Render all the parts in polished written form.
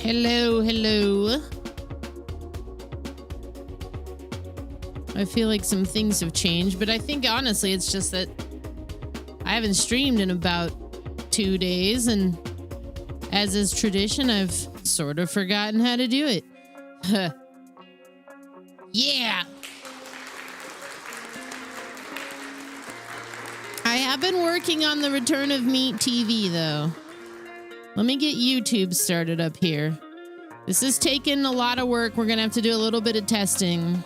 Hello, hello. I feel like some things have changed, but I think honestly it's just that I haven't streamed in about 2 days, and as is tradition, I've sort of forgotten how to do it. Yeah. I have been working on the return of Meat TV, though. Let me get YouTube started up here. This is taking a lot of work. We're going to have to do a little bit of testing.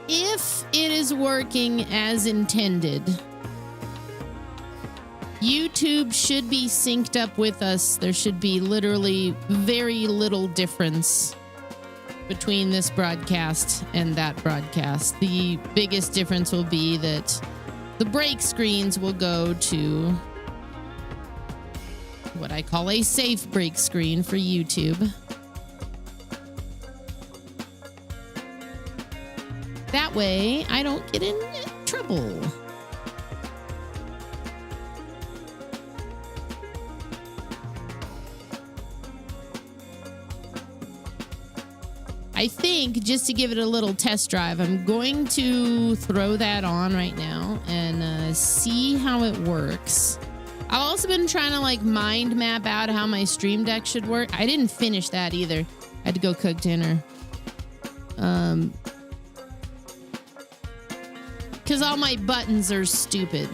If it is working as intended, YouTube should be synced up with us. There should be literally very little difference between this broadcast and that broadcast. The biggest difference will be that the break screens will go to what I call a safe break screen for YouTube. That way, I don't get in trouble. I think just to give it a little test drive, I'm going to throw that on right now and see how it works. I've also been trying to like mind map out how my Stream Deck should work. I didn't finish that either. I had to go cook dinner. Because all my buttons are stupid.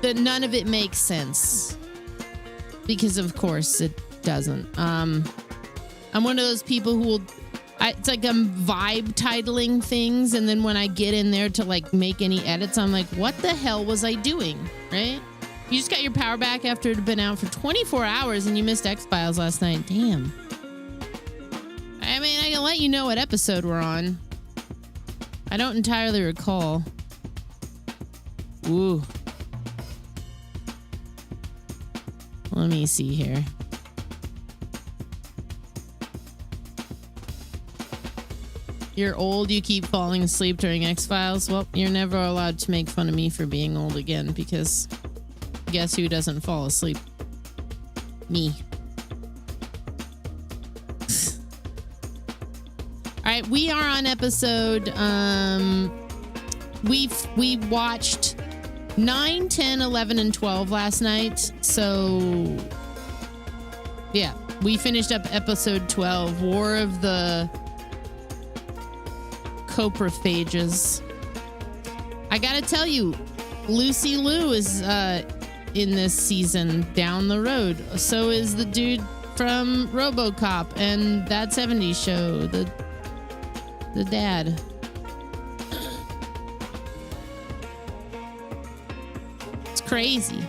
That none of it makes sense. Because of course it doesn't. I'm one of those people who will... it's like I'm vibe titling things, and then when I get in there to like make any edits, I'm like, what the hell was I doing? Right? You just got your power back after it had been out for 24 hours and you missed X-Files last night. Damn. I mean, I can let you know what episode we're on. I don't entirely recall. Ooh. Let me see here. You're old, you keep falling asleep during X-Files. Well, you're never allowed to make fun of me for being old again, because guess who doesn't fall asleep? Me. All right, we are on episode, we watched 9, 10, 11, and 12 last night. So, yeah, we finished up episode 12, War of the Coprophages. I gotta tell you, Lucy Liu is in this season down the road. So is the dude from RoboCop and That 70s Show, the dad. It's crazy.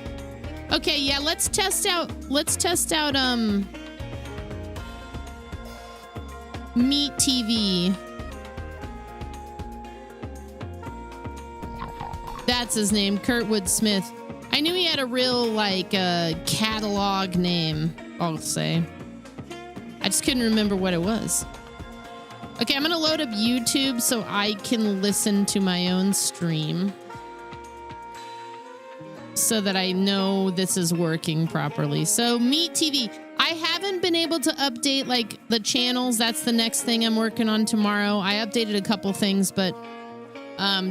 Okay, yeah, let's test out Meat TV. That's his name, Kurtwood Smith. I knew he had a real, like, catalog name, I'll say. I just couldn't remember what it was. Okay, I'm going to load up YouTube so I can listen to my own stream. So that I know this is working properly. So, Meat TV. I haven't been able to update, like, the channels. That's the next thing I'm working on tomorrow. I updated a couple things, but...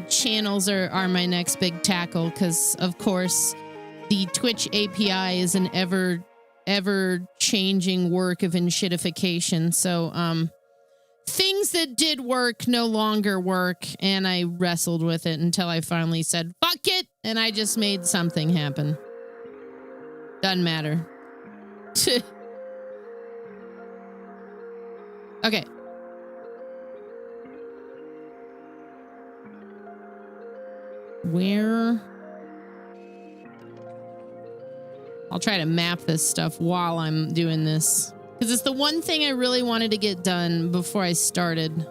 channels are my next big tackle, because of course the Twitch API is an ever changing work of enshittification. So things that did work no longer work, and I wrestled with it until I finally said fuck it, and I just made something happen. Doesn't matter. Okay. Where? I'll try to map this stuff while I'm doing this, because it's the one thing I really wanted to get done before I started,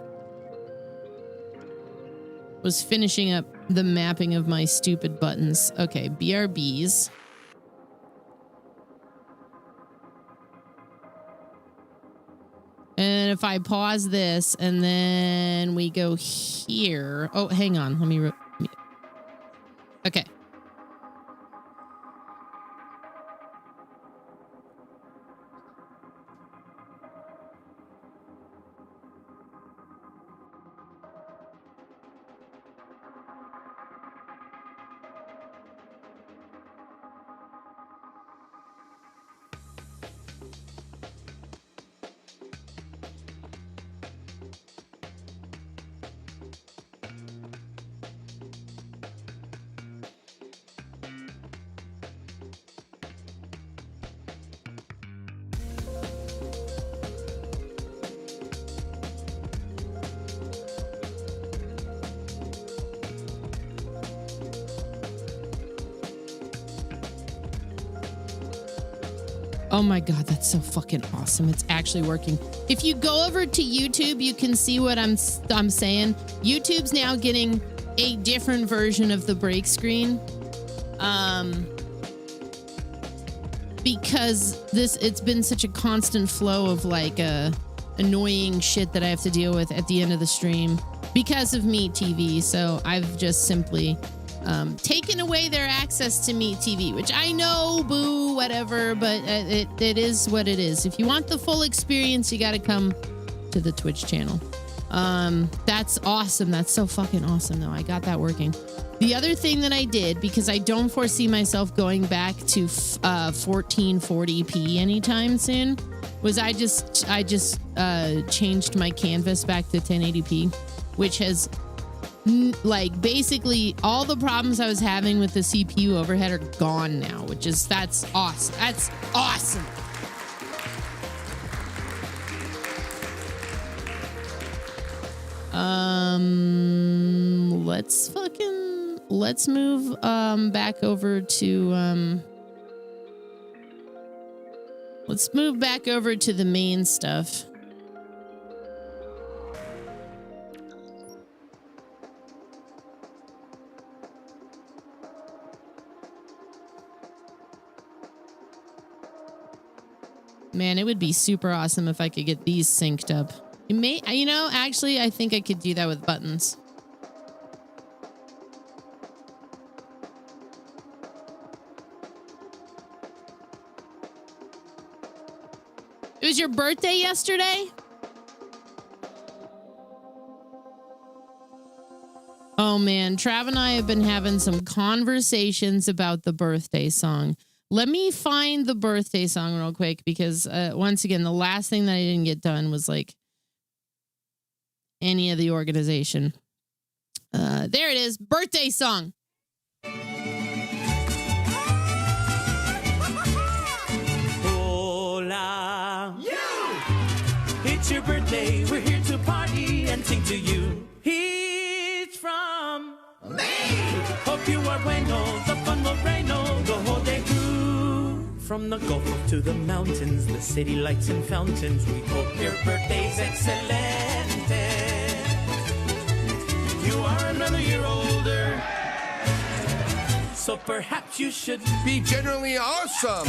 was finishing up the mapping of my stupid buttons. Okay, BRBs. And if I pause this and then we go here. Oh, hang on. Let me... Okay. Oh my God, that's so fucking awesome. It's actually working. If you go over to YouTube, you can see what I'm saying. YouTube's now getting a different version of the break screen. Because it's been such a constant flow of like annoying shit that I have to deal with at the end of the stream because of Meat TV. So I've just simply taken away their access to Meat TV, which I know, boo, whatever, but it is what it is. If you want the full experience, you got to come to the Twitch channel. That's awesome. That's so fucking awesome, though. I got that working. The other thing that I did, because I don't foresee myself going back to 1440p anytime soon, was I just changed my canvas back to 1080p, which has like basically all the problems I was having with the CPU overhead are gone now, that's awesome. That's awesome. Let's move back over to let's move back over to the main stuff. Man, it would be super awesome if I could get these synced up. Actually, I think I could do that with buttons. It was your birthday yesterday? Oh man, Trav and I have been having some conversations about the birthday song. Let me find the birthday song real quick because once again, the last thing that I didn't get done was like any of the organization. There it is. Birthday song. Hola. You! It's your birthday. We're here to party and sing to you. It's from me. Hope you are bueno. The fun will rain the whole day through. From the Gulf to the mountains, the city lights and fountains. We hope your birthday's excellent. You are another year older, so perhaps you should be generally awesome.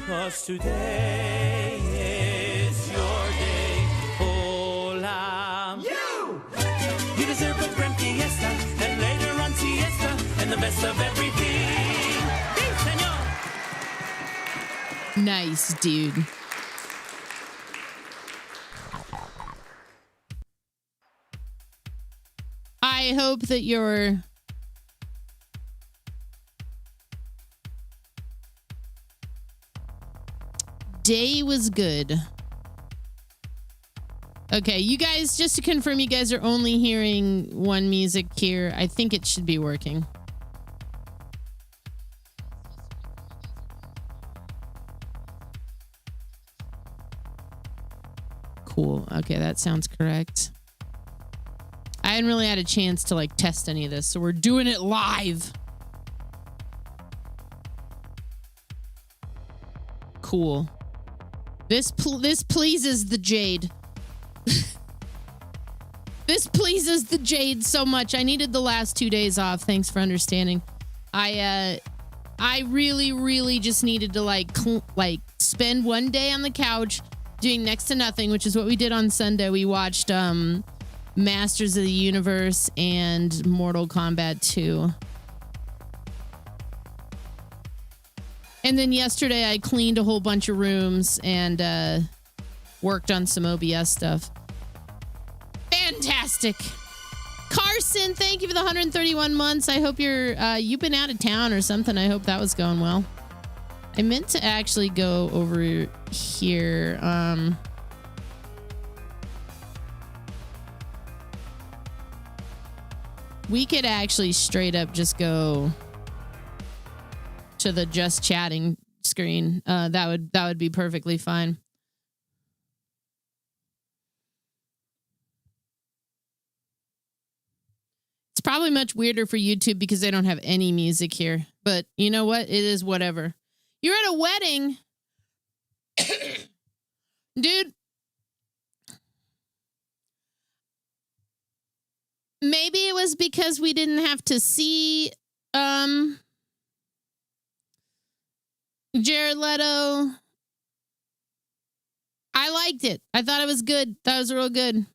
'Cause today is your day. Hola. You deserve a grand fiesta, and later on siesta, and the best of everything. Sí, señor. Nice, dude. I hope that your day was good. Okay, you guys, just to confirm, you guys are only hearing one music here. I think it should be working. Cool. Okay, that sounds correct. I hadn't really had a chance to like test any of this, so we're doing it live. Cool. This pleases the Jade. This pleases the Jade so much. I needed the last 2 days off. Thanks for understanding. I really just needed to like spend one day on the couch doing next to nothing, which is what we did on Sunday. We watched Masters of the Universe and Mortal Kombat 2. And then yesterday I cleaned a whole bunch of rooms and worked on some OBS stuff. Fantastic. Carson, thank you for the 131 months. I hope you've been out of town or something. I hope that was going well. I meant to actually go over here. We could actually straight up just go to the just chatting screen. That would be perfectly fine. It's probably much weirder for YouTube because they don't have any music here. But you know what? It is whatever. You're at a wedding. Dude. Maybe it was because we didn't have to see Jared Leto. I liked it. I thought it was good. That was real good.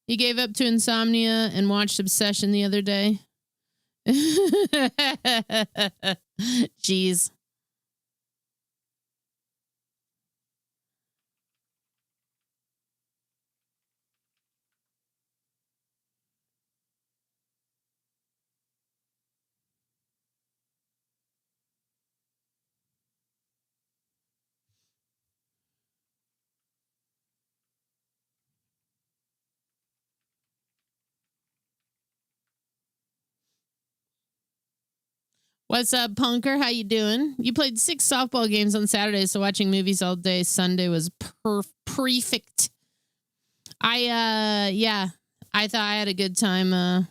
He gave up to insomnia and watched Obsession the other day. Jeez. What's up, Punker? How you doing? You played 6 softball games on Saturday, so watching movies all day Sunday was perfect. I thought I had a good time.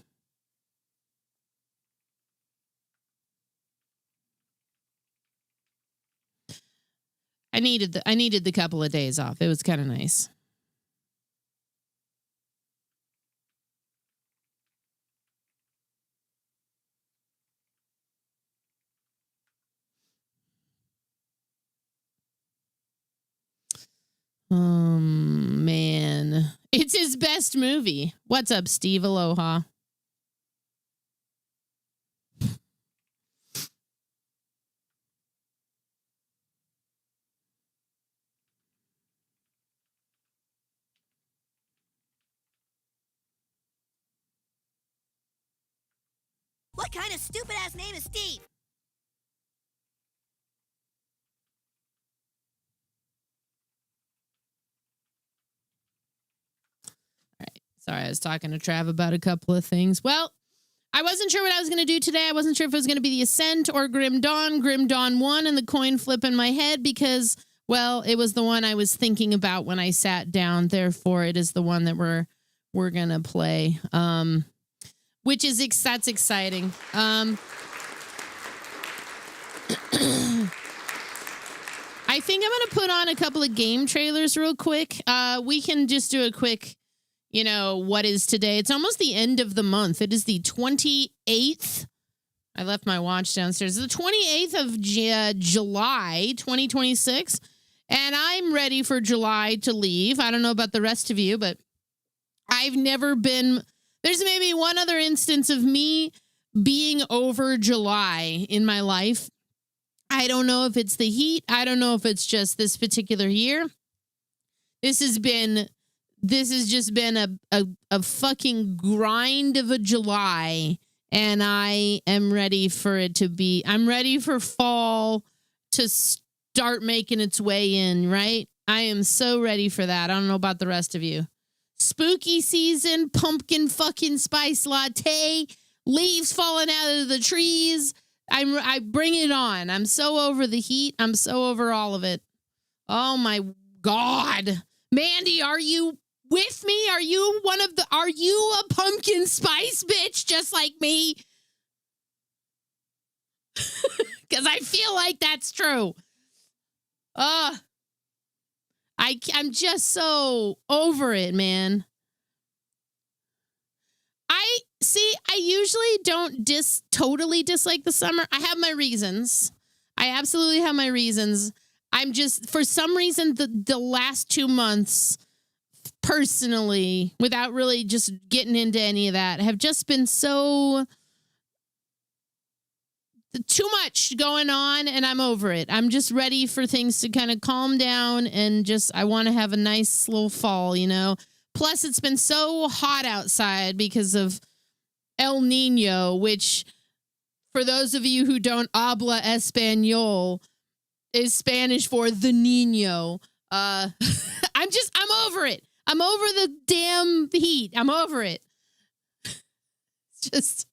I needed the couple of days off. It was kind of nice. Man. It's his best movie. What's up, Steve? Aloha. What kind of stupid-ass name is Steve? Sorry, I was talking to Trav about a couple of things. Well, I wasn't sure what I was going to do today. I wasn't sure if it was going to be the Ascent or Grim Dawn. Grim Dawn won and the coin flip in my head because, well, it was the one I was thinking about when I sat down. Therefore, it is the one that we're going to play, which is that's exciting. I think I'm going to put on a couple of game trailers real quick. We can just do a quick... what is today? It's almost the end of the month. It is the 28th. I left my watch downstairs. The 28th of July, 2026. And I'm ready for July to leave. I don't know about the rest of you, but I've never been... There's maybe one other instance of me being over July in my life. I don't know if it's the heat. I don't know if it's just this particular year. This has just been a fucking grind of a July, and I am ready for it to be. I'm ready for fall to start making its way in, right? I am so ready for that. I don't know about the rest of you. Spooky season, pumpkin fucking spice latte, leaves falling out of the trees. I bring it on. I'm so over the heat. I'm so over all of it. Oh my God. Mandy, are you with me? Are you a pumpkin spice bitch just like me? Because I feel like that's true. I'm just so over it, man. I usually don't totally dislike the summer. I have my reasons. I absolutely have my reasons. I'm just, for some reason, the last 2 months, personally, without really just getting into any of that, have just been so too much going on, and I'm over it. I'm just ready for things to kind of calm down, and I want to have a nice little fall, Plus, it's been so hot outside because of El Nino, which, for those of you who don't habla español, is Spanish for the Nino. I'm over it. I'm over the damn heat. I'm over it. It's just,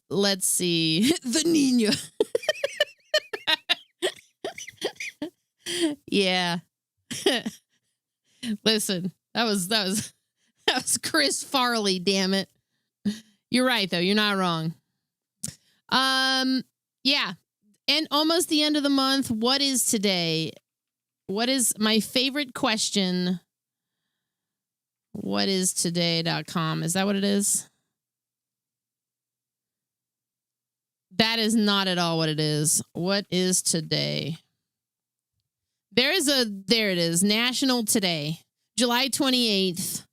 let's see. The Nino. Yeah. Listen, that was Chris Farley, damn it. You're right, though. You're not wrong. Yeah. And almost the end of the month. What is today? What is my favorite question? Whatistoday.com. Is that what it is? That is not at all what it is. What is today? There it is. National Today. July 28th.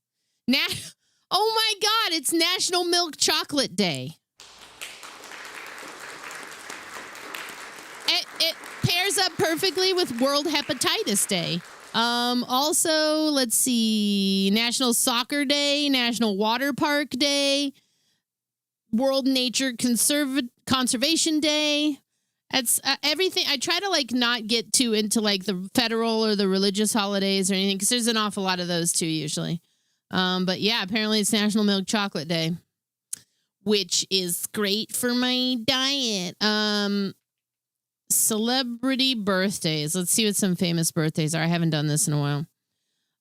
Oh my God, it's National Milk Chocolate Day. It pairs up perfectly with World Hepatitis Day. Also, let's see, National Soccer Day, National Water Park Day, World Nature Conservation Day. It's everything. I try to not get too into the federal or the religious holidays or anything, because there's an awful lot of those too usually. But yeah, apparently it's National Milk Chocolate Day. which is great for my diet. Celebrity birthdays. Let's see what some famous birthdays are. I haven't done this in a while.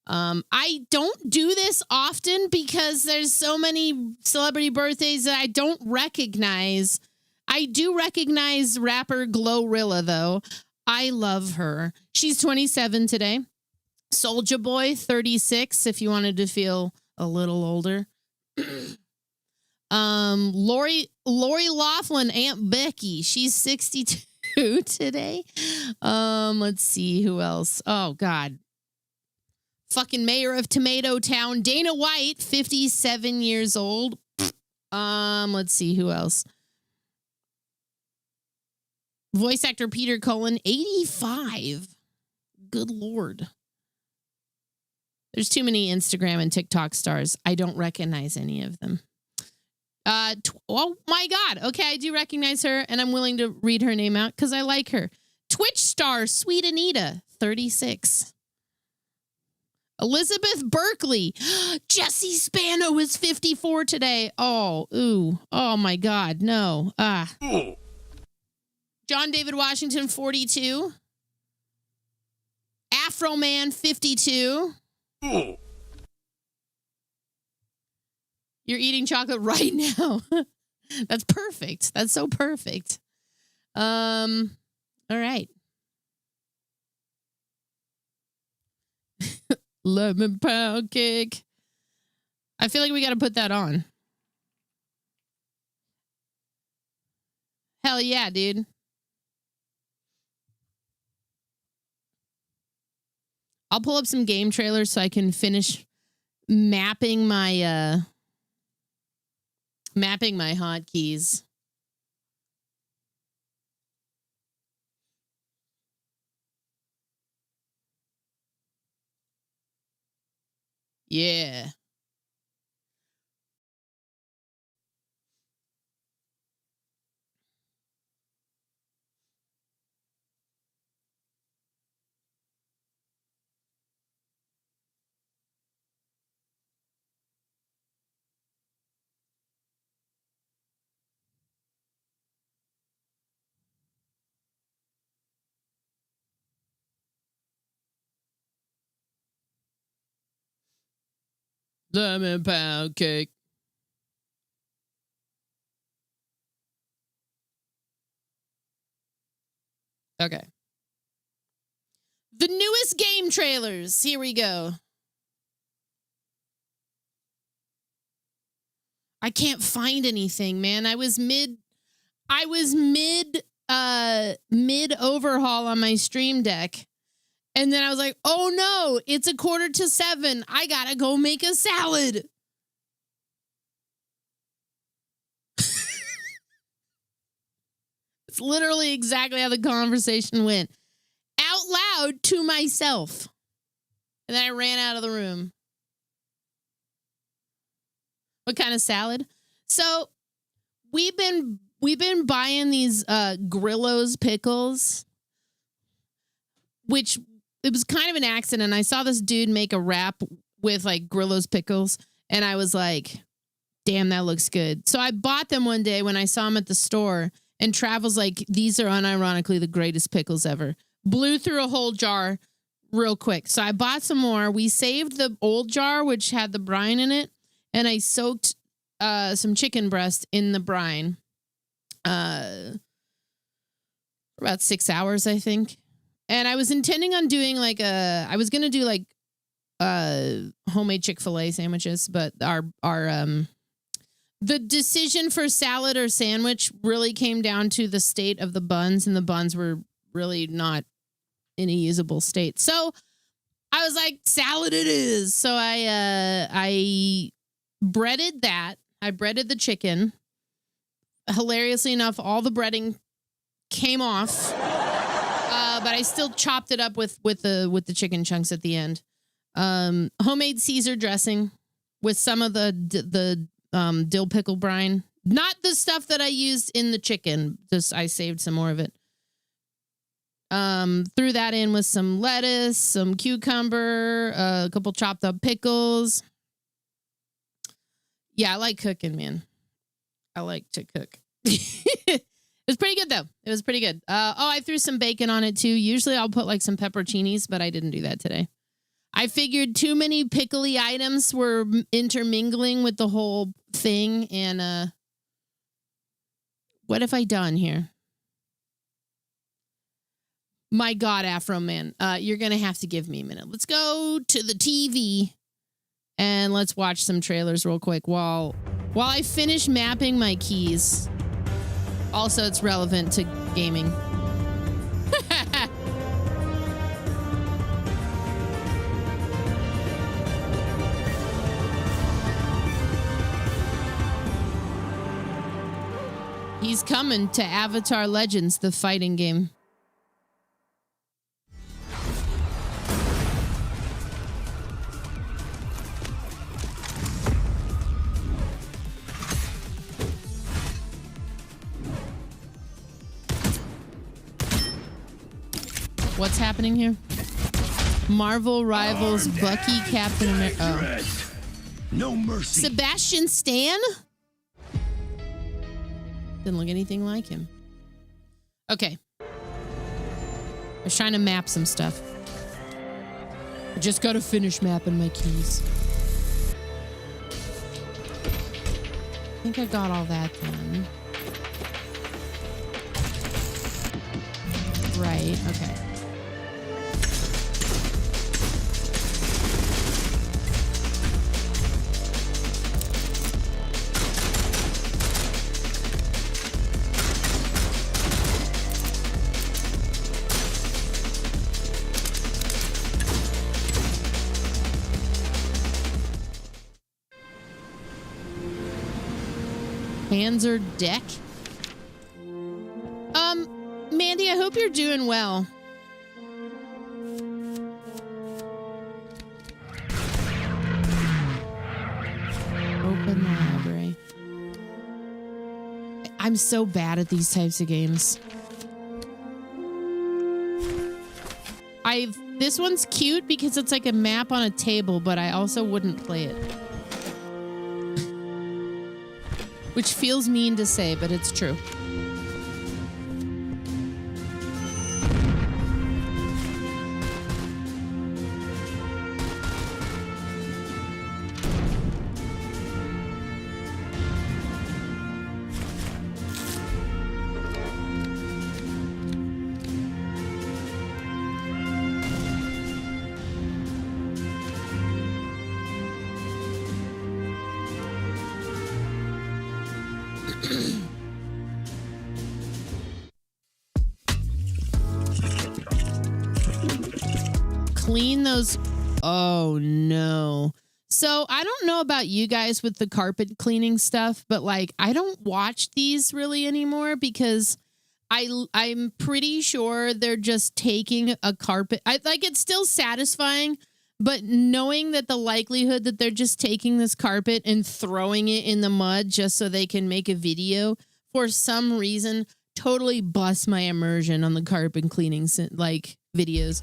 I don't do this often because there's so many celebrity birthdays that I don't recognize. I do recognize rapper Glorilla, though. I love her. She's 27 today. Soulja Boy, 36, if you wanted to feel a little older. Lori Loughlin, Aunt Becky, she's 62 today. Let's see who else. Oh, God. Fucking mayor of Tomato Town, Dana White, 57 years old. Let's see who else. Voice actor Peter Cullen, 85. Good Lord. There's too many Instagram and TikTok stars. I don't recognize any of them. Oh my God. Okay, I do recognize her, and I'm willing to read her name out because I like her. Twitch star Sweet Anita, 36. Elizabeth Berkley. Jesse Spano is 54 today. Oh my God, no. John David Washington, 42. Afro Man, 52. You're eating chocolate right now. That's perfect. That's so perfect. All right. Lemon pound cake. I feel like we got to put that on. Hell yeah, dude. I'll pull up some game trailers so I can finish mapping my hotkeys. Yeah. Lemon pound cake. Okay. The newest game trailers. Here we go. I can't find anything, man. I was mid overhaul on my Stream Deck. And then I was like, oh no, it's 6:45. I gotta go make a salad. It's literally exactly how the conversation went. Out loud to myself. And then I ran out of the room. What kind of salad? So we've been buying these Grillo's pickles, which it was kind of an accident. I saw this dude make a wrap with like Grillo's pickles, and I was like, damn, that looks good. So I bought them one day when I saw them at the store, and Trav was like, these are unironically the greatest pickles ever. Blew through a whole jar real quick. So I bought some more. We saved the old jar, which had the brine in it, and I soaked some chicken breast in the brine for about 6 hours, I think. And I was intending on doing I was going to do like homemade Chick-fil-A sandwiches, but the decision for salad or sandwich really came down to the state of the buns, and the buns were really not in a usable state. So I was like, salad it is. So I breaded that. I breaded the chicken. Hilariously enough, all the breading came off. But I still chopped it up with the chicken chunks at the end. Homemade Caesar dressing with some of the dill pickle brine. Not the stuff that I used in the chicken. Just I saved some more of it. Threw that in with some lettuce, some cucumber, a couple chopped up pickles. Yeah, I like cooking, man. I like to cook. It was pretty good, though. It was pretty good. I threw some bacon on it, too. Usually I'll put like some pepperoncinis, but I didn't do that today. I figured too many pickly items were intermingling with the whole thing. And what have I done here? My God, Afro Man, you're going to have to give me a minute. Let's go to the TV and let's watch some trailers real quick while I finish mapping my keys. Also, it's relevant to gaming. He's coming to Avatar Legends, the fighting game. What's happening here? Marvel rivals Bucky, Captain America. Oh. No mercy. Sebastian Stan? Didn't look anything like him. Okay. I was trying to map some stuff. I just gotta finish mapping my keys. I think I got all that done. Right, okay. Panzer deck. Mandy, I hope you're doing well. Open the library. I'm so bad at these types of games. This one's cute because it's like a map on a table, but I also wouldn't play it. Which feels mean to say, but it's true. Clean those. Oh no. So I don't know about you guys with the carpet cleaning stuff, but like I don't watch these really anymore because I'm pretty sure they're just taking a carpet. It's still satisfying, but knowing that the likelihood that they're just taking this carpet and throwing it in the mud just so they can make a video for some reason totally busts my immersion on the carpet cleaning like videos.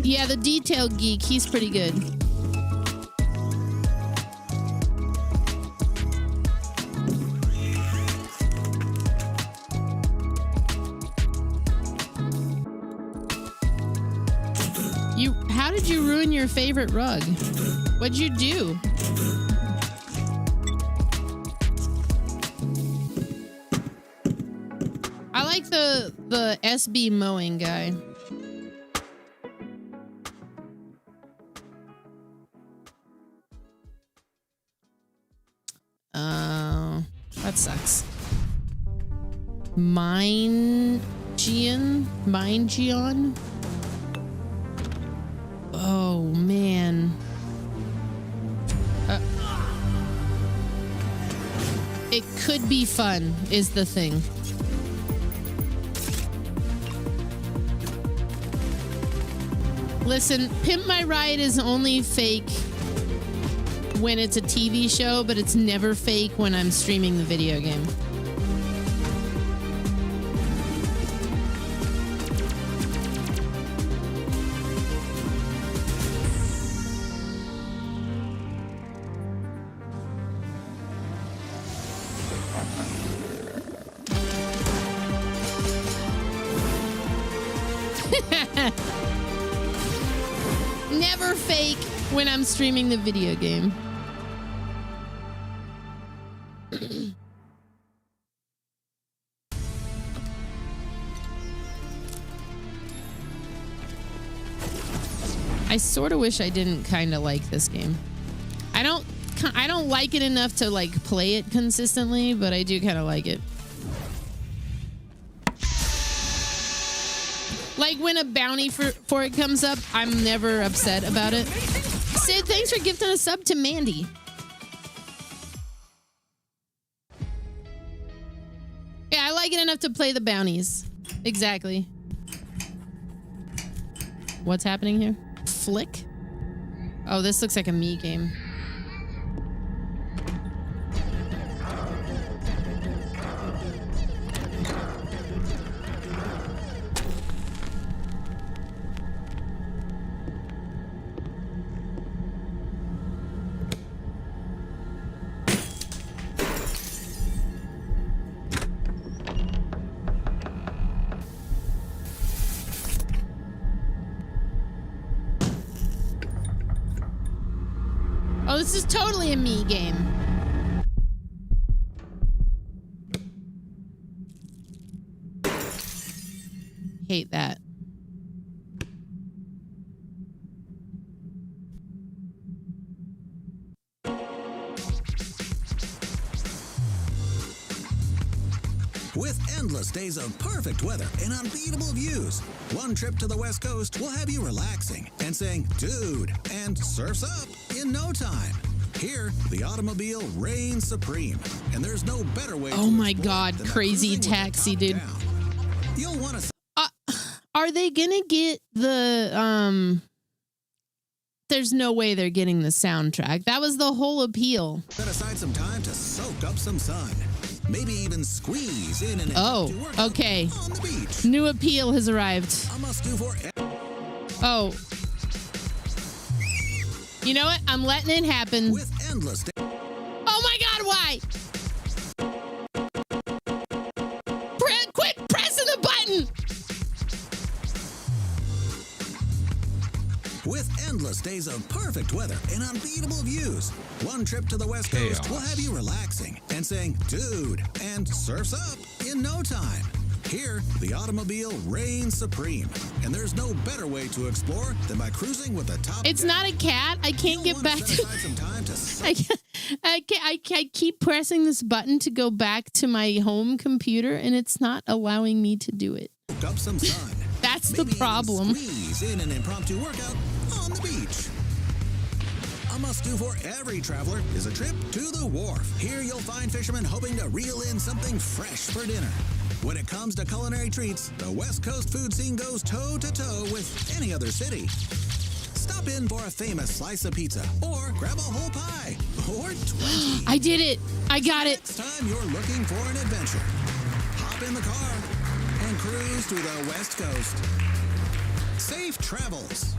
Yeah, the detail geek, he's pretty good. How did you ruin your favorite rug? What'd you do? I like the SB mowing guy. That sucks. Mind Gion? Oh, man. It could be fun, is the thing. Listen, Pimp My Ride is only fake when it's a TV show, but it's never fake when I'm streaming the video game. Never fake when I'm streaming the video game. I sort of wish I didn't kind of like this game. I don't like it enough to like play it consistently, but I do kind of like it. Like when a bounty for it comes up, I'm never upset about it. Sid, thanks for gifting a sub to Mandy. Yeah, I like it enough to play the bounties. Exactly. What's happening here? Flick? Oh, this looks like a me game. Oh, this is totally a me game. Hate that. With endless days of perfect weather and unbeatable views, one trip to the West Coast will have you relaxing and saying, dude, and surf's up in no time. Here, the automobile reigns supreme, and there's no better way Oh to my explore God, than by crazy cruising with the taxi, top dude. down. You'll want to Are they gonna get the there's no way they're getting the soundtrack. That was the whole appeal. set aside some time to soak up some sun. Maybe even squeeze in an Oh, workout okay. on the beach. New appeal has arrived. A must-do for Oh. You know what? I'm letting it happen. with endless days. Oh my God, why? Quit pressing the button! With endless days of perfect weather and unbeatable views, one trip to the West Coast will have you relaxing and saying, dude, and surf's up in no time. Here, the automobile reigns supreme, and there's no better way to explore than by cruising with the top. It's not a cat. I can't get back to... Some time to I keep pressing this button to go back to my home computer, and it's not allowing me to do it. soak up some sun. That's the Maybe even problem. Squeeze in an impromptu workout on the beach. A must-do for every traveler is a trip to the wharf. Here you'll find fishermen hoping to reel in something fresh for dinner. When it comes to culinary treats, the West Coast food scene goes toe-to-toe with any other city. Stop in for a famous slice of pizza, or grab a whole pie, or 20. I did it. I got it. Next time you're looking for an adventure, hop in the car and cruise to the West Coast. Safe travels.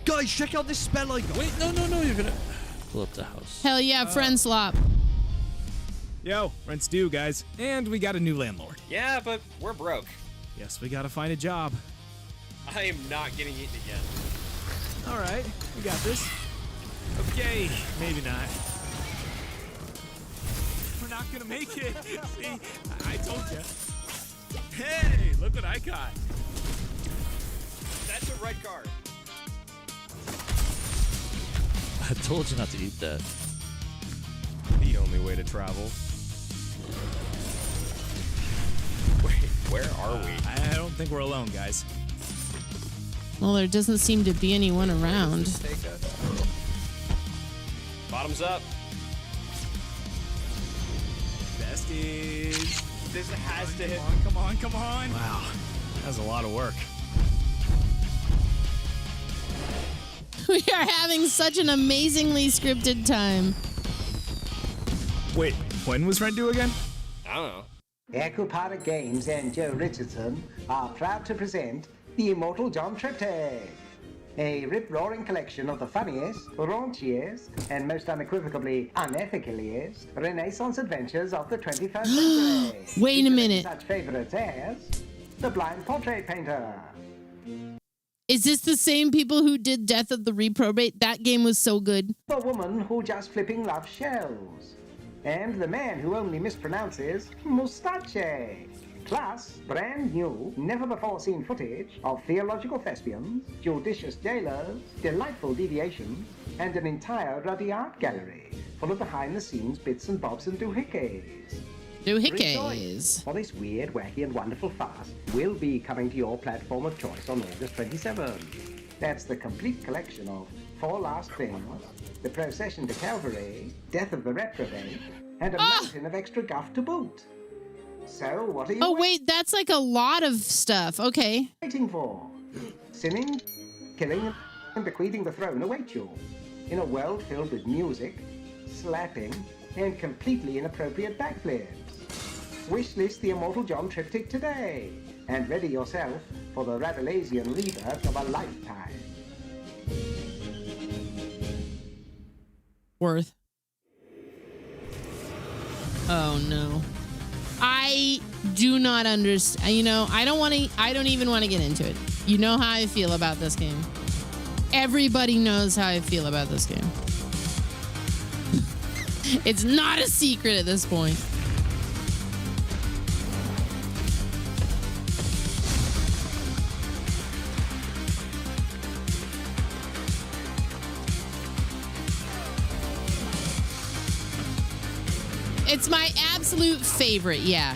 Guys, check out this spell I got. Wait, no, you're gonna pull up the house. Hell yeah, friend slop. Yo, rent's due, guys. And we got a new landlord. Yeah, but we're broke. Yes, we gotta find a job. I am not getting eaten again. All right, we got this. Okay, maybe not. We're not gonna make it. See, I told you. Hey, look what I caught. That's a red card. I told you not to eat that. The only way to travel. Wait, where are we? I don't think we're alone, guys. Well, there doesn't seem to be anyone around. Bottoms up. Besties. This has to hit. Come on. Wow, that was a lot of work. We are having such an amazingly scripted time. Wait, when was rent due again? I don't know. Ecopara Games and Joe Richardson are proud to present the immortal John Triptych. A rip-roaring collection of the funniest, raunchiest, and most unequivocally unethicaliest Renaissance adventures of the 21st century. Wait a minute. Such favorites as The Blind Portrait Painter. Is this the same people who did Death of the Reprobate? That game was so good. The Woman Who Just Flipping Loves Shells. And The Man Who Only Mispronounces Mustache. Plus, brand new, never-before-seen footage of theological thespians, judicious jailers, delightful deviations, and an entire ruddy art gallery full of behind-the-scenes bits and bobs and doohickeys. Doohickeys. For this weird, wacky, and wonderful farce will be coming to your platform of choice on August 27. That's the complete collection of Four Last Things, The Procession to Calvary, Death of the Reprobate, and a mountain of extra guff to boot. So, what are you wait, that's like a lot of stuff. Okay. waiting for? Sinning, killing, and bequeathing the throne await you in a world filled with music, slapping, and completely inappropriate backflips. Wishlist the Immortal John triptych today, and ready yourself for the Rabelaisian rebirth of a lifetime. Worth. Oh no. I do not understand. You know, I don't even want to get into it. You know how I feel about this game. Everybody knows how I feel about this game. It's not a secret at this point. It's my absolute favorite, yeah.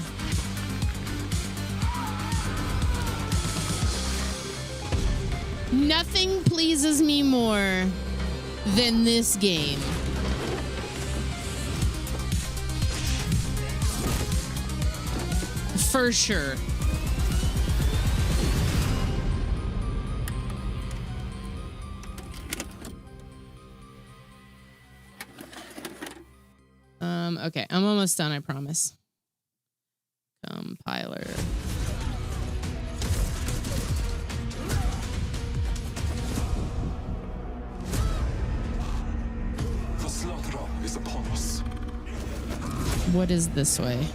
Nothing pleases me more than this game. For sure. Okay, I'm almost done, I promise. Compiler. The slaughter is upon us. What is this way?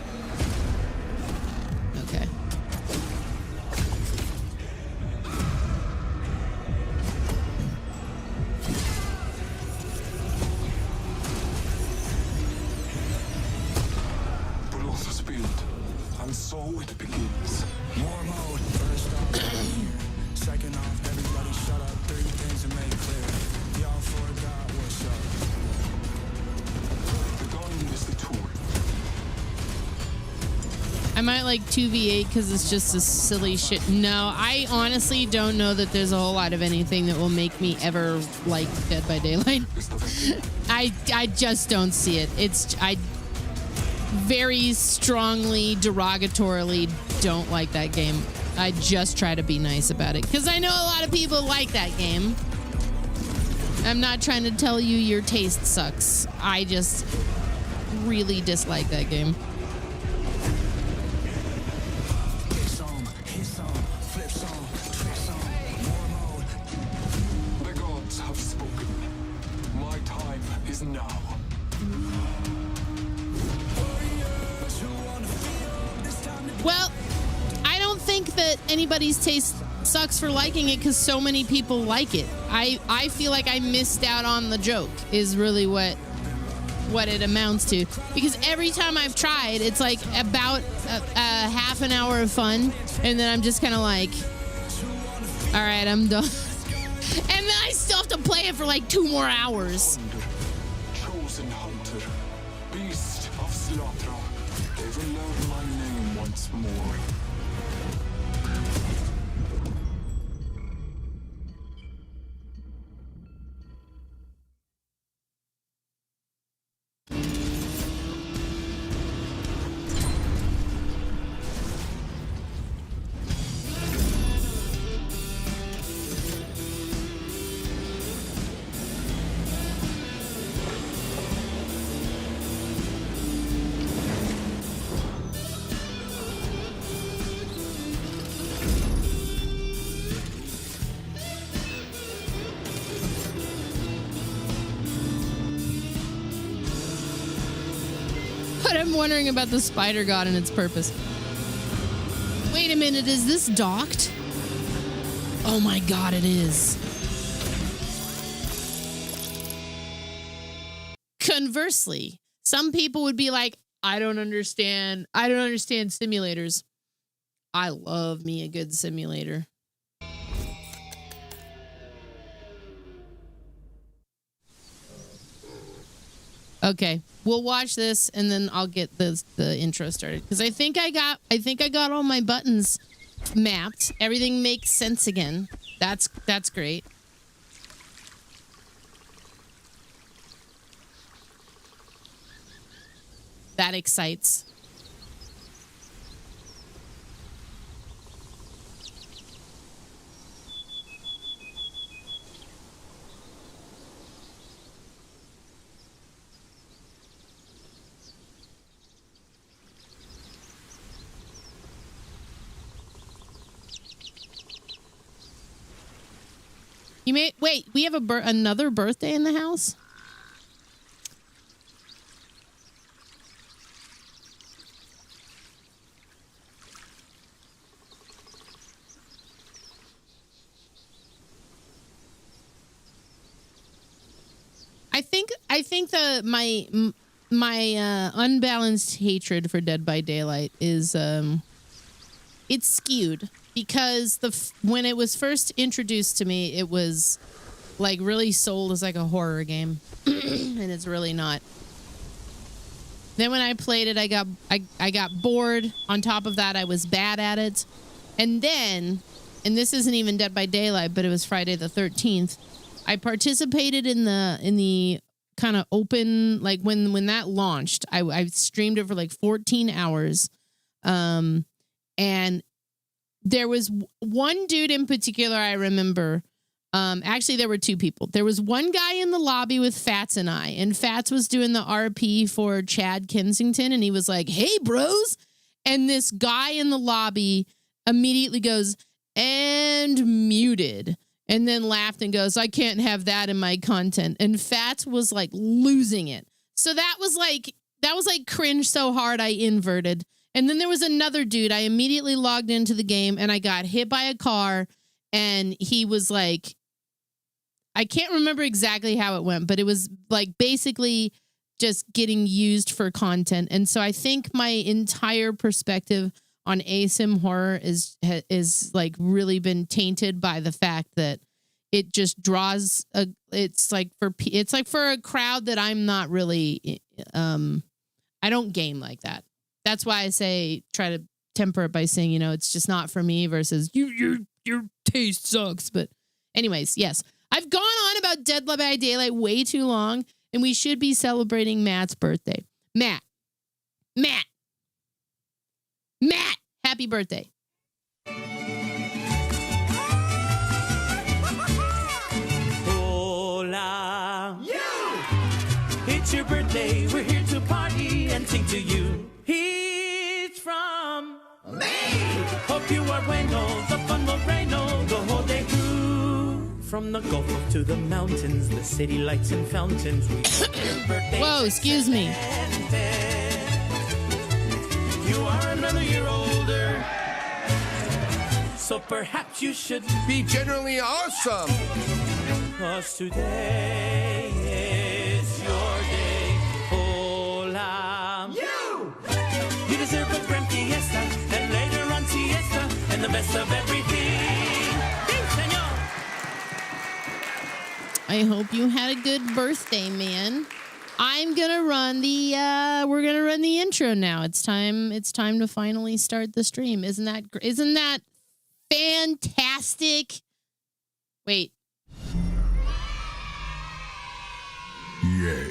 Okay. And so it begins. War mode, first off, second off, everybody shut up. Three things to make clear. Y'all forgot what's up. The gun is the tool. I might like 2v8 because it's just a silly shit. No, I honestly don't know that there's a whole lot of anything that will make me ever like Dead by Daylight. I just don't see it. I very strongly, derogatorily don't like that game. I just try to be nice about it because I know a lot of people like that game. I'm not trying to tell you your taste sucks. I just really dislike that game. The gods have spoken. My time is now. Well, I don't think that anybody's taste sucks for liking it because so many people like it. I feel like I missed out on the joke is really what it amounts to. Because every time I've tried, it's like about a half an hour of fun, and then I'm just kind of like, all right, I'm done. And then I still have to play it for like 2 more hours. Chosen hunter, beast of slaughter, they will learn my name once more. But I'm wondering about the spider god and its purpose. Wait a minute, is this docked? Oh my god, it is. Conversely, some people would be like, I don't understand simulators. I love me a good simulator. Okay, we'll watch this and then I'll get the intro started because I think I got all my buttons mapped. Everything makes sense again. That's great. That excites. You may wait. We have another birthday in the house. I think my unbalanced hatred for Dead by Daylight is it's skewed because when it was first introduced to me, it was like really sold as like a horror game, and it's really not. Then when I played it, I got bored. On top of that, I was bad at it, and this isn't even Dead by Daylight, but it was Friday the 13th. I participated in the kind of open, like when that launched, I streamed it for like 14 hours. And there was one dude in particular I remember. Actually, there were two people. There was one guy in the lobby with Fats and I, and Fats was doing the RP for Chad Kensington, and he was like, "Hey, bros." And this guy in the lobby immediately goes, "And muted." And then laughed and goes, "I can't have that in my content." And Fats was like losing it. So that was like cringe so hard I inverted. And then there was another dude. I immediately logged into the game and I got hit by a car. And he was like, I can't remember exactly how it went, but it was like basically just getting used for content. And so I think my entire perspective on ASIM horror is like really been tainted by the fact that it just draws it's like for a crowd that I'm not really I don't game like that. That's why I try to temper it by saying, it's just not for me versus your taste sucks. But anyways, yes, I've gone on about Dead by Daylight way too long, and we should be celebrating Matt's birthday. Matt, happy birthday. Hola. It's your birthday. We're here to party and sing to you. It's from me. Hope you are bueno. The fun will rain the whole day through. From the Gulf to the mountains, the city lights and fountains. We your birthday. Whoa, excuse me. You are another year older, so perhaps you should be generally awesome. 'Cause today is your day. Hola. You deserve a grand fiesta, and later on siesta, and the best of everything. Sí, señor. I hope you had a good birthday, man. I'm gonna run we're gonna run the intro now. It's time to finally start the stream. Isn't that fantastic? Wait. Yay.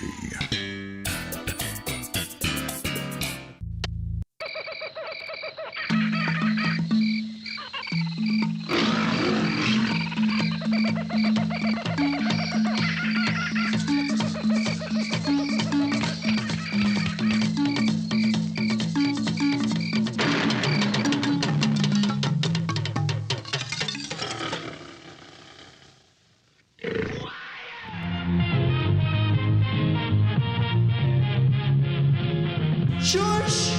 Shush!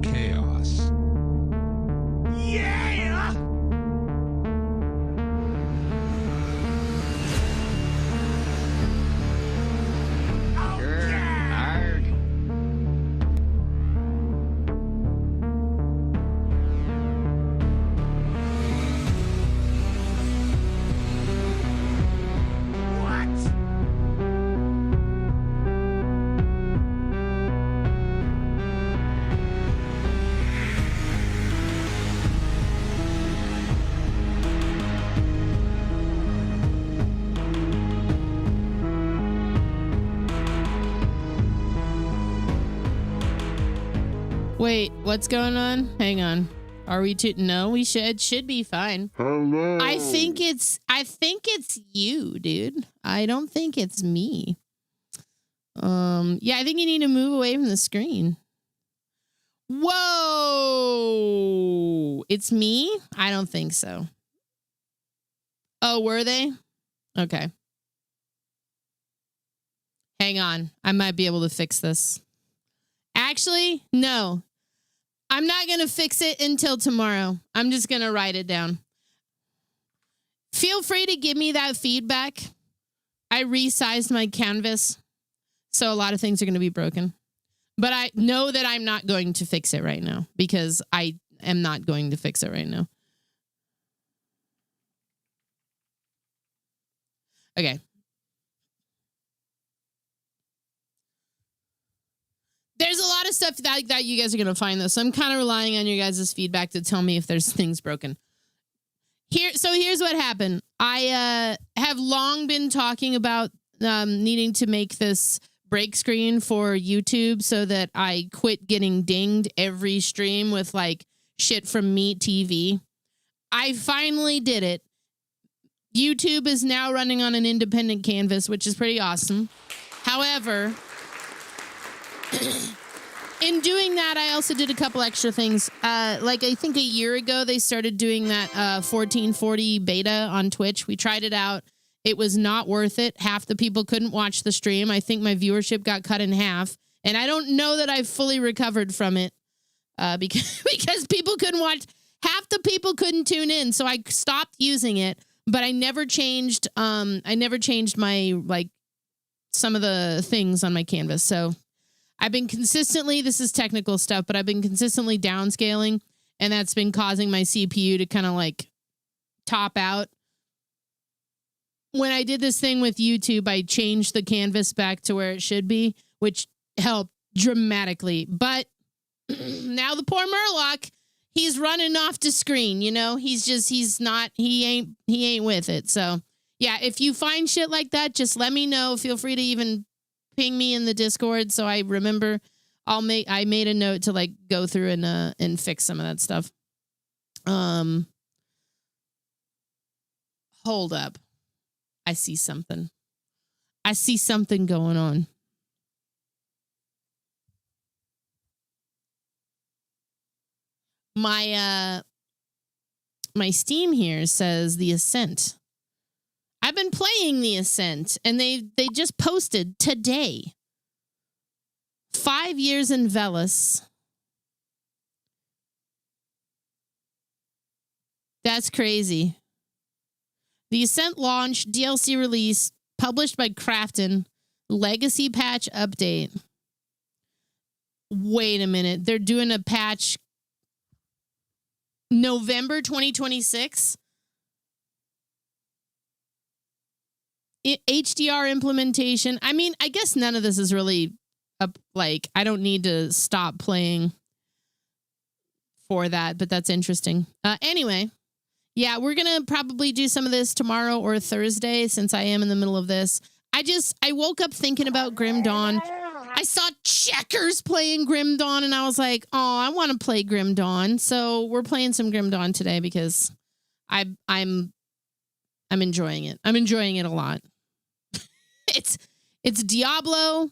Chaos. Yeah! Wait, what's going on? Hang on. Are we no, we should be fine. Hello. I think it's you, dude. I don't think it's me. Yeah, I think you need to move away from the screen. Whoa! It's me? I don't think so. Oh, were they? Okay. Hang on. I might be able to fix this. Actually, no. I'm not going to fix it until tomorrow. I'm just going to write it down. Feel free to give me that feedback. I resized my canvas, so a lot of things are going to be broken. But I know that I'm not going to fix it right now because I am not going to fix it right now. Okay. There's a lot of stuff that you guys are going to find, though. So I'm kind of relying on your guys' feedback to tell me if there's things broken. So here's what happened. I have long been talking about needing to make this break screen for YouTube so that I quit getting dinged every stream with like shit from Meat TV. I finally did it. YouTube is now running on an independent canvas, which is pretty awesome. However, in doing that, I also did a couple extra things. Like I think a year ago, they started doing that 1440 beta on Twitch. We tried it out. It was not worth it. Half the people couldn't watch the stream. I think my viewership got cut in half. And I don't know that I've fully recovered from it because people couldn't watch. Half the people couldn't tune in. So I stopped using it. But I never changed. I never changed my some of the things on my canvas. So I've been consistently, this is technical stuff, but I've been consistently downscaling, and that's been causing my CPU to kind of like top out. When I did this thing with YouTube, I changed the canvas back to where it should be, which helped dramatically. But now the poor Murloc, he's running off to screen, you know? He ain't with it. So yeah, if you find shit like that, just let me know. Feel free to even ping me in the Discord so I remember. I made a note to like go through and fix some of that stuff. Hold up. I see something. I see something going on. My Steam here says The Ascent. I've been playing The Ascent, and they just posted today. 5 years in Velis. That's crazy. The Ascent launch, DLC release, published by Crafton, legacy patch update. Wait a minute. They're doing a patch November 2026? HDR implementation. I mean, I guess none of this is really I don't need to stop playing for that, but that's interesting. Anyway, yeah, we're going to probably do some of this tomorrow or Thursday since I am in the middle of this. I woke up thinking about Grim Dawn. I saw Checkers playing Grim Dawn, and I was like, oh, I want to play Grim Dawn. So we're playing some Grim Dawn today because I'm enjoying it. I'm enjoying it a lot. It's Diablo.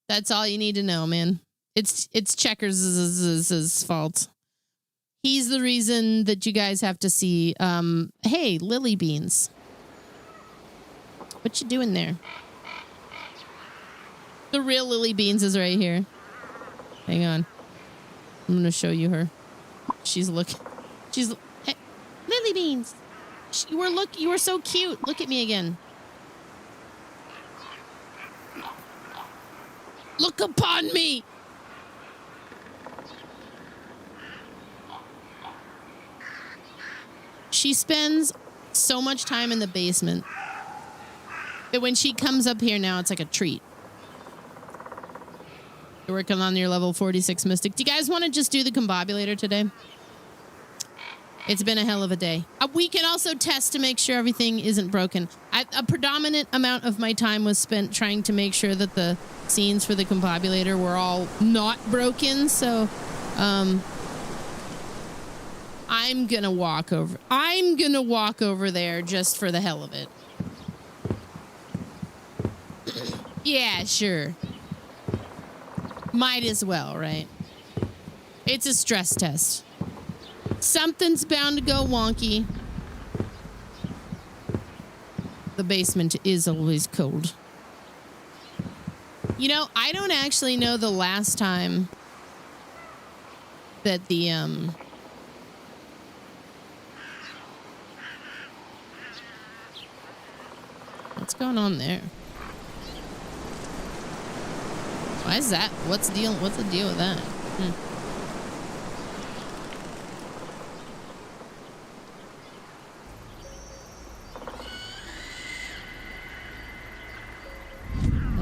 That's all you need to know, man. It's Checkers' fault. He's the reason that you guys have to see. Hey, Lily Beans. What you doing there? The real Lily Beans is right here. Hang on. I'm going to show you her. She's looking. Hey, Lily Beans. You were so cute. Look at me again. Look upon me. She spends so much time in the basement that when she comes up here now, it's like a treat. You're working on your level 46 Mystic. Do you guys want to just do the combobulator today? It's been a hell of a day. We can also test to make sure everything isn't broken. A predominant amount of my time was spent trying to make sure that the scenes for the combobulator were all not broken. So, I'm gonna walk over there just for the hell of it. Yeah, sure. Might as well, right? It's a stress test. Something's bound to go wonky. The basement is always cold. You know, I don't actually know the last time that the what's going on there? Why is that? What's the deal with that?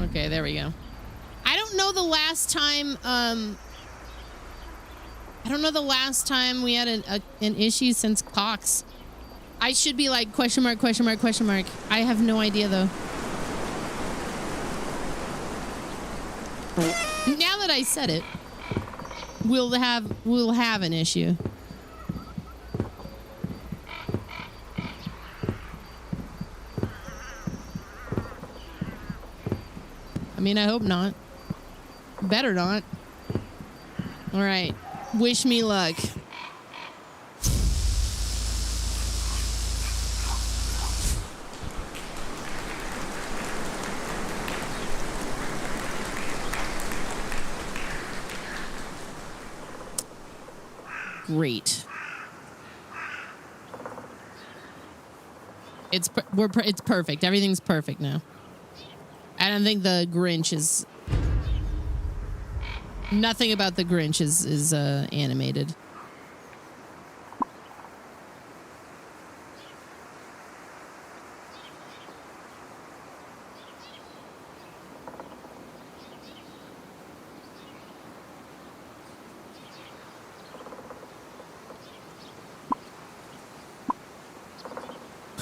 Okay, there we go. I don't know the last time we had an issue since Cox. I should be like question mark. I have no idea though. Now that I said it, we'll have an issue. I mean, I hope not. Better not. All right. Wish me luck. Great. It's perfect. Everything's perfect now. I don't think the Grinch is... Nothing about the Grinch is animated.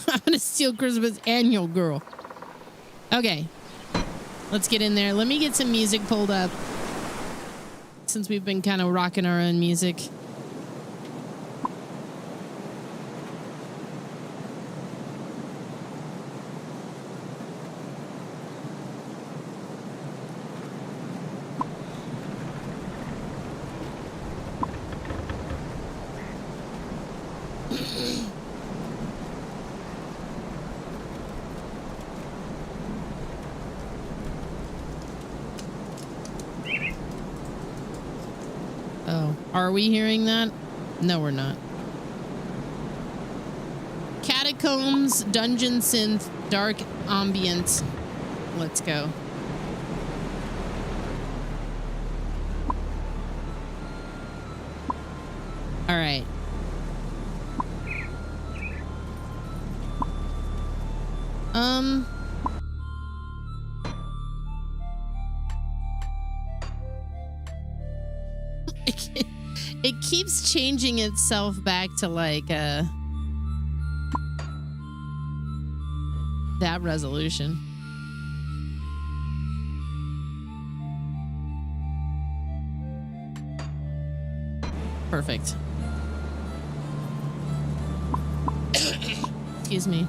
I'm gonna steal Christmas annual girl. Okay. Let's get in there. Let me get some music pulled up. Since we've been kind of rocking our own music. Are we hearing that? No, we're not. Catacombs, dungeon synth, dark ambient. Let's go. All right. It keeps changing itself back to like that resolution. Perfect. Excuse me.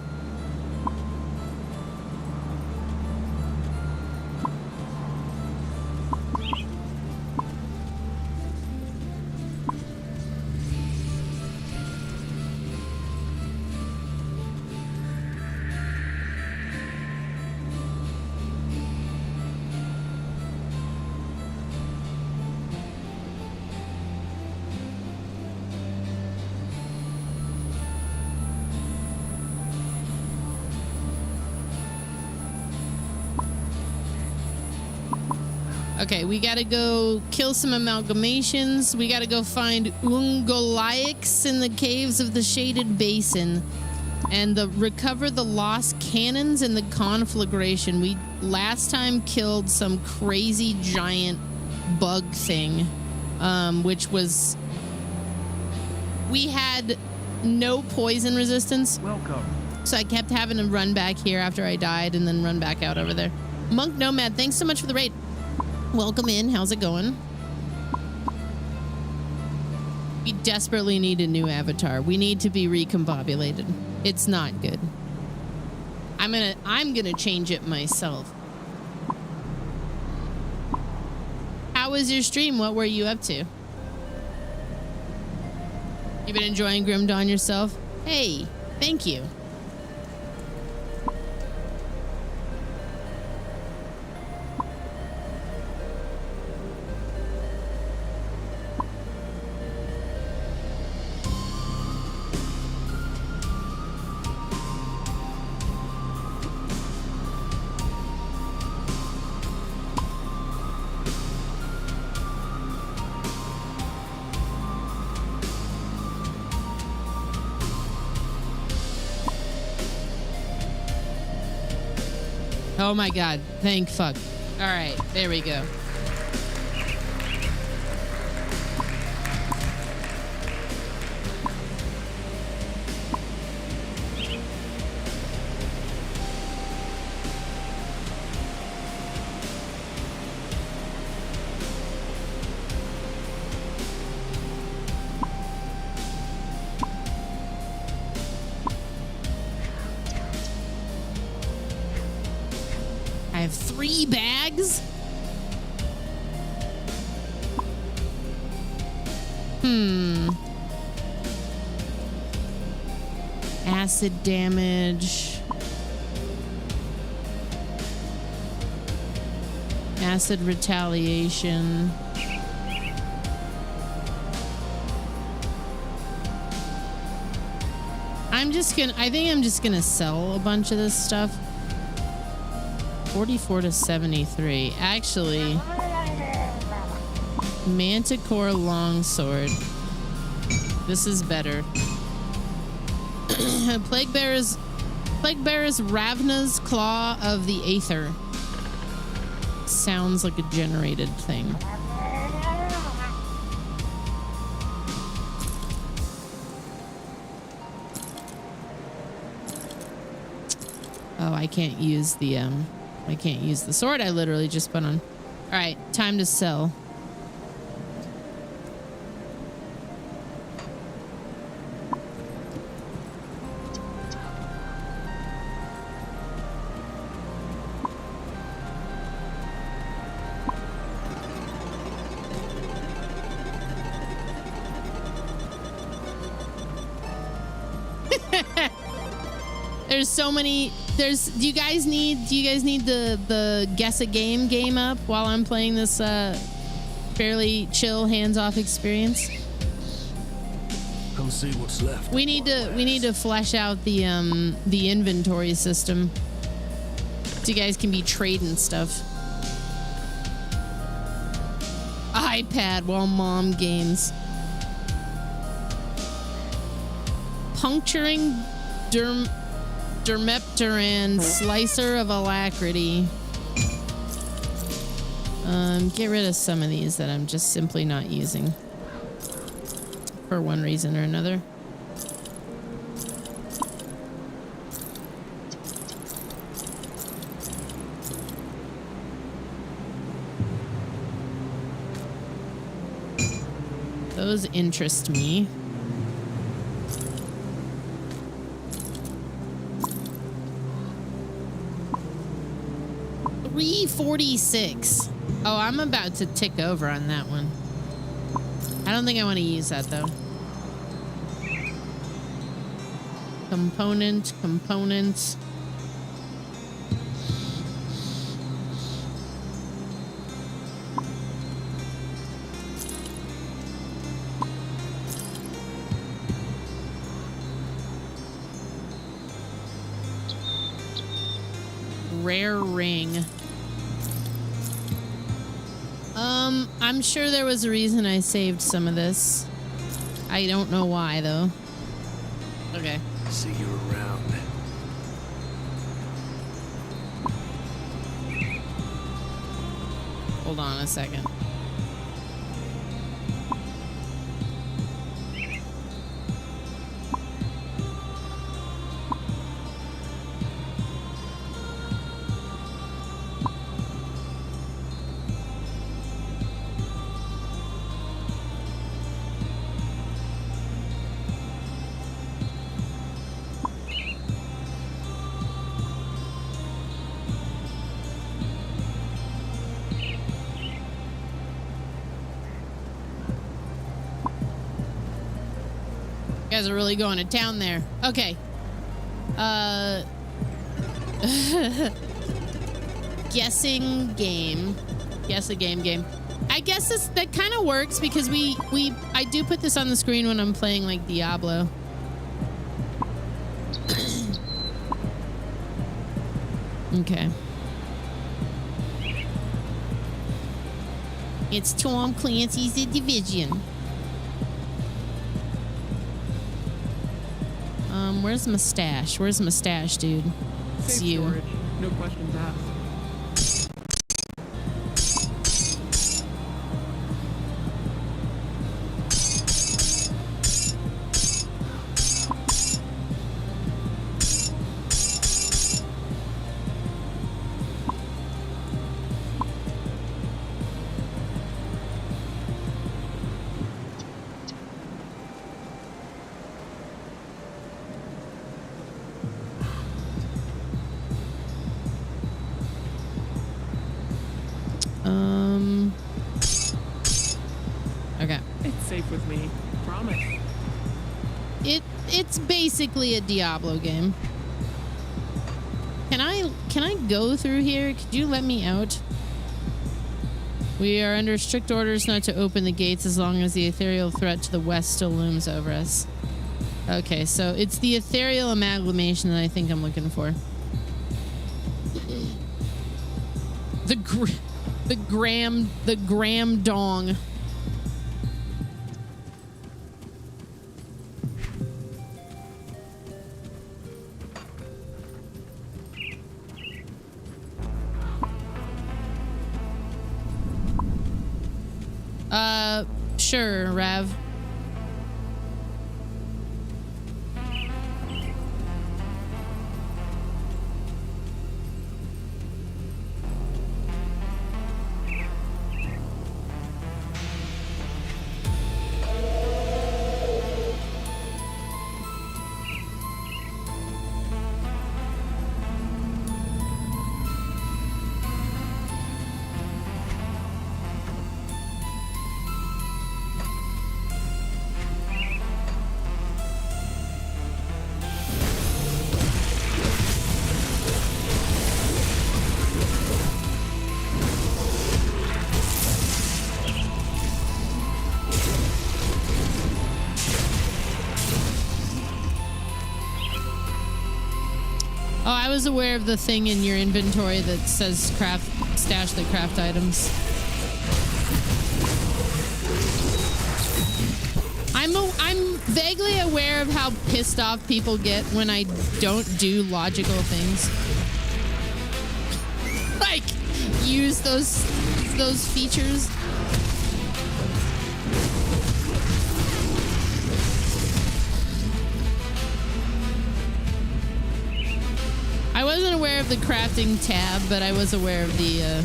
Okay, we gotta go kill some amalgamations. We gotta go find Ungoliacs in the caves of the Shaded Basin. And recover the lost cannons in the conflagration. We last time killed some crazy giant bug thing, which was... We had no poison resistance. Welcome. So I kept having to run back here after I died and then run back out over there. Monk Nomad, thanks so much for the raid. Welcome in. How's it going? We desperately need a new avatar. We need to be recombobulated. It's not good. I'm gonna change it myself. How was your stream? What were you up to? You been enjoying Grim Dawn yourself? Hey, thank you. Oh my god, thank fuck. All right, there we go. I have 3 bags? Acid damage. Acid retaliation. I think I'm just gonna sell a bunch of this stuff. 44 to 73. Actually, Manticore Longsword. This is better. Plague Bearer's Ravna's Claw of the Aether. Sounds like a generated thing. Oh, I can't use the sword I literally just put on. All right, time to sell. There's so many. Do you guys need the guess a game up while I'm playing this fairly chill hands-off experience? Come see what's left. We need to flesh out the inventory system so you guys can be trading stuff. iPad while mom games. Puncturing Dermepteran, Slicer of Alacrity. Get rid of some of these that I'm just simply not using for one reason or another. those interest me. $346. Oh, I'm about to tick over on that one. I don't think I want to use that though. Component. Rare ring. I'm sure there was a reason I saved some of this. I don't know why though. Okay. See you around. Hold on a second. You guys are really going to town there. Okay. Guessing game. Guess a game. I guess that kind of works because I do put this on the screen when I'm playing like Diablo. Okay. It's Tom Clancy's The Division. Where's Mustache? Where's Mustache, dude? It's Safe you. storage. No questions asked. Okay. It's safe with me. Promise. It's basically a Diablo game. Can I go through here? Could you let me out? We are under strict orders not to open the gates as long as the ethereal threat to the west still looms over us. Okay, so it's the ethereal amalgamation that I think I'm looking for. The gram dong. Sure, Rav. Oh, I was aware of the thing in your inventory that says stash the craft items. I'm vaguely aware of how pissed off people get when I don't do logical things. Like, use those features. I wasn't aware of the crafting tab, but I was aware of the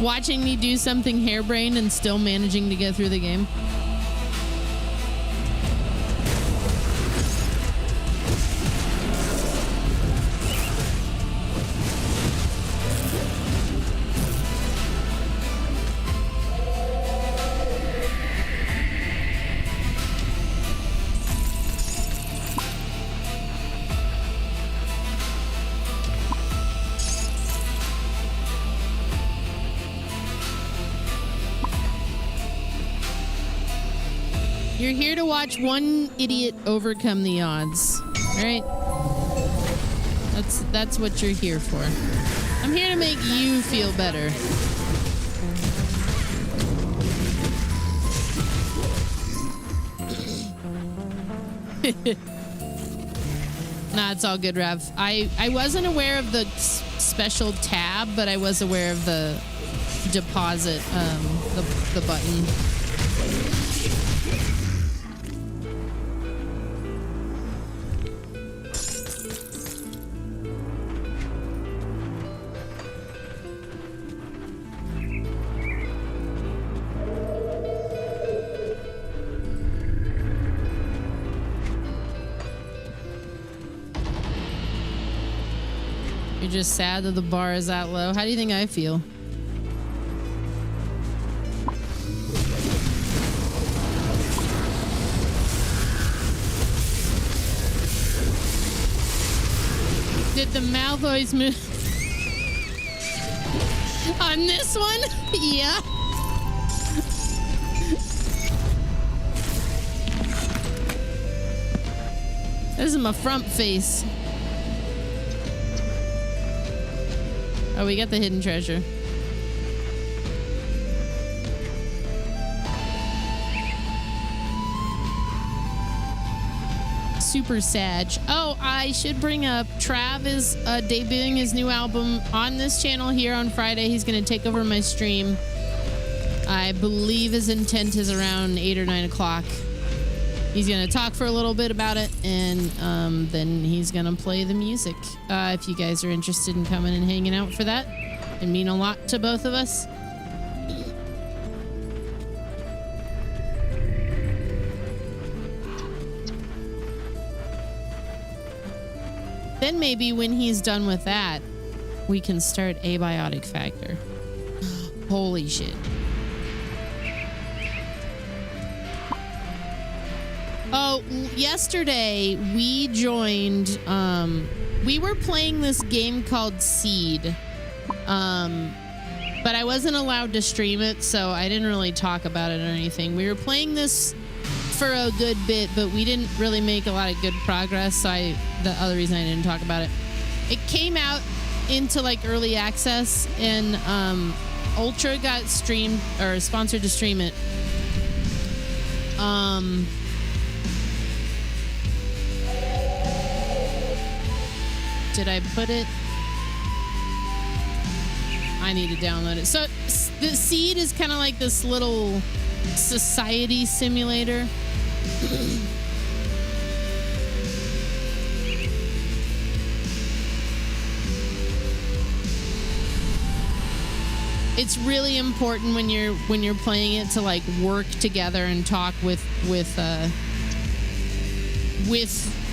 Watching me do something harebrained and still managing to get through the game. You're here to watch one idiot overcome the odds. All right? That's what you're here for. I'm here to make you feel better. Nah, it's all good, Rev. I wasn't aware of the special tab, but I was aware of the deposit, the button. You're just sad that the bar is that low. How do you think I feel? Did the mouth always move? On this one? Yeah. This is my front face. Oh, we got the hidden treasure. Super Sag. Oh, I should bring up Trav is debuting his new album on this channel here on Friday. He's going to take over my stream. I believe his intent is around 8 or 9 o'clock. He's going to talk for a little bit about it, and then he's going to play the music. If you guys are interested in coming and hanging out for that, it'd mean a lot to both of us. Then maybe when he's done with that, we can start Abiotic Factor. Holy shit. Oh, yesterday we joined, we were playing this game called Seed, but I wasn't allowed to stream it, so I didn't really talk about it or anything. We were playing this for a good bit, but we didn't really make a lot of good progress, so the other reason I didn't talk about it. It came out into like early access, and Ultra got streamed or sponsored to stream it. Did I put it? I need to download it. So the Seed is kind of like this little society simulator. It's really important when you're playing it to like work together and talk with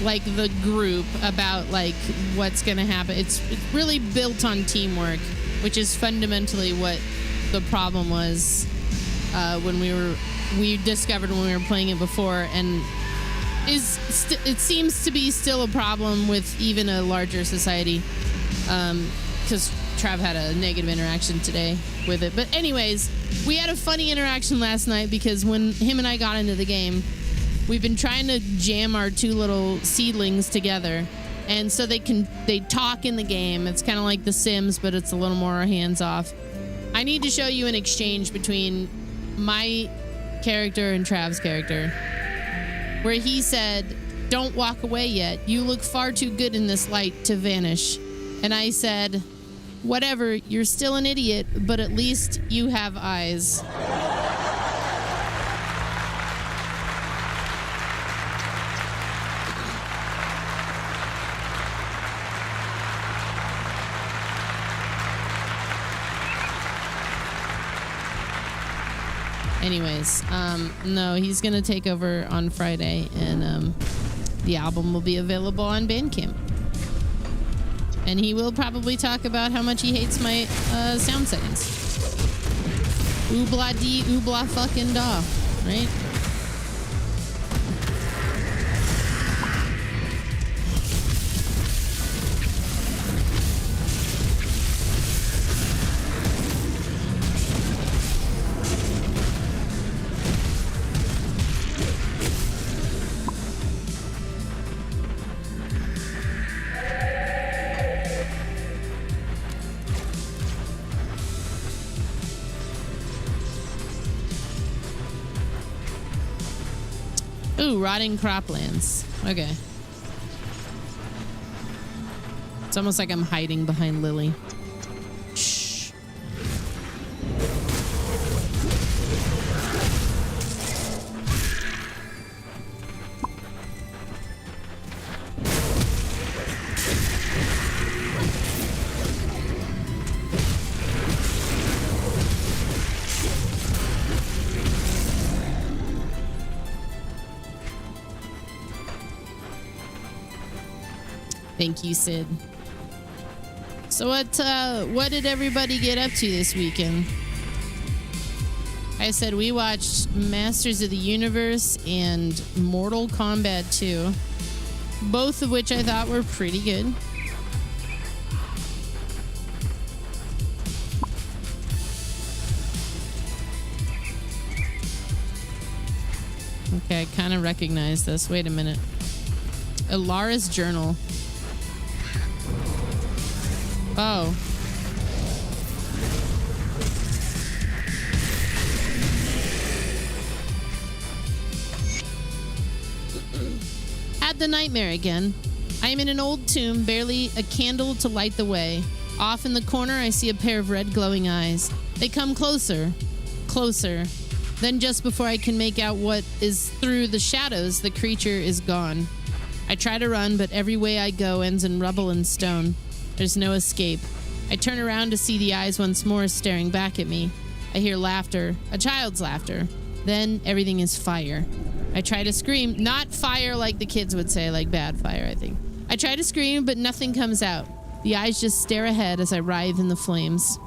like the group about like what's gonna happen. It's really built on teamwork, which is fundamentally what the problem was when we discovered when we were playing it before, and it seems to be still a problem with even a larger society, because Trav had a negative interaction today with it. But anyways, we had a funny interaction last night because when him and I got into the game, we've been trying to jam our two little seedlings together, and so they talk in the game. It's kind of like The Sims, but it's a little more hands off. I need to show you an exchange between my character and Trav's character, where he said, "Don't walk away yet. You look far too good in this light to vanish." And I said, "Whatever, you're still an idiot, but at least you have eyes." Anyways, no, he's gonna take over on Friday, and the album will be available on Bandcamp. And he will probably talk about how much he hates my sound settings. Oobla dee, oobla fucking da, right? Ooh, rotting croplands. Okay. It's almost like I'm hiding behind Lily. Shh. Thank you, Sid. So what did everybody get up to this weekend? I said we watched Masters of the Universe and Mortal Kombat 2, both of which I thought were pretty good. Okay, I kind of recognize this. Wait a minute. Alara's Journal. Oh. Had the nightmare again. I am in an old tomb, barely a candle to light the way. Off in the corner, I see a pair of red glowing eyes. They come closer, closer. Then just before I can make out what is through the shadows, the creature is gone. I try to run, but every way I go ends in rubble and stone. There's no escape. I turn around to see the eyes once more staring back at me. I hear laughter, a child's laughter. Then everything is fire. I try to scream, not fire like the kids would say, like bad fire, I think. I try to scream, but nothing comes out. The eyes just stare ahead as I writhe in the flames.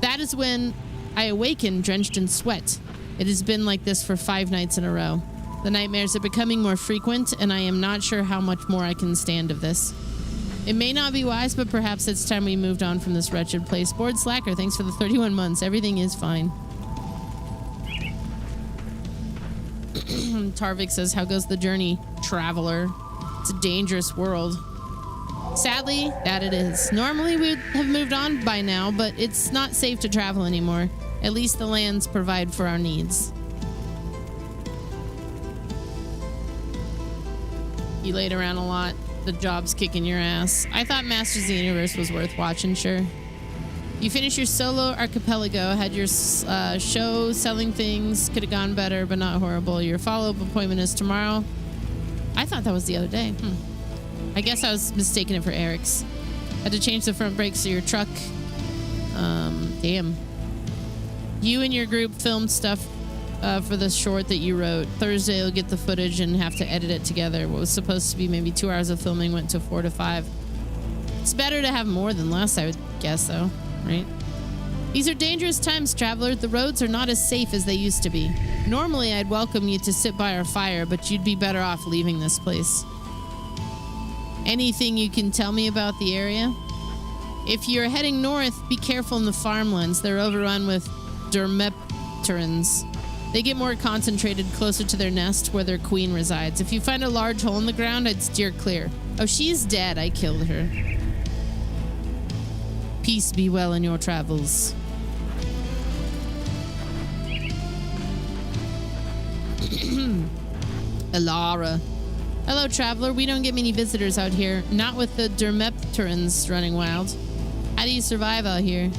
That is when I awaken drenched in sweat. It has been like this for 5 nights in a row. The nightmares are becoming more frequent, and I am not sure how much more I can stand of this. It may not be wise, but perhaps it's time we moved on from this wretched place. Board Slacker, thanks for the 31 months. Everything is fine. Tarvik says, how goes the journey, traveler? It's a dangerous world. Sadly, that it is. Normally we'd have moved on by now, but it's not safe to travel anymore. At least the lands provide for our needs. You laid around a lot. The job's kicking your ass. I thought Masters of the Universe was worth watching, sure. You finished your solo archipelago, had your show selling things, could have gone better, but not horrible. Your follow-up appointment is tomorrow. I thought that was the other day. I guess I was mistaking it for Eric's. Had to change the front brakes of your truck. Damn. You and your group filmed stuff for the short that you wrote. Thursday you'll get the footage and have to edit it together. What was supposed to be maybe 2 hours of filming went to 4 to 5. It's better to have more than less, I would guess, though, right? These are dangerous times, traveler. The roads are not as safe as they used to be. Normally, I'd welcome you to sit by our fire, but you'd be better off leaving this place. Anything you can tell me about the area? If you're heading north, be careful in the farmlands. They're overrun with Dermepterans. They get more concentrated closer to their nest where their queen resides. If you find a large hole in the ground, I'd steer clear. Oh, she's dead. I killed her. Peace be well in your travels. Alara. Hello, traveler. We don't get many visitors out here. Not with the Dermepterans running wild. How do you survive out here?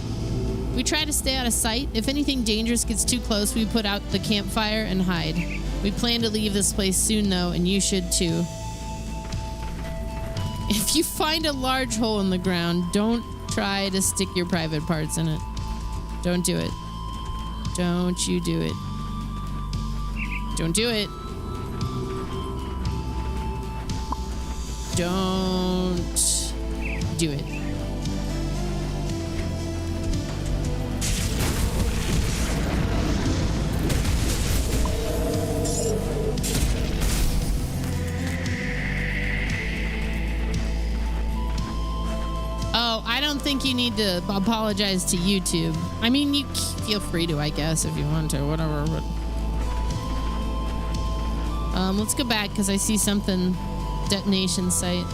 We try to stay out of sight. If anything dangerous gets too close, we put out the campfire and hide. We plan to leave this place soon, though, and you should too. If you find a large hole in the ground, don't try to stick your private parts in it. Don't do it. Don't you do it. Don't do it. Don't do it. Oh, I don't think you need to apologize to YouTube. I mean, you feel free to, I guess, if you want to, whatever. But let's go back because I see something. Detonation site.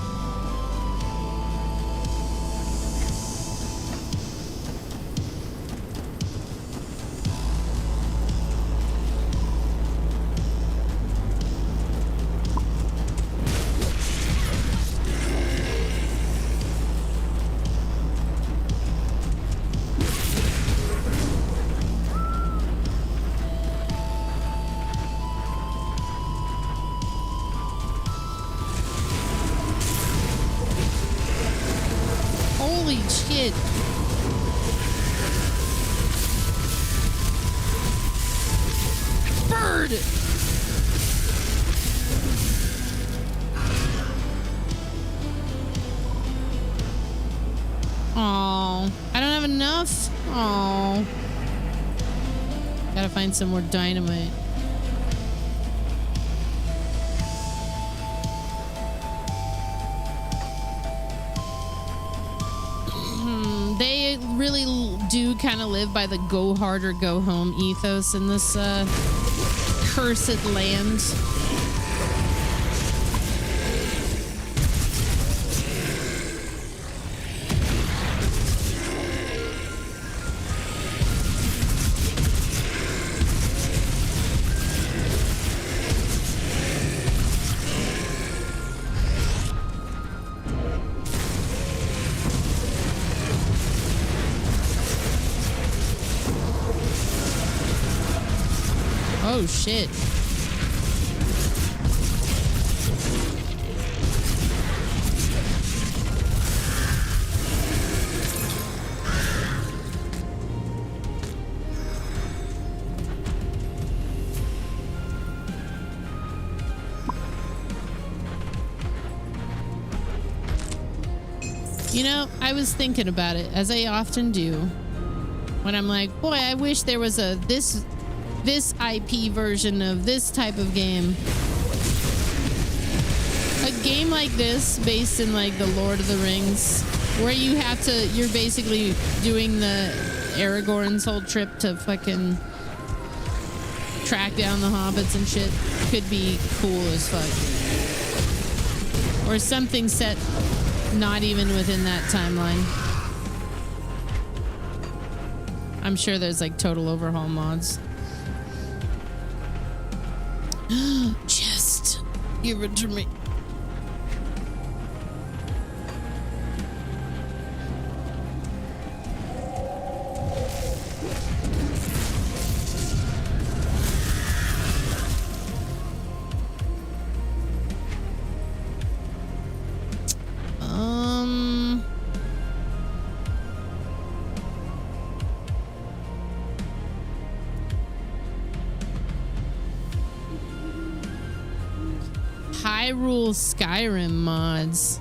Holy shit. Bird! Aw, I don't have enough. Aw. Gotta find some more dynamite. They really do kind of live by the go hard or go home ethos in this cursed land. Oh shit. You know, I was thinking about it, as I often do, when I'm like, boy, I wish there was a this IP version of this type of game. A game like this, based in like the Lord of the Rings, where you're basically doing the Aragorn's whole trip to fucking track down the hobbits and shit, could be cool as fuck. Or something set not even within that timeline. I'm sure there's like total overhaul mods. Just give it to me. Hyrule Skyrim mods.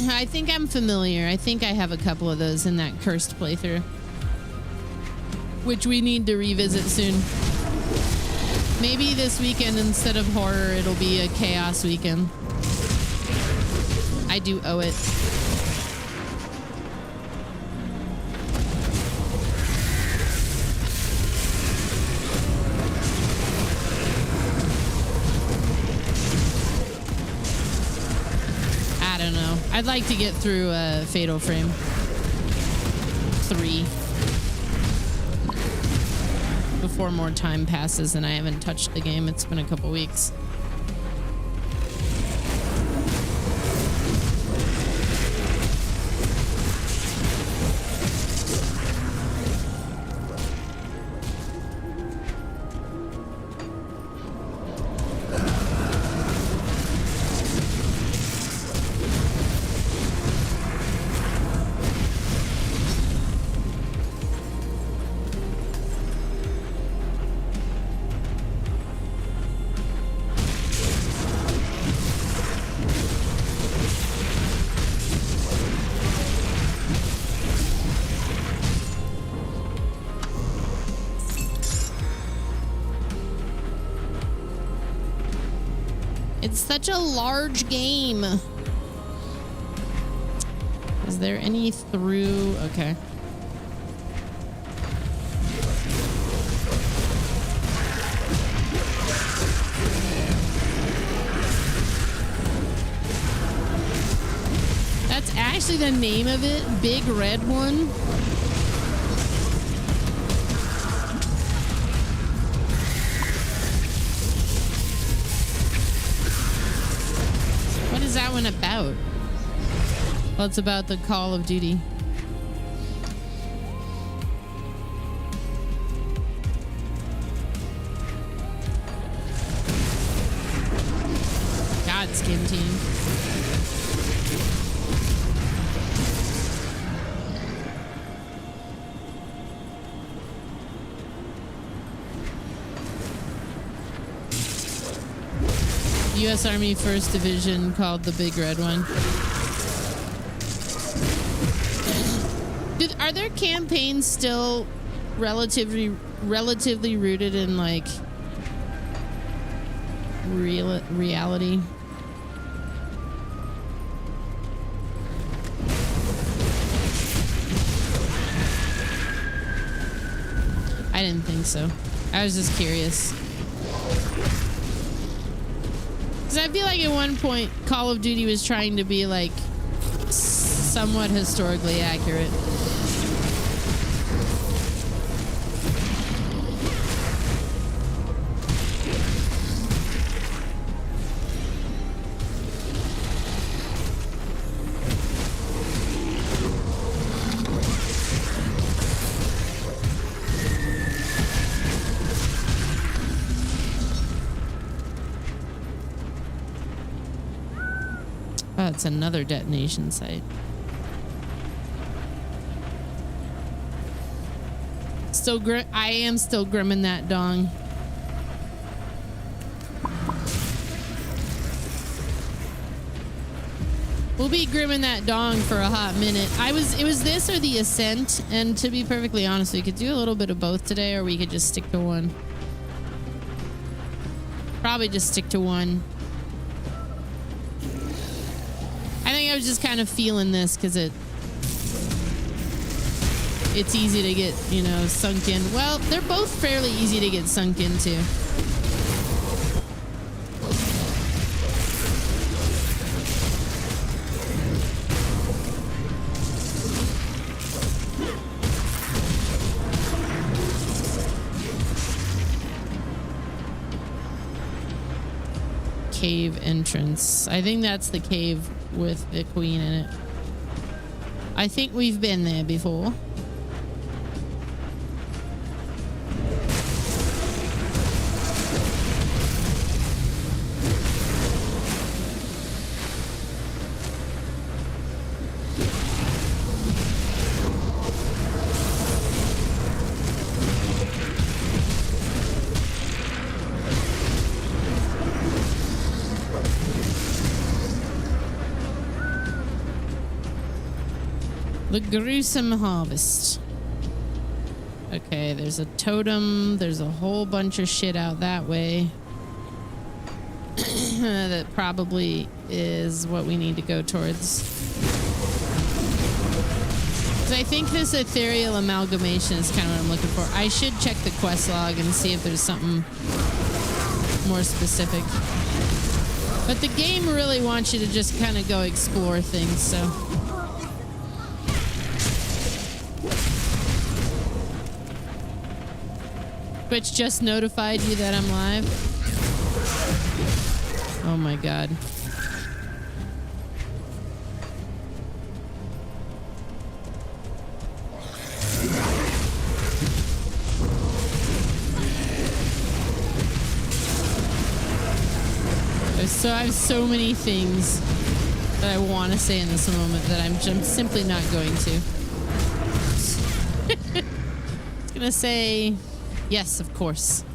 I think I'm familiar. I think I have a couple of those in that cursed playthrough, which we need to revisit soon. Maybe this weekend, instead of horror, it'll be a chaos weekend. I do owe it. I'd like to get through Fatal Frame 3 before more time passes and I haven't touched the game. It's been a couple weeks. It's such a large game. Is there any through? Okay. That's actually the name of it, Big Red One. What is that one about? Well, it's about the Call of Duty. God, Skin Team. U.S. Army 1st Division called the Big Red One. Are their campaigns still relatively rooted in like reality? I didn't think so. I was just curious. Because I feel like at one point Call of Duty was trying to be like somewhat historically accurate. Oh, it's another detonation site. Still I am still grimming that dong. We'll be grimming that dong for a hot minute. It was this or the Ascent, and to be perfectly honest, we could do a little bit of both today, or we could just stick to one. Probably just stick to one. I think I was just kind of feeling this because it's easy to get, you know, sunk in. Well, they're both fairly easy to get sunk into. Cave entrance. I think that's the cave with the queen in it. I think we've been there before. The gruesome harvest. Okay, there's a totem. There's a whole bunch of shit out that way. That probably is what we need to go towards. 'Cause I think this ethereal amalgamation is kind of what I'm looking for. I should check the quest log and see if there's something more specific. But the game really wants you to just kind of go explore things, so... Twitch just notified you that I'm live. Oh my god. I have so many things that I want to say in this moment that I'm simply not going to. I was gonna say... Yes, of course.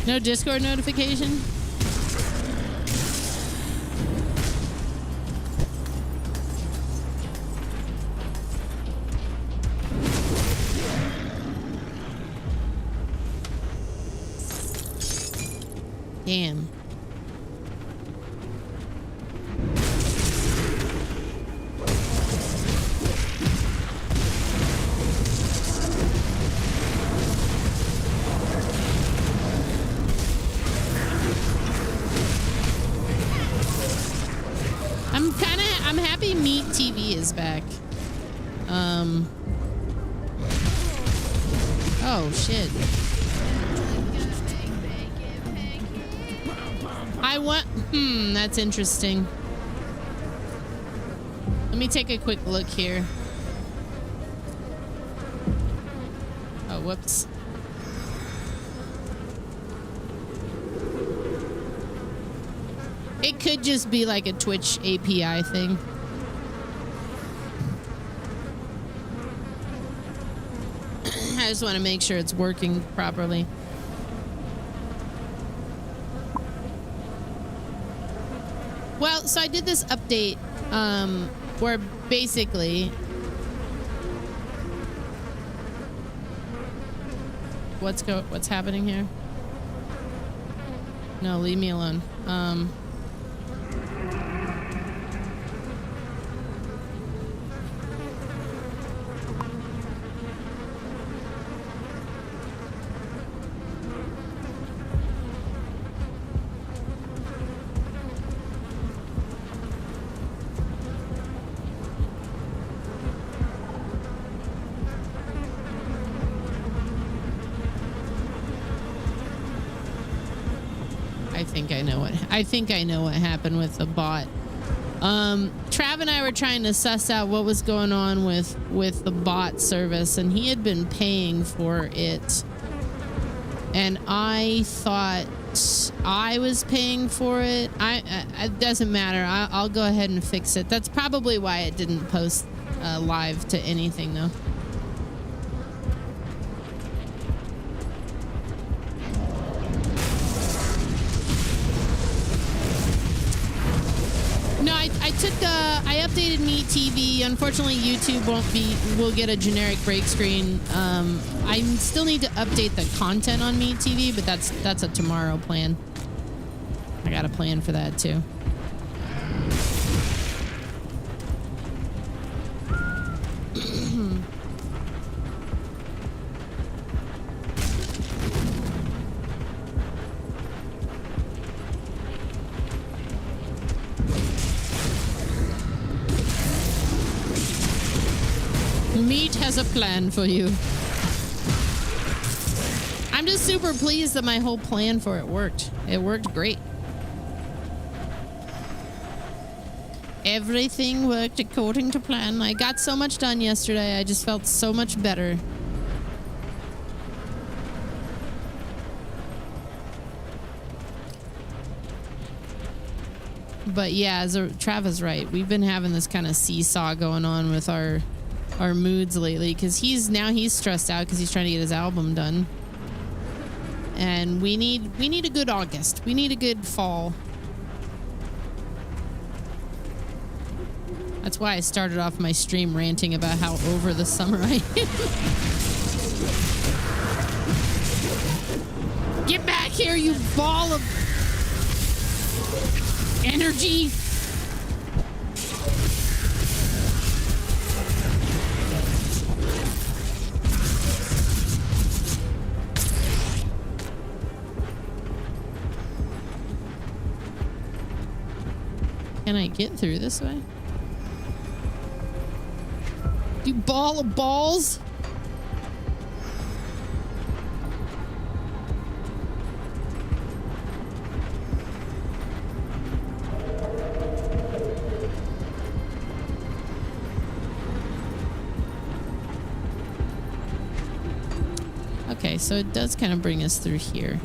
No Discord notification? Damn. I'm happy Meat TV is back. Oh shit. That's interesting. Let me take a quick look here. Oh, whoops. It could just be like a Twitch API thing. I just want to make sure it's working properly. Well, so I did this update where basically what's happening here? No, leave me alone. I think I know what happened with the bot. Trav and I were trying to suss out what was going on with the bot service, and he had been paying for it. And I thought I was paying for it. It doesn't matter. I'll go ahead and fix it. That's probably why it didn't post live to anything, though. I updated Meat TV. Unfortunately, YouTube will get a generic break screen. I still need to update the content on Meat TV, but that's a tomorrow plan. I got a plan for that too. Meat has a plan for you. I'm just super pleased that my whole plan for it worked. It worked great. Everything worked according to plan. I got so much done yesterday. I just felt so much better. But yeah, Trav is right. We've been having this kind of seesaw going on with our moods lately, because he's stressed out because he's trying to get his album done, and we need a good August. We need a good fall. That's why I started off my stream ranting about how over the summer I am. Get back here, you ball of energy. Can I get through this way? You ball of balls! Okay, so it does kind of bring us through here.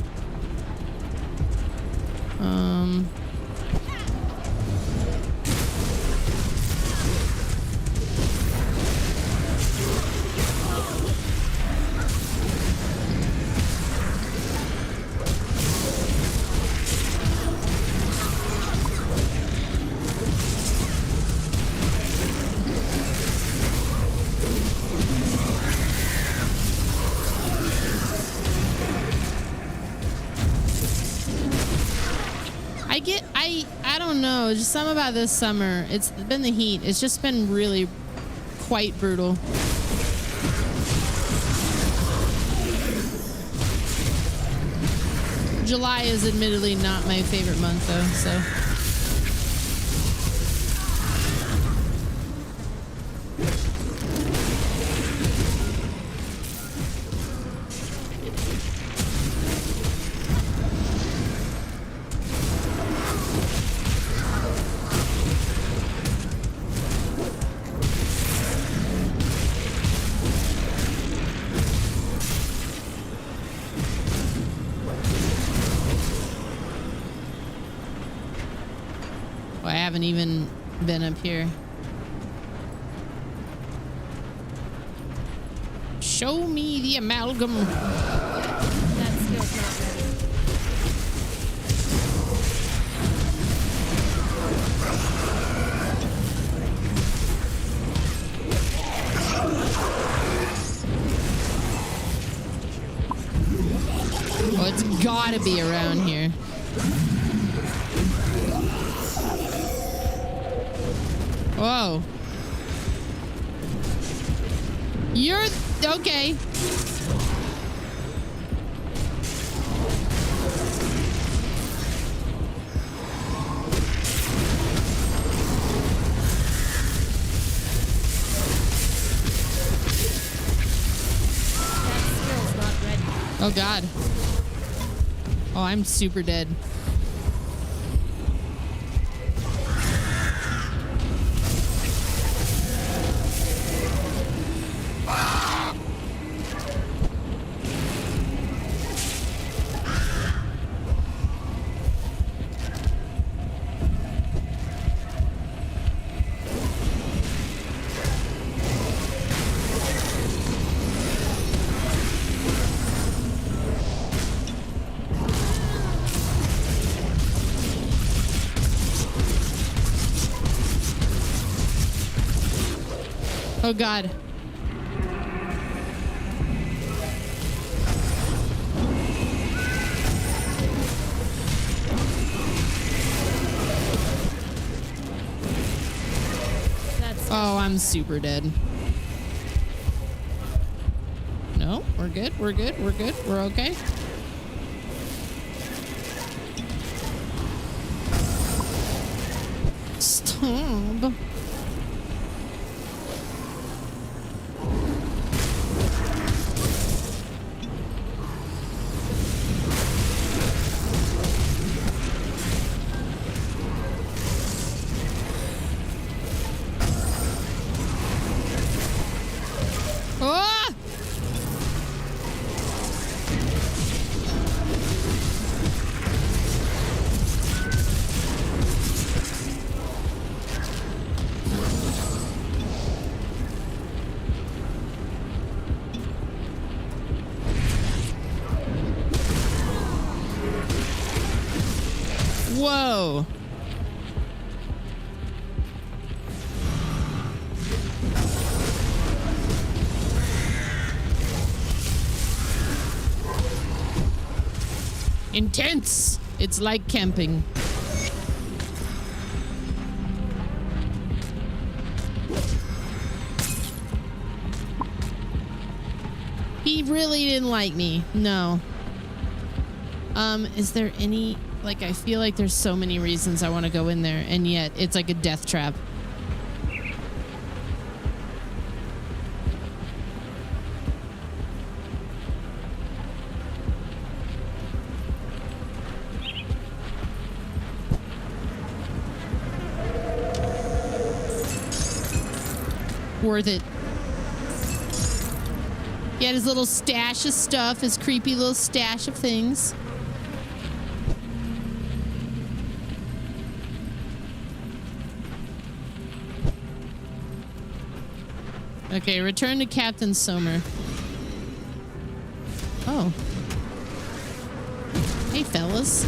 I don't know. Just something about this summer. It's been the heat. It's just been really quite brutal. July is admittedly not my favorite month though, so. I haven't even been up here. Show me the amalgam. That skill's not ready. Oh, it's gotta be around here. Whoa. You're okay. Oh God. Oh, I'm super dead. Oh God. Oh, I'm super dead. No, we're good. We're good. We're good. We're okay. Stop. Whoa. Intense. It's like camping. He really didn't like me. No. Is there any... Like, I feel like there's so many reasons I want to go in there, and yet it's like a death trap. Worth it. He had his little stash of stuff, his creepy little stash of things. Okay, return to Captain Somer. Oh. Hey, fellas.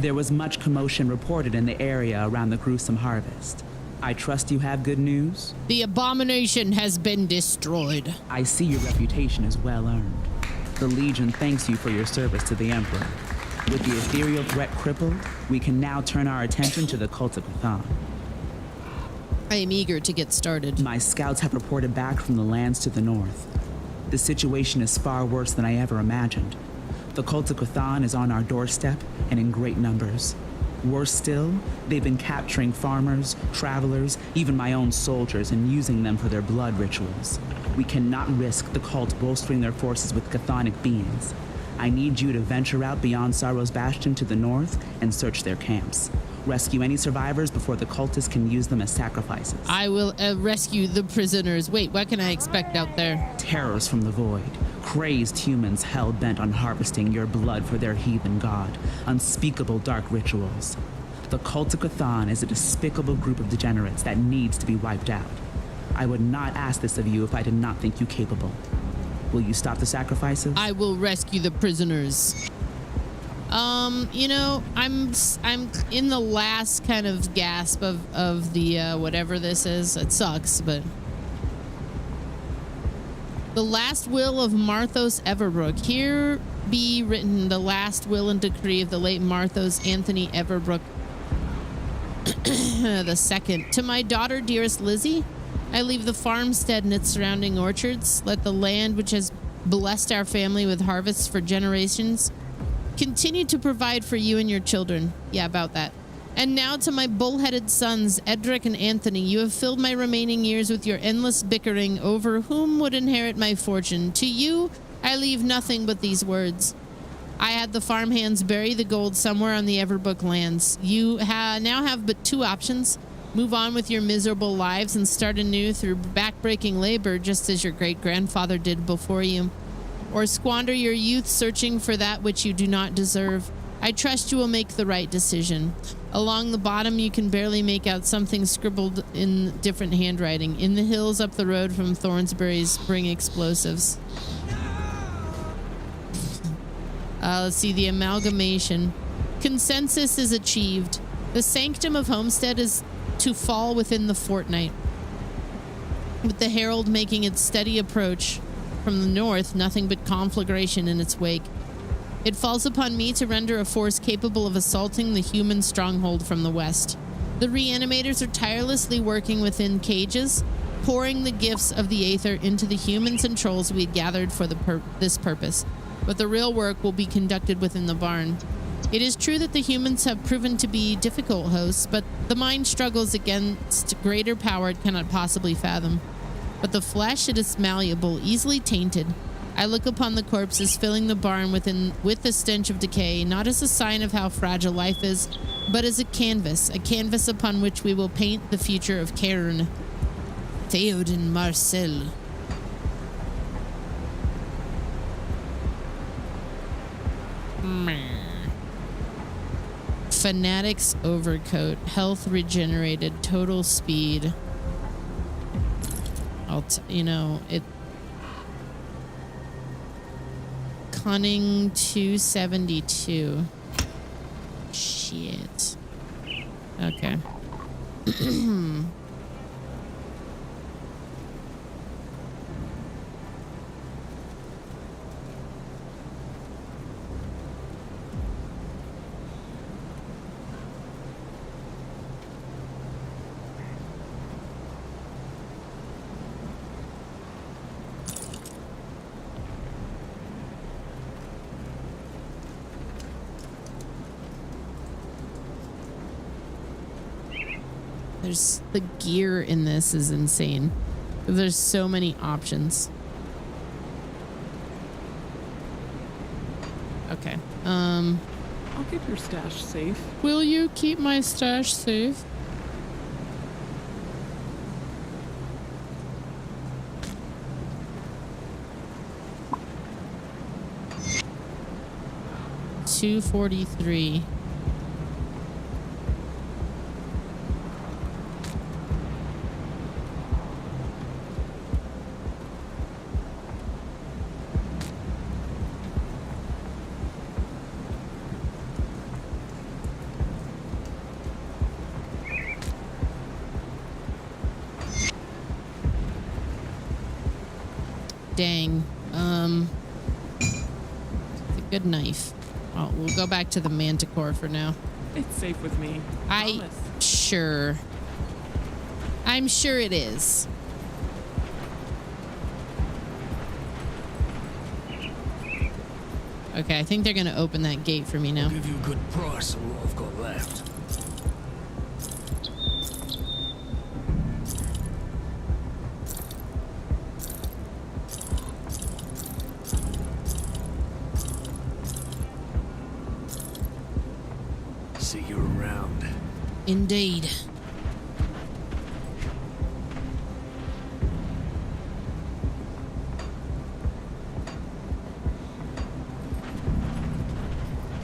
There was much commotion reported in the area around the gruesome harvest. I trust you have good news? The abomination has been destroyed. I see your reputation is well earned. The Legion thanks you for your service to the Emperor. With the ethereal threat crippled, we can now turn our attention to the cult of Cthon. I am eager to get started. My scouts have reported back from the lands to the north. The situation is far worse than I ever imagined. The cult of Cthon is on our doorstep and in great numbers. Worse still, they've been capturing farmers, travelers, even my own soldiers, and using them for their blood rituals. We cannot risk the cult bolstering their forces with chthonic beings. I need you to venture out beyond Sorrow's Bastion to the north and search their camps. Rescue any survivors before the cultists can use them as sacrifices. I will rescue the prisoners. Wait, what can I expect out there? Terrors from the void. Crazed humans hell-bent on harvesting your blood for their heathen god. Unspeakable dark rituals. The cult of Cthon is a despicable group of degenerates that needs to be wiped out. I would not ask this of you if I did not think you capable. Will you stop the sacrifices? I will rescue the prisoners. You know, I'm in the last kind of gasp of the whatever this is. It sucks, but the last will of Marthos Everbrook. Here be written the last will and decree of the late Marthos Anthony Everbrook the second. To my daughter, dearest Lizzie, I leave the farmstead and its surrounding orchards. Let the land which has blessed our family with harvests for generations continue to provide for you and your children. Yeah, about that. And now to my bull-headed sons, Edric and Anthony, you have filled my remaining years with your endless bickering over whom would inherit my fortune. To you, I leave nothing but these words. I had the farmhands bury the gold somewhere on the Everbrook lands. You now have but two options. Move on with your miserable lives and start anew through backbreaking labor, just as your great-grandfather did before you. Or squander your youth searching for that which you do not deserve. I trust you will make the right decision. Along the bottom, you can barely make out something scribbled in different handwriting. In the hills up the road from Thornsbury's, bring explosives. Let's see, the amalgamation. Consensus is achieved. The sanctum of Homestead is to fall within the fortnight. With the herald making its steady approach from the north, nothing but conflagration in its wake. It falls upon me to render a force capable of assaulting the human stronghold from the west. The reanimators are tirelessly working within cages, pouring the gifts of the Aether into the humans and trolls we had gathered for this purpose. But the real work will be conducted within the barn. It is true that the humans have proven to be difficult hosts, but the mind struggles against greater power it cannot possibly fathom. But the flesh, it is malleable, easily tainted. I look upon the corpses filling the barn with the stench of decay, not as a sign of how fragile life is, but as a canvas upon which we will paint the future of Cairn. Théoden Marcel. Fanatic's overcoat, health regenerated, total speed. Cunning 272. Shit. Okay. The gear in this is insane. There's so many options. Okay. I'll keep your stash safe. Will you keep my stash safe? $243. Dang. It's a good knife. Oh, we'll go back to the manticore for now. It's safe with me. Sure. I'm sure it is. Okay, I think they're gonna open that gate for me now. Give you a good price on what I've got left. See you around. Indeed.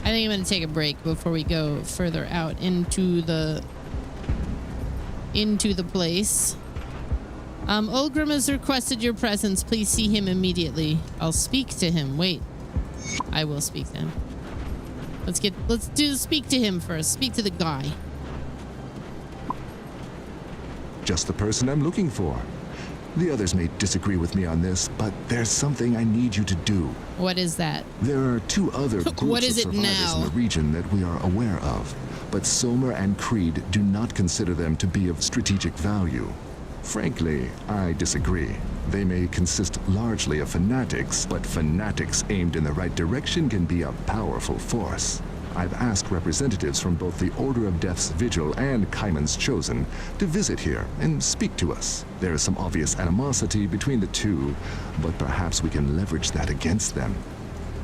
I think I'm going to take a break before we go further out into the place. Olgrim has requested your presence. Please see him immediately. I'll speak to him. Wait. I will speak to him. Let's speak to him first. Speak to the guy. Just the person I'm looking for. The others may disagree with me on this, but there's something I need you to do. What is that? There are 2 other groups What is of it survivors now? in the region that we are aware of, but Somer and Creed do not consider them to be of strategic value. Frankly, I disagree. They may consist largely of fanatics, but fanatics aimed in the right direction can be a powerful force. I've asked representatives from both the Order of Death's Vigil and Kaiman's Chosen to visit here and speak to us. There is some obvious animosity between the 2, but perhaps we can leverage that against them.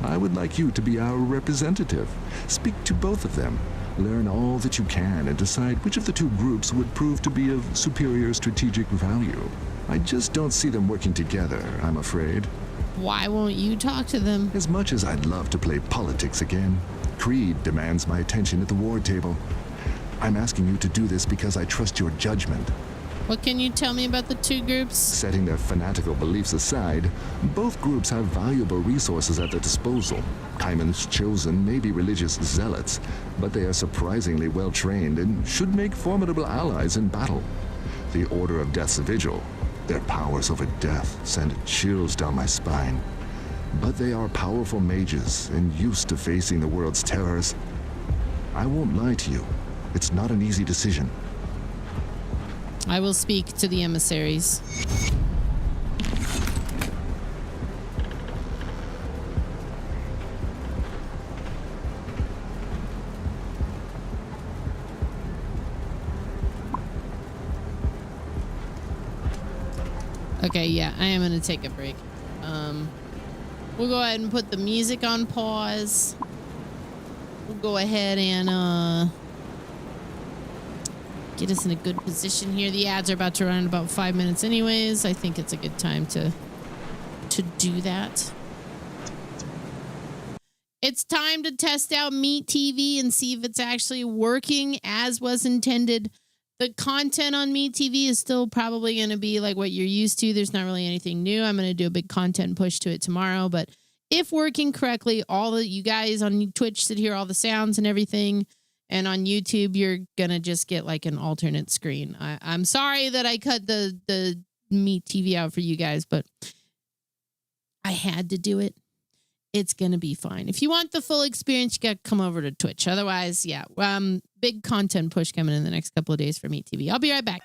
I would like you to be our representative. Speak to both of them. Learn all that you can and decide which of the 2 groups would prove to be of superior strategic value. I just don't see them working together, I'm afraid. Why won't you talk to them? As much as I'd love to play politics again, Creed demands my attention at the war table. I'm asking you to do this because I trust your judgment. What can you tell me about the 2 groups? Setting their fanatical beliefs aside, both groups have valuable resources at their disposal. Kaiman's Chosen may be religious zealots, but they are surprisingly well trained and should make formidable allies in battle. The Order of Death's Vigil, their powers over death send chills down my spine. But they are powerful mages and used to facing the world's terrors. I won't lie to you. It's not an easy decision. I will speak to the emissaries. Okay, yeah, I am going to take a break. We'll go ahead and put the music on pause. We'll go ahead and get us in a good position here. The ads are about to run in about 5 minutes anyways. I think it's a good time to do that. It's time to test out Meat TV and see if it's actually working as was intended. The content on Meat TV is still probably going to be like what you're used to. There's not really anything new. I'm going to do a big content push to it tomorrow. But if working correctly, all of you guys on Twitch should hear all the sounds and everything. And on YouTube, you're going to just get like an alternate screen. I'm sorry that I cut the Meat TV out for you guys, but I had to do it. It's going to be fine. If you want the full experience, you got to come over to Twitch. Otherwise, yeah, big content push coming in the next couple of days for Meat TV. I'll be right back.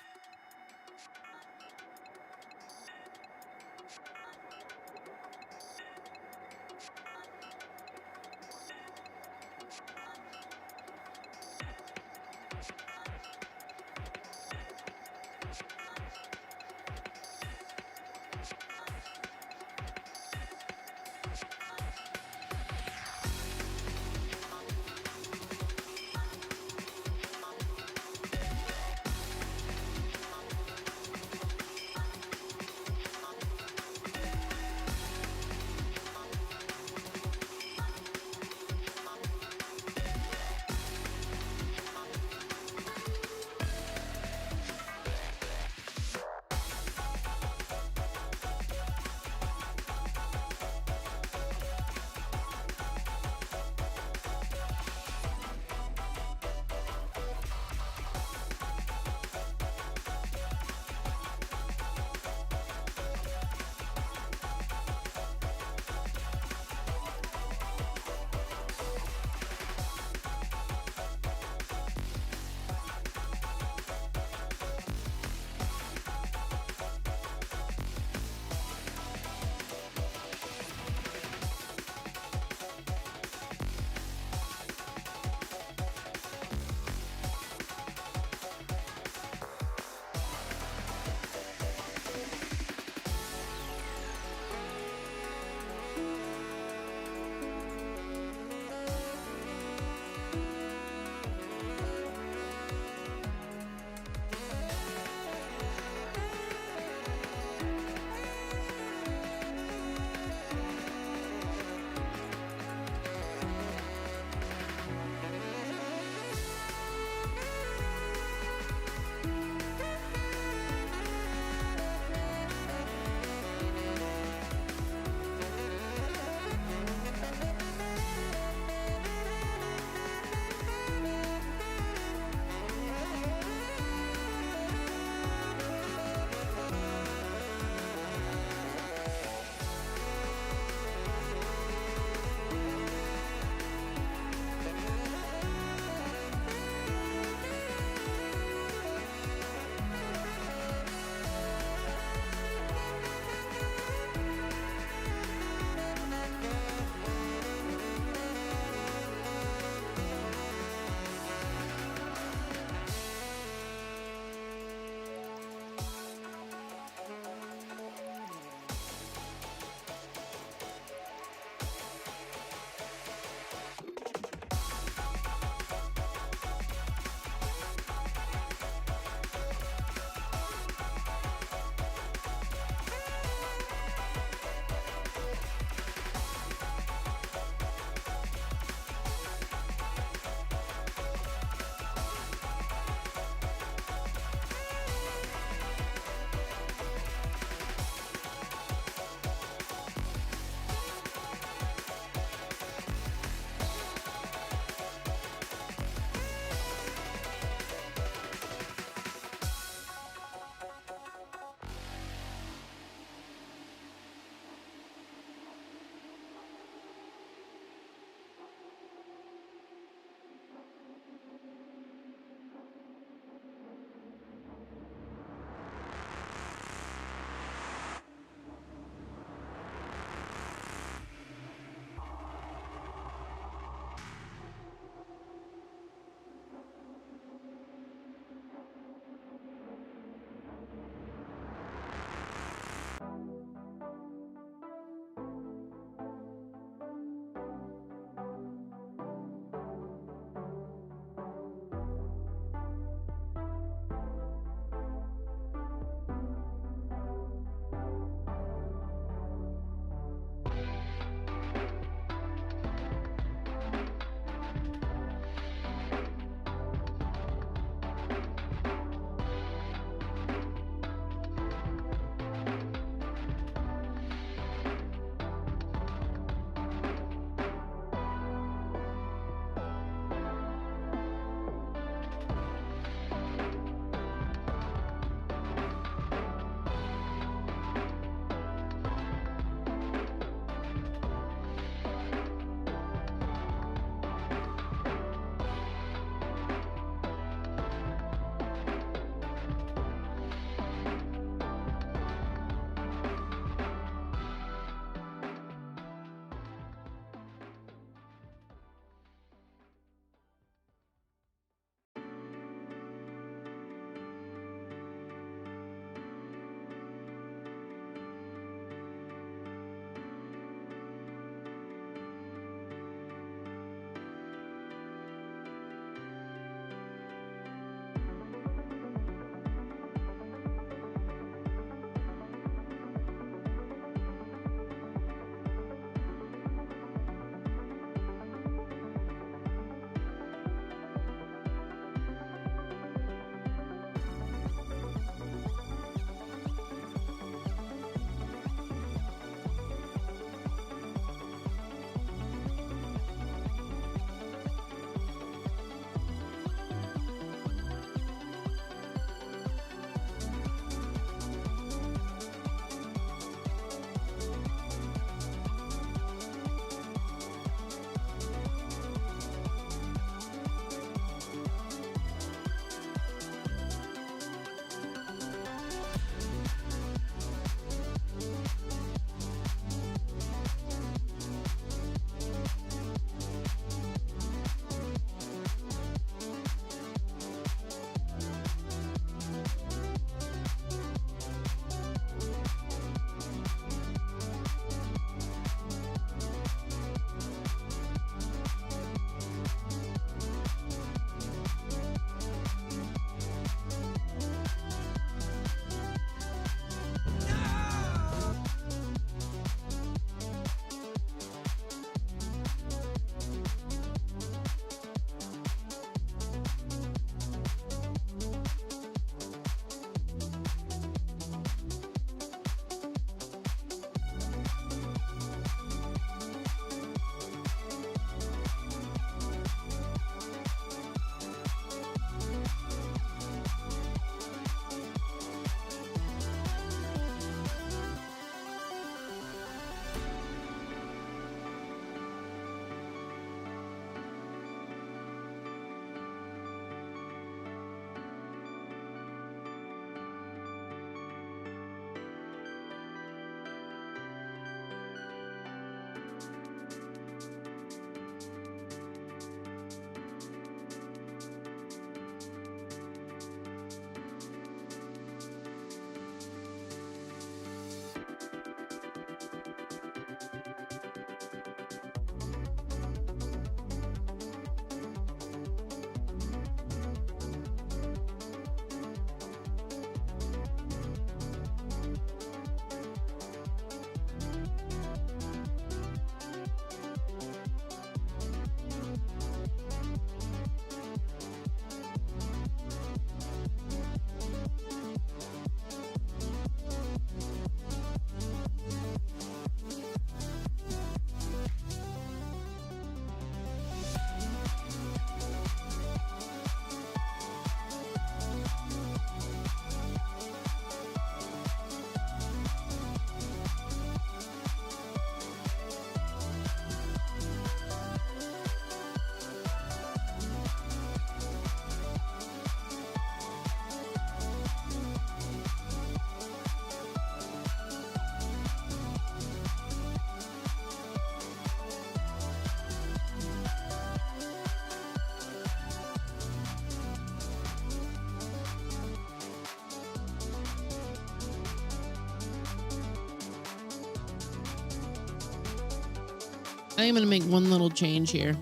I think I'm going to make one little change here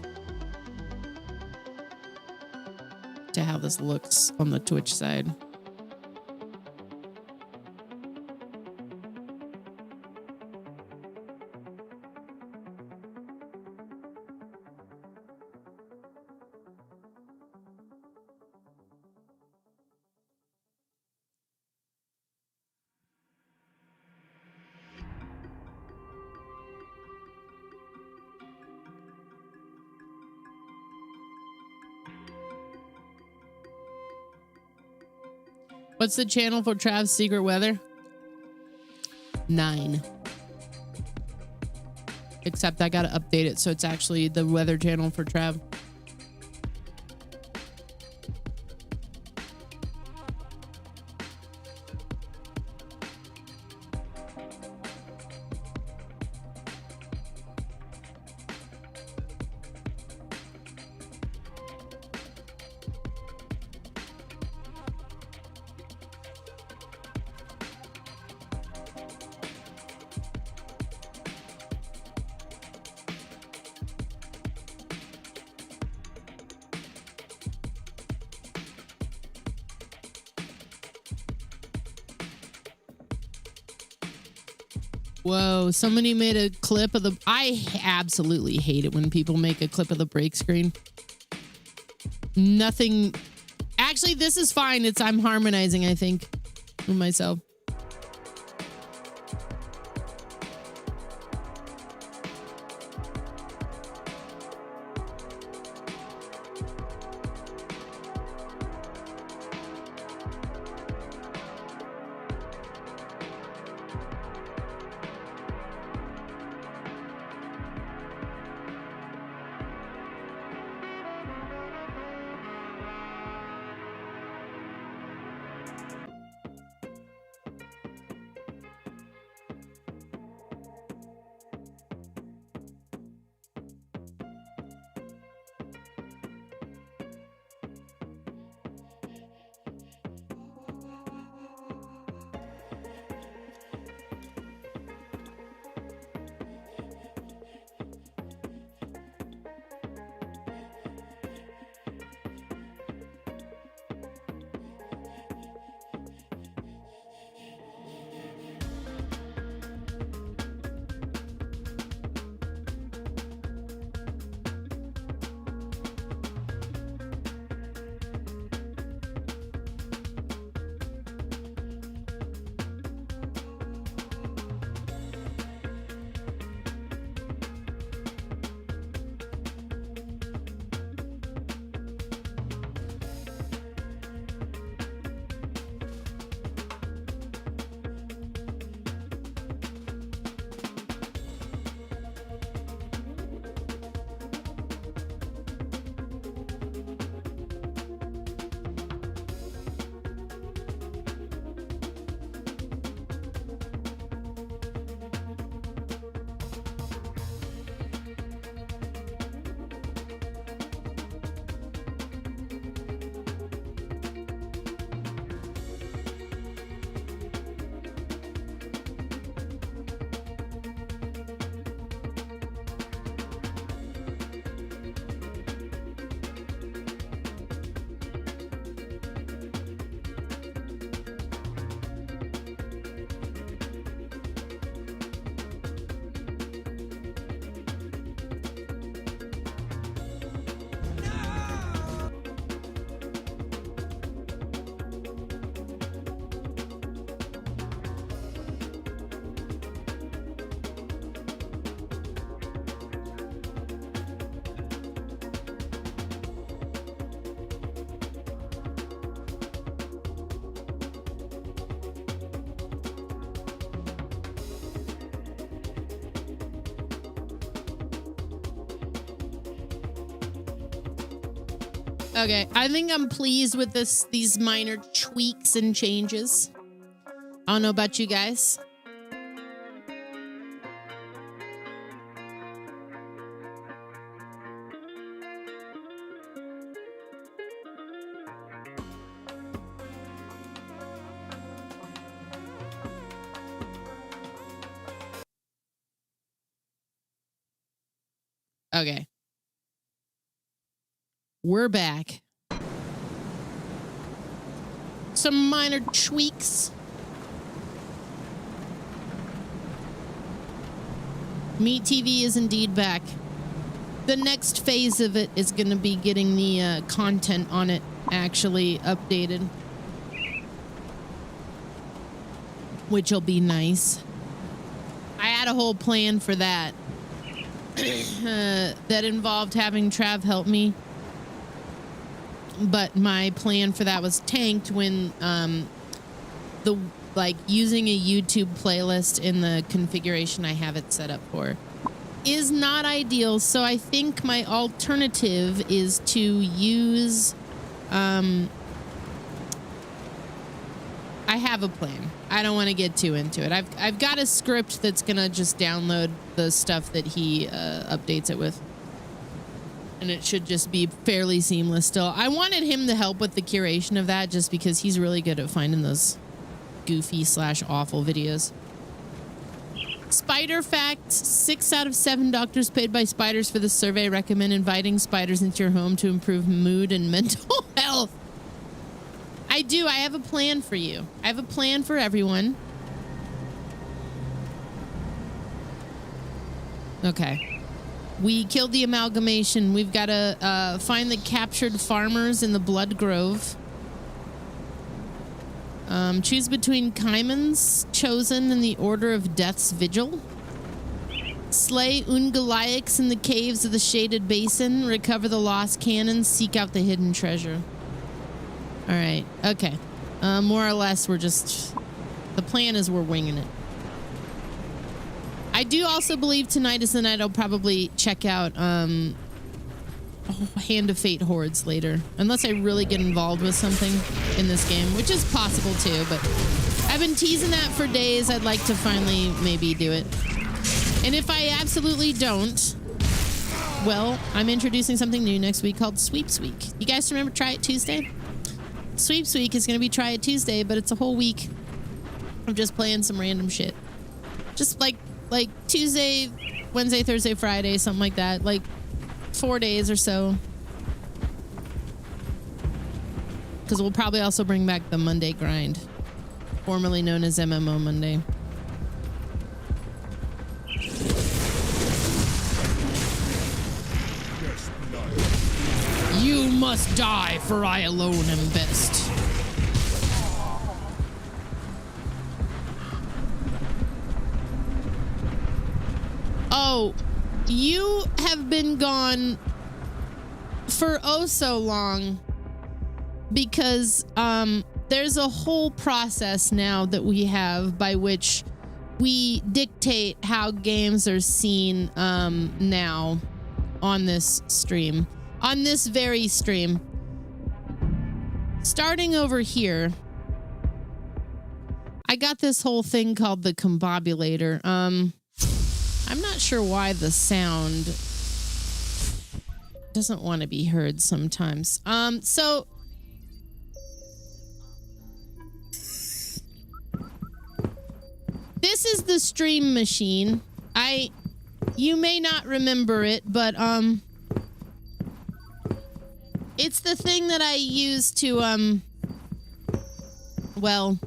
to how this looks on the Twitch side. What's the channel for Trav's Secret Weather? 9. Except I gotta update it so it's actually the weather channel for Trav. Whoa, somebody made a clip of the... I absolutely hate it when people make a clip of the break screen. Nothing... Actually, this is fine. I'm harmonizing, I think, with myself. Okay, I think I'm pleased with these minor tweaks and changes. I don't know about you guys. Okay. We're back. Some minor tweaks. Meat TV is indeed back. The next phase of it is going to be getting the content on it actually updated, which will be nice. I had a whole plan for that that involved having Trav help me, but my plan for that was tanked when using a YouTube playlist in the configuration I have it set up for is not ideal. So I think my alternative is to use I have a plan. I don't want to get too into it. I've got a script that's gonna just download the stuff that he updates it with, and it should just be fairly seamless still. I wanted him to help with the curation of that just because he's really good at finding those goofy/awful videos. Spider fact: 6 out of 7 doctors paid by spiders for the survey recommend inviting spiders into your home to improve mood and mental health. I do. I have a plan for you. I have a plan for everyone. Okay. We killed the amalgamation. We've got to find the captured farmers in the Blood Grove. Choose between Caimans chosen in the Order of Death's Vigil. Slay Ungoliacs in the caves of the Shaded Basin. Recover the lost cannons. Seek out the hidden treasure. All right. Okay. More or less, we're just... The plan is we're winging it. I do also believe tonight is the night I'll probably check out Hand of Fate Hordes later. Unless I really get involved with something in this game, which is possible too, but I've been teasing that for days. I'd like to finally maybe do it. And if I absolutely don't, well, I'm introducing something new next week called Sweeps Week. You guys remember Try It Tuesday? Sweeps Week is going to be Try It Tuesday, but it's a whole week of just playing some random shit. Just like Tuesday, Wednesday, Thursday, Friday, something like that. Like 4 days or so. Because we'll probably also bring back the Monday grind, formerly known as MMO Monday. You must die, for I alone am best. Oh, you have been gone for oh so long because there's a whole process now that we have by which we dictate how games are seen now on this stream. On this very stream. Starting over here, I got this whole thing called the combobulator. I'm not sure why the sound doesn't want to be heard sometimes. So this is the stream machine. You may not remember it, but it's the thing that I use to well,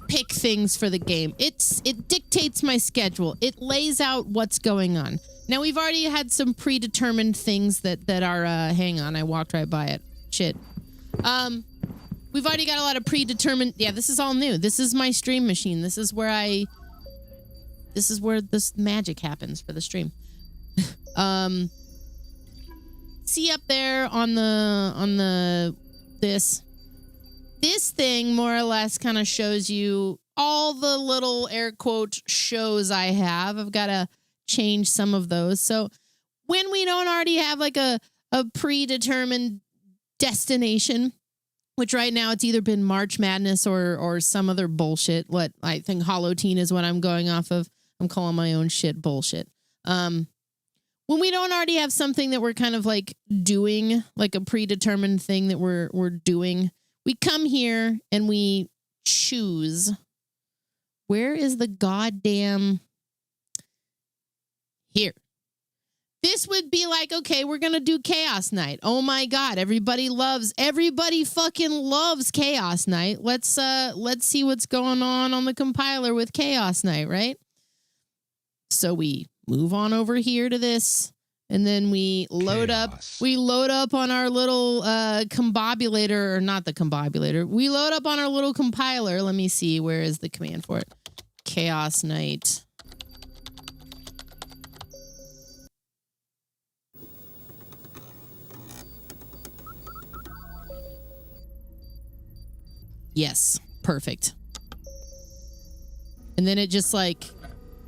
pick things for the game. It dictates my schedule. It lays out what's going on. Now we've already had some predetermined things that are hang on, I walked right by it. Shit. We've already got a lot of predetermined. Yeah, this is all new. This is my stream machine. This is where this magic happens for the stream. See up there on this thing more or less kind of shows you all the little air quote shows I have. I've got to change some of those. So when we don't already have like a predetermined destination, which right now it's either been March Madness or some other bullshit. What I think Hollow Teen is what I'm going off of. I'm calling my own shit bullshit. When we don't already have something that we're kind of like doing, like a predetermined thing that we're doing, we come here and we choose. Where is the goddamn... Here. This would be like, okay, we're going to do Chaos Night. Oh my God. Everybody fucking loves Chaos Night. Let's see what's going on the compiler with Chaos Night, right? So we move on over here to this, and then we load up on our little combobulator, or not the combobulator. We load up on our little compiler. Let me see, where is the command for it? Chaos Night. Yes, perfect. And then it just like,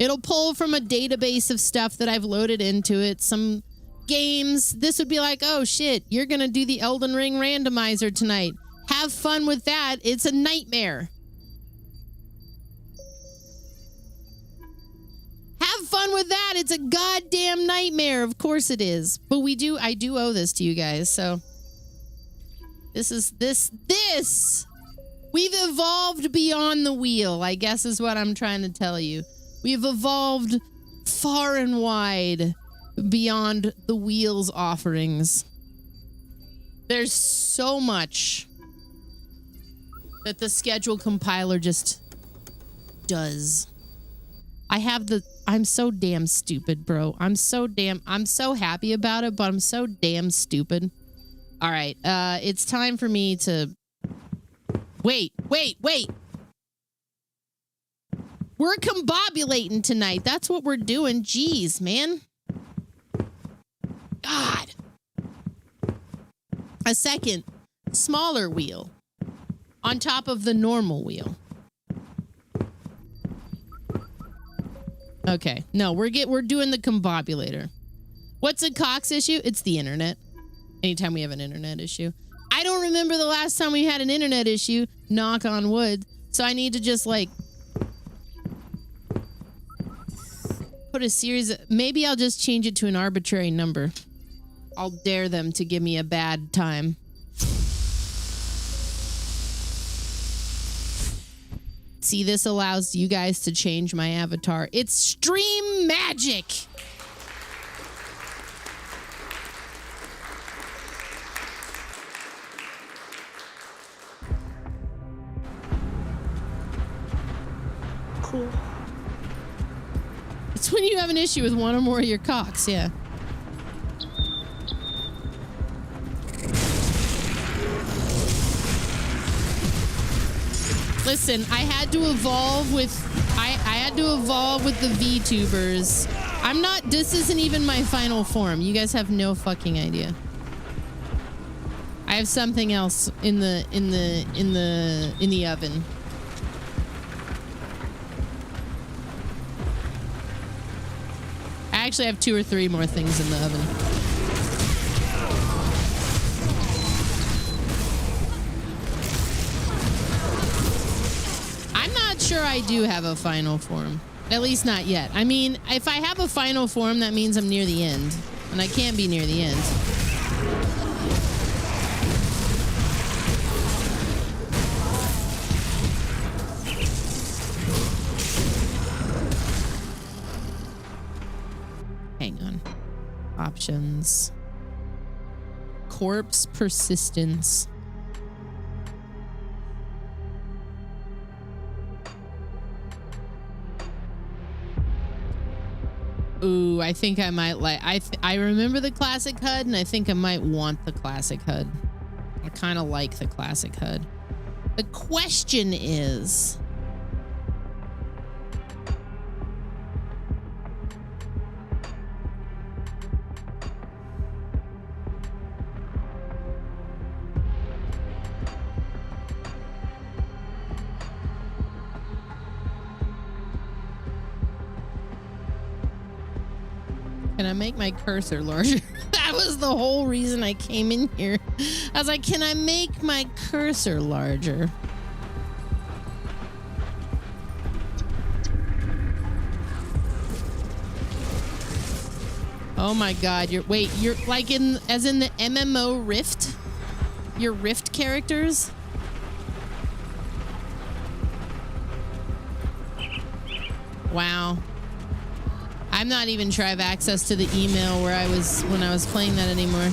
it'll pull from a database of stuff that I've loaded into it. Some games. This would be like, oh shit, you're going to do the Elden Ring randomizer tonight. Have fun with that. It's a nightmare. Have fun with that. It's a goddamn nightmare. Of course it is. But I do owe this to you guys. So this. We've evolved beyond the wheel, I guess is what I'm trying to tell you. We've evolved far and wide beyond the wheel's offerings. There's so much that the schedule compiler just does. I'm so damn stupid, bro. I'm so happy about it, but I'm so damn stupid. All right, it's time for me to... Wait. We're combobulating tonight. That's what we're doing. Jeez, man. God. A second smaller wheel on top of the normal wheel. Okay. No, we're doing the combobulator. What's a Cox issue? It's the internet. Anytime we have an internet issue. I don't remember the last time we had an internet issue, knock on wood. So I need to just like put a series maybe I'll just change it to an arbitrary number. I'll dare them to give me a bad time. See, this allows you guys to change my avatar. It's stream magic. Cool. It's when you have an issue with one or more of your cocks, yeah. Listen, I had to evolve with the VTubers. This isn't even my final form. You guys have no fucking idea. I have something else in the oven. I actually have 2 or 3 more things in the oven. I'm not sure I do have a final form. At least not yet. I mean, if I have a final form, that means I'm near the end. And I can't be near the end. Hang on. Options. Corpse persistence. Ooh, I think I might like... I remember the classic HUD, and I think I might want the classic HUD. I kind of like the classic HUD. The question is... Can I make my cursor larger? That was the whole reason I came in here. I was like, can I make my cursor larger? Oh my god, you're like as in the MMO Rift? Your Rift characters? Wow. I'm not even sure I have access to the email where I was when I was playing that anymore.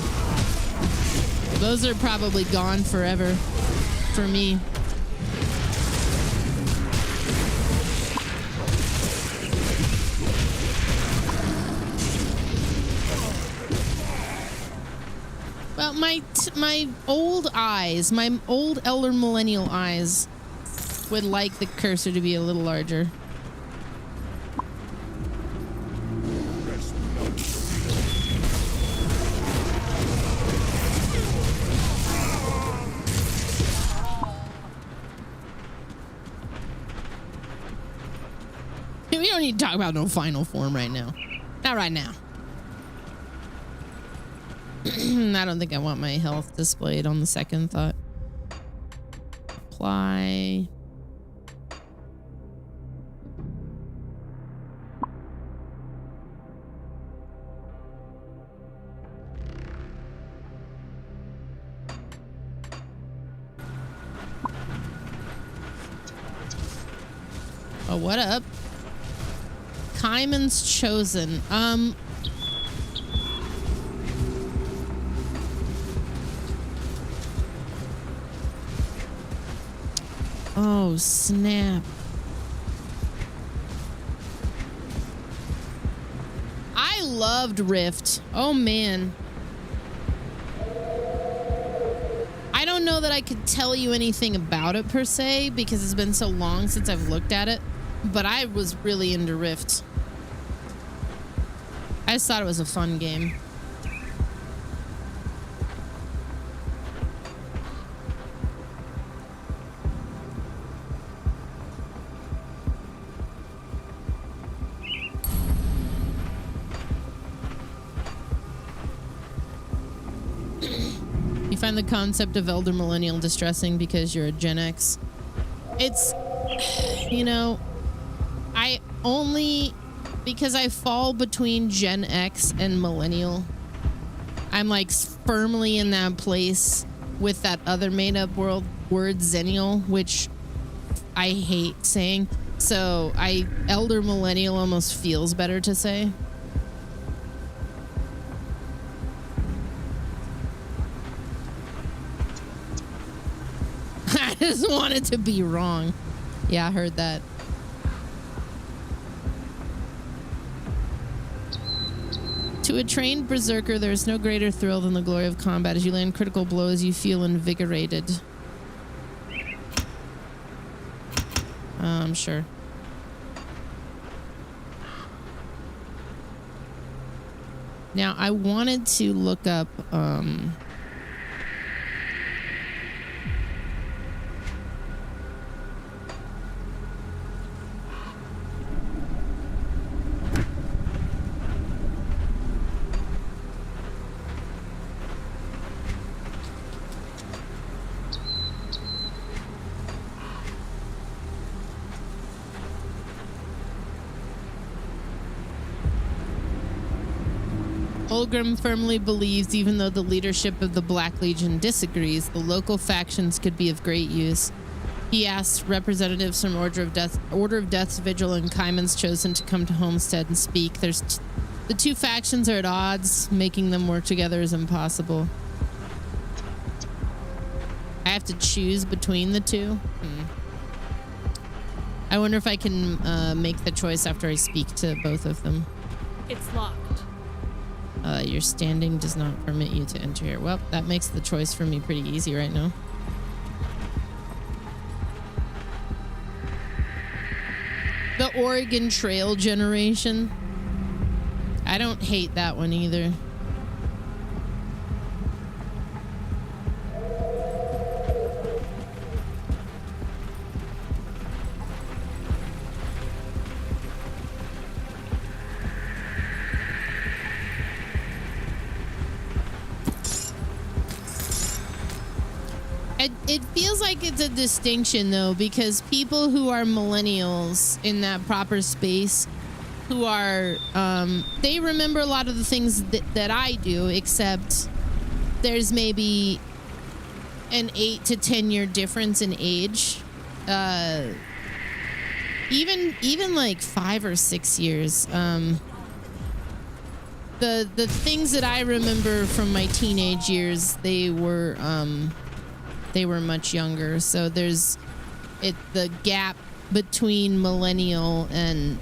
Those are probably gone forever for me. Well, my old eyes, my old elder millennial eyes would like the cursor to be a little larger. We don't need to talk about no final form right now. Not right now. I don't think I want my health displayed on the second thought. Apply. Oh, what up? Kaiman's Chosen. Oh, snap. I loved Rift. Oh, man. I don't know that I could tell you anything about it per se because it's been so long since I've looked at it, but I was really into Rift. I just thought it was a fun game. You find the concept of elder millennial distressing because you're a Gen X. It's, you know, I only, because I fall between Gen X and millennial. I'm like firmly in that place with that other made up word Zennial, which I hate saying. So elder millennial almost feels better to say. I just wanted to be wrong. Yeah, I heard that. To a trained berserker, there is no greater thrill than the glory of combat. As you land critical blows, you feel invigorated. Sure. Now, I wanted to look up, Ulgrim firmly believes even though the leadership of the Black Legion disagrees, the local factions could be of great use. He asks representatives from Order of Death's Vigil and Kaiman's Chosen to come to Homestead and speak. The two factions are at odds. Making them work together is impossible. I have to choose between the two. I wonder if I can make the choice after I speak to both of them. It's locked. Your standing does not permit you to enter here. Well, that makes the choice for me pretty easy right now. The Oregon Trail generation. I don't hate that one either. It feels like it's a distinction, though, because people who are millennials in that proper space, who are, they remember a lot of the things that I do, except there's maybe an 8 to 10 year difference in age. Even like 5 or 6 years. the things that I remember from my teenage years, they were much younger. So there's the gap between millennial and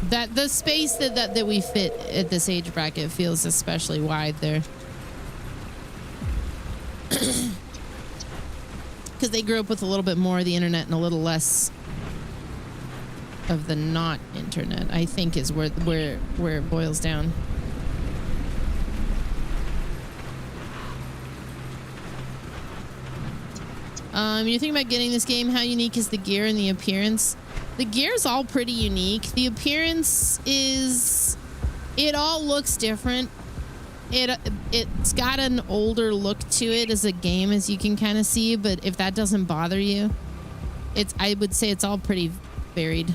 that the space that we fit at this age bracket feels especially wide there. Because they grew up with a little bit more of the internet and a little less of the not internet, I think, is where it boils down. You're thinking about getting this game. How unique is the gear and the appearance? The gear's all pretty unique. The appearance is... It all looks different. It's got an older look to it as a game, as you can kind of see, but if that doesn't bother you, I would say it's all pretty varied.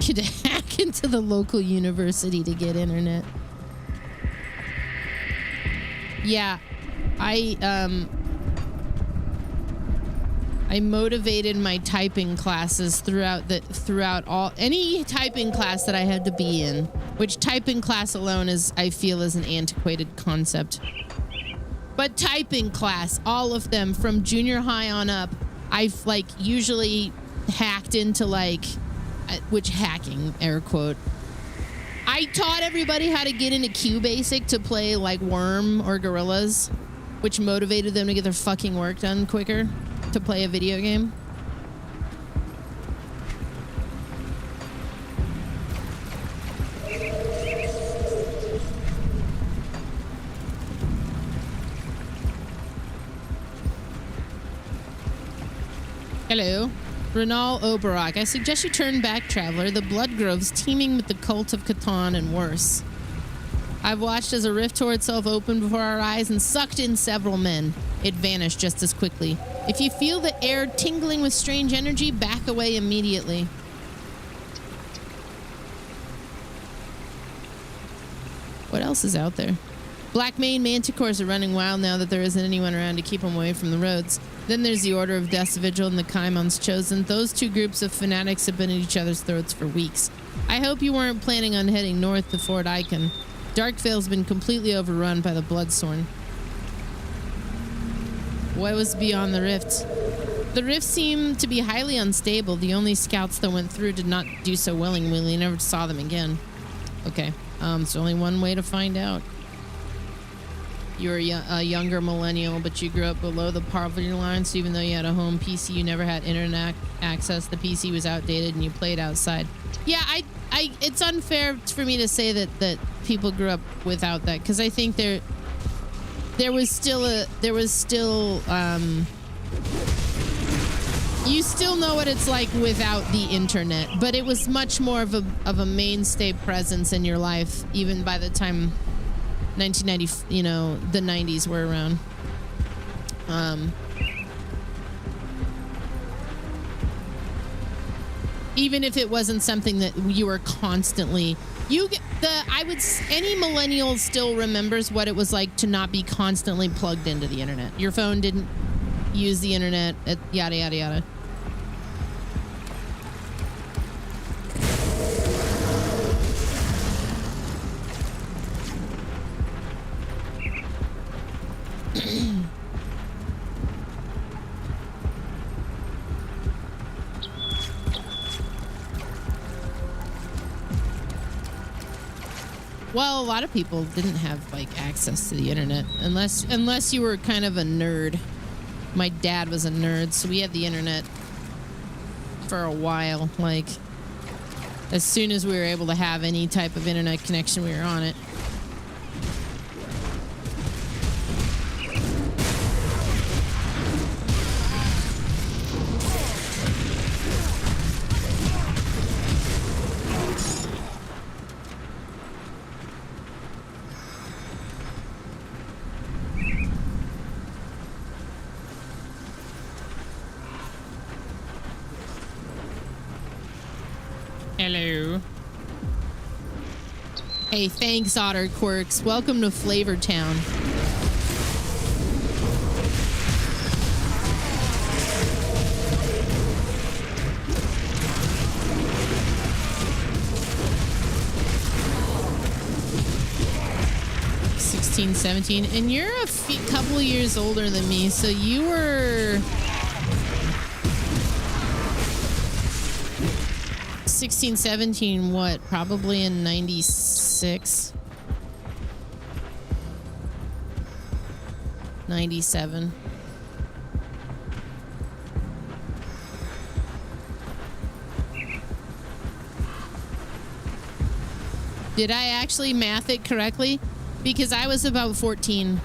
Could hack into the local university to get internet. Yeah, I motivated my typing classes throughout any typing class that I had to be in, which typing class alone I feel is an antiquated concept. But typing class, all of them from junior high on up, I've usually hacked into which hacking, air quote. I taught everybody how to get into QBasic to play Worm or Gorillas, which motivated them to get their fucking work done quicker to play a video game. Hello. Renal Oberock. I suggest you turn back, traveler. The blood grove's teeming with the cult of Catan and worse. I've watched as a rift tore itself open before our eyes and sucked in several men. It vanished just as quickly. If you feel the air tingling with strange energy, back away immediately. What else is out there? Black Mane Manticores are running wild now that there isn't anyone around to keep them away from the roads. Then there's the Order of Death's Vigil and the Kaimon's Chosen. Those two groups of fanatics have been at each other's throats for weeks. I hope you weren't planning on heading north to Fort Icon. Darkvale's been completely overrun by the Bloodsorn. What was beyond the rift? The rift seemed to be highly unstable. The only scouts that went through did not do so willingly. Never saw them again. Okay. There's only one way to find out. You're a younger millennial, but you grew up below the poverty line, so even though you had a home PC, you never had internet access. The PC was outdated and you played outside. Yeah, it's unfair for me to say that people grew up without that, because I think there was still you still know what it's like without the internet, but it was much more of a mainstay presence in your life, even by the time 1990, the 90s were around. Even if it wasn't something that you were constantly, any millennial still remembers what it was like to not be constantly plugged into the internet. Your phone didn't use the internet, yada, yada, yada. Well, a lot of people didn't have access to the internet unless you were kind of a nerd. My dad was a nerd, so we had the internet for a while. As soon as we were able to have any type of internet connection, we were on it. Hello. Hey, thanks, Otter Quirks. Welcome to Flavor Town. 16, 17, and you're a couple of years older than me, so you were 16, 17, what? Probably in 96, 97. Did I actually math it correctly? Because I was about 14.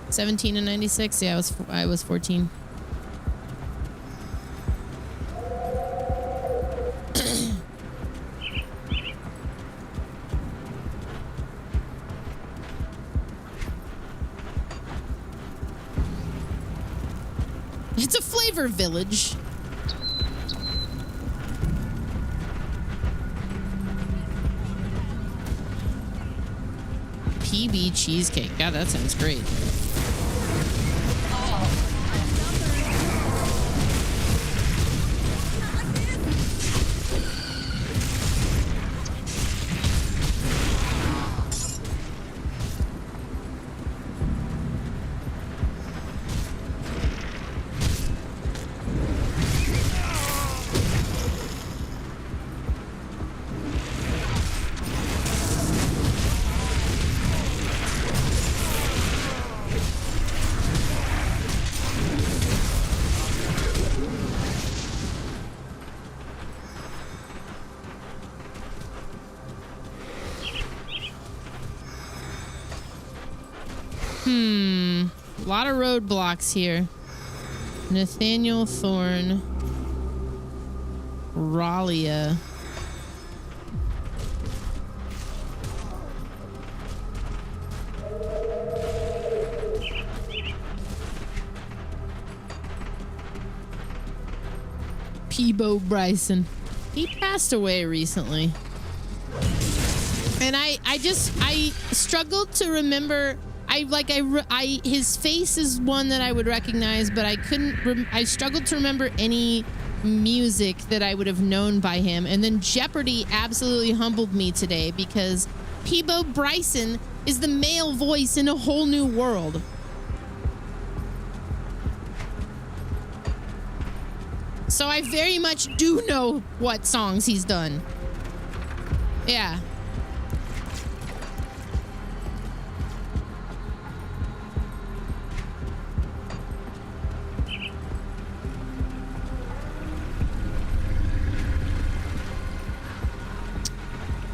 17 and 96? Yeah, I was 14. It's a flavor village. PB cheesecake. God, that sounds great. A lot of roadblocks here. Nathaniel Thorne. Ralia. Peebo Bryson. He passed away recently. And I struggled to remember. His face is one that I would recognize, but I struggled to remember any music that I would have known by him. And then Jeopardy absolutely humbled me today because Peebo Bryson is the male voice in A Whole New World. So I very much do know what songs he's done. Yeah.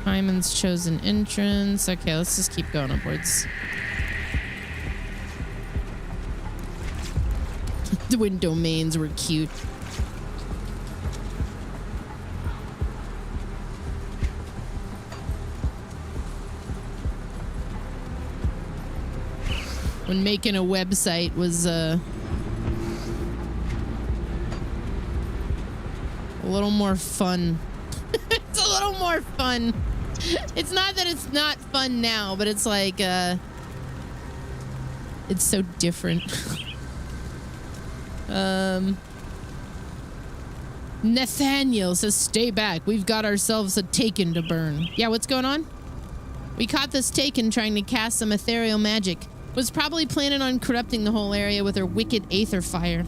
Hyman's chosen entrance. Okay, let's just keep going upwards. The wind domains were cute. When making a website was a little more fun. It's a little more fun. It's not that it's not fun now, but it's like it's so different. Nathaniel says, "Stay back. We've got ourselves a Taken to burn." Yeah, what's going on? We caught this Taken trying to cast some ethereal magic. Was probably planning on corrupting the whole area with her wicked aether fire.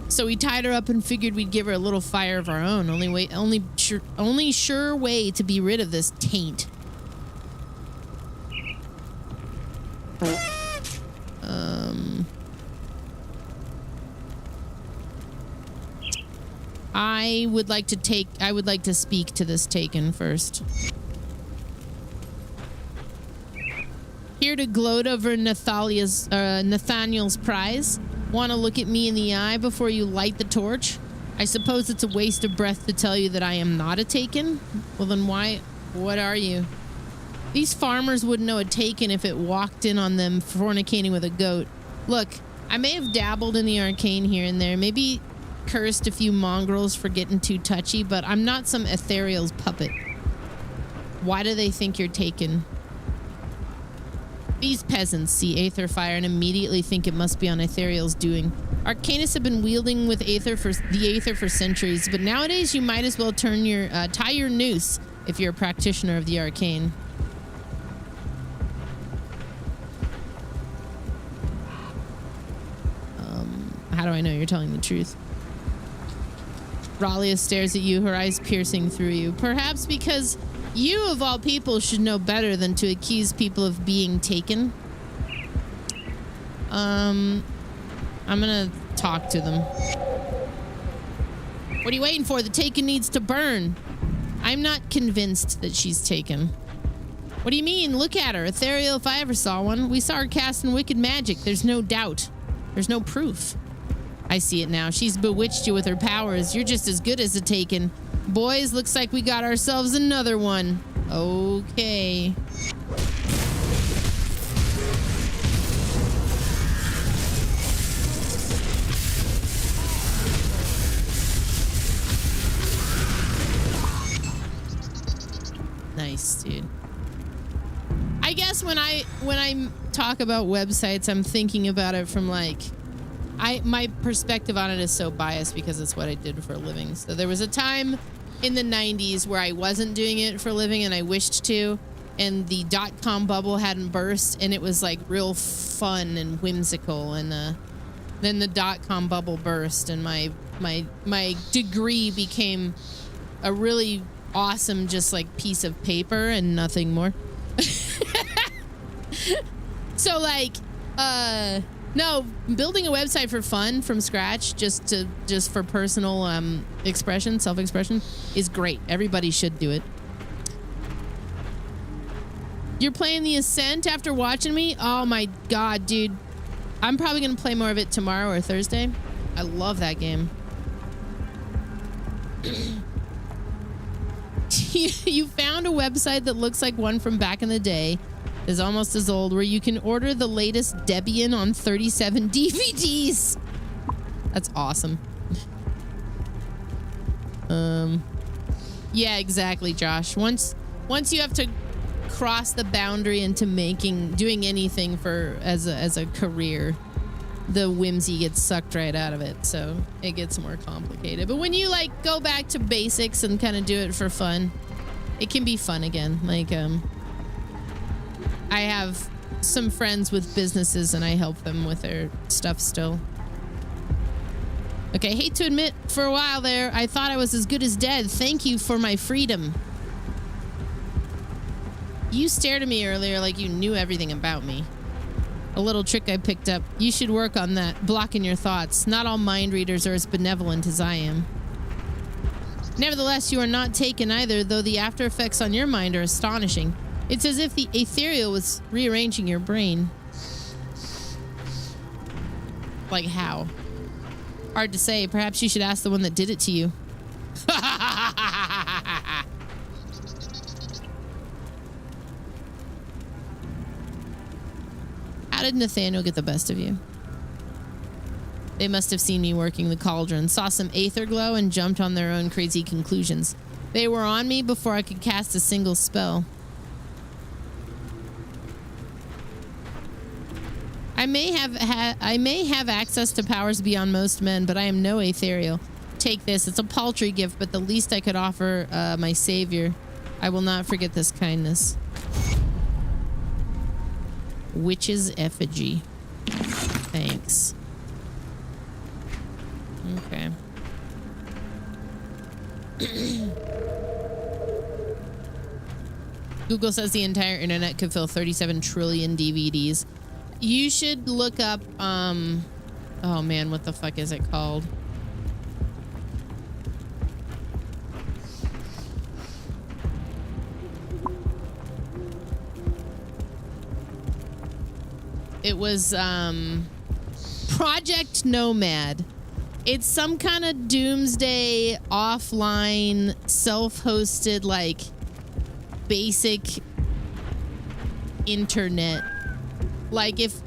So we tied her up and figured we'd give her a little fire of our own. Only sure way to be rid of this taint. I would like to speak to this Taken first. Here to gloat over Nathaniel's prize. Want to look at me in the eye before you light the torch? I suppose it's a waste of breath to tell you that I am not a Taken. Well, then what are you? These farmers wouldn't know a Taken if it walked in on them fornicating with a goat. Look, I may have dabbled in the arcane here and there, maybe cursed a few mongrels for getting too touchy, but I'm not some ethereal's puppet. Why do they think you're Taken? These peasants see aether fire and immediately think it must be on Ethereal's doing. Arcanists have been wielding with the aether for centuries, but nowadays you might as well tie your noose if you're a practitioner of the arcane. How do I know you're telling the truth? Ralia stares at you, her eyes piercing through you. Perhaps because you, of all people, should know better than to accuse people of being taken. I'm gonna talk to them. What are you waiting for? The taken needs to burn. I'm not convinced that she's taken. What do you mean? Look at her. Ethereal if I ever saw one. We saw her casting wicked magic. There's no doubt. There's no proof. I see it now. She's bewitched you with her powers. You're just as good as a taken. Boys, looks like we got ourselves another one. Okay. Nice, dude. I guess when I talk about websites, I'm thinking about it from like, my perspective on it is so biased because it's what I did for a living. So there was a time in the 90s where I wasn't doing it for a living and I wished to, and the .com bubble hadn't burst, and it was like real fun and whimsical, and then the .com bubble burst, and my degree became a really awesome just like piece of paper and nothing more. So like no, building a website for fun from scratch, just for personal expression, self-expression, is great. Everybody should do it. You're playing The Ascent after watching me? Oh my god, dude. I'm probably gonna play more of it tomorrow or Thursday. I love that game. You found a website that looks like one from back in the day, is almost as old, where you can order the latest Debian on 37 DVDs. That's awesome. Yeah, exactly, Josh. Once you have to cross the boundary into doing anything as a career, the whimsy gets sucked right out of it, so it gets more complicated. But when you like go back to basics and kind of do it for fun, it can be fun again. Like I have some friends with businesses and I help them with their stuff still. Okay, hate to admit, for a while there, I thought I was as good as dead. Thank you for my freedom. You stared at me earlier like you knew everything about me. A little trick I picked up. You should work on that, blocking your thoughts. Not all mind readers are as benevolent as I am. Nevertheless, you are not taken either, though the after effects on your mind are astonishing. It's as if the ethereal was rearranging your brain. Like how? Hard to say. Perhaps you should ask the one that did it to you. How did Nathaniel get the best of you? They must have seen me working the cauldron, saw some aether glow, and jumped on their own crazy conclusions. They were on me before I could cast a single spell. I may have access to powers beyond most men, but I am no ethereal. Take this. It's a paltry gift, but the least I could offer my savior. I will not forget this kindness. Witch's effigy. Thanks. Okay. Google says the entire internet could fill 37 trillion DVDs. You should look up, oh man, what the fuck is it called? It was, Project Nomad. It's some kind of doomsday, offline, self-hosted, like, basic internet. Like, if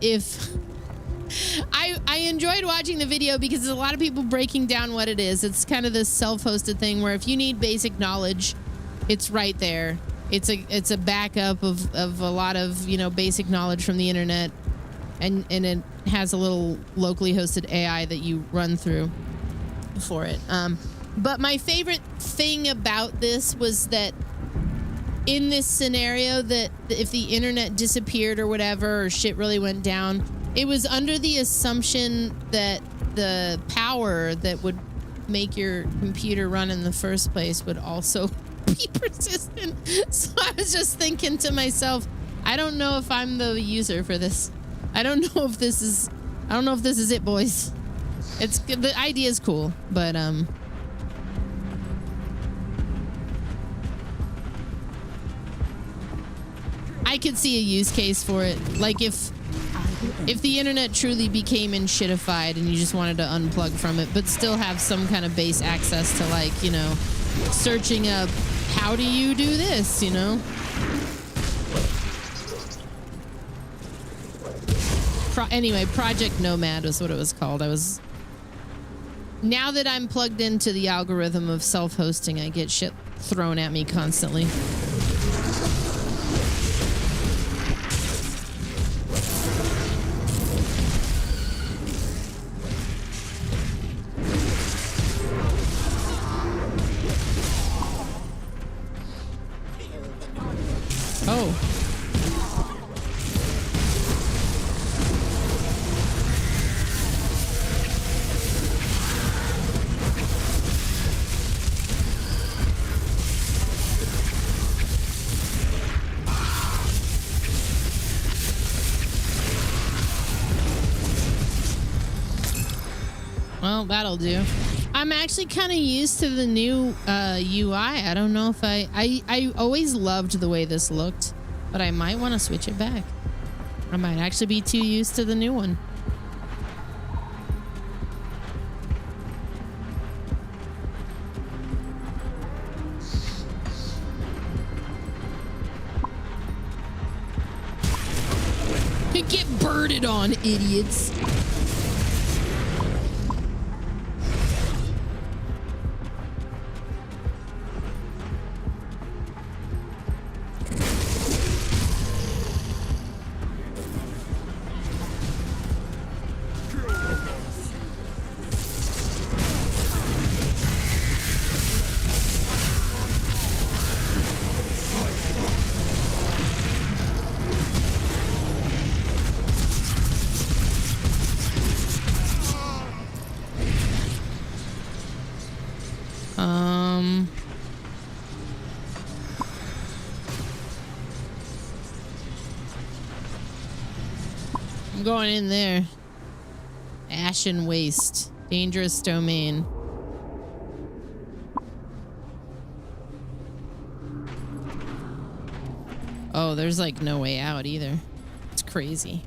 I enjoyed watching the video because there's a lot of people breaking down what it is. It's kind of this self-hosted thing where if you need basic knowledge, it's right there. It's a backup of a lot of, basic knowledge from the internet. And it has a little locally hosted AI that you run through for it. But my favorite thing about this was that in this scenario, that if the internet disappeared or whatever, or shit really went down, it was under the assumption that the power that would make your computer run in the first place would also be persistent. So I was just thinking to myself, I don't know if I'm the user for this. I don't know if this is it, boys. It's the idea is cool, but I could see a use case for it. Like if the internet truly became shitified and you just wanted to unplug from it, but still have some kind of base access to, like, you know, searching up how do you do this, you know? Anyway, Project Nomad was what it was called. Now that I'm plugged into the algorithm of self-hosting, I get shit thrown at me constantly. Oh. Well, that'll do. I'm actually kind of used to the new UI. I don't know if I always loved the way this looked, but I might want to switch it back. I might actually be too used to the new one. Get birded on, idiots. I'm going in there. Ashen Waste. Dangerous domain. Oh, there's like no way out either. It's crazy.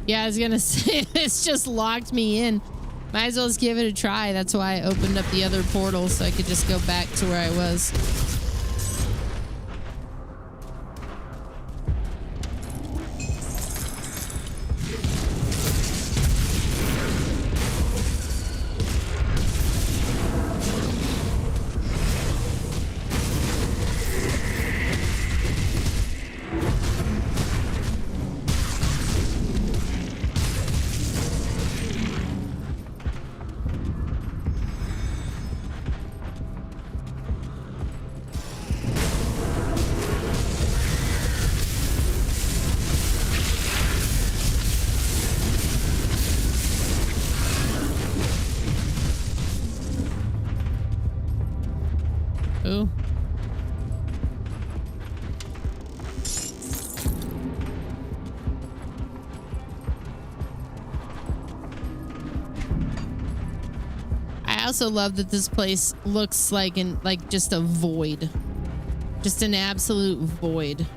Yeah, I was gonna say, this just locked me in. Might as well just give it a try. That's why I opened up the other portal, so I could just go back to where I was. Ooh. I also love that this place looks like just a void. Just an absolute void.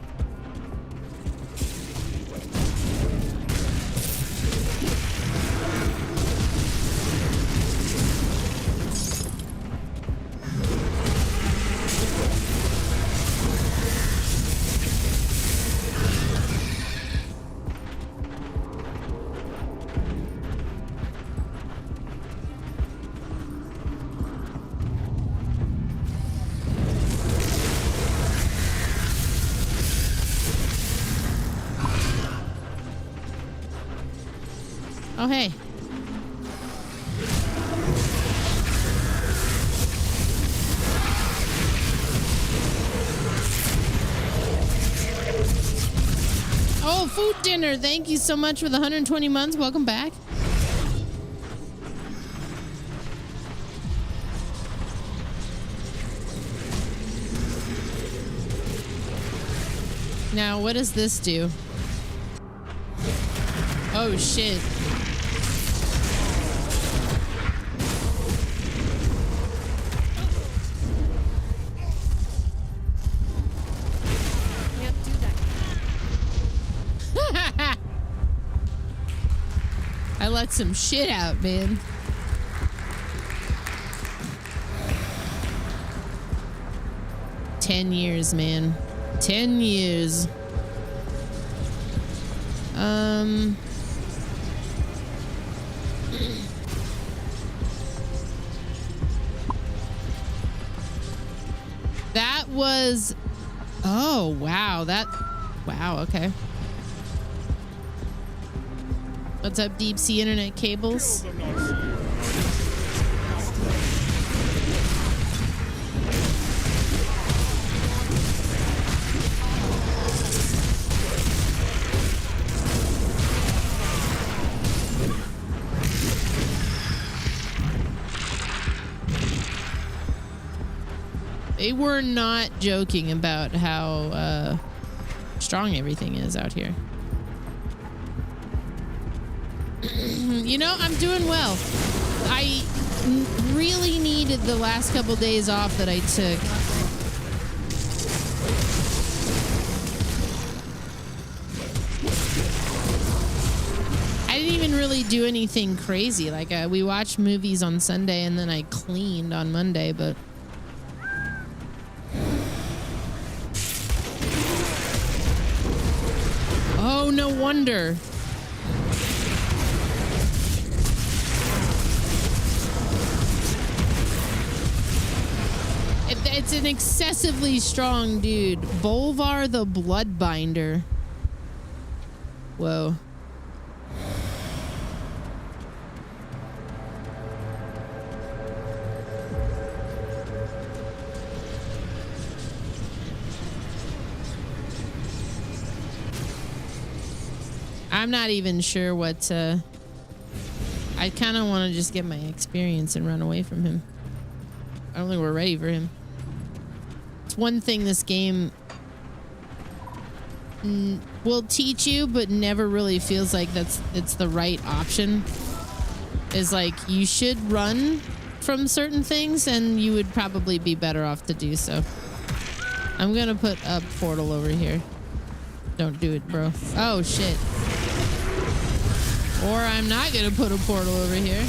Oh, hey. Oh, food dinner. Thank you so much for the 120 months. Welcome back. Now, what does this do? Oh, shit. Can't do that. I let some shit out, man. $10 years, man. 10 years. That was... Oh, wow. Wow, okay. What's up, deep sea internet cables? They were not joking about how strong everything is out here. You know, I'm doing well. I really needed the last couple days off that I took. I didn't even really do anything crazy. Like, we watched movies on Sunday and then I cleaned on Monday, but... Oh, no wonder. It's an excessively strong dude. Bolvar the Bloodbinder. Whoa. I'm not even sure what I kind of want to just get my experience and run away from him. I don't think we're ready for him. It's one thing this game will teach you, but never really feels like it's the right option. Is like, you should run from certain things and you would probably be better off to do so. I'm gonna put a portal over here. Don't do it, bro. Oh, shit. Or I'm not gonna put a portal over here.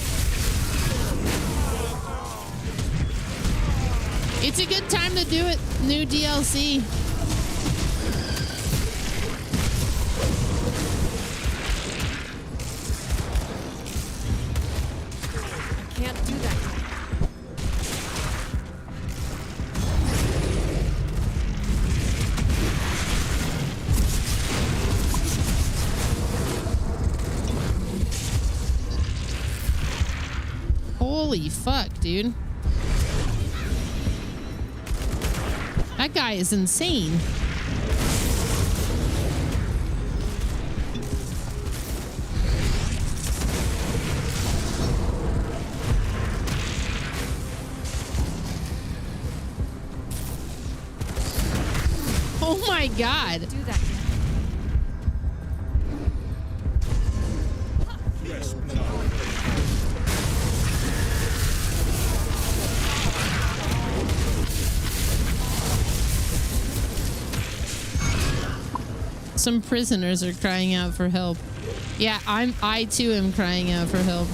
It's a good time to do it. New DLC. I can't do that. Holy fuck, dude. That guy is insane. Oh my god. Do that. Some prisoners are crying out for help. Yeah, I too am crying out for help.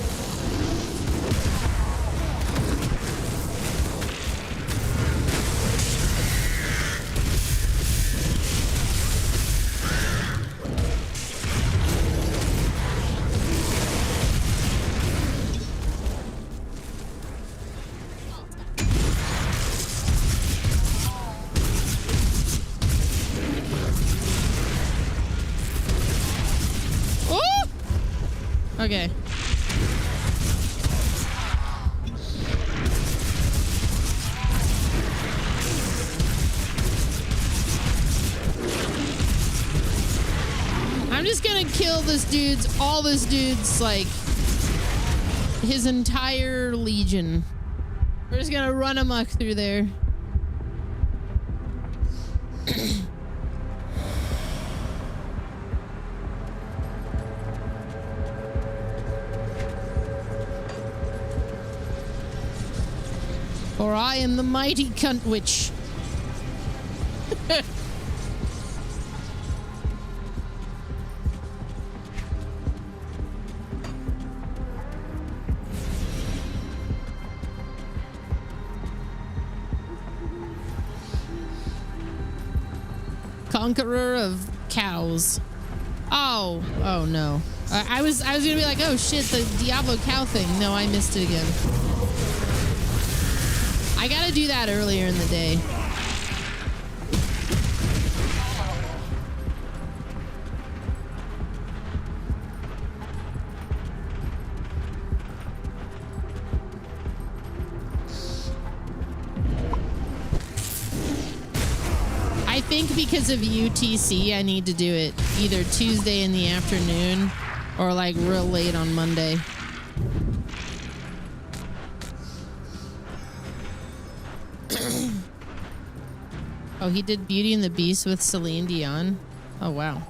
Okay. I'm just gonna kill all this dude's, like, his entire legion. We're just gonna run amok through there. For I am the mighty cunt witch. Conqueror of cows. Oh no. I was gonna be like, oh shit, the Diablo cow thing. No, I missed it again. I gotta do that earlier in the day. I think because of UTC, I need to do it either Tuesday in the afternoon or like real late on Monday. Oh, he did Beauty and the Beast with Celine Dion. Oh, wow.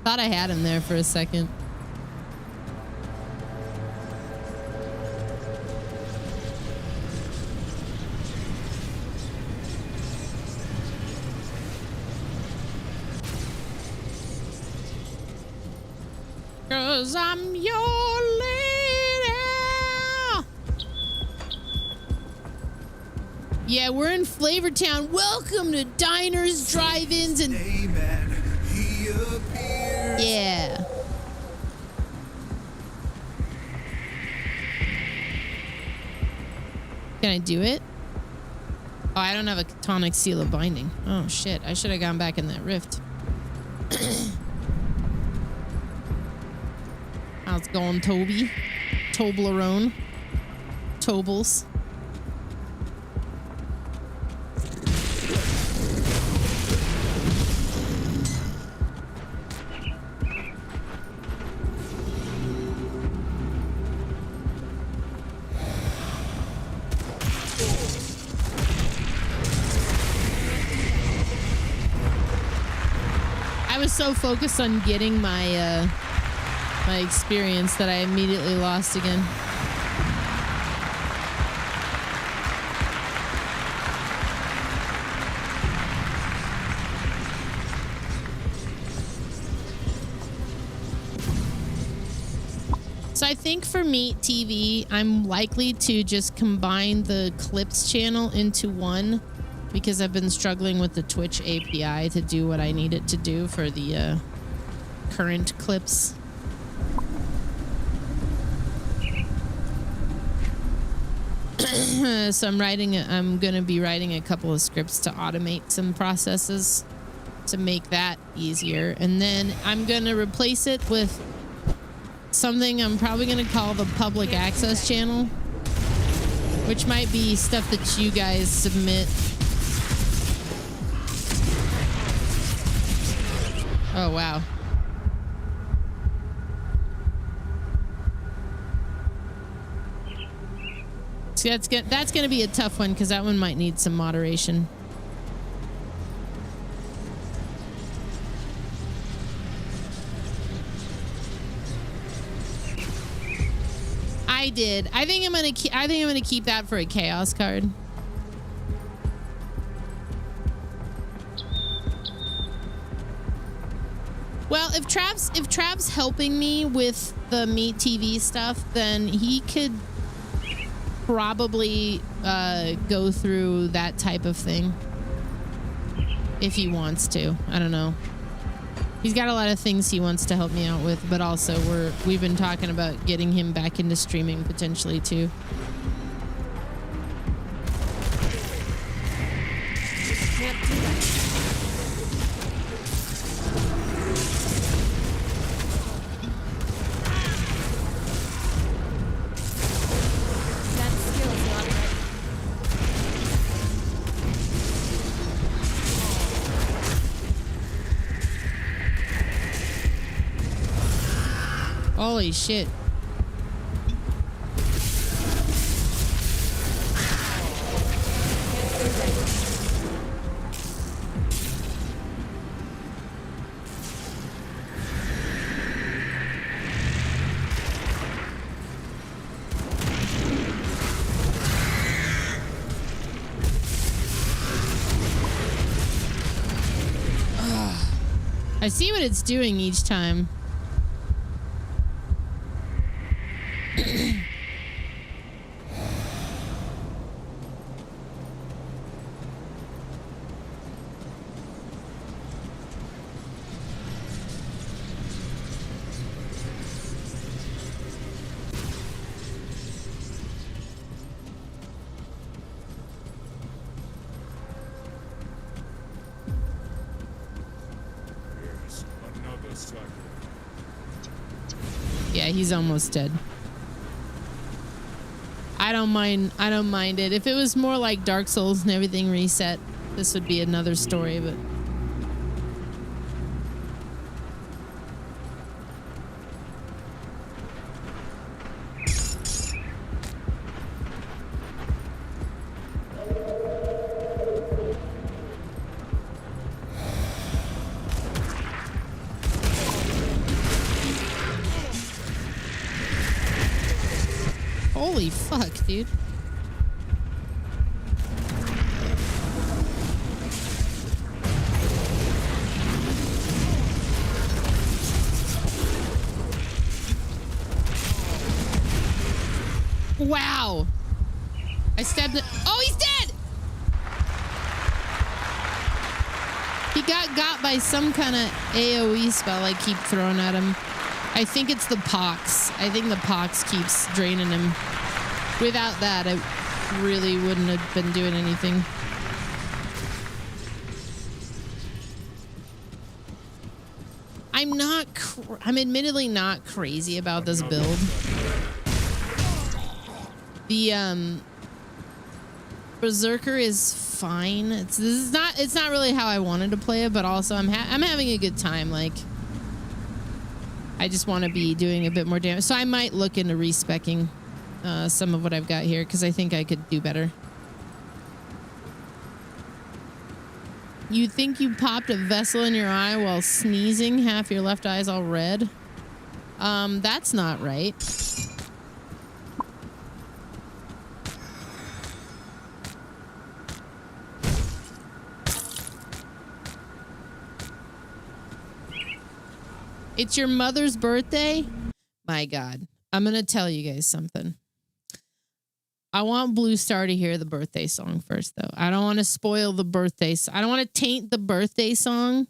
Thought I had him there for a second. Cause I'm your lady. Yeah, we're in Flavortown. Welcome to Diners, Drive-Ins, and... Yeah. Can I do it? Oh, I don't have a tonic seal of binding. Oh, shit. I should have gone back in that rift. How's it going, Toby? Toblerone. Tobles. So focused on getting my my experience that I immediately lost again. So I think for Meat TV, I'm likely to just combine the clips channel into one, because I've been struggling with the Twitch API to do what I need it to do for the current clips. So I'm going to be writing a couple of scripts to automate some processes to make that easier. And then I'm going to replace it with something I'm probably going to call the public access channel, which might be stuff that you guys submit. Oh, wow. See, that's going to be a tough one because that one might need some moderation. I did. I think I'm going to keep that for a chaos card. Well, if Trap's helping me with the Meat TV stuff, then he could probably go through that type of thing if he wants to. I don't know. He's got a lot of things he wants to help me out with, but also we've been talking about getting him back into streaming potentially too. Can't do that. That skill's not ready. Holy shit. I see what it's doing each time. Yeah, he's almost dead. I don't mind it. If it was more like Dark Souls and everything reset, this would be another story, but holy fuck, dude. Wow. I stabbed it. Oh, he's dead! He got by some kind of AoE spell I keep throwing at him. I think it's the pox. I think the pox keeps draining him. Without that, I really wouldn't have been doing anything. I'm admittedly not crazy about this build. The Berserker is fine. It's not really how I wanted to play it, but also I'm having a good time. Like, I just want to be doing a bit more damage, so I might look into respecking some of what I've got here because I think I could do better. You think you popped a vessel in your eye while sneezing? Half your left eye's all red. That's not right. It's your mother's birthday? My God. I'm going to tell you guys something. I want Blue Star to hear the birthday song first, though. I don't want to spoil the birthday. I don't want to taint the birthday song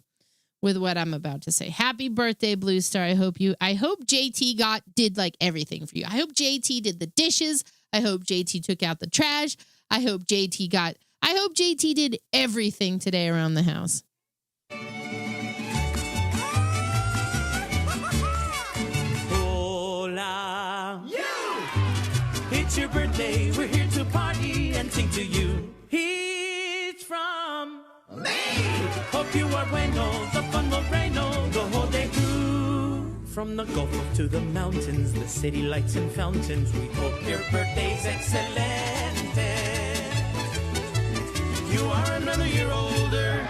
with what I'm about to say. Happy birthday, Blue Star. I hope JT did like everything for you. I hope JT did the dishes. I hope JT took out the trash. I hope JT did everything today around the house. It's your birthday, we're here to party and sing to you. It's from me. Hope you are bueno, the fun will rain the whole day through. From the Gulf to the mountains, the city lights and fountains, we hope your birthday's excellent. You are another year older,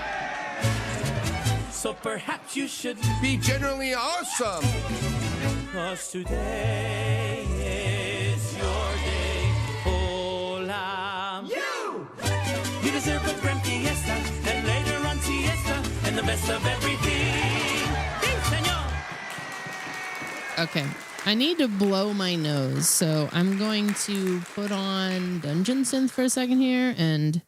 so perhaps you should be generally awesome. 'Cause today is your day. Hola. You deserve a grand fiesta, and later on siesta, and the best of everything. Sí, señor. Okay. I need to blow my nose, so I'm going to put on Dungeon Synth for a second here, and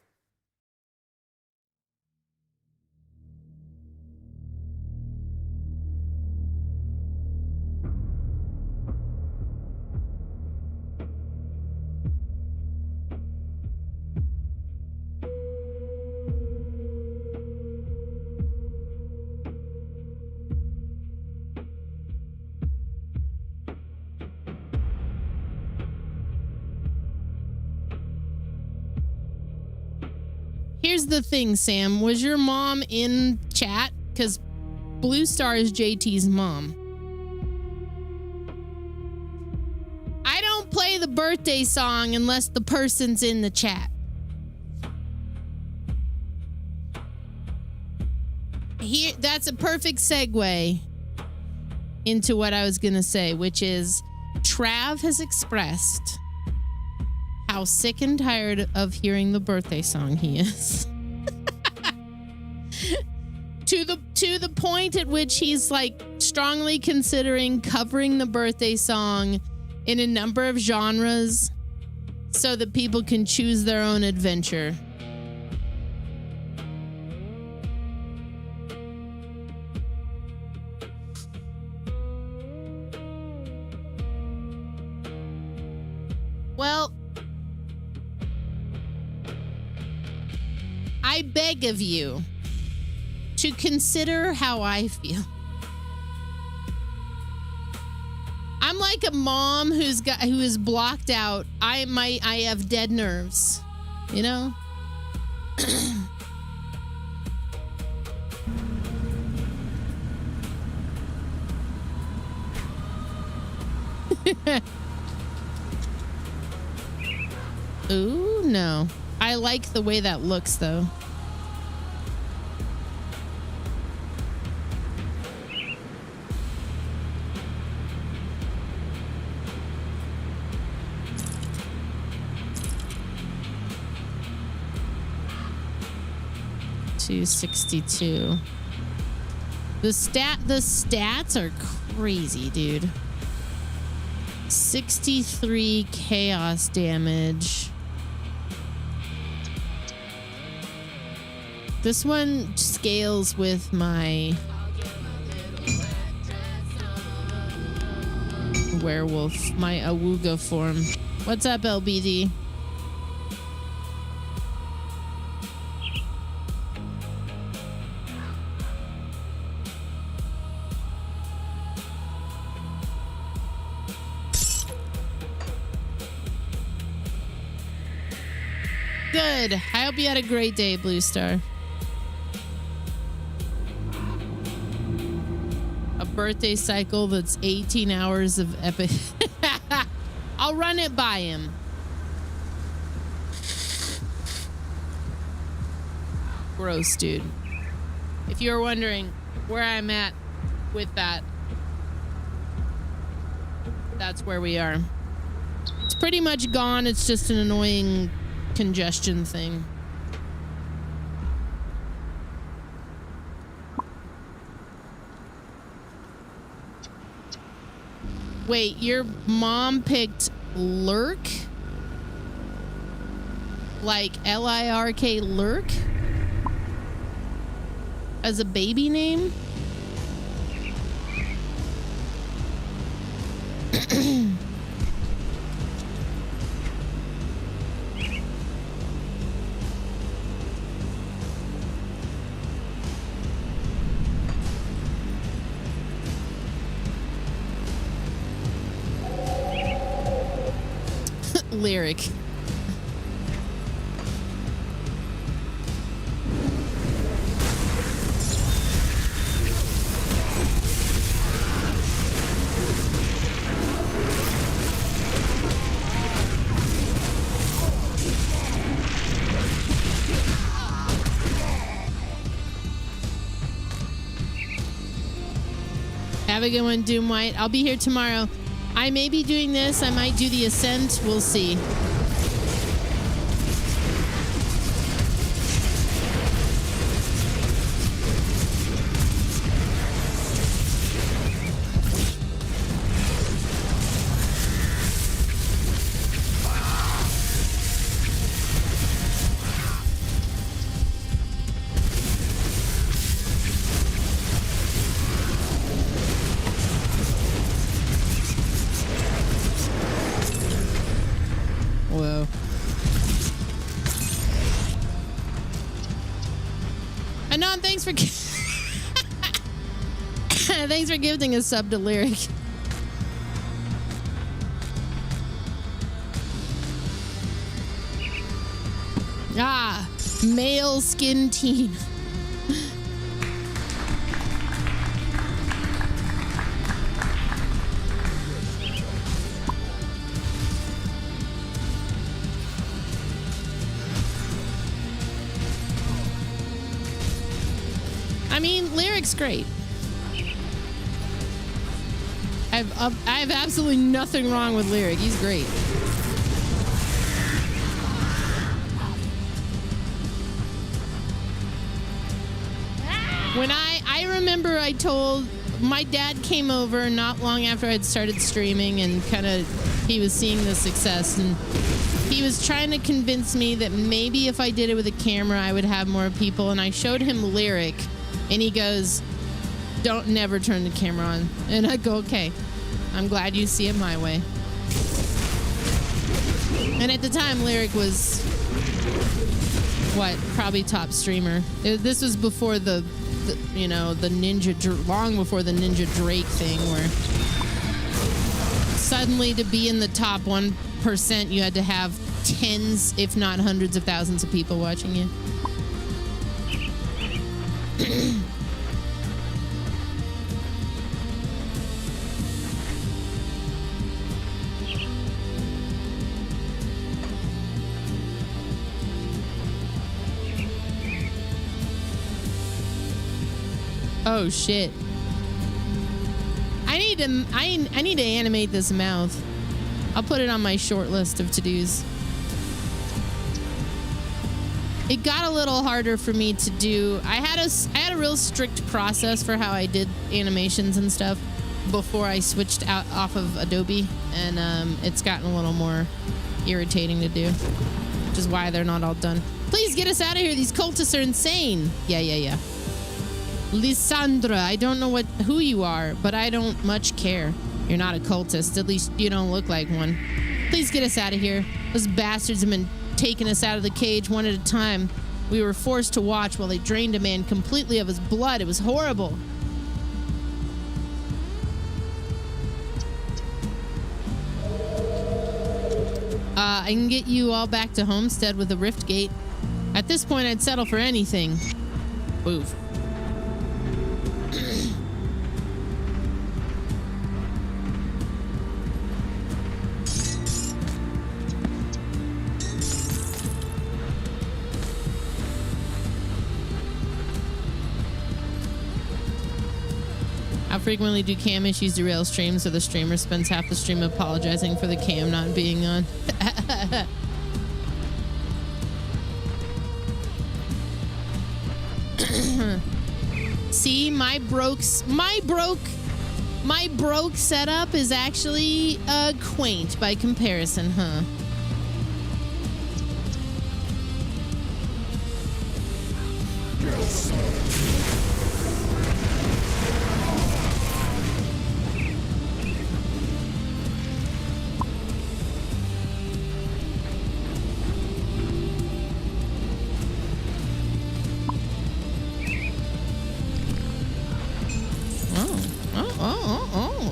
Here's the thing, Sam. Was your mom in chat? Because Blue Star is JT's mom. I don't play the birthday song unless the person's in the chat. Here, that's a perfect segue into what I was going to say, which is Trav has expressed how sick and tired of hearing the birthday song he is. to the point at which he's like strongly considering covering the birthday song in a number of genres so that people can choose their own adventure. Well, I beg of you to consider how I feel. I'm like a mom who is blocked out. I have dead nerves, you know? Ooh, no. I like the way that looks, though. $262. The stats are crazy, dude. 63 chaos damage. This one scales with my werewolf, my Awuga form. What's up, LBD? Good. I hope you had a great day, Blue Star. A birthday cycle that's 18 hours of epic. I'll run it by him. Gross, dude. If you're wondering where I'm at with that, that's where we are. It's pretty much gone. It's just an annoying congestion thing. Wait, your mom picked Lurk? Like L-I-R-K Lurk? As a baby name? Lyric. Have a good one, Doom White. I'll be here tomorrow. I may be doing this. I might do the Ascent. We'll see. Whoa. Anon, thanks for thanks for gifting a sub to Lyric. Male skin teen. I mean, Lyric's great. I have absolutely nothing wrong with Lyric. He's great. When I remember I told my dad came over not long after I'd started streaming and he was seeing the success and he was trying to convince me that maybe if I did it with a camera I would have more people, and I showed him Lyric and he goes, "Don't never turn the camera on." And I go, "Okay, I'm glad you see it my way." And at the time Lyric was probably top streamer. This was before the Ninja, long before the Ninja Drake thing, where suddenly to be in the top 1% you had to have tens if not hundreds of thousands of people watching you. Oh shit. I need to animate this mouth. I'll put it on my short list of to-dos. It got a little harder for me to do. I had a real strict process for how I did animations and stuff before I switched off of Adobe, and it's gotten a little more irritating to do, which is why they're not all done. Please get us out of here. These cultists are insane. Yeah. Lysandra, I don't know who you are, but I don't much care. You're not a cultist. At least you don't look like one. Please get us out of here. Those bastards have been taking us out of the cage one at a time. We were forced to watch while they drained a man completely of his blood. It was horrible. I can get you all back to Homestead with a rift gate. At this point, I'd settle for anything. Move. How frequently do cam issues derail streams so the streamer spends half the stream apologizing for the cam not being on? See, my broke setup is actually quaint by comparison, huh?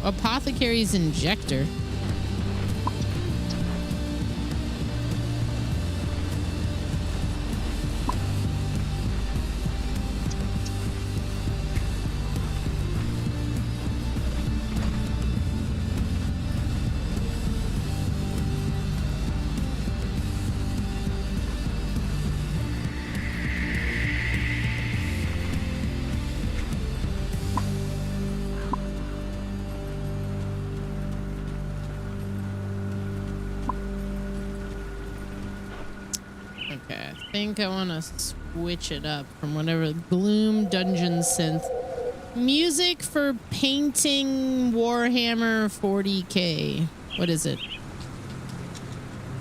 Apothecary's injector. I think I want to switch it up from whatever Gloom Dungeon synth. Music for painting Warhammer 40k. What is it?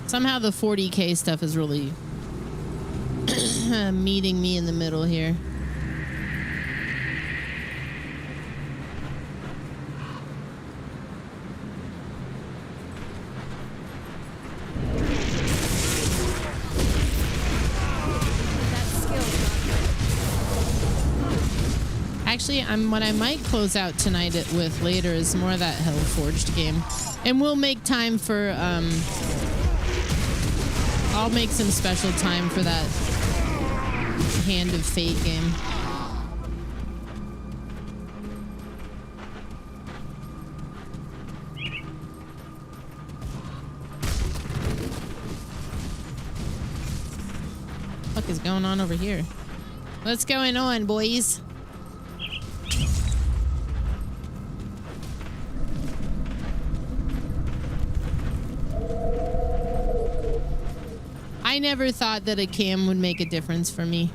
Somehow the 40k stuff is really meeting me in the middle here. Actually, what I might close out tonight with later is more of that Hellforged game. And we'll make time for, I'll make some special time for that Hand of Fate game. What is going on over here? What's going on, boys? I never thought that a cam would make a difference for me.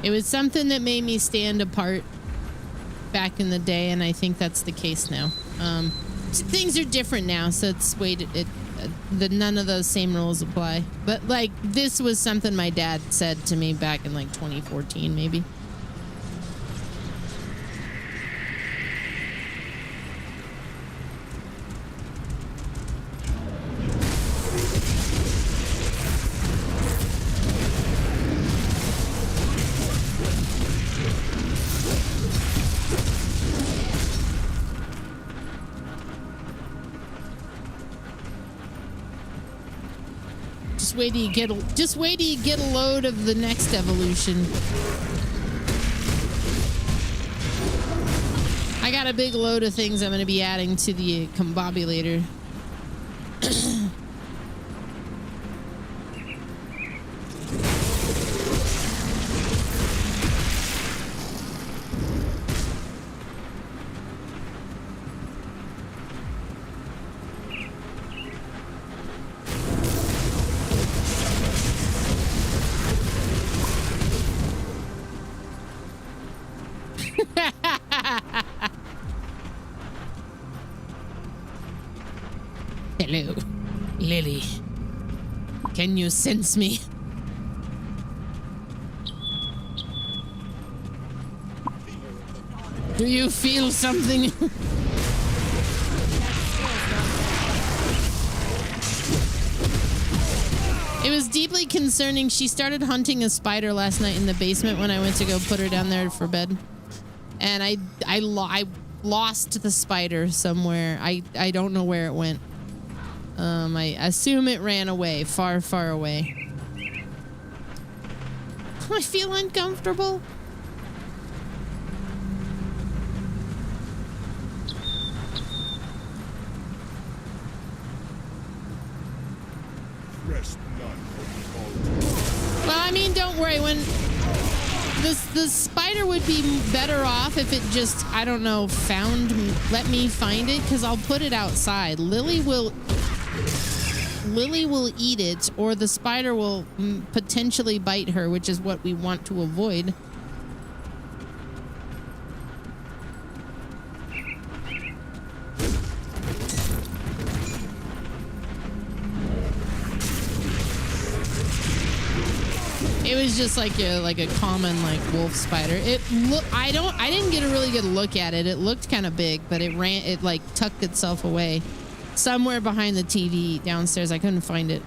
It was something that made me stand apart back in the day, and I think that's the case now. Things are different now, so it's none of those same rules apply. But like, this was something my dad said to me back in like 2014, maybe. Just wait till you get a load of the next evolution. I got a big load of things I'm going to be adding to the combobulator. Hello, Lily. Can you sense me? Do you feel something? It was deeply concerning. She started hunting a spider last night in the basement when I went to go put her down there for bed. And I lost the spider somewhere. I don't know where it went. I assume it ran away, far, far away. I feel uncomfortable. Well, I mean, don't worry. When the spider would be better off if it just, I don't know, let me find it, because I'll put it outside. Lily will eat it, or the spider will potentially bite her, which is what we want to avoid. It was just like a common wolf spider. I didn't get a really good look at it. It looked kind of big, but it tucked itself away somewhere behind the TV downstairs. I couldn't find it.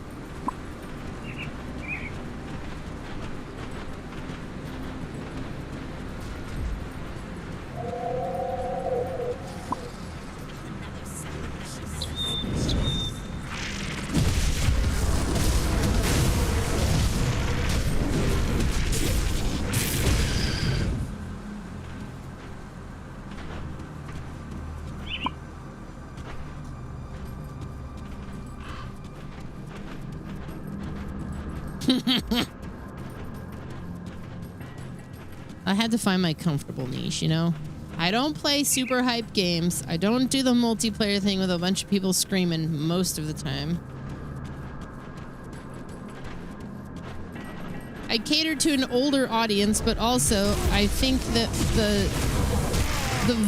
I had to find my comfortable niche, you know? I don't play super hype games. I don't do the multiplayer thing with a bunch of people screaming most of the time. I cater to an older audience, but also I think that the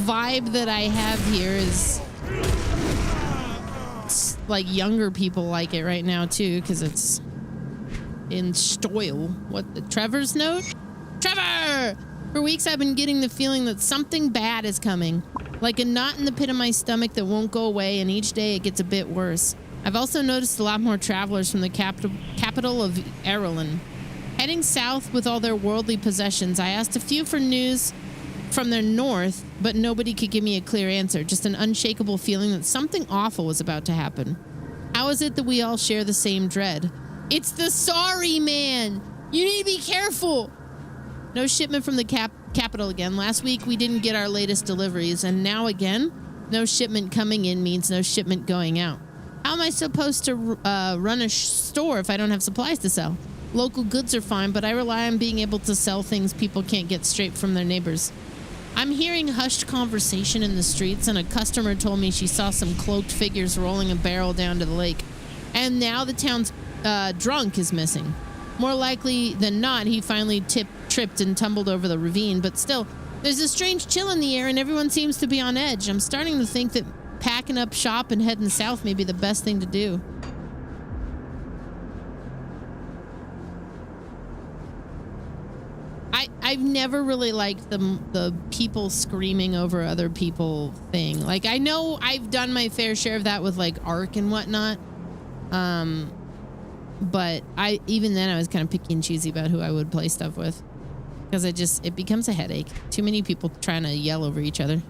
vibe that I have here is like younger people like it right now too, because it's in style. What, the Trevor's note? Trevor! For weeks I've been getting the feeling that something bad is coming. Like a knot in the pit of my stomach that won't go away, and each day it gets a bit worse. I've also noticed a lot more travelers from the capital of Erlen heading south with all their worldly possessions. I asked a few for news from the north, but nobody could give me a clear answer. Just an unshakable feeling that something awful was about to happen. How is it that we all share the same dread? It's the sorry man. You need to be careful. No shipment from the capital again. Last week we didn't get our latest deliveries, and now again, no shipment coming in means no shipment going out. How am I supposed to run a store if I don't have supplies to sell? Local goods are fine, but I rely on being able to sell things people can't get straight from their neighbors. I'm hearing hushed conversation in the streets, and a customer told me she saw some cloaked figures rolling a barrel down to the lake. And now the town's drunk is missing. More likely than not, he finally tripped and tumbled over the ravine, but still, there's a strange chill in the air and everyone seems to be on edge. I'm starting to think that packing up shop and heading south may be the best thing to do. I've never really liked the people screaming over other people thing. Like, I know I've done my fair share of that with like Ark and whatnot. But even then I was kind of picky and choosy about who I would play stuff with. Because it becomes a headache. Too many people trying to yell over each other.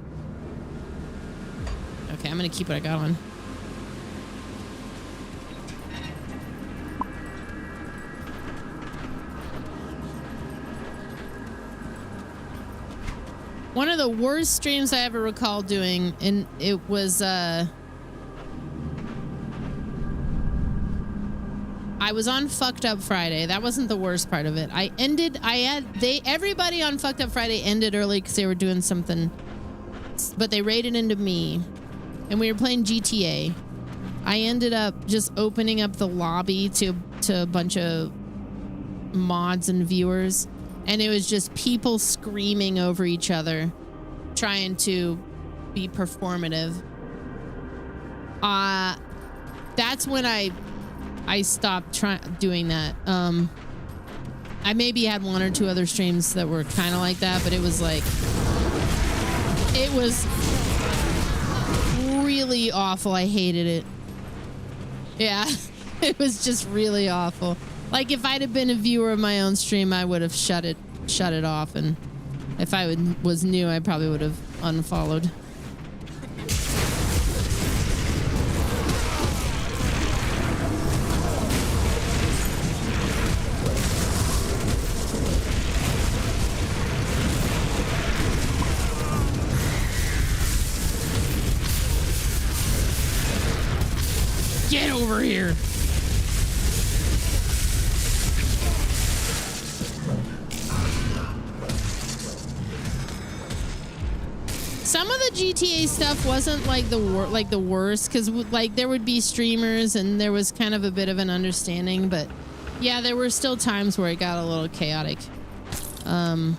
Okay, I'm going to keep what I got on. One of the worst streams I ever recall doing, and it was, I was on Fucked Up Friday. That wasn't the worst part of it. Everybody on Fucked Up Friday ended early because they were doing something, but they raided into me, and we were playing GTA. I ended up just opening up the lobby to a bunch of mods and viewers, and it was just people screaming over each other, trying to be performative. That's when I stopped doing that. I maybe had one or two other streams that were kind of like that, but it was really awful. I hated it. Yeah, it was just really awful. Like, if I'd have been a viewer of my own stream, I would have shut it off, and if I was new, I probably would have unfollowed. Get over here. Some of the GTA stuff wasn't like the worst, because like there would be streamers and there was kind of a bit of an understanding, but yeah, there were still times where it got a little chaotic. I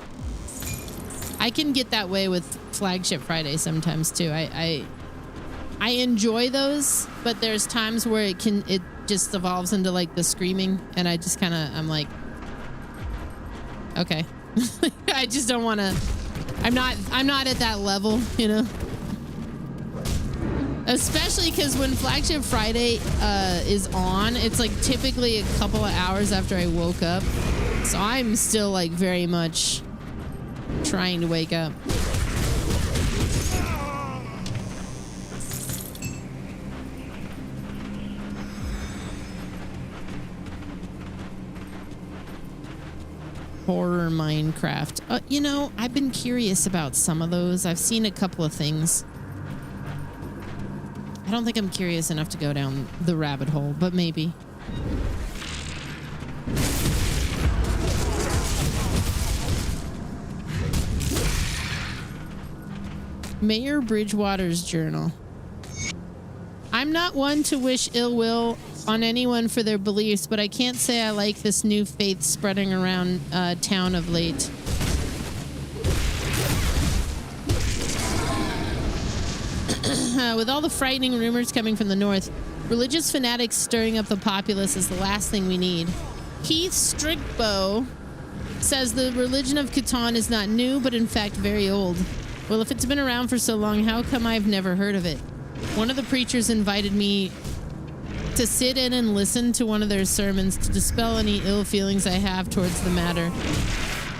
can get that way with Flagship Friday sometimes too. I enjoy those, but there's times where it just evolves into like the screaming, and I just I'm like, okay. I just don't want to. I'm not at that level, you know. Especially because when Flagship Friday is on, it's like typically a couple of hours after I woke up, so I'm still like very much trying to wake up. Horror Minecraft. You know, I've been curious about some of those. I've seen a couple of things. I don't think I'm curious enough to go down the rabbit hole, but maybe. Mayor Bridgewater's journal. I'm not one to wish ill will on anyone for their beliefs, but I can't say I like this new faith spreading around town of late. With all the frightening rumors coming from the north, religious fanatics stirring up the populace is the last thing we need. Keith Strickbow says the religion of Catan is not new, but in fact very old. Well, if it's been around for so long, how come I've never heard of it? One of the preachers invited me to sit in and listen to one of their sermons to dispel any ill feelings I have towards the matter.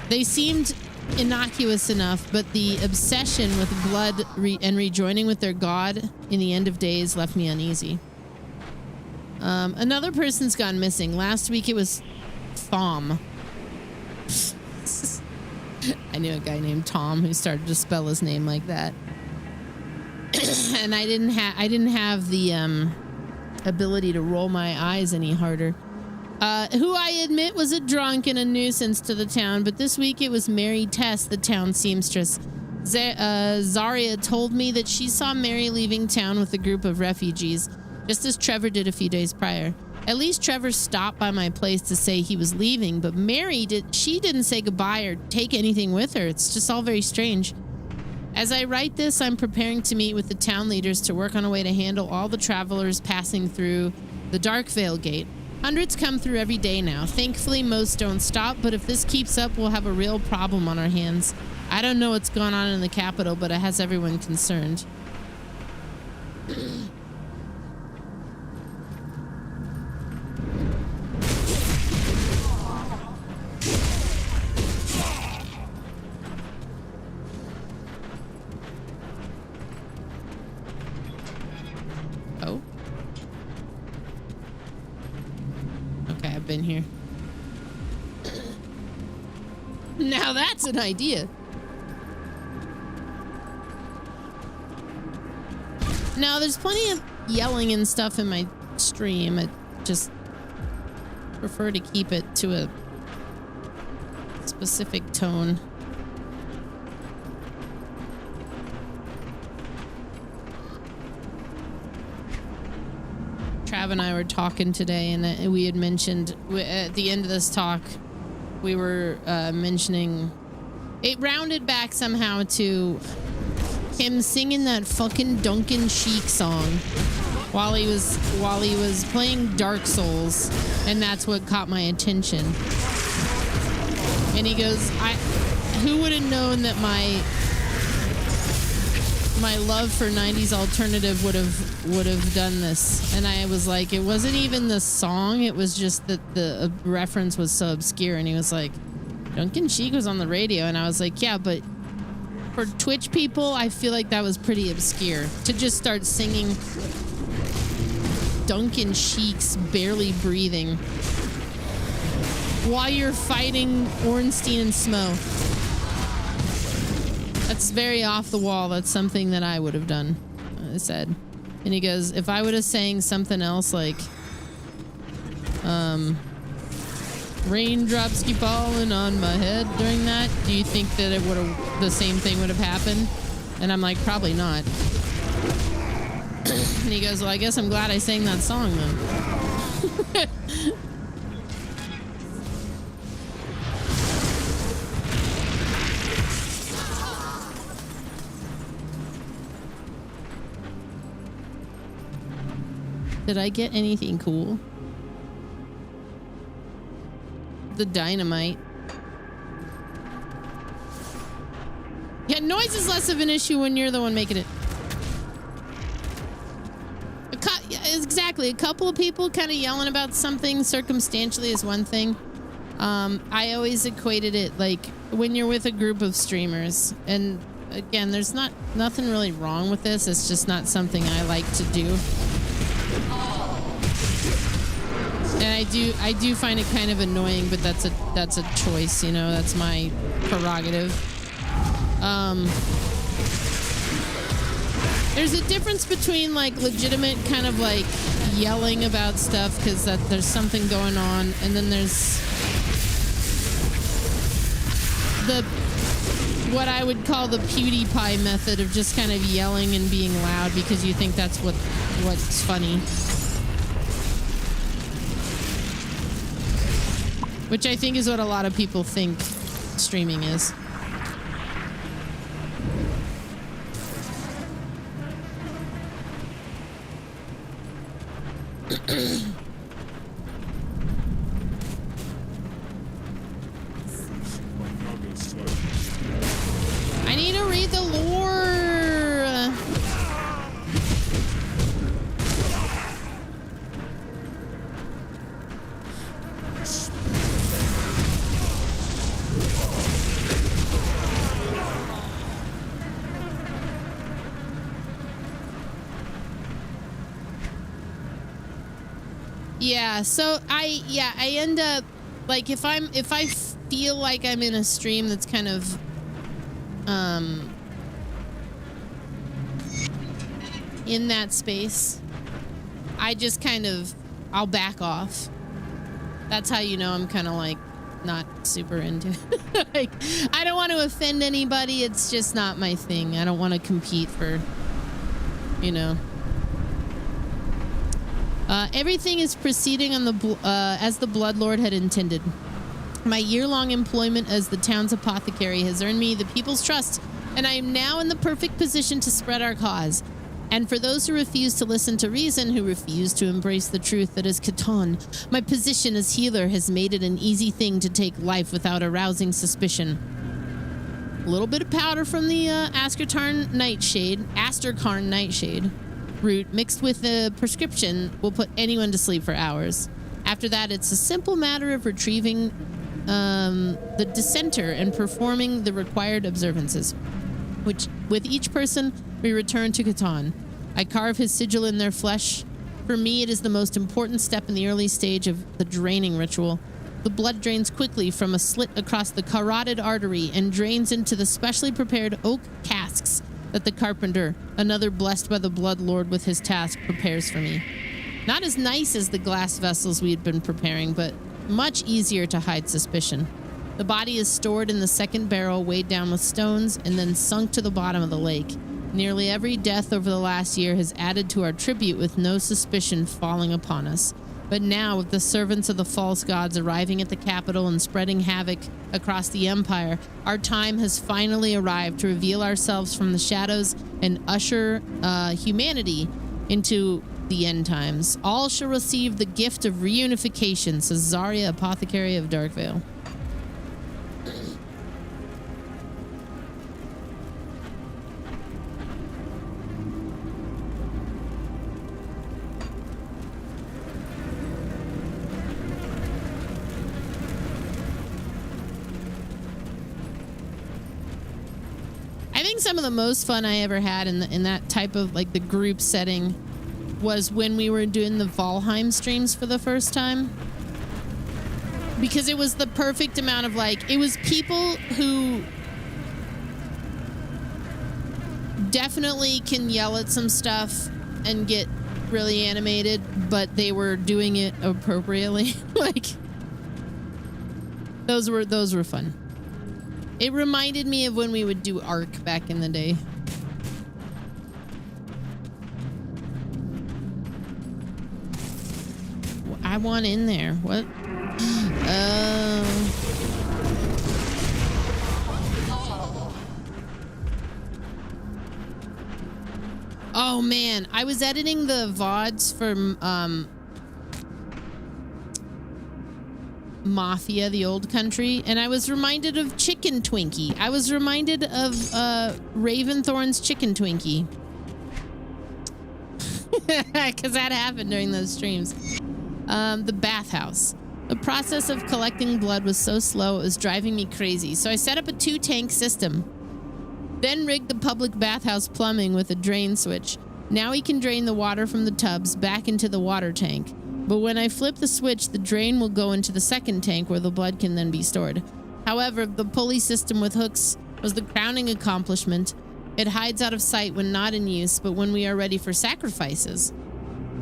They seemed innocuous enough, but the obsession with blood and rejoining with their god in the end of days left me uneasy. Another person's gone missing. Last week it was Thom. I knew a guy named Tom who started to spell his name like that. And I didn't have the ability to roll my eyes any harder. Who I admit was a drunk and a nuisance to the town, but this week it was Mary Tess, the town seamstress. Zaria told me that she saw Mary leaving town with a group of refugees, just as Trevor did a few days prior. At least Trevor stopped by my place to say he was leaving, but Mary didn't say goodbye or take anything with her. It's just all very strange. As I write this, I'm preparing to meet with the town leaders to work on a way to handle all the travelers passing through the Darkvale Gate. Hundreds come through every day now. Thankfully, most don't stop, but if this keeps up, we'll have a real problem on our hands. I don't know what's going on in the capital, but it has everyone concerned. Oh. Okay, I've been here. Now that's an idea. Now, there's plenty of yelling and stuff in my stream. I just prefer to keep it to a specific tone. Trav and I were talking today, and we had mentioned at the end of this talk, we were mentioning it rounded back somehow to him singing that fucking Duncan Sheik song while he was playing Dark Souls, and that's what caught my attention. And he goes, who would have known that my love for 90s alternative would have done this? And I was like, it wasn't even the song, it was just that the reference was so obscure. And he was like, Duncan Sheik was on the radio. And I was like, yeah, but for Twitch people, I feel like that was pretty obscure to just start singing Duncan Sheik's Barely Breathing while you're fighting Ornstein and Smo. That's very off the wall. That's something that I would have done, I said. And he goes, if I would have sang something else like raindrops keep falling on my head during that, do you think that the same thing would have happened? And I'm like, probably not. And he goes, well, I guess I'm glad I sang that song then. Did I get anything cool? The dynamite. Yeah, noise is less of an issue when you're the one making it. Yeah, exactly. A couple of people kind of yelling about something circumstantially is one thing. I always equated it like when you're with a group of streamers, and again, there's nothing really wrong with this. It's just not something I like to do. And I do find it kind of annoying, but that's a choice, you know, that's my prerogative. There's a difference between like legitimate kind of like yelling about stuff because that there's something going on, and then there's what I would call the PewDiePie method of just kind of yelling and being loud because you think that's what's funny. Which I think is what a lot of people think streaming is. I need to read the lore. Yeah, so I end up like if I feel like I'm in a stream that's kind of in that space, I just kind of I'll back off. That's how you know I'm kind of like not super into it. Like, I don't want to offend anybody. It's just not my thing. I don't want to compete for, you know. Everything is proceeding on the as the Bloodlord had intended. My year-long employment as the town's apothecary has earned me the people's trust, and I am now in the perfect position to spread our cause. And for those who refuse to listen to reason, who refuse to embrace the truth that is Catan, my position as healer has made it an easy thing to take life without arousing suspicion. A little bit of powder from the Asterkarn Nightshade root mixed with a prescription will put anyone to sleep for hours. After that, it's a simple matter of retrieving the dissenter and performing the required observances, which with each person we return to Catan. I carve his sigil in their flesh. For me, it is the most important step in the early stage of the draining ritual. The blood drains quickly from a slit across the carotid artery and drains into the specially prepared oak casks that the carpenter, another blessed by the Blood Lord with his task, prepares for me. Not as nice as the glass vessels we had been preparing, but much easier to hide suspicion. The body is stored in the second barrel, weighed down with stones, and then sunk to the bottom of the lake. Nearly every death over the last year has added to our tribute with no suspicion falling upon us. But now, with the servants of the false gods arriving at the capital and spreading havoc across the empire, our time has finally arrived to reveal ourselves from the shadows and usher humanity into the end times. All shall receive the gift of reunification, says Zarya, Apothecary of Darkvale. Some of the most fun I ever had in that type of like the group setting was when we were doing the Valheim streams for the first time, because it was the perfect amount of like, it was people who definitely can yell at some stuff and get really animated, but they were doing it appropriately. Like those were fun. It reminded me of when we would do Ark back in the day. I want in there. What? Oh man, I was editing the VODs for Mafia, the Old Country, and I was reminded of Chicken Twinkie. I was reminded of Raventhorn's Chicken Twinkie. Because that happened during those streams. The bathhouse. The process of collecting blood was so slow it was driving me crazy, so I set up a 2-tank system. Then rigged the public bathhouse plumbing with a drain switch. Now we can drain the water from the tubs back into the water tank. But when I flip the switch, the drain will go into the second tank where the blood can then be stored. However, the pulley system with hooks was the crowning accomplishment. It hides out of sight when not in use, but when we are ready for sacrifices.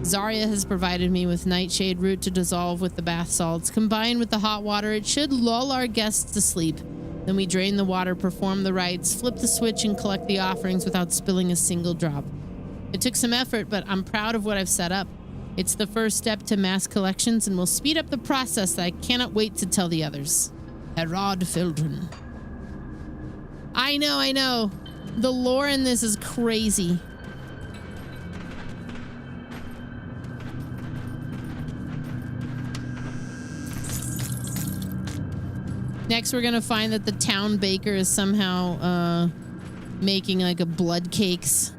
Zarya has provided me with nightshade root to dissolve with the bath salts. Combined with the hot water, it should lull our guests to sleep. Then we drain the water, perform the rites, flip the switch, and collect the offerings without spilling a single drop. It took some effort, but I'm proud of what I've set up. It's the first step to mass collections and will speed up the process that I cannot wait to tell the others. Herod Fildren. I know. The lore in this is crazy. Next, we're gonna find that the town baker is somehow making like a blood cakes.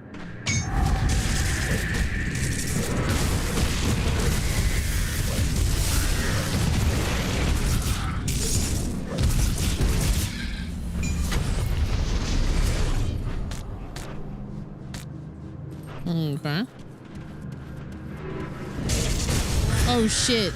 Okay. Oh shit.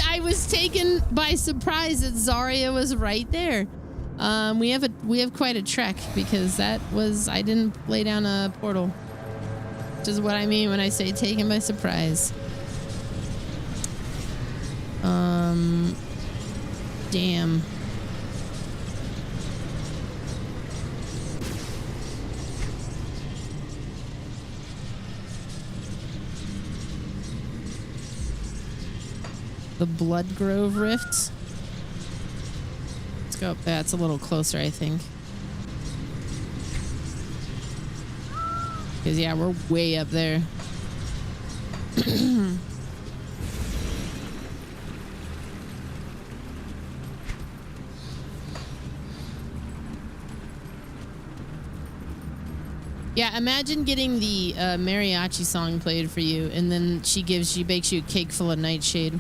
I was taken by surprise that Zarya was right there. We have quite a trek because I didn't lay down a portal. Which is what I mean when I say taken by surprise. Damn. The Blood Grove Rifts. Let's go up there. It's a little closer, I think. Because, yeah, we're way up there. Yeah, imagine getting the mariachi song played for you, and then she bakes you a cake full of nightshade.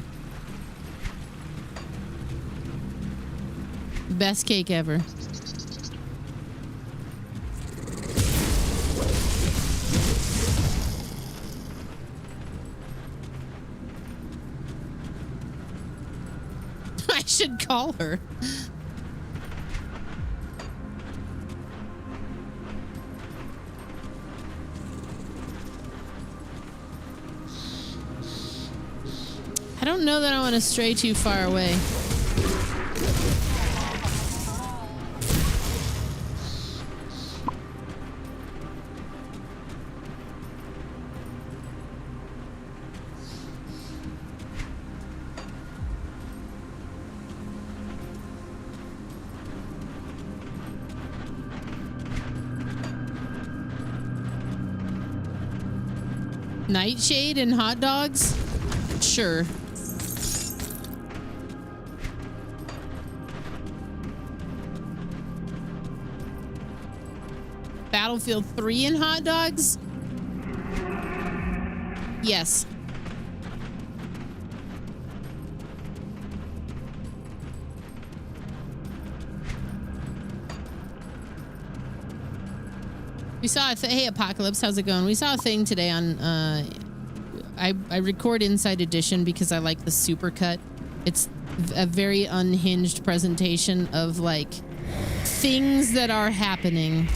Best cake ever. I should call her. I don't know that I want to stray too far away. Nightshade and hot dogs? Sure. Battlefield 3 and hot dogs? Yes. We saw hey Apocalypse, how's it going? We saw a thing today on I record Inside Edition because I like the supercut. It's a very unhinged presentation of like things that are happening.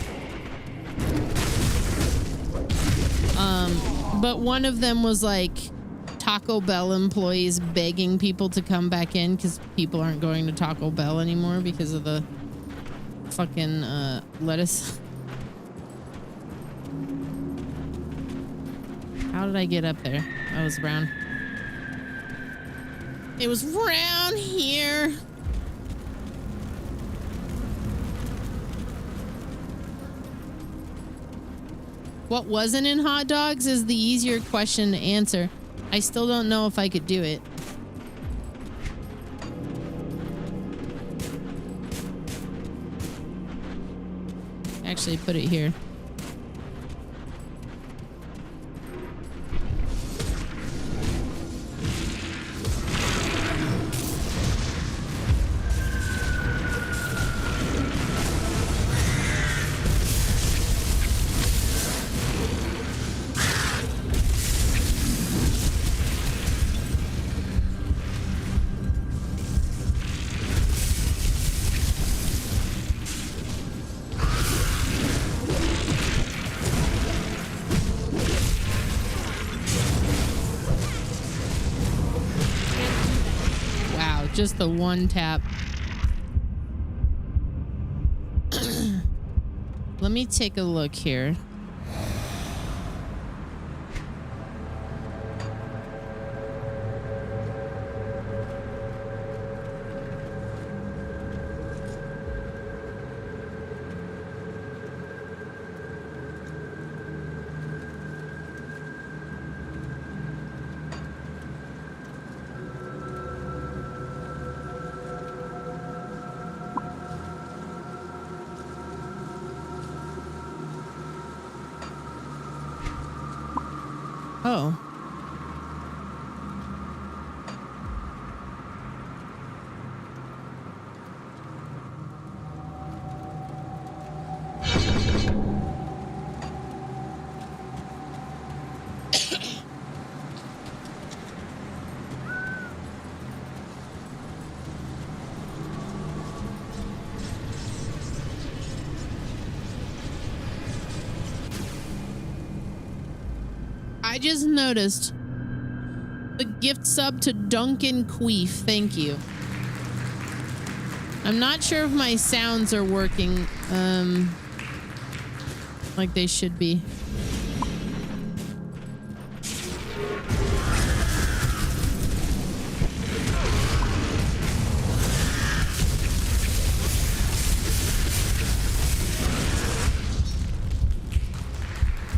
But one of them was like Taco Bell employees begging people to come back in because people aren't going to Taco Bell anymore because of the fucking lettuce. How did I get up there? I was around. It was round here. What wasn't in hot dogs is the easier question to answer. I still don't know if I could do it. Actually, put it here. Just the one tap. Let me take a look here. Oh. I just noticed the gift sub to Duncan Queef. Thank you. I'm not sure if my sounds are working like they should be.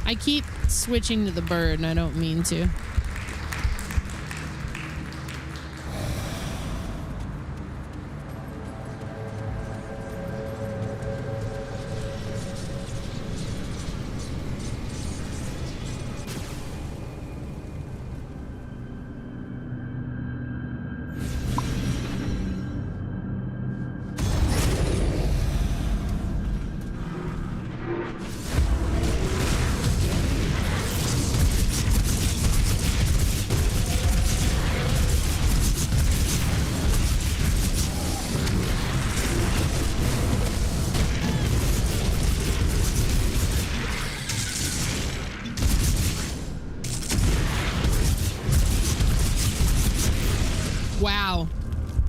I keep switching to the bird and I don't mean to.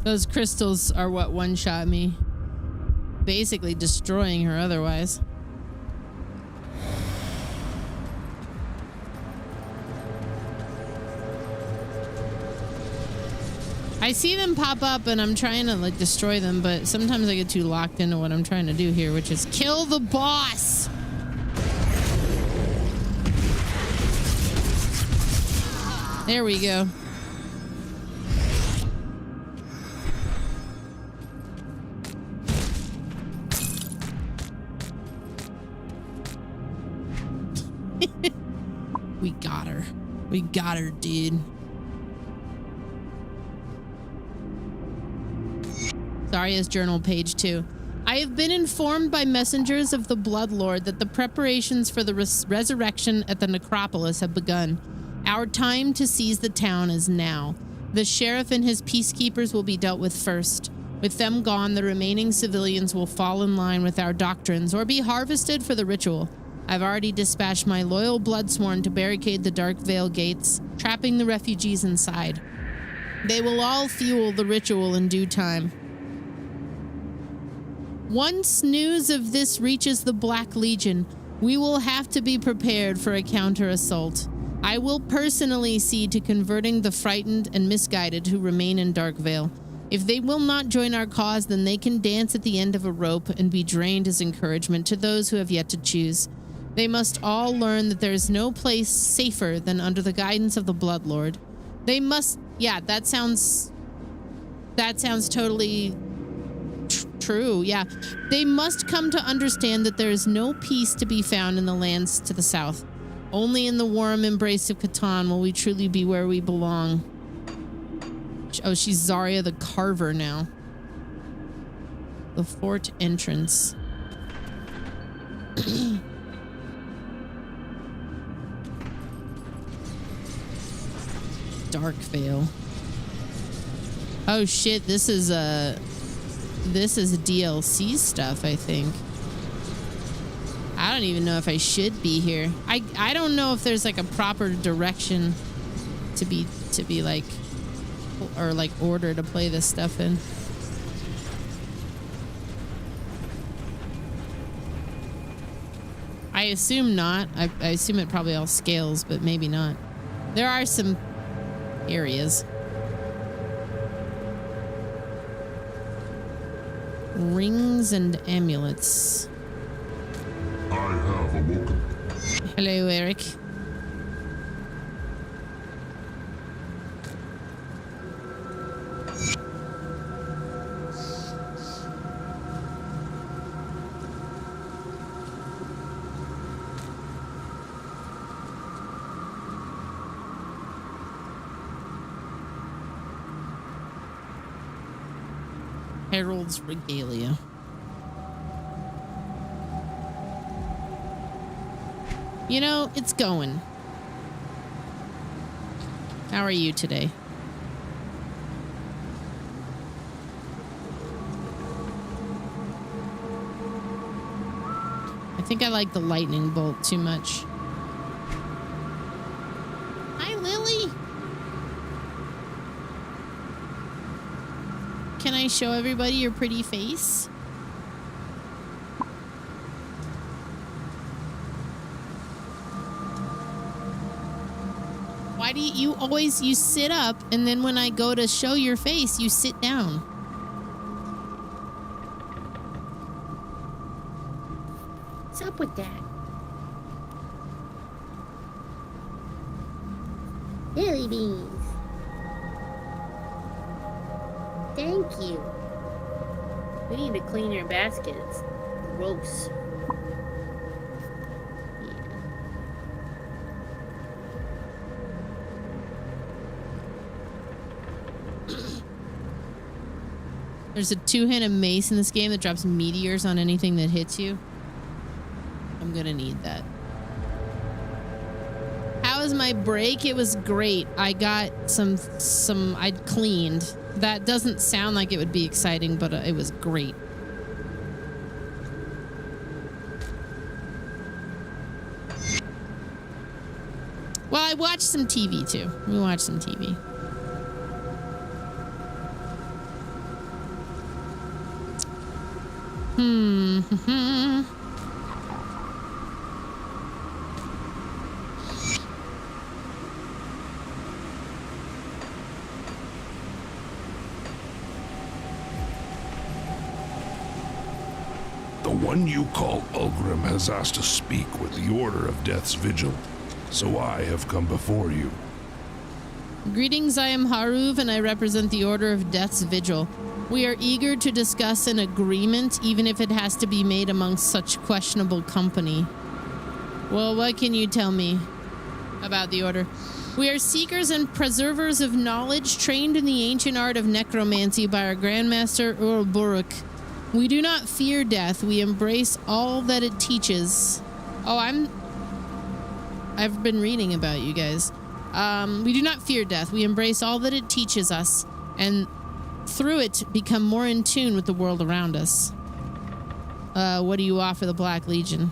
Those crystals are what one-shot me. Basically destroying her otherwise. I see them pop up and I'm trying to like destroy them, but sometimes I get too locked into what I'm trying to do here, which is kill the boss. There we go. We got her. We got her, dude. Zarya's journal, page 2. I have been informed by messengers of the Bloodlord that the preparations for the resurrection at the necropolis have begun. Our time to seize the town is now. The sheriff and his peacekeepers will be dealt with first. With them gone, the remaining civilians will fall in line with our doctrines or be harvested for the ritual. I've already dispatched my loyal Bloodsworn to barricade the Dark Veil gates, trapping the refugees inside. They will all fuel the ritual in due time. Once news of this reaches the Black Legion, we will have to be prepared for a counter-assault. I will personally see to converting the frightened and misguided who remain in Dark Veil. If they will not join our cause, then they can dance at the end of a rope and be drained as encouragement to those who have yet to choose. They must all learn that there is no place safer than under the guidance of the Bloodlord. They must... Yeah, that sounds totally true. Yeah. They must come to understand that there is no peace to be found in the lands to the south. Only in the warm embrace of Catan will we truly be where we belong. Oh, she's Zarya the Carver now. The fort entrance. Dark Veil. Oh shit, this is DLC stuff, I think. I don't even know if I should be here. I don't know if there's like a proper direction to be like, or like order to play this stuff in. I assume not. I assume it probably all scales, but maybe not. There are some areas. Rings and amulets. I have awoken. Hello, Eric. Herald's Regalia. You know, it's going. How are you today? I think I like the lightning bolt too much. I show everybody your pretty face? Why do you always, you sit up, and then when I go to show your face, you sit down? What's up with that? Jelly beans. Thank you. We need to clean your baskets. Gross. There's a two-handed mace in this game that drops meteors on anything that hits you. I'm gonna need that. How was my break? It was great. I got I'd cleaned. That doesn't sound like it would be exciting, but it was great. Well, I watched some TV too. We watched some TV. The one you call Ulgrim has asked to speak with the Order of Death's Vigil, so I have come before you. Greetings, I am Haruv and I represent the Order of Death's Vigil. We are eager to discuss an agreement, even if it has to be made amongst such questionable company. Well, what can you tell me about the Order? We are seekers and preservers of knowledge trained in the ancient art of necromancy by our Grandmaster Uroboruk. We do not fear death. We embrace all that it teaches. Oh, I've been reading about you guys. We do not fear death. We embrace all that it teaches us, and through it become more in tune with the world around us. What do you offer the Black Legion?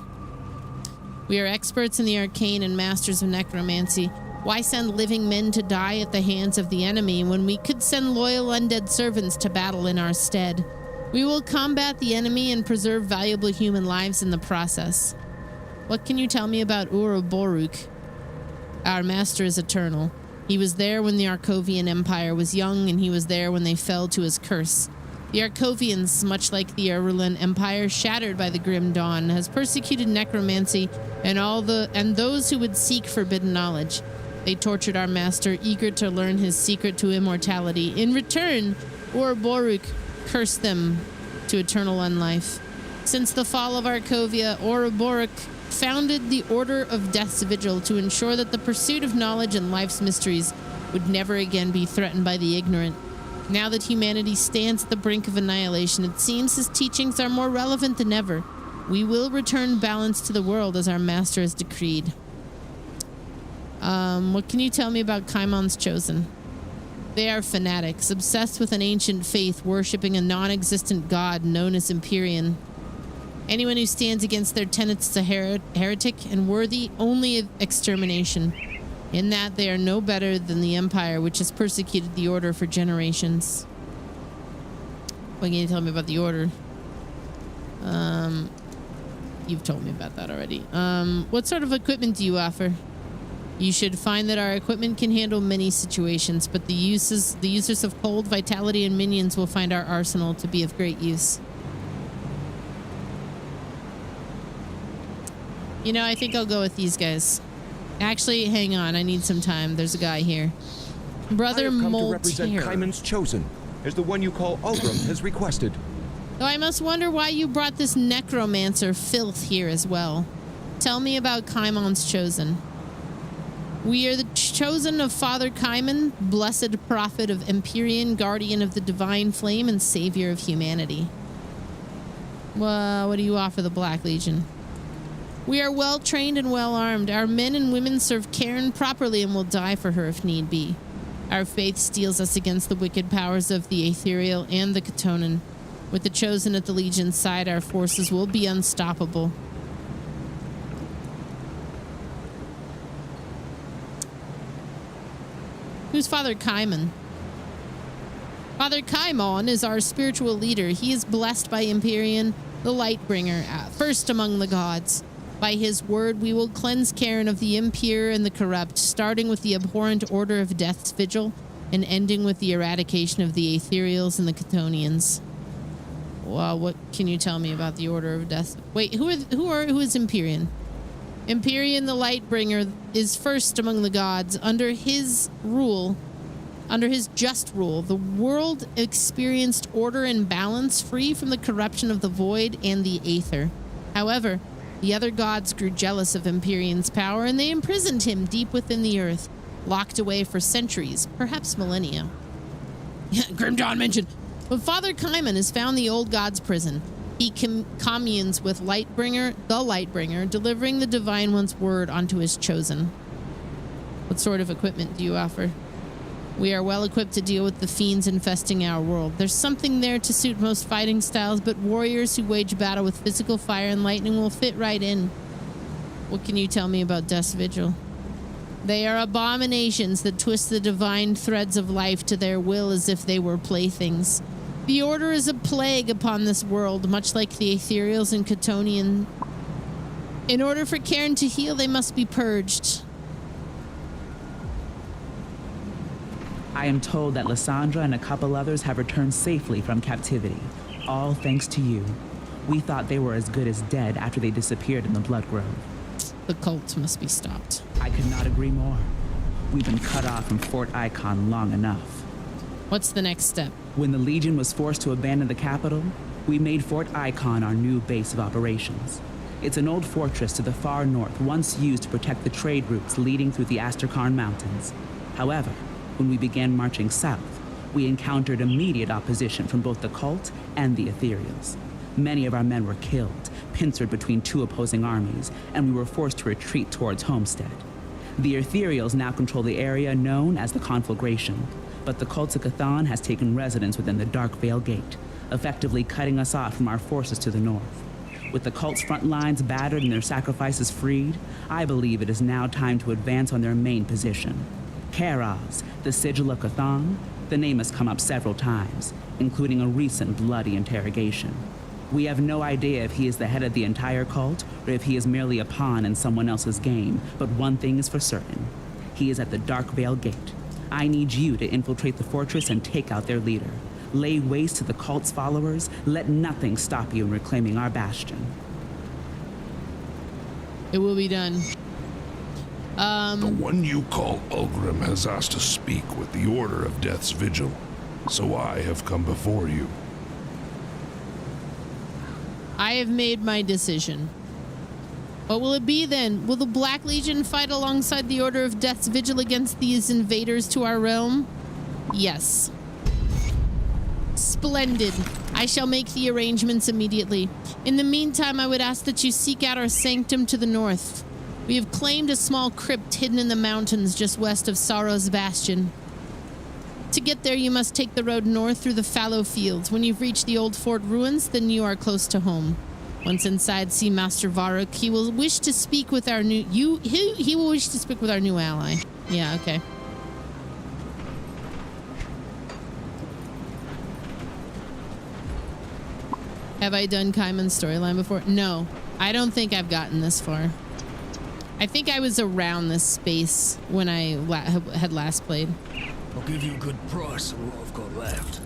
We are experts in the arcane and masters of necromancy. Why send living men to die at the hands of the enemy when we could send loyal undead servants to battle in our stead? We will combat the enemy and preserve valuable human lives in the process. What can you tell me about Uroboruk? Our master is eternal. He was there when the Arkovian Empire was young, and he was there when they fell to his curse. The Arkovians, much like the Arulan Empire, shattered by the Grim Dawn, has persecuted necromancy and those who would seek forbidden knowledge. They tortured our master, eager to learn his secret to immortality. In return, Uroboruk cursed them to eternal unlife. Since the fall of Arkovia, Uroboruk founded the Order of Death's Vigil to ensure that the pursuit of knowledge and life's mysteries would never again be threatened by the ignorant. Now that humanity stands at the brink of annihilation, it seems his teachings are more relevant than ever. We will return balance to the world as our master has decreed. What can you tell me about Kaimon's Chosen? They are fanatics, obsessed with an ancient faith, worshipping a non-existent god known as Empyrean. Anyone who stands against their tenets is a heretic and worthy only of extermination. In that, they are no better than the Empire, which has persecuted the Order for generations. What can you tell me about the Order? You've told me about that already. What sort of equipment do you offer? You should find that our equipment can handle many situations, but the users of cold, vitality, and minions will find our arsenal to be of great use. You know, I think I'll go with these guys. Actually, hang on. I need some time. There's a guy here. Brother I have come to Moltear. represent Kaimon's Chosen, as the one you call Ulgrim has requested. Though I must wonder why you brought this necromancer filth here as well. Tell me about Kaimon's Chosen. We are the chosen of Father Kaimon, blessed prophet of Empyrean, guardian of the divine flame, and savior of humanity. Well, what do you offer the Black Legion? We are well trained and well armed. Our men and women serve Cairn properly and will die for her if need be. Our faith steels us against the wicked powers of the ethereal and the Katonan. With the chosen at the Legion's side, our forces will be unstoppable. Who's Father Kaimon? Father Kaimon is our spiritual leader. He is blessed by Empyrean, the Lightbringer, first among the gods. By his word, we will cleanse Cairn of the impure and the corrupt, starting with the abhorrent order of Death's Vigil and ending with the eradication of the Aetherials and the Chthonians. Well, what can you tell me about the order of Death? Wait, who is Empyrean? Empyrean, the Lightbringer, is first among the gods. Under his just rule, the world experienced order and balance, free from the corruption of the void and the aether. However, the other gods grew jealous of Empyrean's power, and they imprisoned him deep within the earth, locked away for centuries, perhaps millennia. Grim Dawn mentioned. But Father Kaimon has found the old god's prison. He communes with Lightbringer, the Lightbringer, delivering the Divine One's word onto his chosen. What sort of equipment do you offer? We are well equipped to deal with the fiends infesting our world. There's something there to suit most fighting styles, but warriors who wage battle with physical fire and lightning will fit right in. What can you tell me about Death's Vigil? They are abominations that twist the divine threads of life to their will as if they were playthings. The Order is a plague upon this world, much like the Aetherials and Chthonian. In order for Cairn to heal, they must be purged. I am told that Lysandra and a couple others have returned safely from captivity, all thanks to you. We thought they were as good as dead after they disappeared in the Blood Grove. The cult must be stopped. I could not agree more. We've been cut off from Fort Icon long enough. What's the next step? When the Legion was forced to abandon the capital, we made Fort Icon our new base of operations. It's an old fortress to the far north, once used to protect the trade routes leading through the Asterkarn Mountains. However, when we began marching south, we encountered immediate opposition from both the cult and the Aetherials. Many of our men were killed, pincered between two opposing armies, and we were forced to retreat towards Homestead. The Aetherials now control the area known as the Conflagration, but the Cult of Cthon has taken residence within the Dark Veil Gate, effectively cutting us off from our forces to the north. With the cult's front lines battered and their sacrifices freed, I believe it is now time to advance on their main position. Karaz, the Sigil of Cthon, the name has come up several times, including a recent bloody interrogation. We have no idea if he is the head of the entire cult or if he is merely a pawn in someone else's game, but one thing is for certain. He is at the Dark Veil Gate. I need you to infiltrate the fortress and take out their leader. Lay waste to the cult's followers. Let nothing stop you in reclaiming our bastion. It will be done. The one you call Ulgrim has asked to speak with the Order of Death's Vigil, so I have come before you. I have made my decision. What will it be then? Will the Black Legion fight alongside the Order of Death's Vigil against these invaders to our realm? Yes. Splendid. I shall make the arrangements immediately. In the meantime, I would ask that you seek out our sanctum to the north. We have claimed a small crypt hidden in the mountains just west of Sorrow's Bastion. To get there, you must take the road north through the fallow fields. When you've reached the old fort ruins, then you are close to home. Once inside, see Master Varuk. He will wish to speak with our new... He will wish to speak with our new ally. Yeah, okay. Have I done Kaiman's storyline before? No, I don't think I've gotten this far. I think I was around this space when I had last played. I'll give you a good price on what I've got left.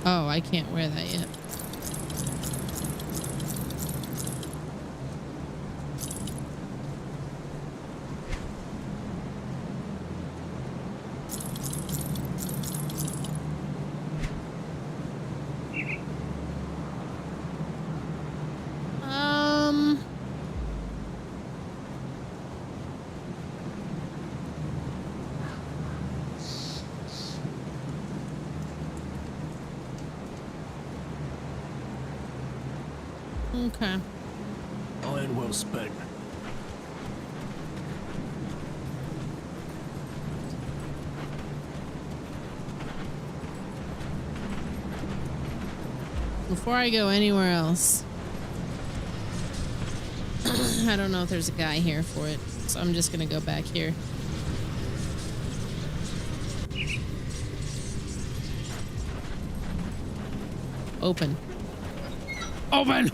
Oh, I can't wear that yet. Okay. Iron well spent. Before I go anywhere else, I don't know if there's a guy here for it, so I'm just gonna go back here. Open. Open!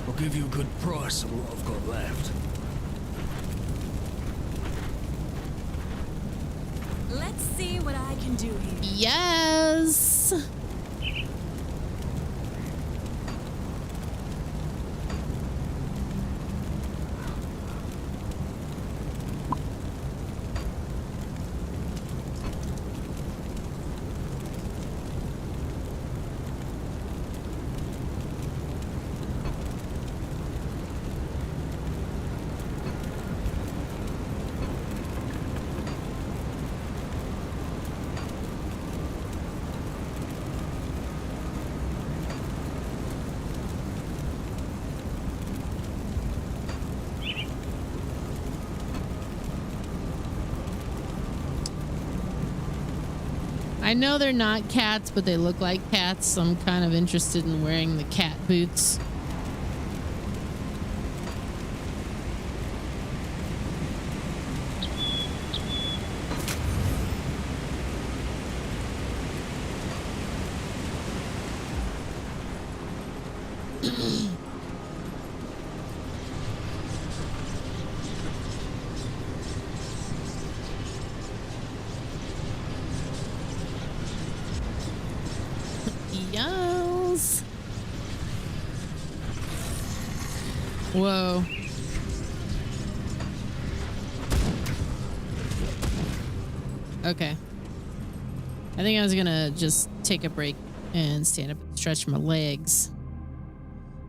I'll give you a good price on what I've got left. Let's see what I can do here. Yes! I know they're not cats, but they look like cats, so I'm kind of interested in wearing the cat boots. Yes. Whoa. Okay. I think I was gonna just take a break and stand up and stretch my legs.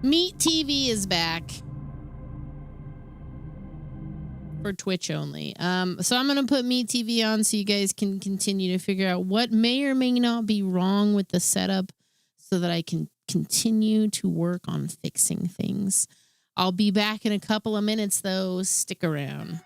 Meat TV is back. For Twitch only. So I'm gonna put Meat TV on so you guys can continue to figure out what may or may not be wrong with the setup so that I can continue to work on fixing things. I'll be back in a couple of minutes though. Stick around.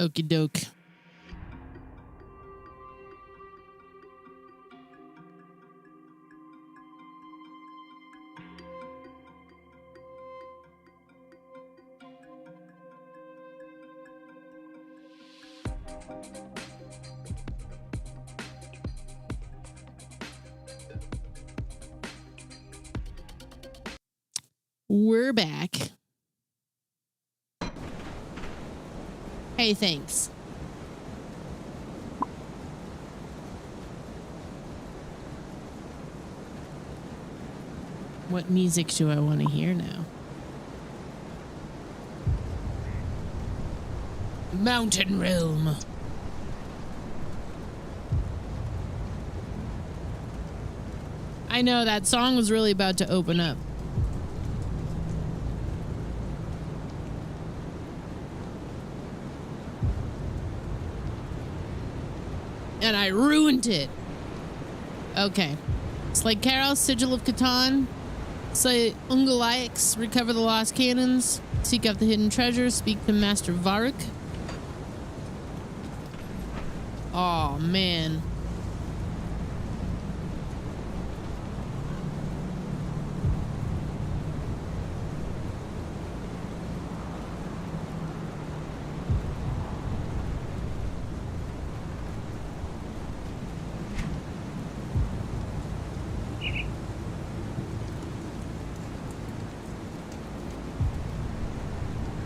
Okie doke. We're back. Hey, thanks. What music do I want to hear now? Mountain Realm. I know that song was really about to open up. And I ruined it. Okay. It's like Karos, Sigil of Catan. Say Ungoliax, recover the lost cannons. Seek out the hidden treasure. Speak to Master Varuk. Oh, man.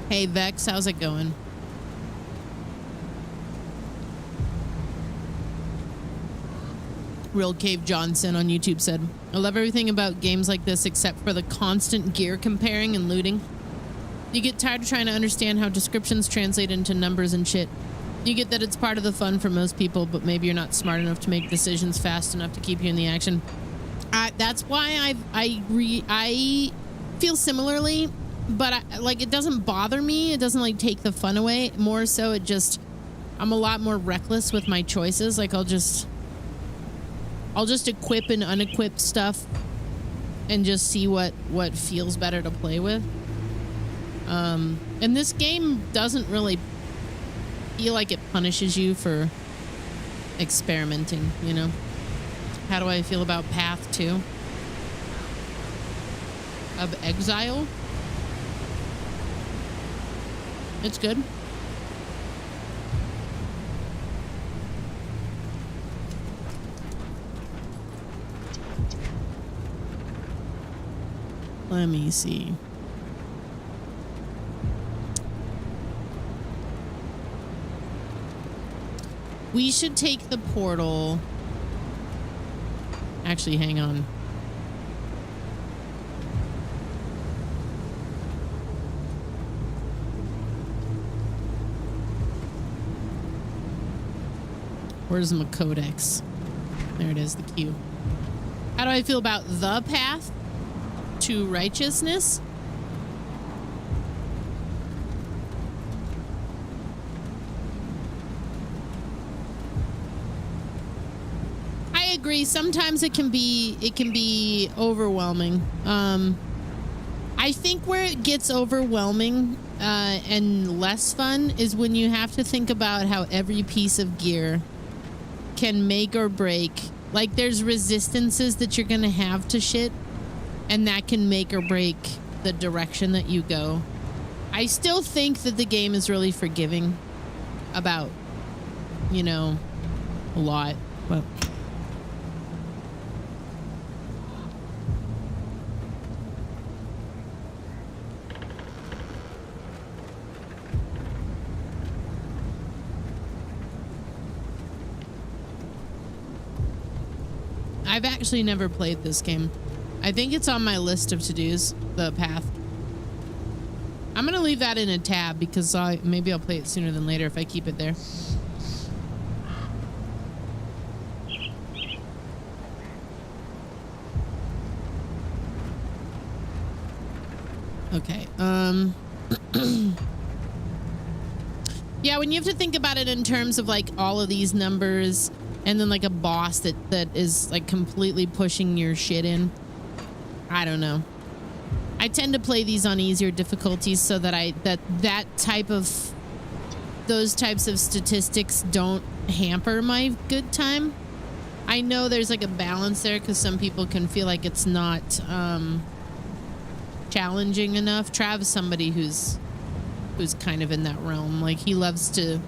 Hey Vex, how's it going? Real Cave Johnson on YouTube said, I love everything about games like this except for the constant gear comparing and looting. You get tired of trying to understand how descriptions translate into numbers and shit. You get that it's part of the fun for most people, but maybe you're not smart enough to make decisions fast enough to keep you in the action. That's why I feel similarly. But it doesn't bother me. It doesn't like take the fun away. More so, I'm a lot more reckless with my choices. Like I'll just equip and unequip stuff and just see what feels better to play with. And this game doesn't really feel like it punishes you for experimenting, you know? How do I feel about Path 2 of Exile? It's good. Let me see. We should take the portal Actually, hang on. Where's my codex? There it is, the Q. How do I feel about the path to righteousness? I agree. Sometimes it can be overwhelming. I think where it gets overwhelming and less fun is when you have to think about how every piece of gear can make or break. Like, there's resistances that you're gonna have to shit, and that can make or break the direction that you go. I still think that the game is really forgiving about, you know, a lot, but I've actually never played this game. I think it's on my list of to-dos, the path. I'm gonna leave that in a tab because maybe I'll play it sooner than later if I keep it there. Okay. Yeah, when you have to think about it in terms of like all of these numbers and then like a boss that is like completely pushing your shit in. I don't know. I tend to play these on easier difficulties so that those types of statistics don't hamper my good time. I know there's like a balance there because some people can feel like it's not challenging enough. Trav is somebody who's kind of in that realm. Like, he loves to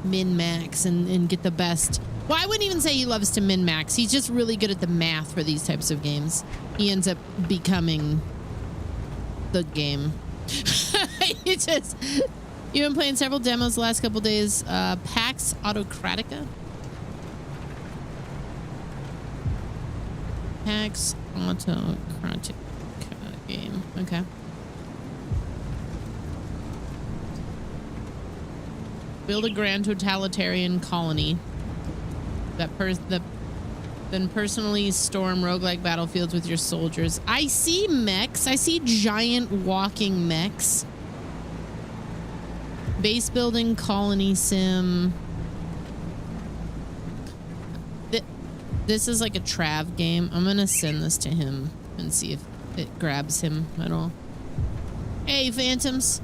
min-max and get the best. Well, I wouldn't even say he loves to min-max. He's just really good at the math for these types of games. He ends up becoming the game. You've been playing several demos the last couple days. PAX Autocratica. PAX Autocratica game. Okay. Build a grand totalitarian colony that then personally storm roguelike battlefields with your soldiers. I see mechs. I see giant walking mechs. Base building, colony sim. This is like a Trav game. I'm gonna send this to him and see if it grabs him at all. Hey, Phantoms.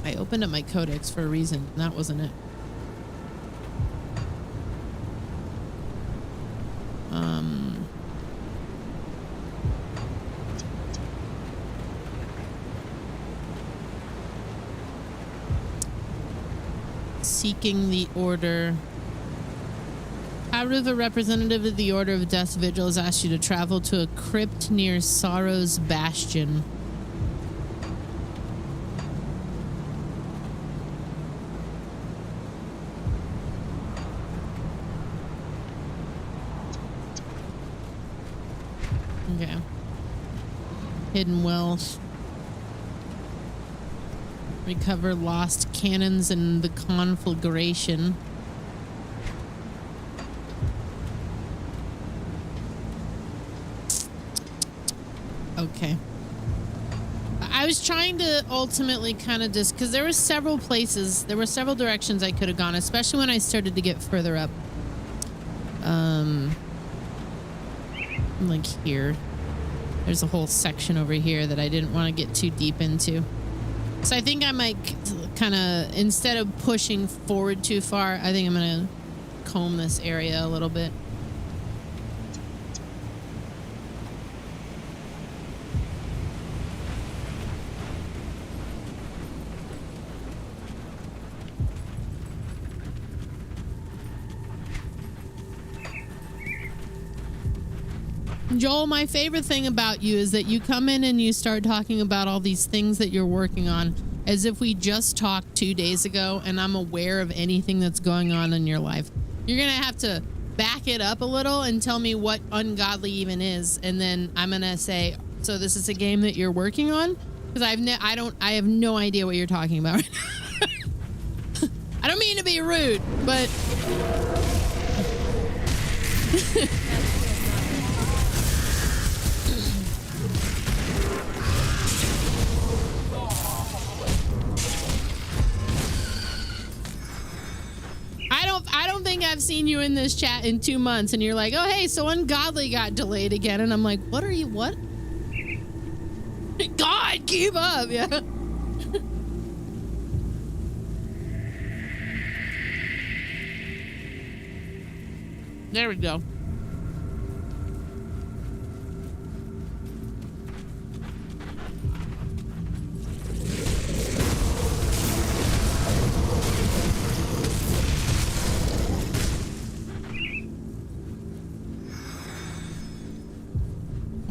I opened up my codex for a reason. That wasn't it. Seeking the order. How if a representative of the Order of Death's Vigil has asked you to travel to a crypt near Sorrow's Bastion? Okay. Hidden wealth. Recover lost cannons in the conflagration. Okay. I was trying to ultimately kind of just, because there were several places, there were several directions I could have gone, especially when I started to get further up. Like here. There's a whole section over here that I didn't want to get too deep into. So I think I might kind of, instead of pushing forward too far, I think I'm going to comb this area a little bit. Joel, my favorite thing about you is that you come in and you start talking about all these things that you're working on as if we just talked 2 days ago and I'm aware of anything that's going on in your life. You're going to have to back it up a little and tell me what ungodly even is. And then I'm going to say, so this is a game that you're working on? Because I have no idea what you're talking about right now. I don't mean to be rude, but... I don't think I've seen you in this chat in 2 months and you're like, oh, hey, so Ungodly got delayed again. And I'm like, what? God, keep up. Yeah. There we go.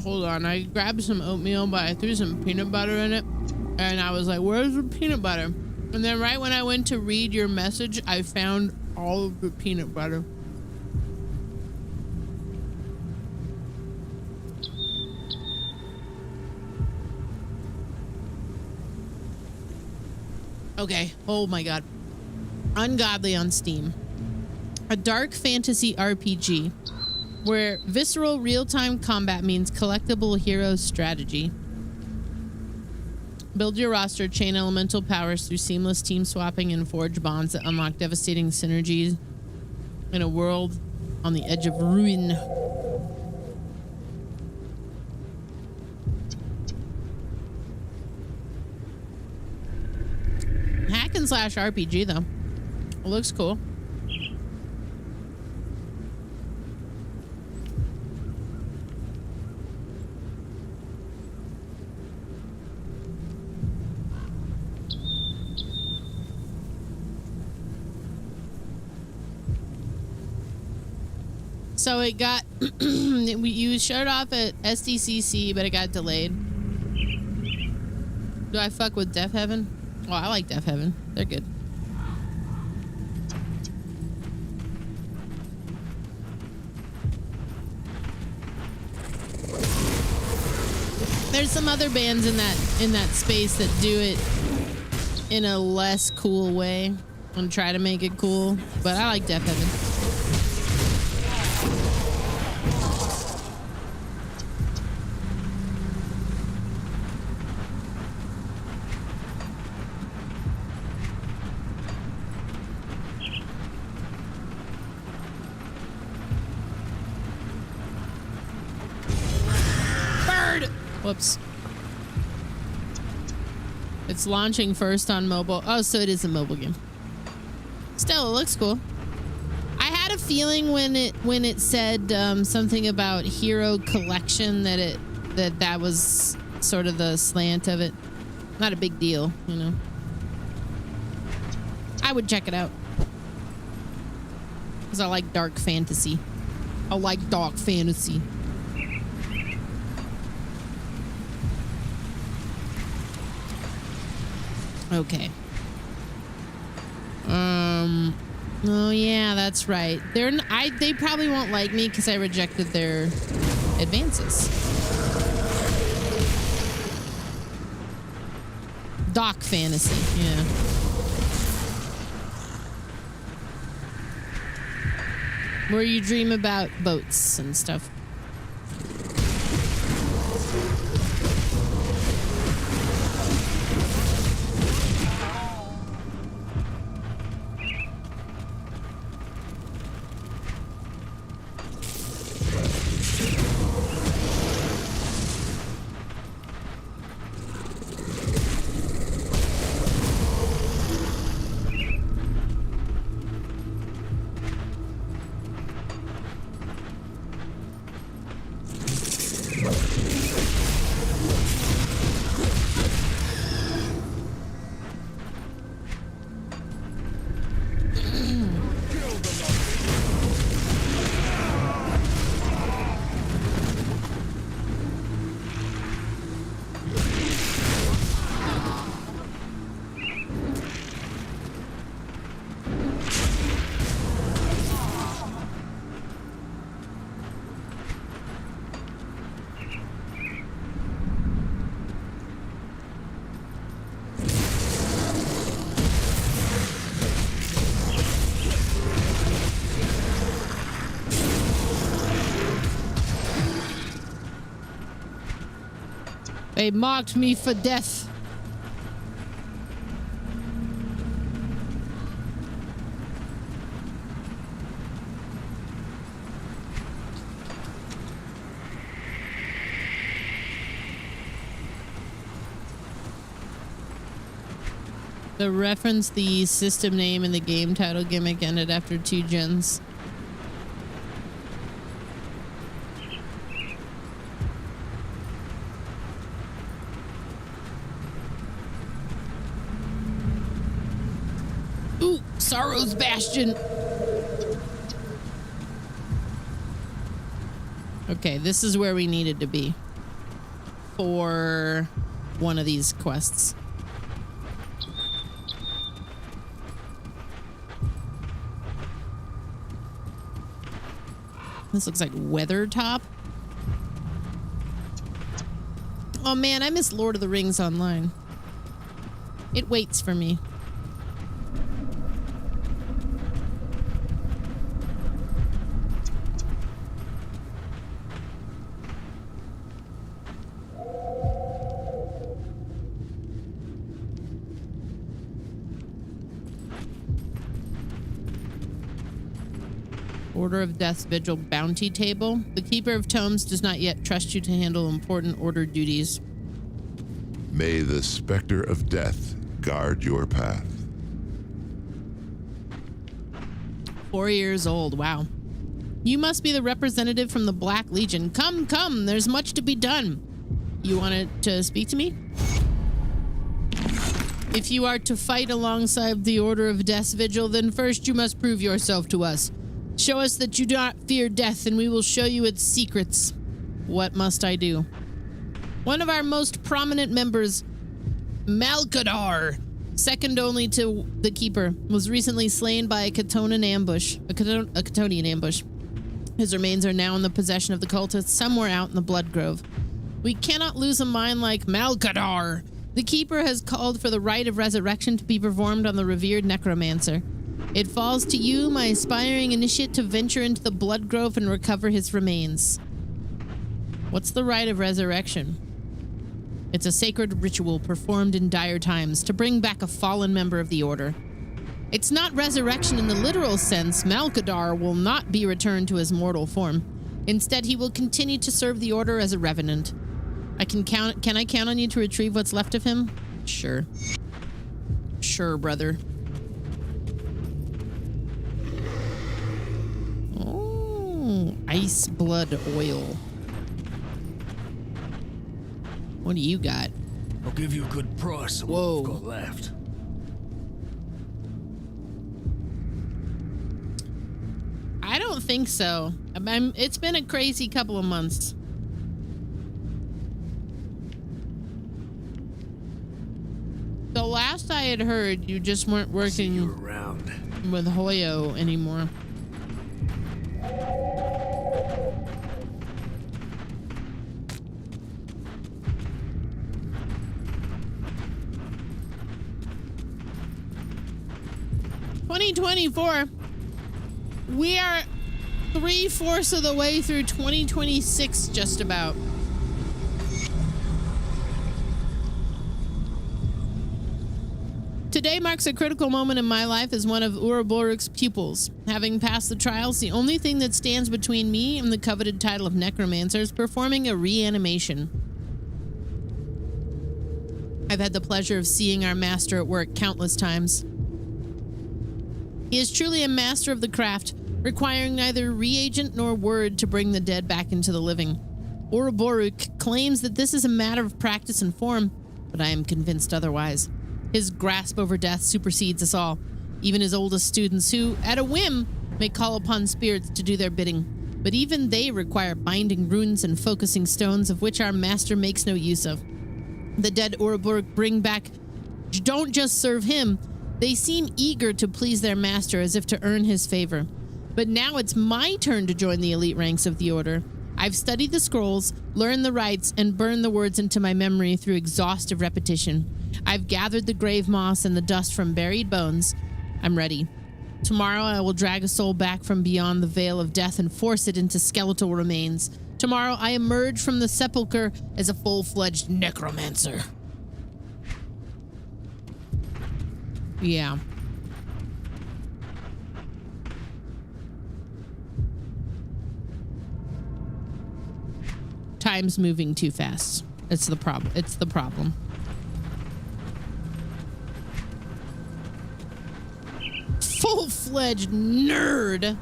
Hold on, I grabbed some oatmeal, but I threw some peanut butter in it. And I was like, where's the peanut butter? And then right when I went to read your message, I found all of the peanut butter. Okay, oh my god. Ungodly on Steam. A dark fantasy RPG where visceral real-time combat means collectible hero strategy. Build your roster, chain elemental powers through seamless team swapping, and forge bonds that unlock devastating synergies in a world on the edge of ruin. Hack and slash RPG though. It looks cool. So it got, you showed off at SDCC, but it got delayed. Do I fuck with Death Heaven? Oh, I like Death Heaven. They're good. There's some other bands in that space that do it in a less cool way and try to make it cool, but I like Death Heaven. Whoops. It's launching first on mobile. Oh, so it is a mobile game. Still, it looks cool. I had a feeling when it said something about hero collection that was sort of the slant of it. Not a big deal, you know. I would check it out. Because I like dark fantasy. I like dark fantasy. Okay. Oh yeah, that's right. They probably won't like me because I rejected their advances. Doc fantasy, yeah. Where you dream about boats and stuff. They marked me for death. The reference, the system name, and the game title gimmick ended after 2 gens. Ooh, Sorrow's Bastion. Okay, this is where we needed to be for one of these quests. This looks like Weathertop. Oh man, I miss Lord of the Rings Online. It waits for me. Order of Death's Vigil bounty table. The Keeper of Tomes does not yet trust you to handle important order duties. May the Spectre of Death guard your path. 4 years old. Wow. You must be the representative from the Black Legion. Come, come. There's much to be done. You wanted to speak to me? If you are to fight alongside the Order of Death's Vigil, then first you must prove yourself to us. Show us that you do not fear death, and we will show you its secrets. What must I do? One of our most prominent members, Malkadar, second only to the Keeper, was recently slain by a Catonian ambush. His remains are now in the possession of the cultists somewhere out in the Blood Grove. We cannot lose a mind like Malkadar. The Keeper has called for the rite of resurrection to be performed on the revered necromancer. It falls to you, my aspiring initiate, to venture into the Blood Grove and recover his remains. What's the rite of resurrection? It's a sacred ritual performed in dire times to bring back a fallen member of the Order. It's not resurrection in the literal sense. Malkadar will not be returned to his mortal form. Instead, he will continue to serve the Order as a revenant. Can I count on you to retrieve what's left of him? Sure. Sure, brother. Ice blood oil. What do you got? I'll give you a good price of what I've got left. I don't think so. It's been a crazy couple of months. The last I had heard, you just weren't working with Hoyo anymore. We are 3/4 of the way through 2026, just about. Today marks a critical moment in my life as one of Ouroboric's pupils. Having passed the trials, the only thing that stands between me and the coveted title of Necromancer is performing a reanimation. I've had the pleasure of seeing our master at work countless times. He is truly a master of the craft, requiring neither reagent nor word to bring the dead back into the living. Ouroboros claims that this is a matter of practice and form, but I am convinced otherwise. His grasp over death supersedes us all, even his oldest students who, at a whim, may call upon spirits to do their bidding. But even they require binding runes and focusing stones, of which our master makes no use of. The dead Ouroboros bring back don't just serve him. They seem eager to please their master as if to earn his favor. But now it's my turn to join the elite ranks of the Order. I've studied the scrolls, learned the rites, and burned the words into my memory through exhaustive repetition. I've gathered the grave moss and the dust from buried bones. I'm ready. Tomorrow I will drag a soul back from beyond the veil of death and force it into skeletal remains Tomorrow, I emerge from the sepulcher as a full-fledged necromancer. Yeah. Time's moving too fast. It's the problem. It's the problem. Full-fledged nerd.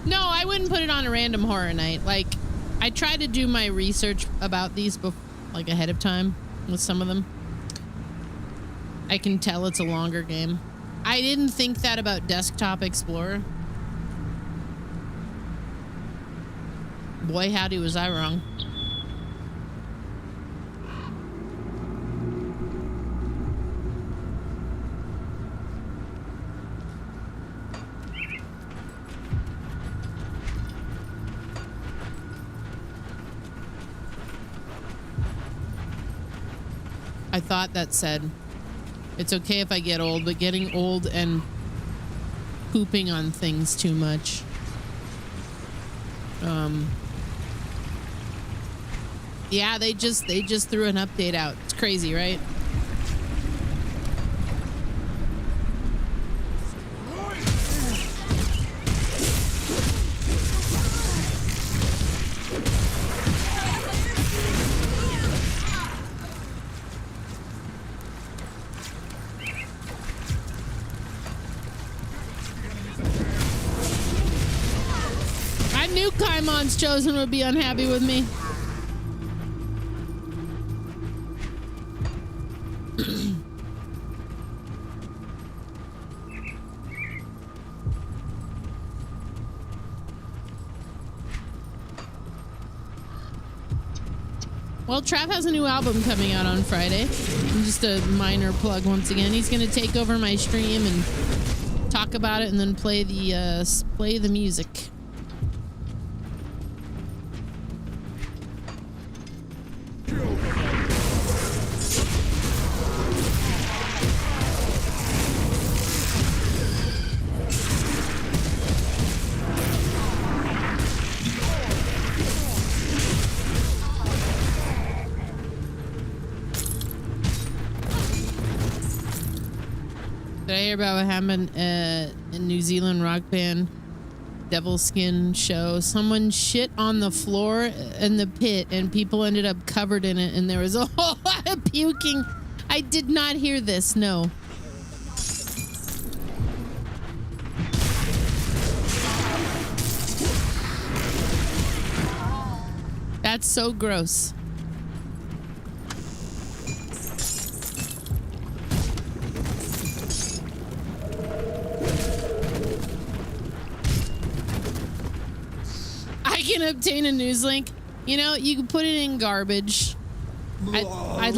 No, I wouldn't put it on a random horror night. Like, I try to do my research about these like ahead of time with some of them. I can tell it's a longer game. I didn't think that about Desktop Explorer. Boy, howdy, was I wrong. I thought that said, it's okay if I get old, but getting old and pooping on things too much. Yeah, they just threw an update out. It's crazy, right? I knew Kaimon's Chosen would be unhappy with me. Well, Trav has a new album coming out on Friday. Just a minor plug once again. He's going to take over my stream and talk about it and then play the music. Did I hear about what happened in New Zealand rock band Devil Skin show? Someone shit on the floor in the pit and people ended up covered in it and there was a whole lot of puking. I did not hear this, no. That's so gross. I can obtain a news link. You know, you can put it in garbage. I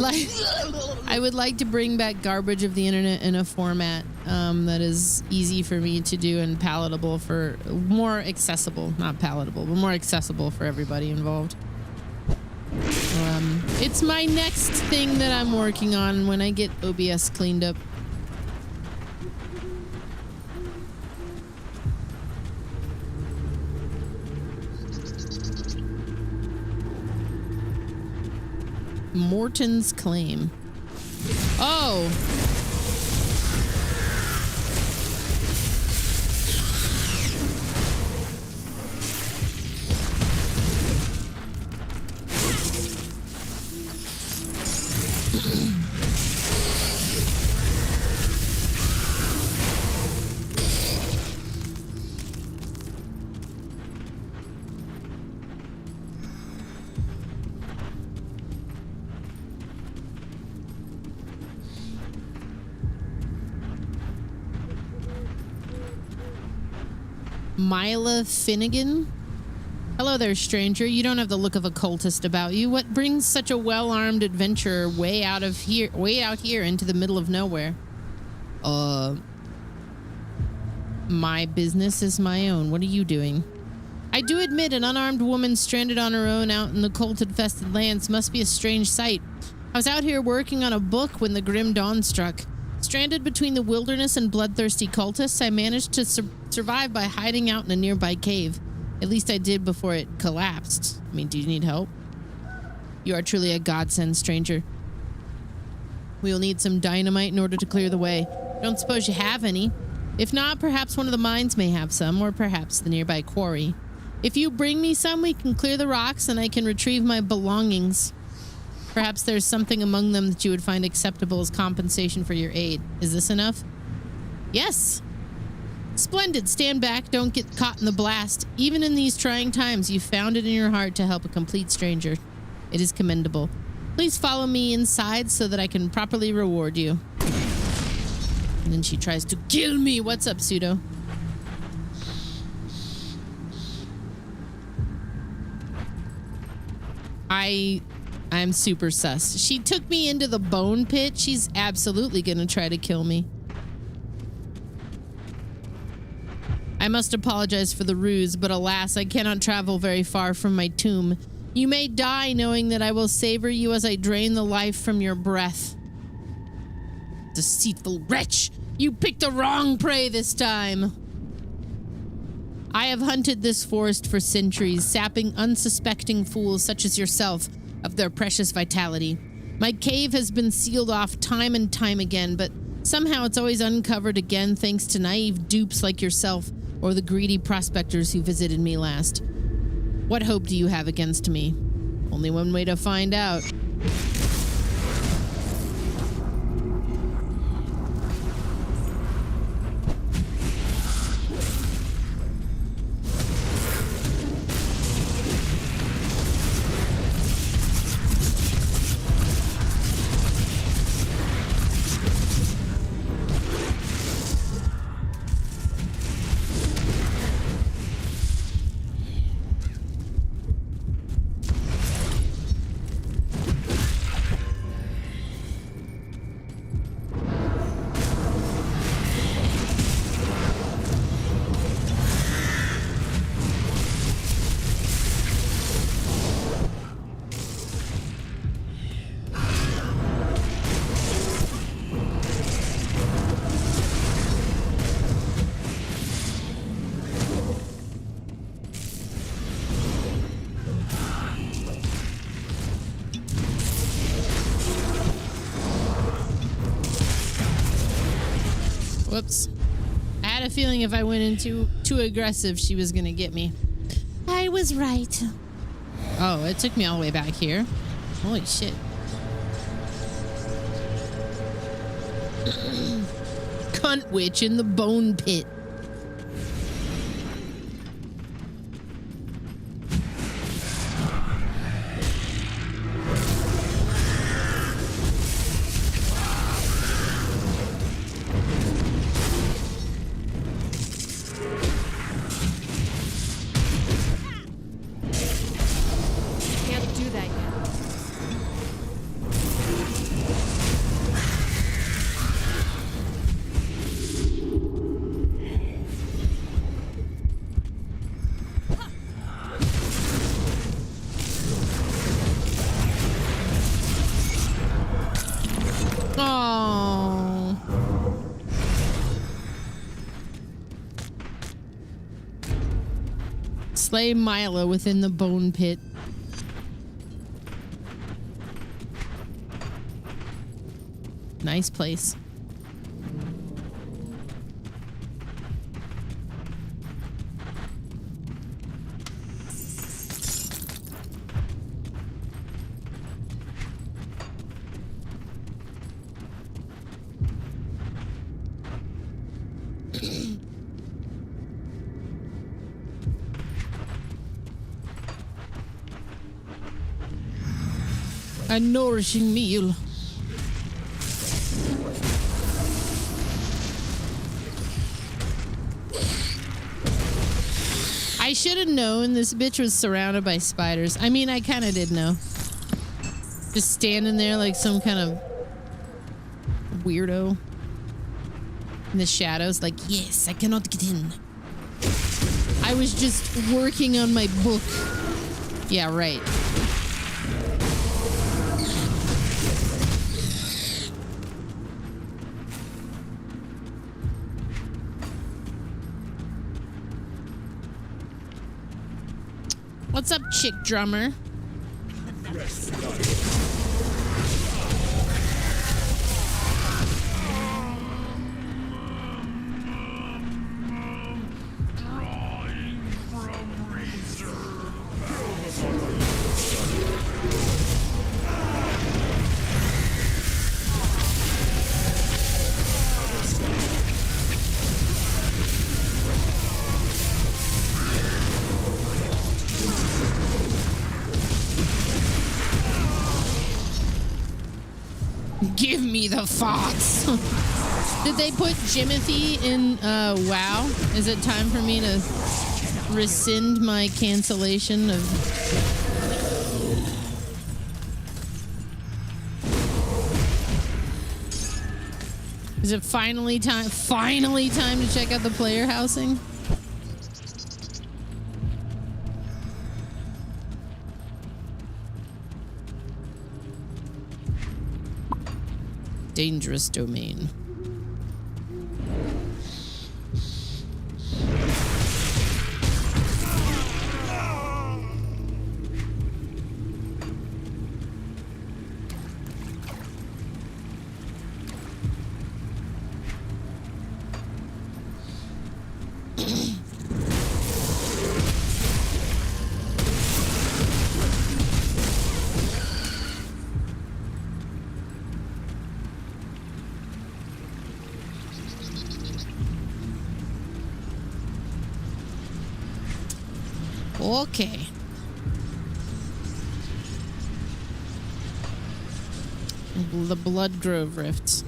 would like to bring back garbage of the internet in a format that is easy for me to do and palatable for more accessible, not palatable, but more accessible for everybody involved. It's my next thing that I'm working on when I get OBS cleaned up. Morton's claim. Oh. Mila Finnegan. Hello there, stranger. You don't have the look of occultist about you. What brings such a well-armed adventurer way out here into the middle of nowhere? My business is my own. What are you doing? I do admit an unarmed woman stranded on her own out in the cult-infested lands must be a strange sight. I was out here working on a book when the grim dawn struck. Stranded between the wilderness and bloodthirsty cultists, I managed to survive by hiding out in a nearby cave. At least I did before it collapsed. I mean, do you need help? You are truly a godsend, stranger. We will need some dynamite in order to clear the way. Don't suppose you have any. If not, perhaps one of the mines may have some, or perhaps the nearby quarry. If you bring me some, we can clear the rocks and I can retrieve my belongings. Perhaps there's something among them that you would find acceptable as compensation for your aid. Is this enough? Yes. Splendid. Stand back. Don't get caught in the blast. Even in these trying times, you found it in your heart to help a complete stranger. It is commendable. Please follow me inside so that I can properly reward you. And then she tries to kill me. What's up, Pseudo? I'm super sus. She took me into the bone pit. She's absolutely gonna try to kill me. I must apologize for the ruse, but alas, I cannot travel very far from my tomb. You may die knowing that I will savor you as I drain the life from your breath. Deceitful wretch! You picked the wrong prey this time! I have hunted this forest for centuries, sapping unsuspecting fools such as yourself of their precious vitality. My cave has been sealed off time and time again, but somehow it's always uncovered again thanks to naive dupes like yourself or the greedy prospectors who visited me last. What hope do you have against me? Only one way to find out. Whoops. I had a feeling if I went into too aggressive, she was gonna get me. I was right. Oh, it took me all the way back here. Holy shit. Cunt witch in the bone pit. Slay Milo within the bone pit. Nice place. A nourishing meal. I should have known this bitch was surrounded by spiders. I mean, I kind of did know. Just standing there like some kind of weirdo in the shadows, like, yes, I cannot get in. I was just working on my book. Yeah, right. What's up, chick drummer? Give me the fox. Did they put Jimothy in WoW? Is it time for me to rescind my cancellation of... Is it finally time to check out the player housing? Dangerous domain. Okay. The Blood Grove Rifts.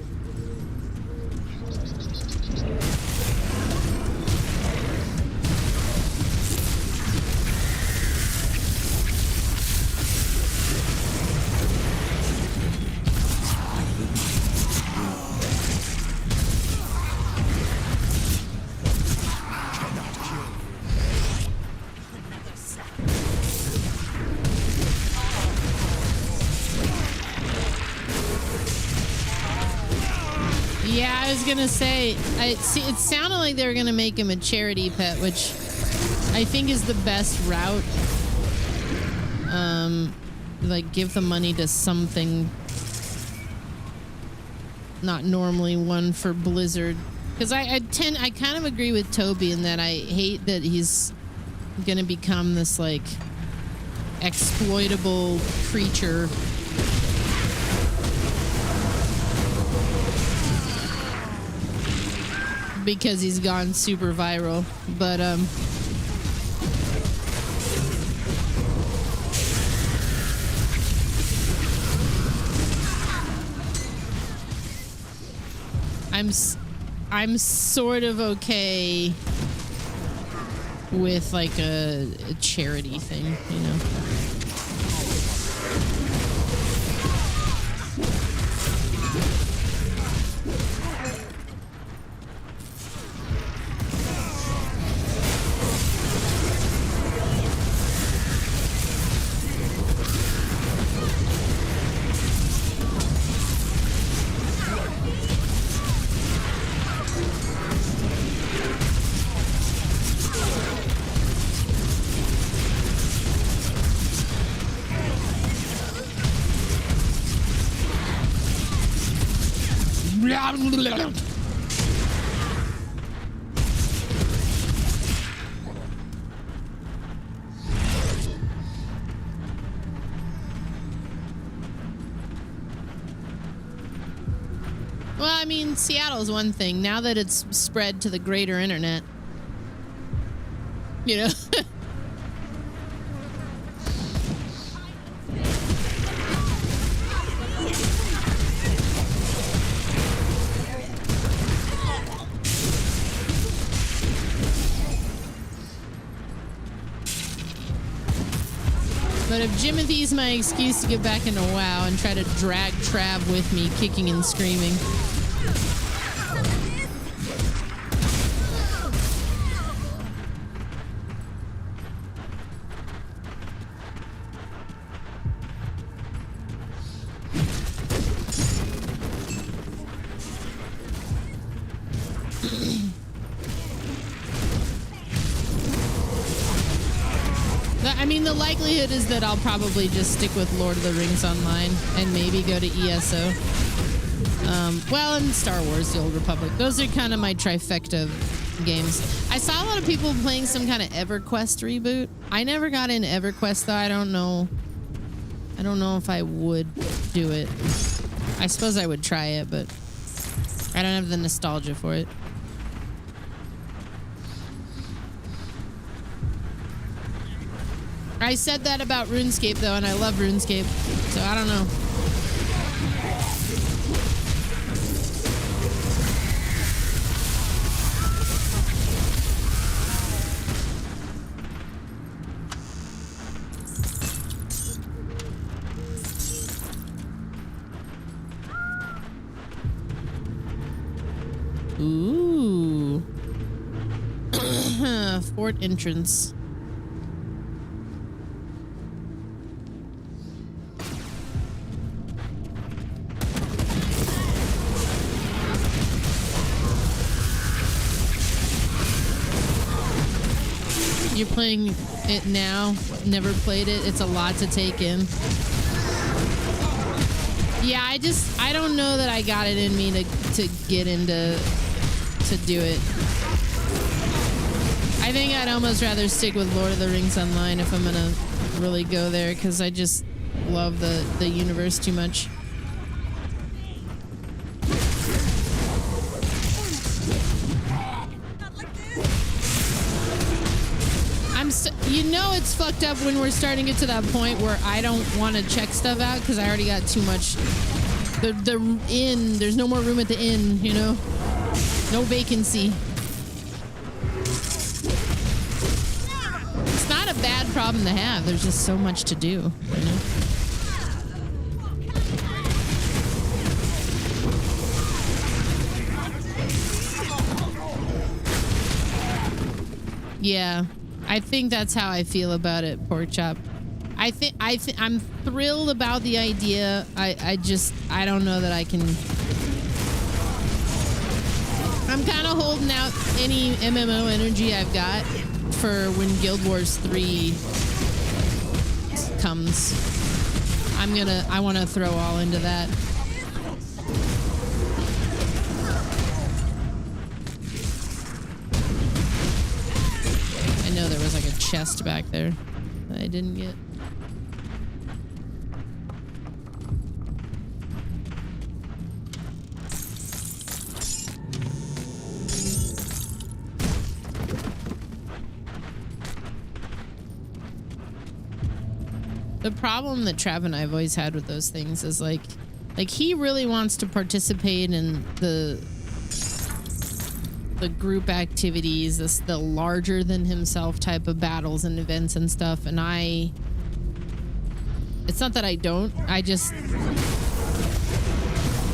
Yeah, I was gonna say, it sounded like they were gonna make him a charity pet, which I think is the best route. Like give the money to something not normally one for Blizzard. Because I kind of agree with Toby in that I hate that he's gonna become this like exploitable creature. Because he's gone super viral, but I'm sort of okay with like a charity thing, you know. Well, I mean, Seattle's one thing. Now that it's spread to the greater internet, you know. But if Jimothy's my excuse to get back into WoW and try to drag Trav with me, kicking and screaming. I mean, the likelihood is that I'll probably just stick with Lord of the Rings Online and maybe go to ESO. Well, and Star Wars, The Old Republic. Those are kind of my trifecta of games. I saw a lot of people playing some kind of EverQuest reboot. I never got into EverQuest, though. I don't know if I would do it. I suppose I would try it, but I don't have the nostalgia for it. I said that about RuneScape, though, and I love RuneScape, so I don't know. Ooh. Fort entrance. You're playing it now? Never played it? It's a lot to take in. Yeah, I don't know that I got it in me to get into to do it. I think I'd almost rather stick with Lord of the Rings Online if I'm gonna really go there, because I just love the universe too much. You know it's fucked up when we're starting to get to that point where I don't want to check stuff out because I already got too much. The inn, there's no more room at the inn, you know? No vacancy. It's not a bad problem to have. There's just so much to do, you know? Yeah. I think that's how I feel about it, Porkchop. I'm thrilled about the idea. I don't know that I can. I'm kind of holding out any MMO energy I've got for when Guild Wars 3 comes. I want to throw all into that. I know there was like a chest back there that I didn't get. The problem that Trav and I have always had with those things is like he really wants to participate in the group activities, the larger than himself type of battles and events and stuff, and it's not that I don't, I just,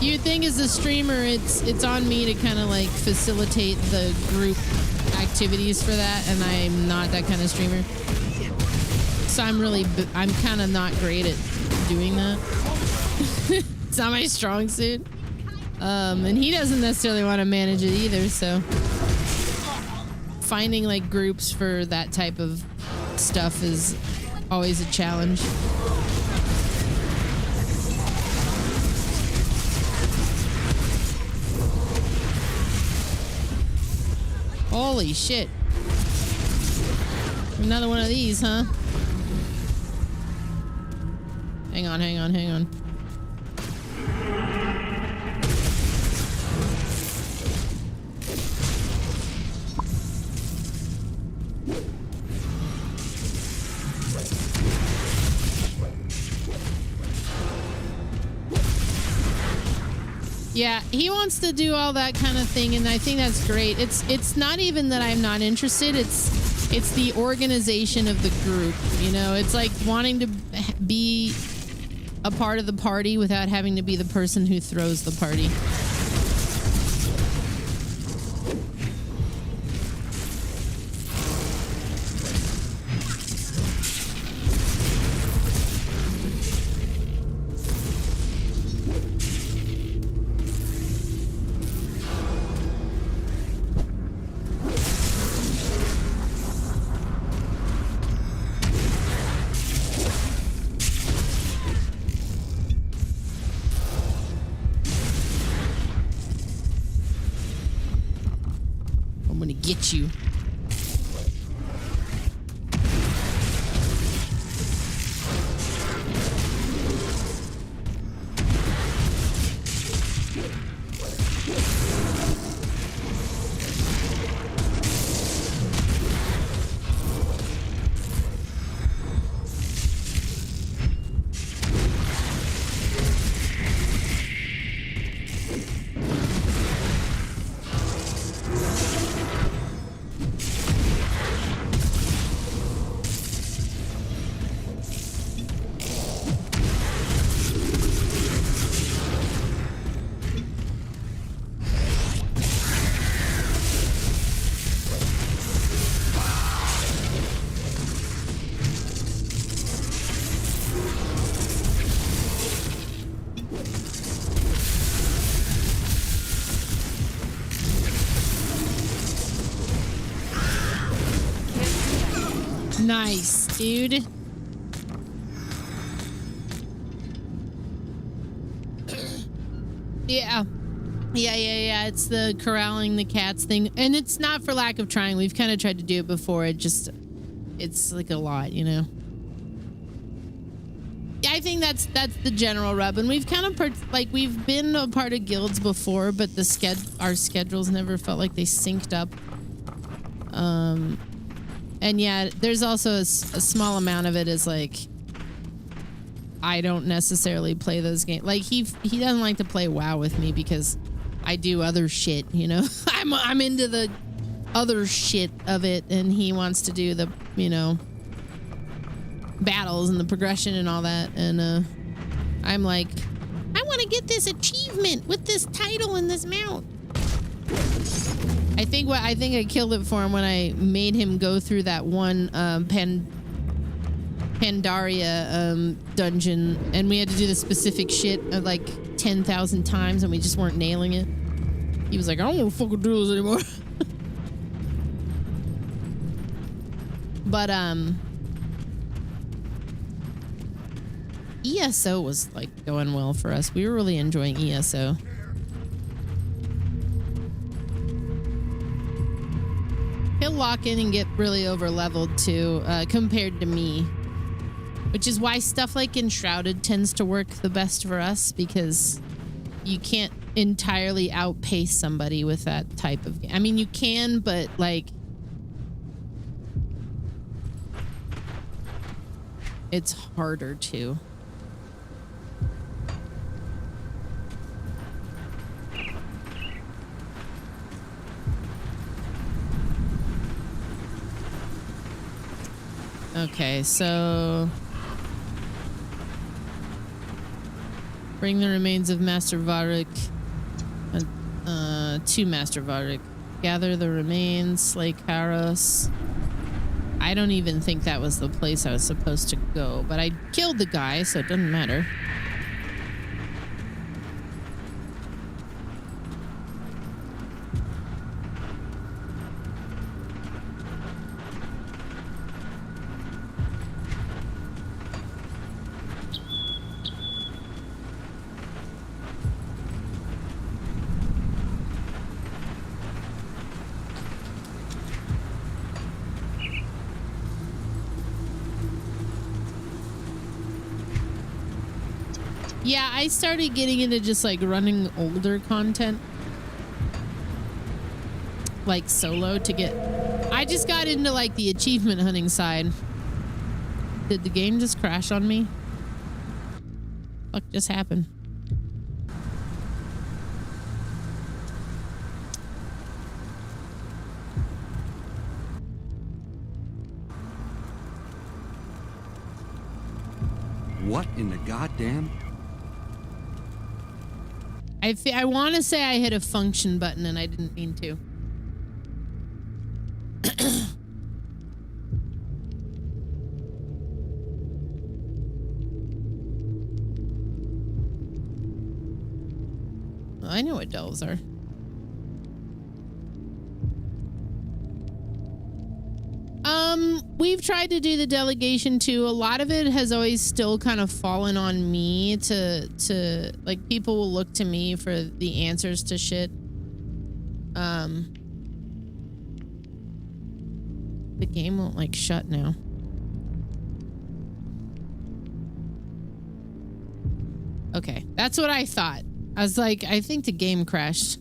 you'd think as a streamer it's on me to kind of like facilitate the group activities for that, and I'm not that kind of streamer, so I'm kind of not great at doing that. It's not my strong suit. And he doesn't necessarily want to manage it either, so finding like groups for that type of stuff is always a challenge. Holy shit. Another one of these, huh? Hang on. Yeah, he wants to do all that kind of thing, and I think that's great. It's not even that I'm not interested. It's the organization of the group. You know, it's like wanting to be a part of the party without having to be the person who throws the party. gonna get you. Nice, dude. Yeah. Yeah. It's the corralling the cats thing. And it's not for lack of trying. We've kind of tried to do it before. It's like a lot, you know? Yeah, I think that's the general rub. And we've kind of, we've been a part of guilds before, but our schedules never felt like they synced up. And yeah, there's also a small amount of it is like, I don't necessarily play those games. Like he doesn't like to play WoW with me because I do other shit, you know. I'm into the other shit of it, and he wants to do the, you know, battles and the progression and all that. And I'm like, I want to get this achievement with this title and this mount. I think I killed it for him when I made him go through that one Pandaria dungeon, and we had to do the specific shit like 10,000 times, and we just weren't nailing it. He was like, I don't want to fucking do this anymore. But ESO was like going well for us. We were really enjoying ESO. He'll lock in and get really over leveled too, compared to me, which is why stuff like Enshrouded tends to work the best for us, because you can't entirely outpace somebody with that type of game. I mean, you can, but like it's harder to. Okay, so bring the remains of Master Varric to Master Varric. Gather the remains, slay Karos. I don't even think that was the place I was supposed to go, but I killed the guy, so it doesn't matter. Yeah, I started getting into just like running older content, like solo to get. I just got into like the achievement hunting side. Did the game just crash on me? What just happened? What in the goddamn? I want to say I hit a function button and I didn't mean to. Well, I know what delves are. We've tried to do the delegation too. A lot of it has always still kind of fallen on me to like, people will look to me for the answers to shit. The game won't like shut now. Okay, that's what I thought. I was like, I think the game crashed.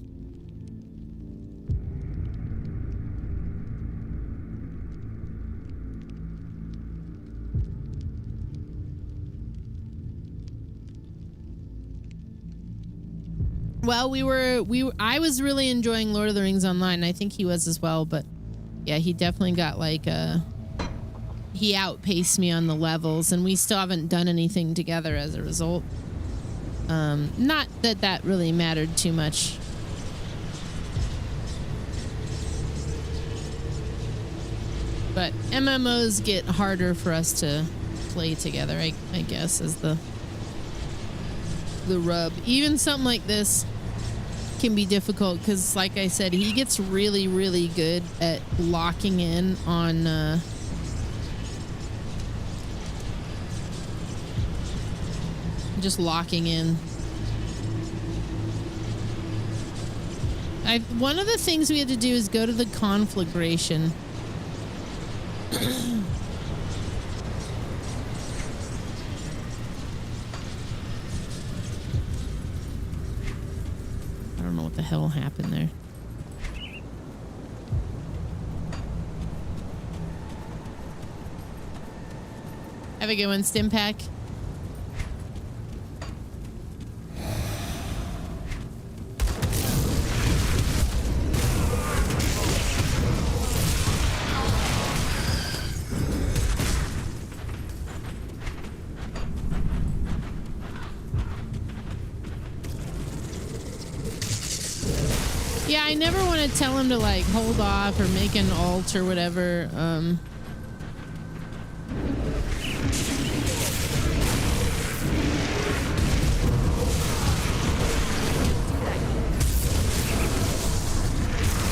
Well, I was really enjoying Lord of the Rings Online. I think he was as well, but yeah, he definitely got like he outpaced me on the levels, and we still haven't done anything together as a result. Not that that really mattered too much. But MMOs get harder for us to play together, I guess, is the rub. Even something like this can be difficult because, like I said, he gets really, really good at locking in on just locking in. One of the things we had to do is go to the conflagration. I don't know what the hell happened there. Have a good one, Stimpack. Yeah, I never want to tell him to like hold off or make an alt or whatever.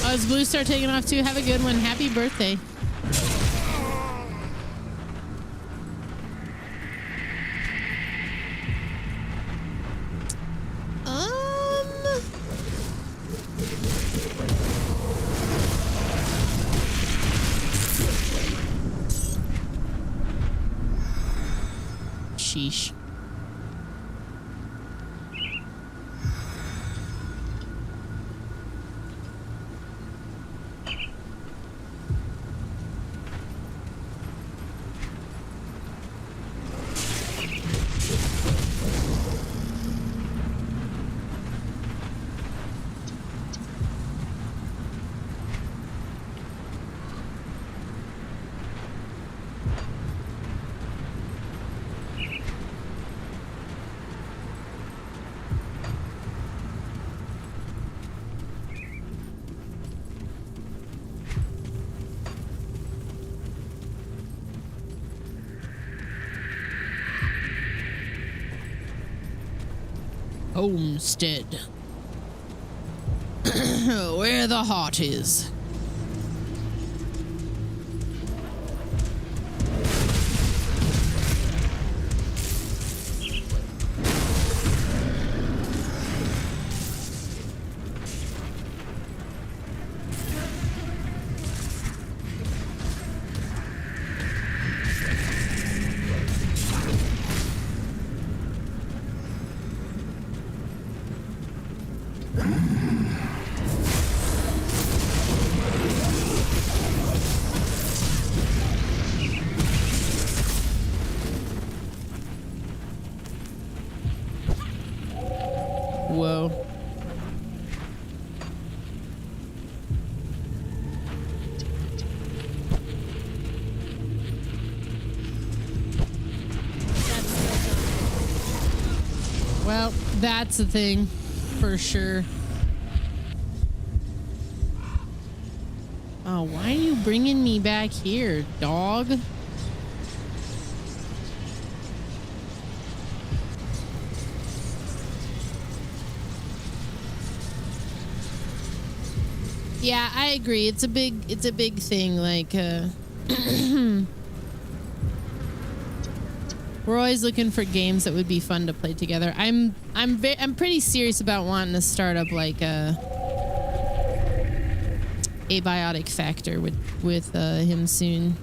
Oh, is Blue Star taking off too? Have a good one. Happy birthday. Sheesh. Homestead. Where the heart is. Whoa. Well, that's the thing, for sure. Oh, why are you bringing me back here, dog? Yeah, I agree. It's a big thing. Like, we're always looking for games that would be fun to play together. I'm pretty serious about wanting to start up like abiotic factor with him soon.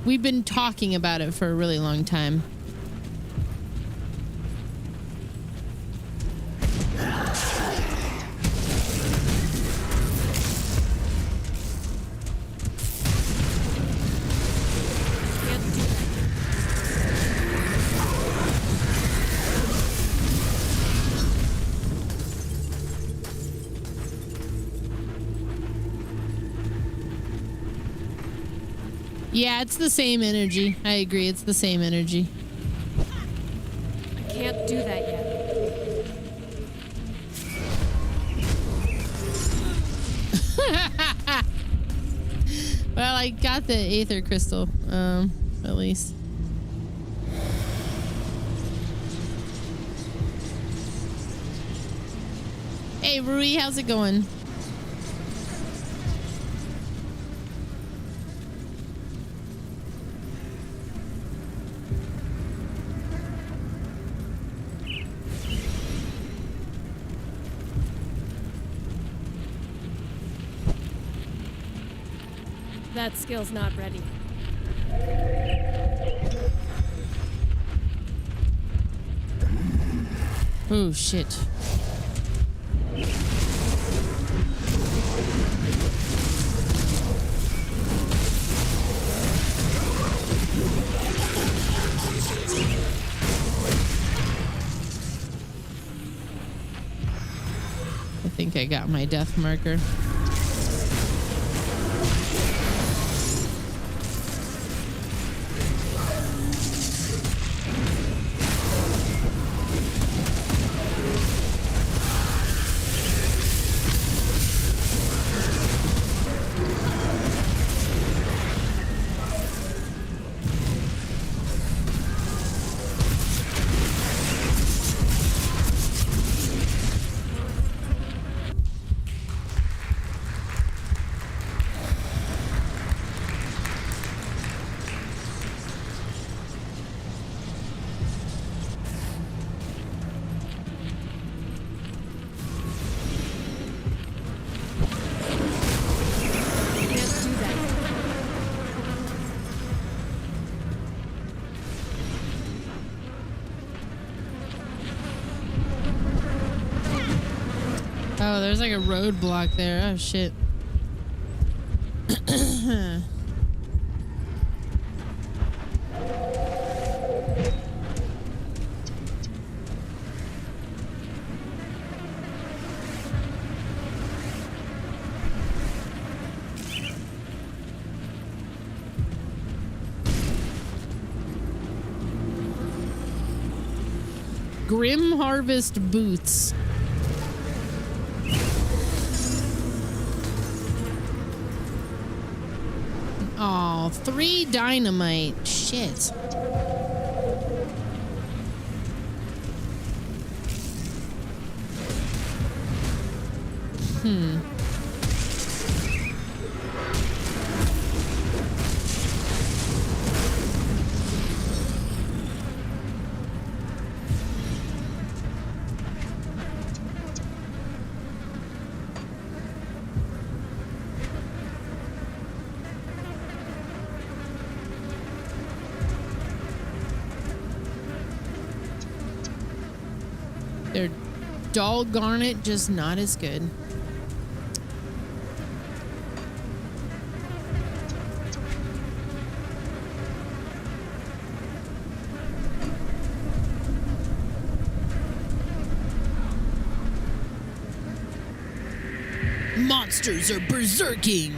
We've been talking about it for a really long time. Yeah, it's the same energy. I agree, it's the same energy. I can't do that yet. Well, I got the Aether Crystal, at least. Hey, Rui, how's it going? That skill's not ready. Oh, shit. I think I got my death marker. Oh, there's like a roadblock there. Oh, shit. Grim Harvest boots. Oh, 3 dynamite. Shit. They're doggone it, just not as good. Monsters are berserking.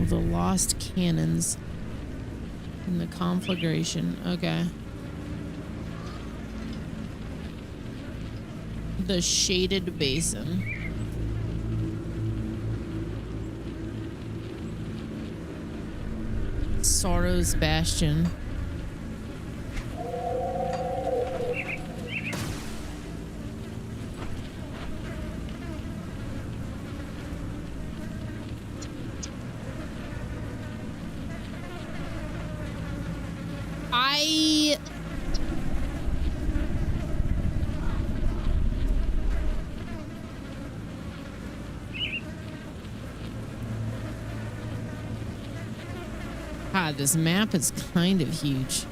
The lost cannons in the conflagration. Okay. The shaded basin. Sorrow's Bastion. God, this map is kind of huge.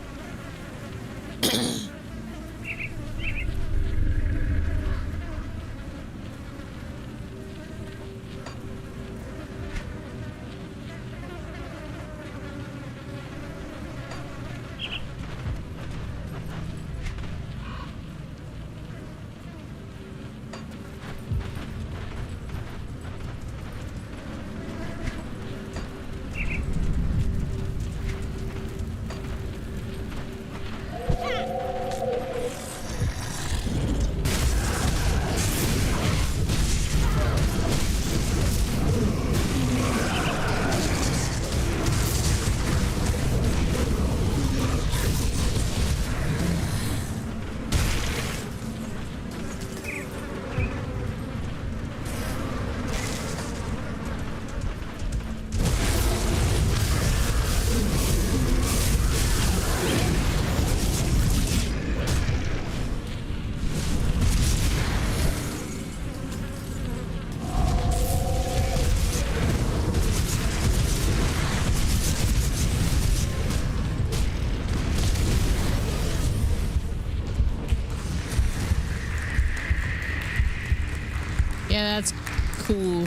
Yeah, that's cool.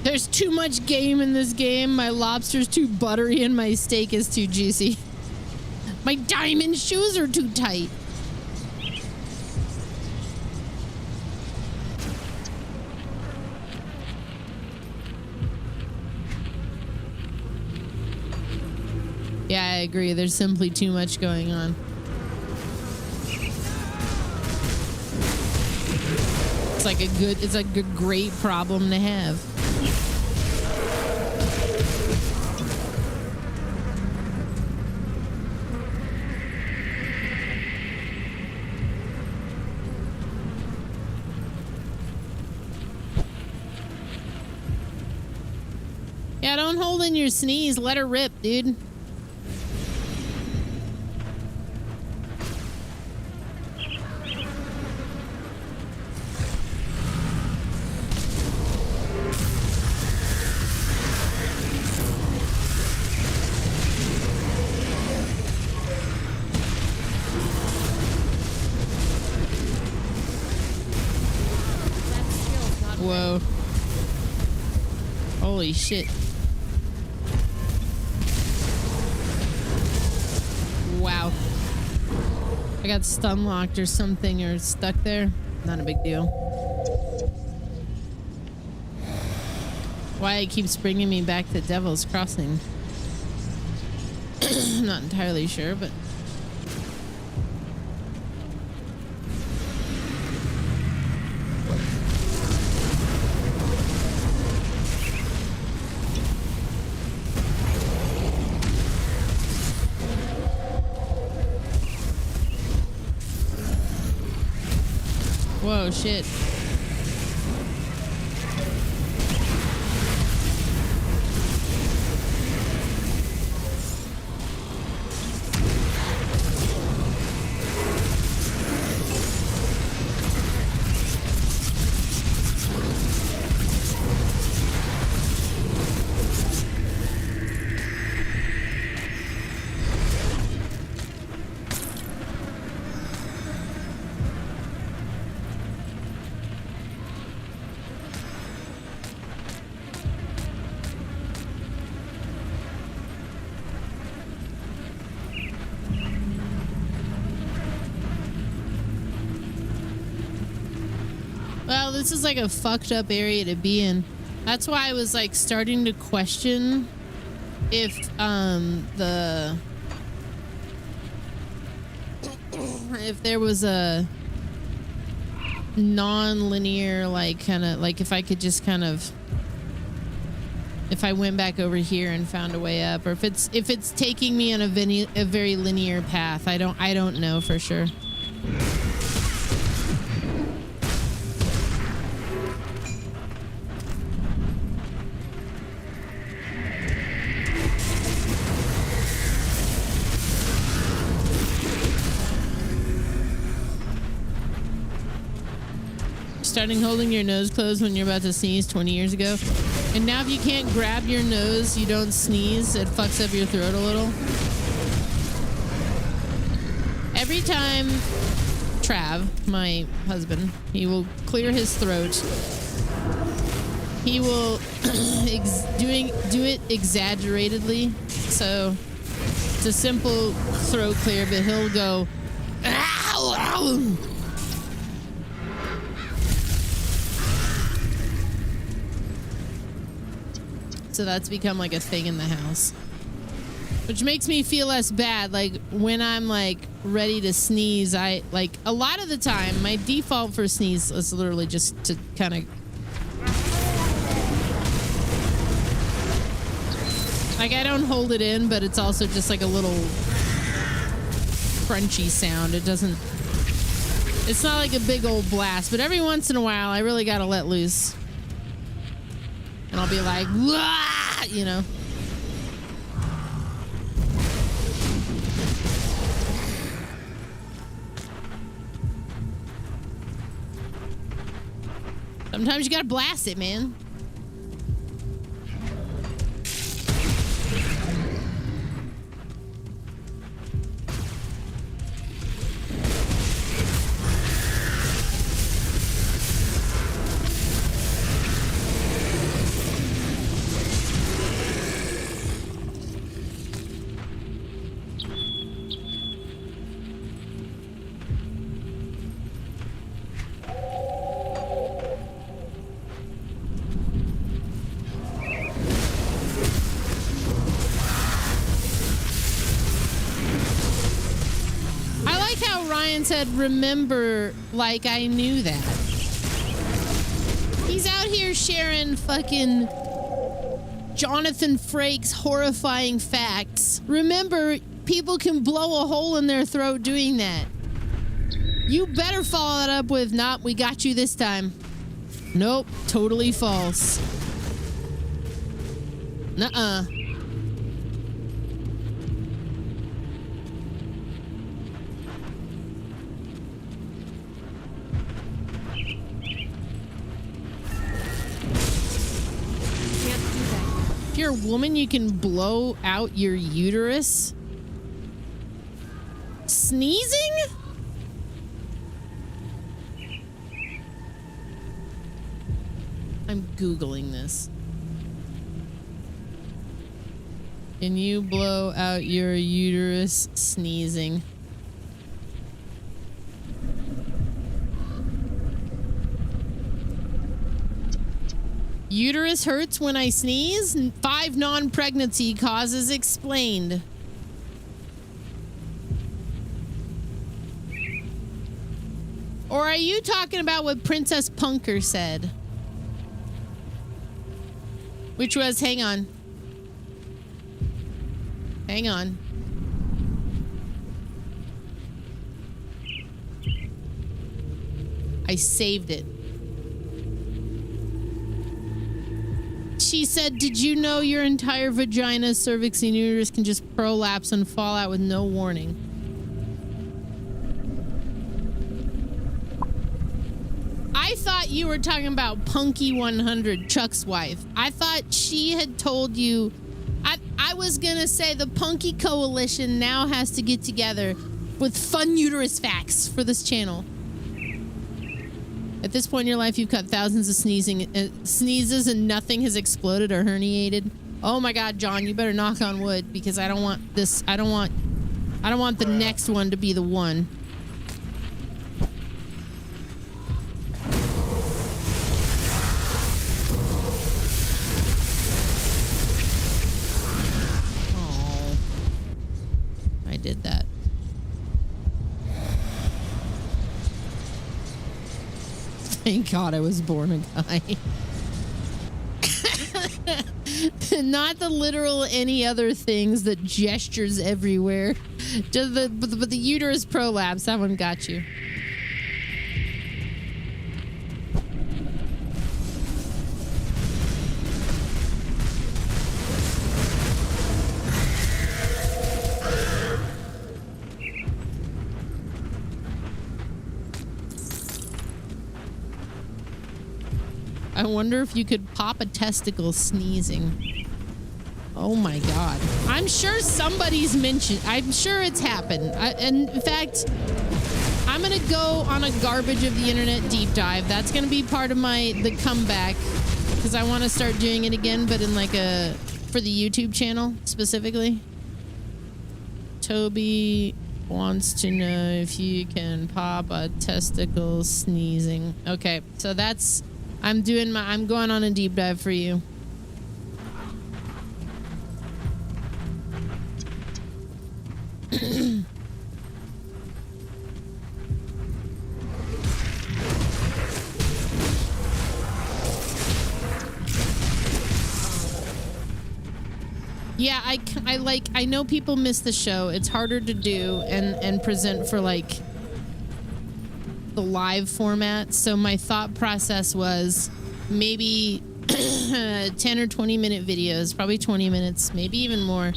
There's too much game in this game. My lobster's too buttery and my steak is too juicy. My diamond shoes are too tight. Yeah, I agree. There's simply too much going on. It's like a great problem to have. Yeah, don't hold in your sneeze. Let her rip, dude. Whoa. Holy shit. Wow. I got stun locked or something or stuck there. Not a big deal. Why it keeps bringing me back to Devil's Crossing. Not entirely sure, but... Whoa, shit. Well, this is like a fucked up area to be in. That's why I was like starting to question if if there was a non-linear like kind of like if I could just kind of if I went back over here and found a way up, or if it's taking me on a very linear path. I don't know for sure. starting holding your nose closed when you're about to sneeze 20 years ago. And now if you can't grab your nose, you don't sneeze, it fucks up your throat a little. Every time Trav, my husband, he will clear his throat, he will do it exaggeratedly. So it's a simple throat clear, but he'll go, ow, ow. So that's become like a thing in the house, which makes me feel less bad. Like when I'm like ready to sneeze, I like a lot of the time my default for sneeze is literally just to kind of like, I don't hold it in, but it's also just like a little crunchy sound. It doesn't, it's not like a big old blast, but every once in a while I really gotta let loose. And I'll be like, wah, you know. Sometimes you gotta blast it, man. Said, remember, like I knew that. He's out here sharing fucking Jonathan Frakes horrifying facts. Remember, people can blow a hole in their throat doing that. You better follow that up with, "Nah, we got you this time." Nope, totally false. Nuh-uh. If you're a woman, you can blow out your uterus? Sneezing? I'm Googling this. Can you blow out your uterus sneezing? Uterus hurts when I sneeze? 5 non-pregnancy causes explained. Or are you talking about what Princess Punker said? Which was, hang on. Hang on. I saved it. She said, did you know your entire vagina, cervix, and uterus can just prolapse and fall out with no warning? I thought you were talking about Punky 100, Chuck's wife. I thought she had told you. I was gonna say the Punky Coalition now has to get together with fun uterus facts for this channel. At this point in your life, you've cut thousands of sneezes and nothing has exploded or herniated. Oh my God, John, you better knock on wood because I don't want this. I don't want the next one to be the one. Oh, I did that. Thank God I was born a guy. Not the literal any other things that gestures everywhere. Just but the uterus prolapse, that one got you. I wonder if you could pop a testicle sneezing. Oh my god. I'm sure somebody's mentioned. I'm sure it's happened. And in fact, I'm going to go on a garbage of the internet deep dive. That's going to be part of the comeback, because I want to start doing it again, but in like for the YouTube channel specifically. Toby wants to know if you can pop a testicle sneezing. Okay, so that's, I'm going on a deep dive for you. Yeah, I know people miss the show. It's harder to do and present for like the live format. So my thought process was maybe 10 or 20 minute videos, probably 20 minutes, maybe even more.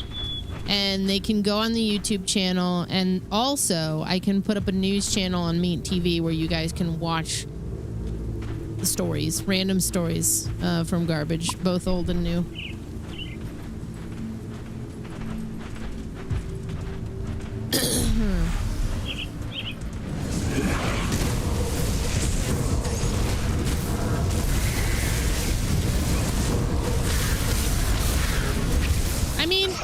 And they can go on the YouTube channel, and also I can put up a news channel on Meat TV where you guys can watch the stories, random stories from Garbage, both old and new.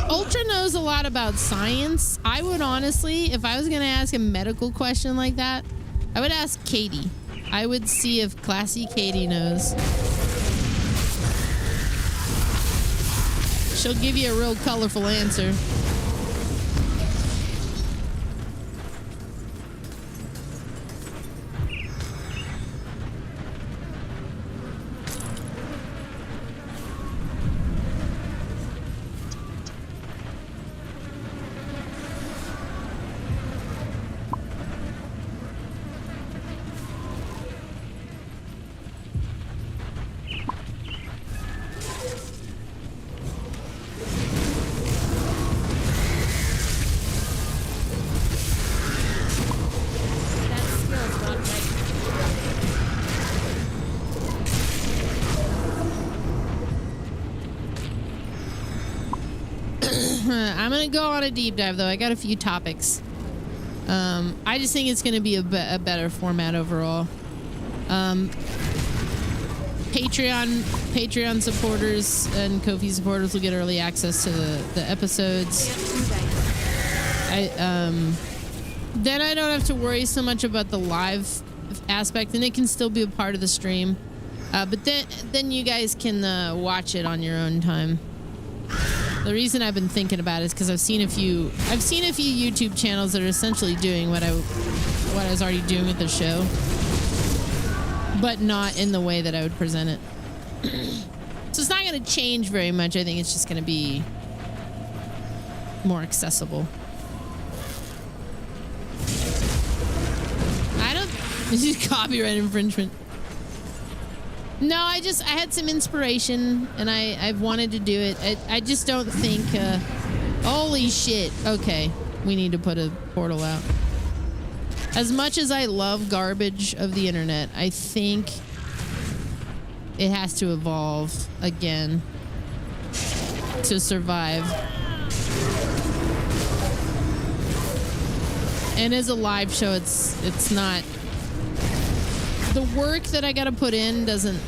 Ultra knows a lot about science. I would honestly, if I was going to ask a medical question like that, I would ask Katie. I would see if Classy Katie knows. She'll give you a real colorful answer. I'm gonna go on a deep dive though. I got a few topics. I just think it's gonna be a better format overall. Patreon supporters and Ko-fi supporters will get early access to the episodes. Then I don't have to worry so much about the live aspect, and it can still be a part of the stream. But then you guys can watch it on your own time. The reason I've been thinking about it is because I've seen a few YouTube channels that are essentially doing what I was already doing with the show, but not in the way that I would present it. So it's not going to change very much. I think it's just going to be more accessible. This is copyright infringement. No, I had some inspiration and I've wanted to do it. I just don't think, holy shit. Okay. We need to put a portal out. As much as I love Garbage of the internet, I think it has to evolve again to survive. And as a live show, it's not, the work that I gotta put in doesn't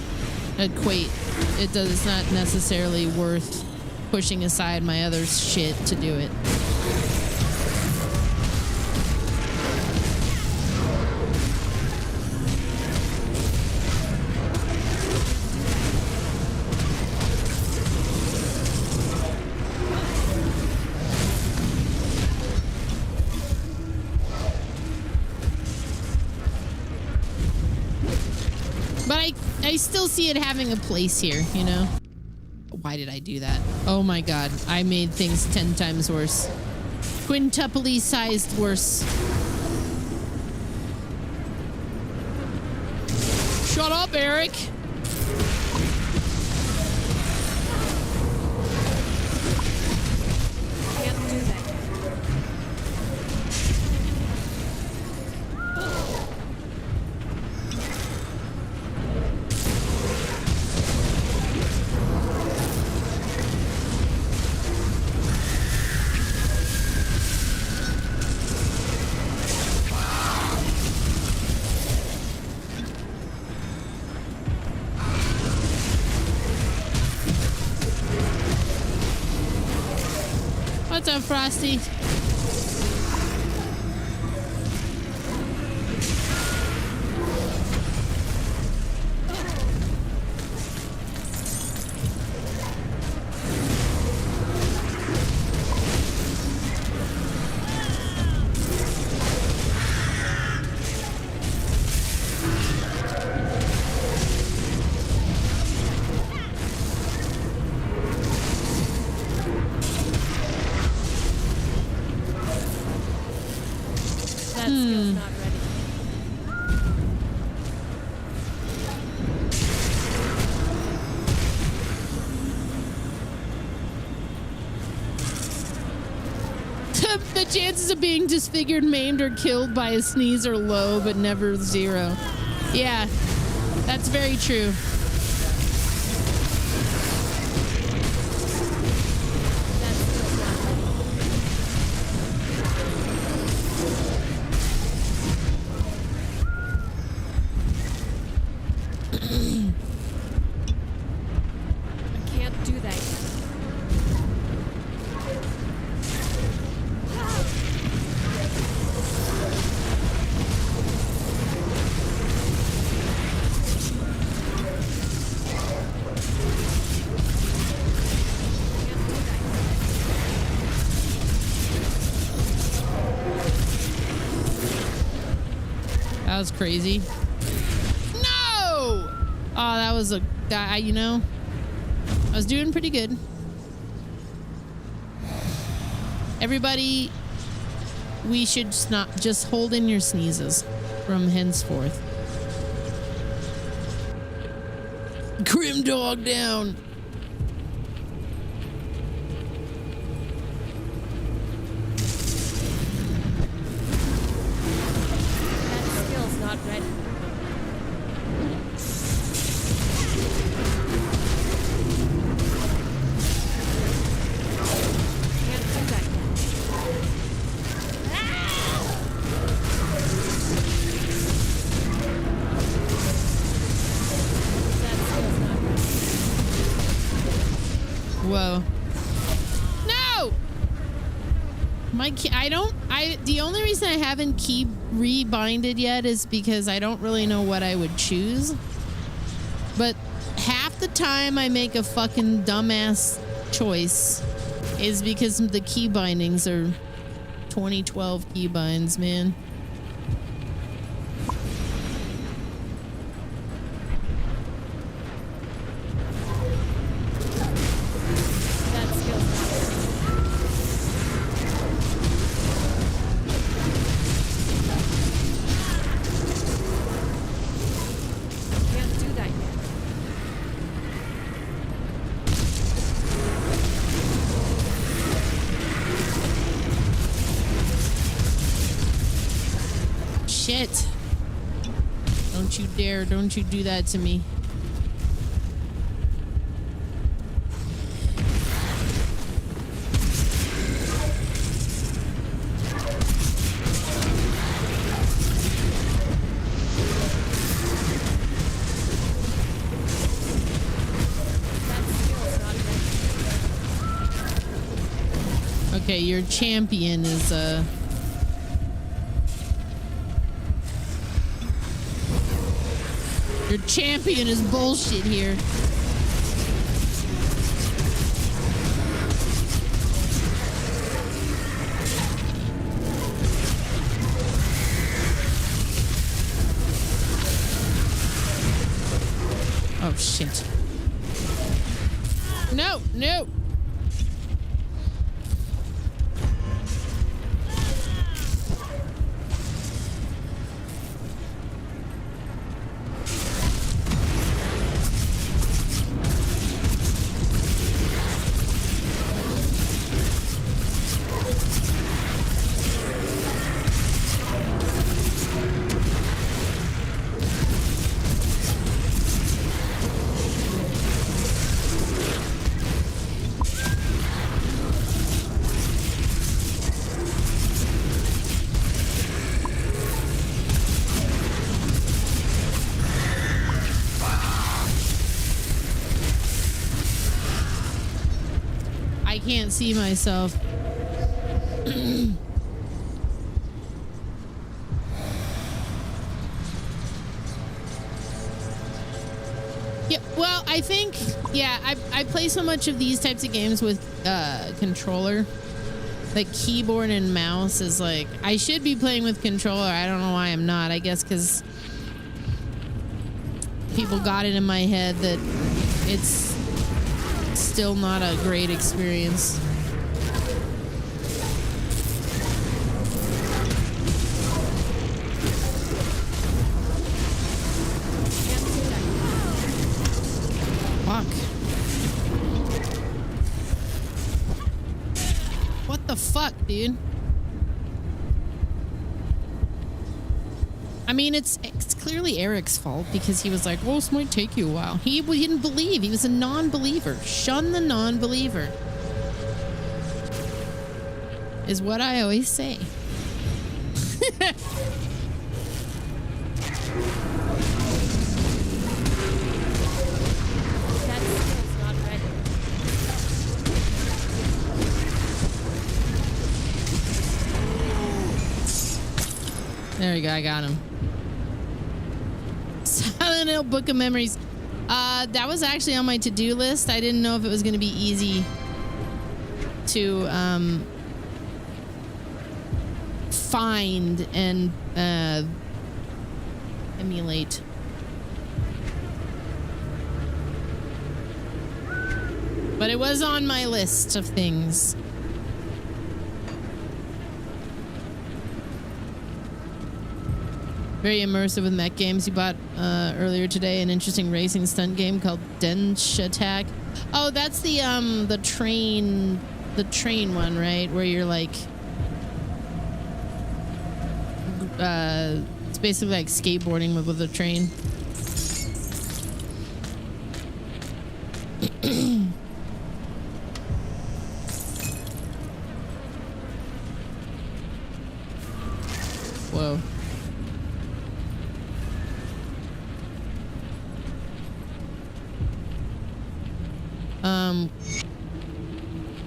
equate. It's not necessarily worth pushing aside my other shit to do it. I still see it having a place here, you know? Why did I do that? Oh my god, I made things 10 times worse. Quintuply sized worse. Shut up, Eric! Can't do that. What's up, Frosty? That skill's not ready. The chances of being disfigured, maimed, or killed by a sneeze are low, but never zero. Yeah, that's very true. I can't do that yet. That was crazy. No! Oh, that was a guy, you know. I was doing pretty good. Everybody, we should not just hold in your sneezes from henceforth. Grim dog down. That skill's not ready. Can't do that yet. That skill's not ready. Whoa. No! The only reason I haven't key rebinded yet is because I don't really know what I would choose. But half the time I make a fucking dumbass choice is because the key bindings are 2012 key binds, man. That skill's not ready. Can't do that yet. Shit. Don't you dare. Don't you do that to me. Okay, your champion is your champion is bullshit here. Oh shit. No, no. I can't see myself. Yeah, well, I think, yeah, I play so much of these types of games with controller. The keyboard and mouse is like, I should be playing with controller. I don't know why I'm not. I guess because people got it in my head that it's still not a great experience. Fuck. What the fuck, dude? I mean, it's clearly Eric's fault because he was like, well, this might take you a while. He didn't believe. He was a non-believer. Shun the non-believer. Is what I always say. There we go, I got him. Silent Hill Book of Memories. That was actually on my to-do list. I didn't know if it was going to be easy to find and emulate. But it was on my list of things. Very immersive with mech games. You bought earlier today an interesting racing stunt game called Dench Attack. Oh, that's the train one, right? Where you're like, it's basically like skateboarding with a train. Whoa.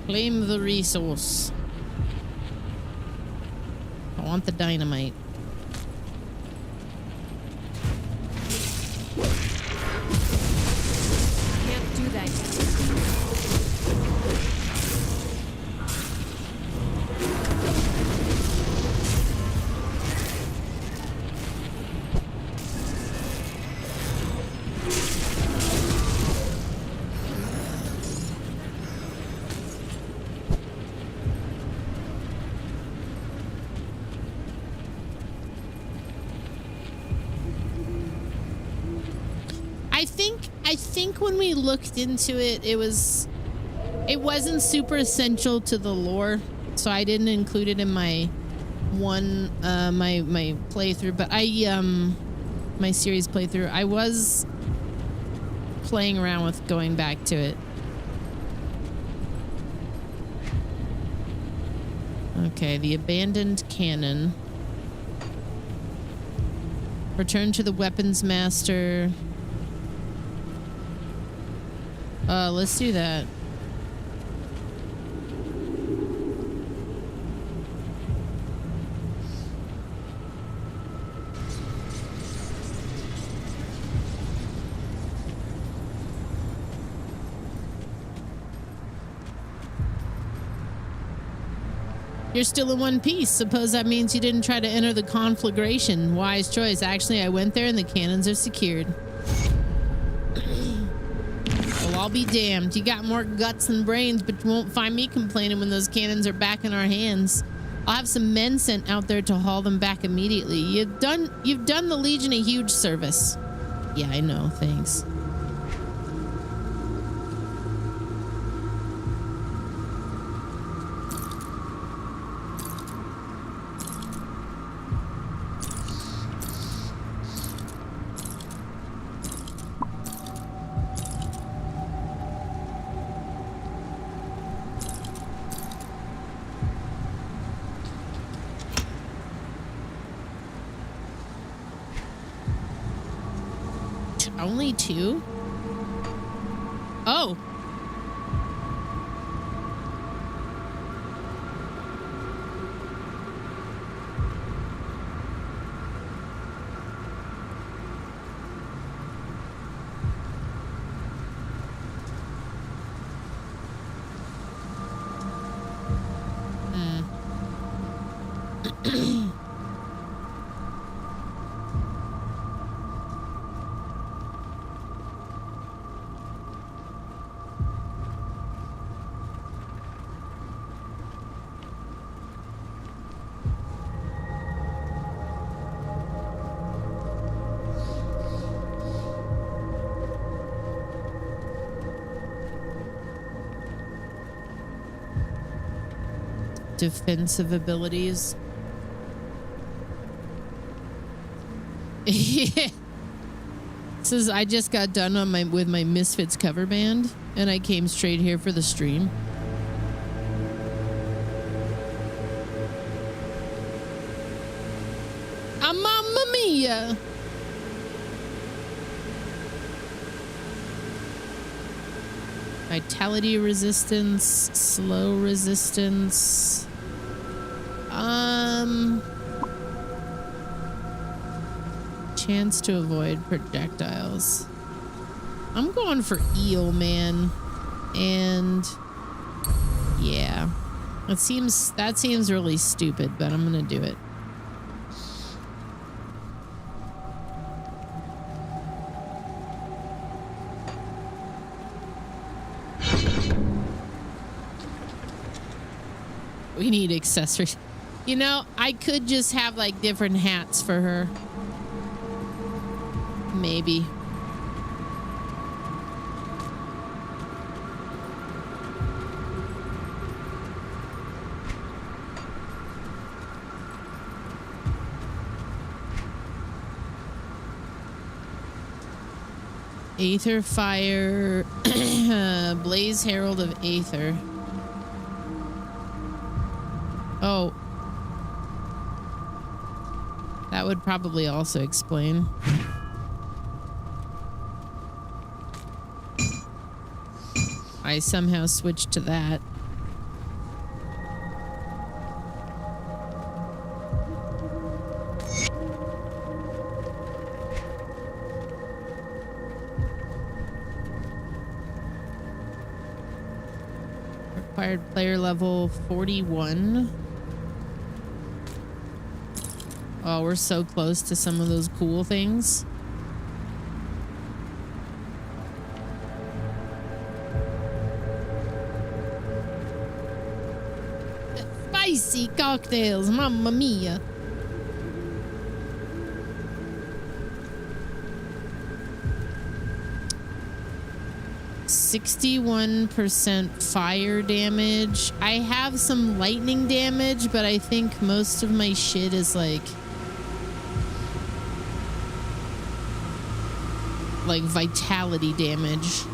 Claim the resource. I want the dynamite. Can't do that yet. I think when we looked into it, it wasn't super essential to the lore, so I didn't include it in my my playthrough. But my series playthrough, I was playing around with going back to it. Okay, the abandoned cannon. Return to the weapons master. Let's do that. You're still in one piece. Suppose that means you didn't try to enter the conflagration. Wise choice. Actually, I went there and the cannons are secured. Well, I'll be damned. You got more guts than brains, but you won't find me complaining when those cannons are back in our hands. I'll have some men sent out there to haul them back immediately. You've done the Legion a huge service. Yeah, I know. Thanks. Only two? Oh. defensive abilities. Yeah. Says I just got done on with my Misfits cover band and I came straight here for the stream. Mamma mia! Vitality resistance, slow resistance. Chance to avoid projectiles. I'm going for eel, man. And yeah. That seems really stupid, but I'm gonna do it. We need accessories. You know, I could just have like different hats for her. Maybe. Aether Fire, Blaze Herald of Aether. Oh. That would probably also explain. I somehow switched to that. Required player level 41. Oh, we're so close to some of those cool things. Spicy cocktails, mamma mia. %61 fire damage. I have some lightning damage, but I think most of my shit is like vitality damage.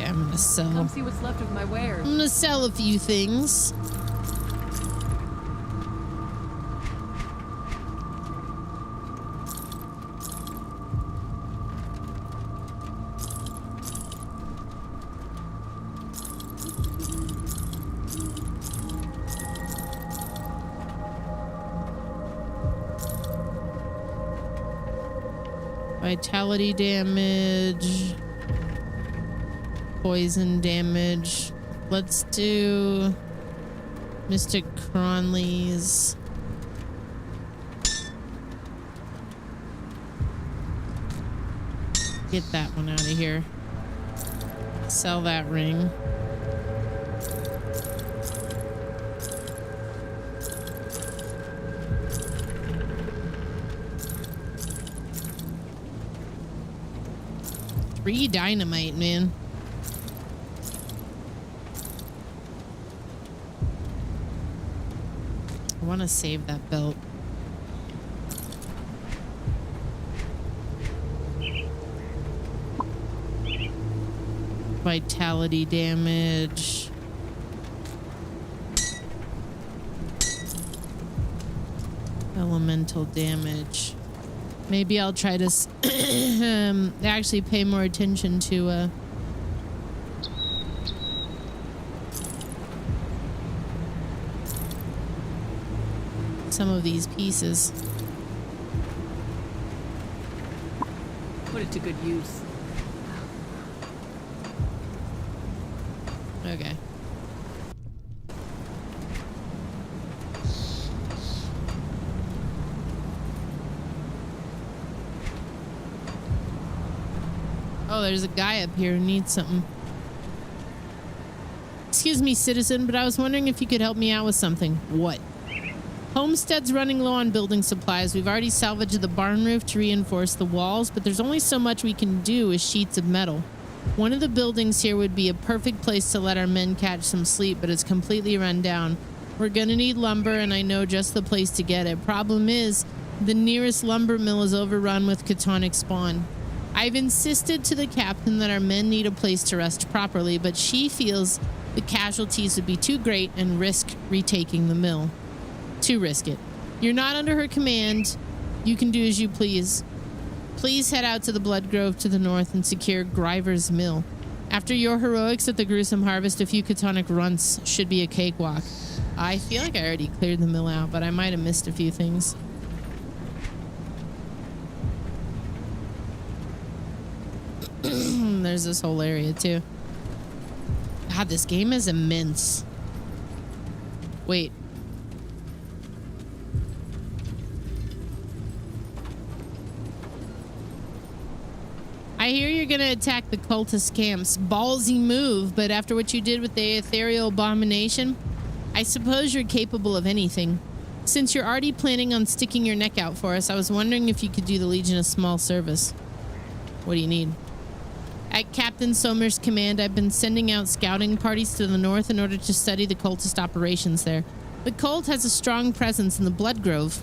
I'm gonna sell. Come see what's left of my wares. I'm gonna sell a few things. Vitality damage. Poison damage. Let's do Mystic Cronley's. Get that one out of here. Sell that ring. Free dynamite, man. I want to save that belt. Vitality damage. Elemental damage. Maybe I'll try to actually pay more attention to some of these pieces. to good use. Okay. Oh, there's a guy up here who needs something. Excuse me, citizen, but I was wondering if you could help me out with something. What? Homestead's running low on building supplies. We've already salvaged the barn roof to reinforce the walls, but there's only so much we can do with sheets of metal. One of the buildings here would be a perfect place to let our men catch some sleep, but it's completely run down. We're gonna need lumber, and I know just the place to get it. Problem is, the nearest lumber mill is overrun with chthonic spawn. I've insisted to the captain that our men need a place to rest properly, but she feels the casualties would be too great and risk retaking the mill. To risk it. You're not under her command. You can do as you please. Please head out to the Blood Grove to the north and secure Griver's Mill. After your heroics at the gruesome harvest, a few chthonic runts should be a cakewalk. I feel like I already cleared the mill out, but I might have missed a few things. There's this whole area too. God, this game is immense. Wait. I hear you're gonna attack the cultist camps. Ballsy move, but after what you did with the ethereal abomination, I suppose you're capable of anything. Since you're already planning on sticking your neck out for us, I was wondering if you could do the Legion a small service. What do you need? At Captain Somer's command, I've been sending out scouting parties to the north in order to study the cultist operations there. The cult has a strong presence in the Blood Grove,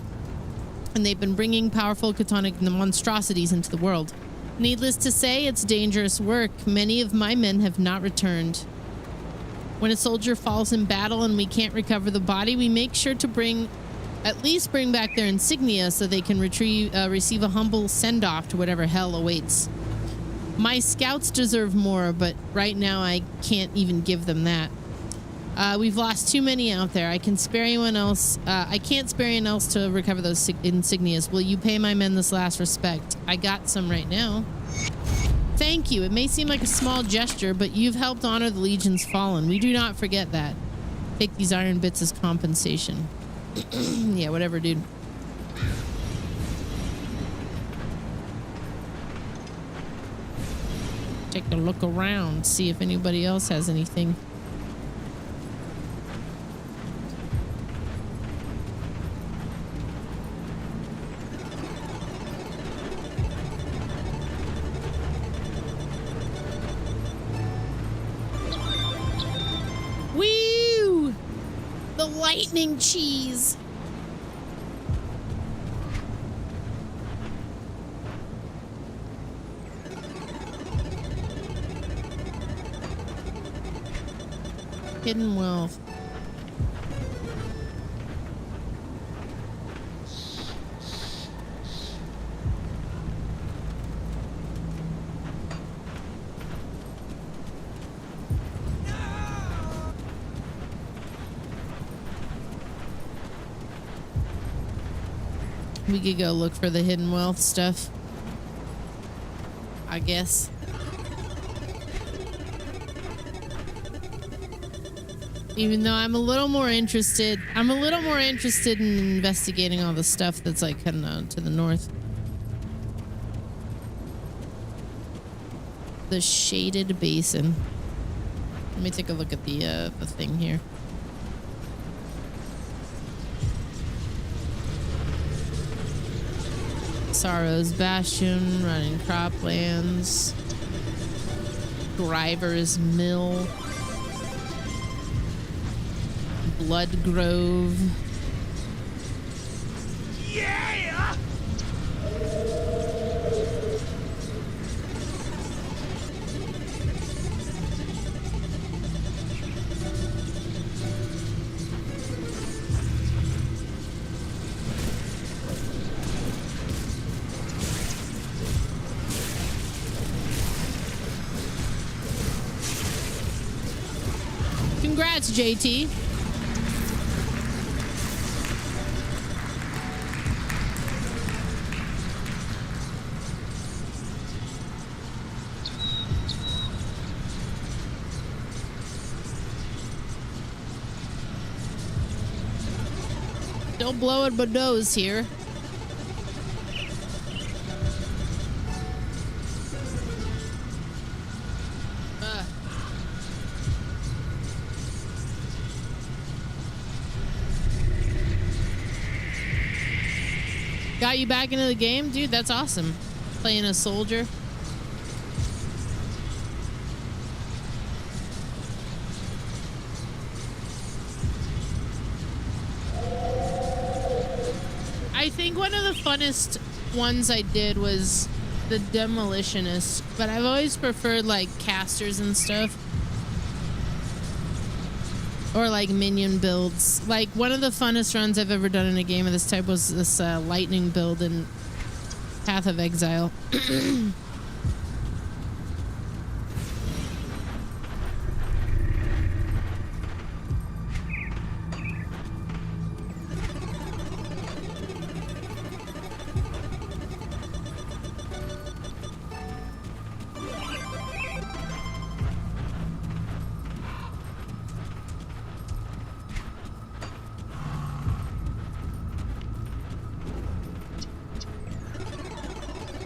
and they've been bringing powerful chthonic monstrosities into the world. Needless to say, it's dangerous work. Many of my men have not returned. When a soldier falls in battle and we can't recover the body, we make sure to at least bring back their insignia so they can receive a humble send-off to whatever hell awaits. My scouts deserve more, but right now I can't even give them that. We've lost too many out there. I can spare anyone else. I can't spare anyone else to recover those insignias. Will you pay my men this last respect? I got some right now. Thank you. It may seem like a small gesture, but you've helped honor the Legion's fallen. We do not forget that. Take these iron bits as compensation. Yeah, whatever, dude. Take a look around, see if anybody else has anything. Woo! The lightning cheese. Hidden wealth. We could go look for the hidden wealth stuff, I guess. Even though I'm a little more interested in investigating all the stuff that's like heading out to the north. The shaded basin. Let me take a look at the thing here. Sorrow's Bastion, running croplands, Griver's Mill, Blood Grove. Yeah! Congrats, JT. Still blowing my nose here. Got you back into the game? Dude, that's awesome. Playing a soldier. I think one of the funnest ones I did was the Demolitionist, but I've always preferred like casters and stuff. Or like minion builds. Like one of the funnest runs I've ever done in a game of this type was this lightning build in Path of Exile.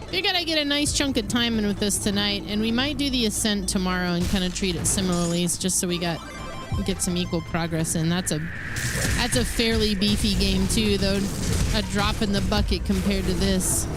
Figured I'd get a nice chunk of time in with this tonight, and we might do the Ascent tomorrow and kind of treat it similarly, just so we get some equal progress in. That's a fairly beefy game too, though. A drop in the bucket compared to this.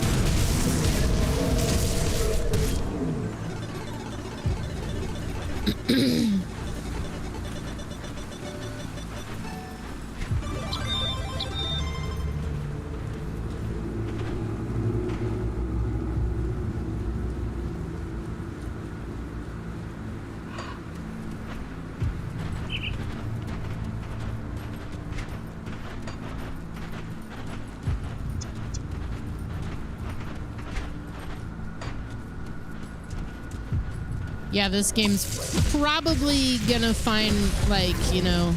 Yeah, this game's probably gonna find, like, you know,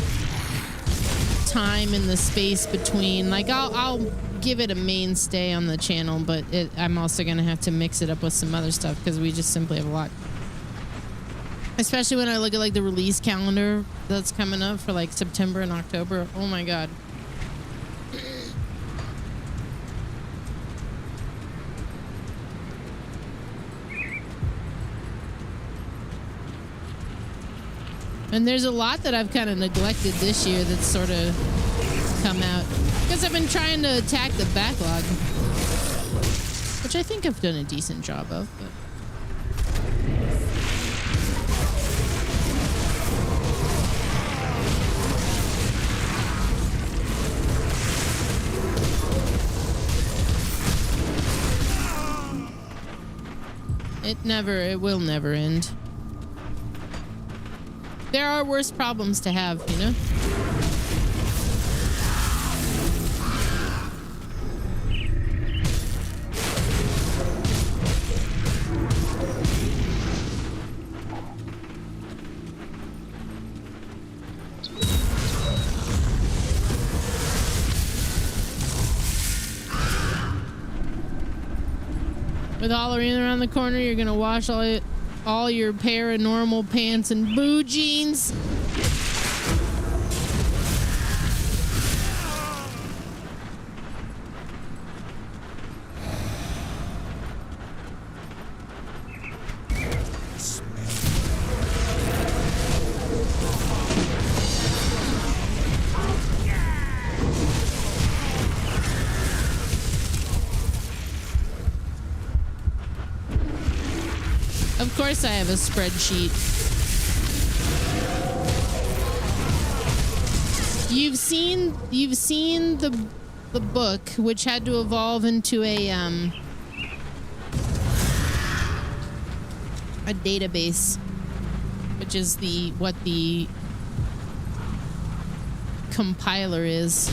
time in the space between. Like, I'll give it a mainstay on the channel, but I'm also gonna have to mix it up with some other stuff because we just simply have a lot. Especially when I look at, like, the release calendar that's coming up for, like, September and October. Oh my god. And there's a lot that I've kind of neglected this year that's sort of come out. Because I've been trying to attack the backlog. Which I think I've done a decent job of. But. It will never end. There are worse problems to have, you know? With Halloween around the corner, you're gonna wash all your paranormal pants and boo jeans. Of course I have a spreadsheet. You've seen the book, which had to evolve into a database, which is what the compiler is.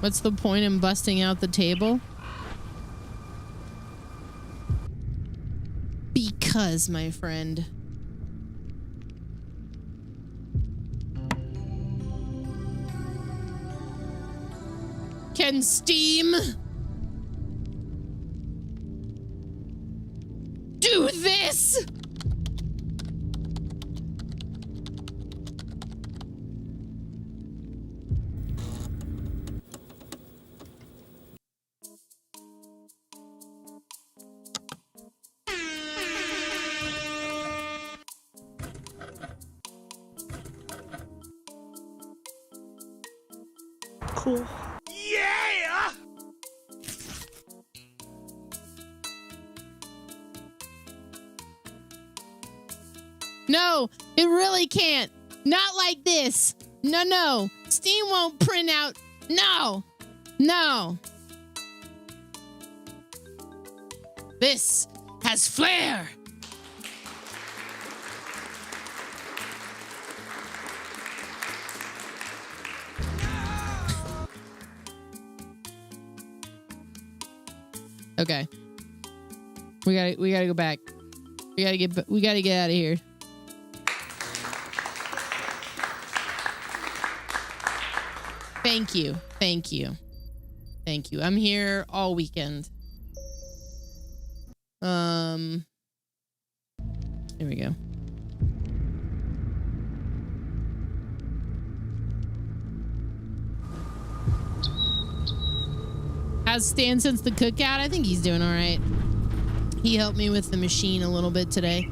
What's the point in busting out the table? because, my friend. Can Steam do this? Cool. Yeah! No, it really can't. Not like this. No, no. Steam won't print out. No. No. This has flair. Okay. We gotta go back. We gotta get out of here. Thank you. Thank you. Thank you. I'm here all weekend. There we go. How's Stan since the cookout? I think he's doing all right. He helped me with the machine a little bit today.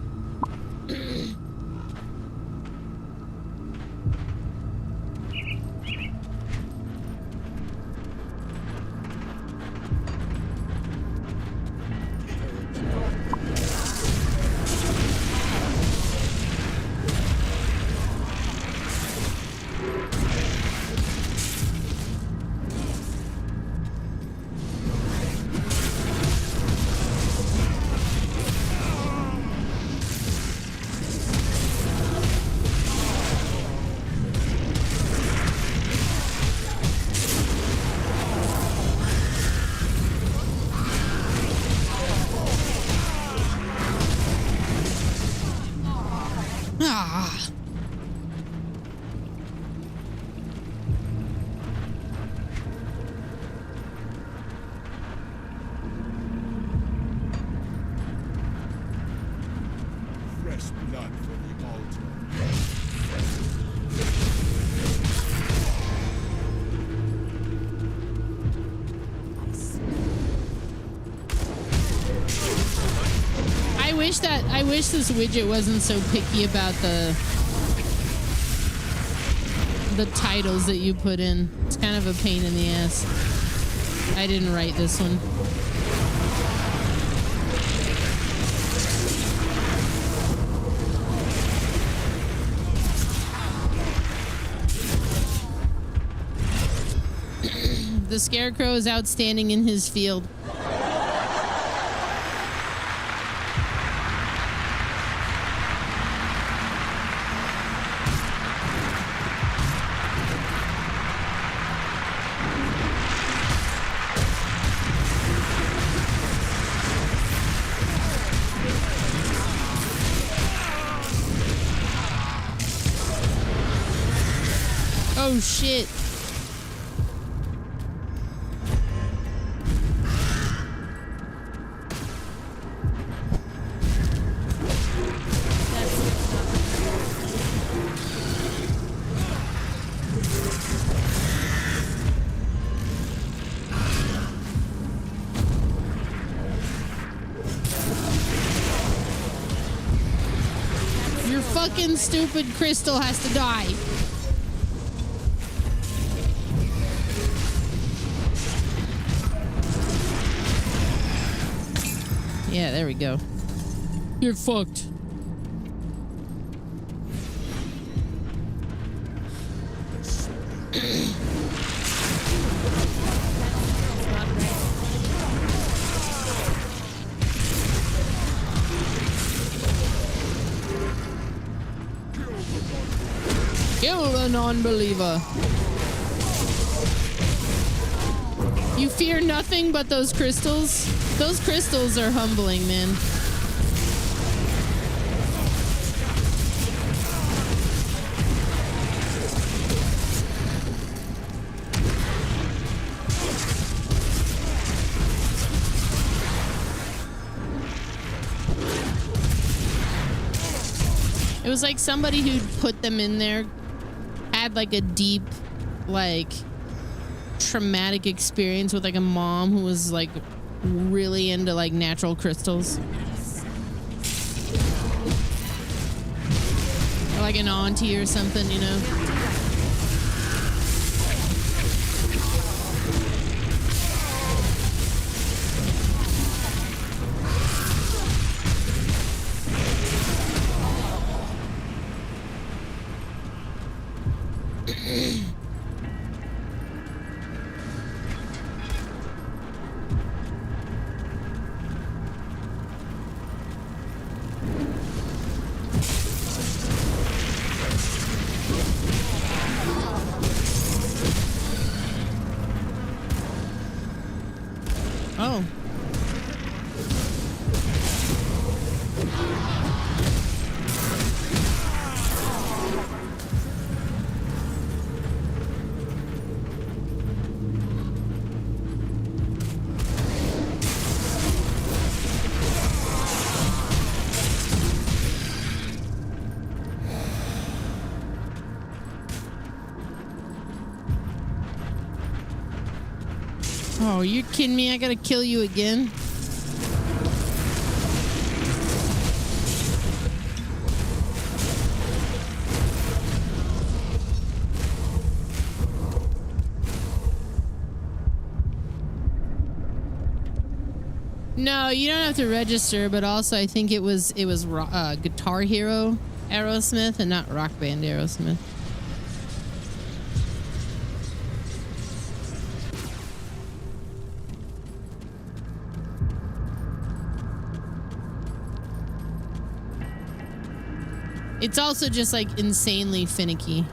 Fresh blood for the altar. I wish this widget wasn't so picky about the titles that you put in. It's kind of a pain in the ass. I didn't write this one. The Scarecrow is outstanding in his field. Oh shit. Your fucking stupid crystal has to die. Yeah, there we go. You're fucked. Kill the non-believer. You fear nothing but those crystals? Those crystals are humbling, man. It was like somebody who'd put them in there had like a deep, like, traumatic experience with like a mom who was like really into like natural crystals. Or like an auntie or something, you know? Oh. Oh, you're kidding me? I gotta kill you again? No, you don't have to register, but also I think it was Guitar Hero Aerosmith and not Rock Band Aerosmith. It's also just like insanely finicky.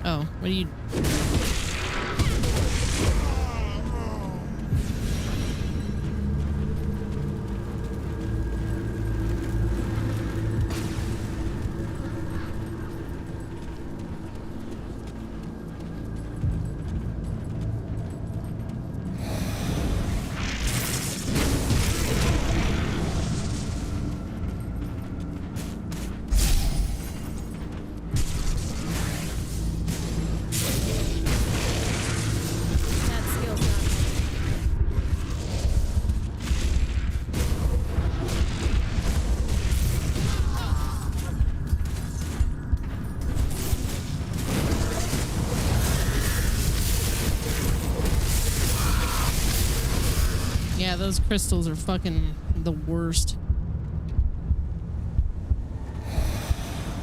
Oh, what are you? Yeah, those crystals are fucking the worst.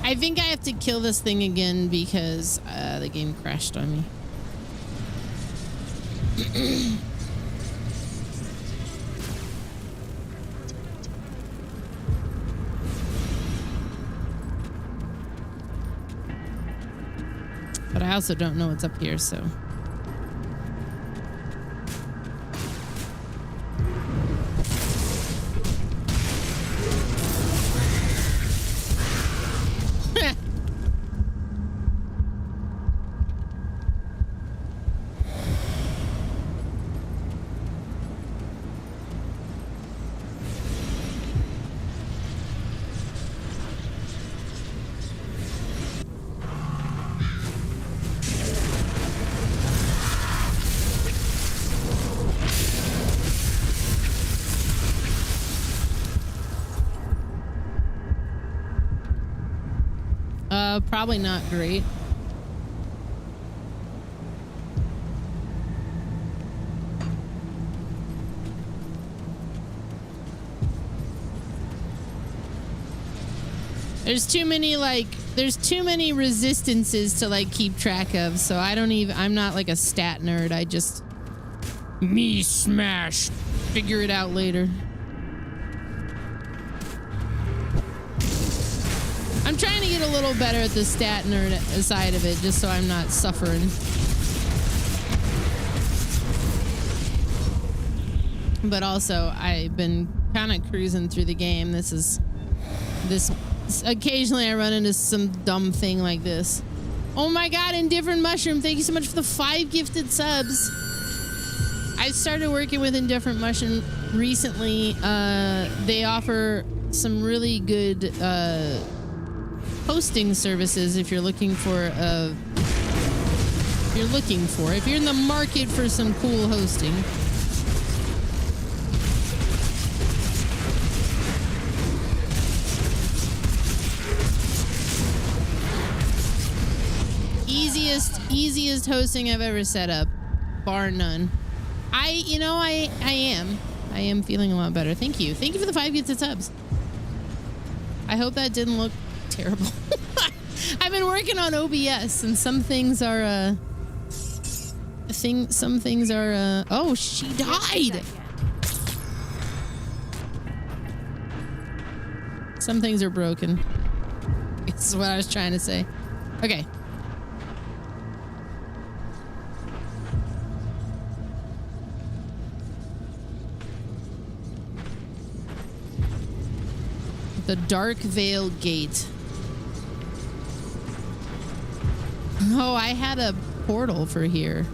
I think I have to kill this thing again because the game crashed on me. But I also don't know what's up here, so... Probably not great. There's too many resistances to like keep track of, so I'm not like a stat nerd. I just me smash, figure it out later. I'm trying to get a little better at the stat nerd side of it, just so I'm not suffering. But also, I've been kind of cruising through the game. Occasionally I run into some dumb thing like this. Oh my god, Indifferent Mushroom, thank you so much for the 5 gifted subs. I started working with Indifferent Mushroom recently. They offer some really good hosting services if you're looking for if you're in the market for some cool hosting. Easiest hosting I've ever set up, bar none. I am feeling a lot better. Thank you for the 5 gifted subs. I hope that didn't look terrible. I've been working on OBS and some things are oh, she died. Some things are broken. This is what I was trying to say. Okay. The Dark Veil Gate. Oh, I had a portal for here.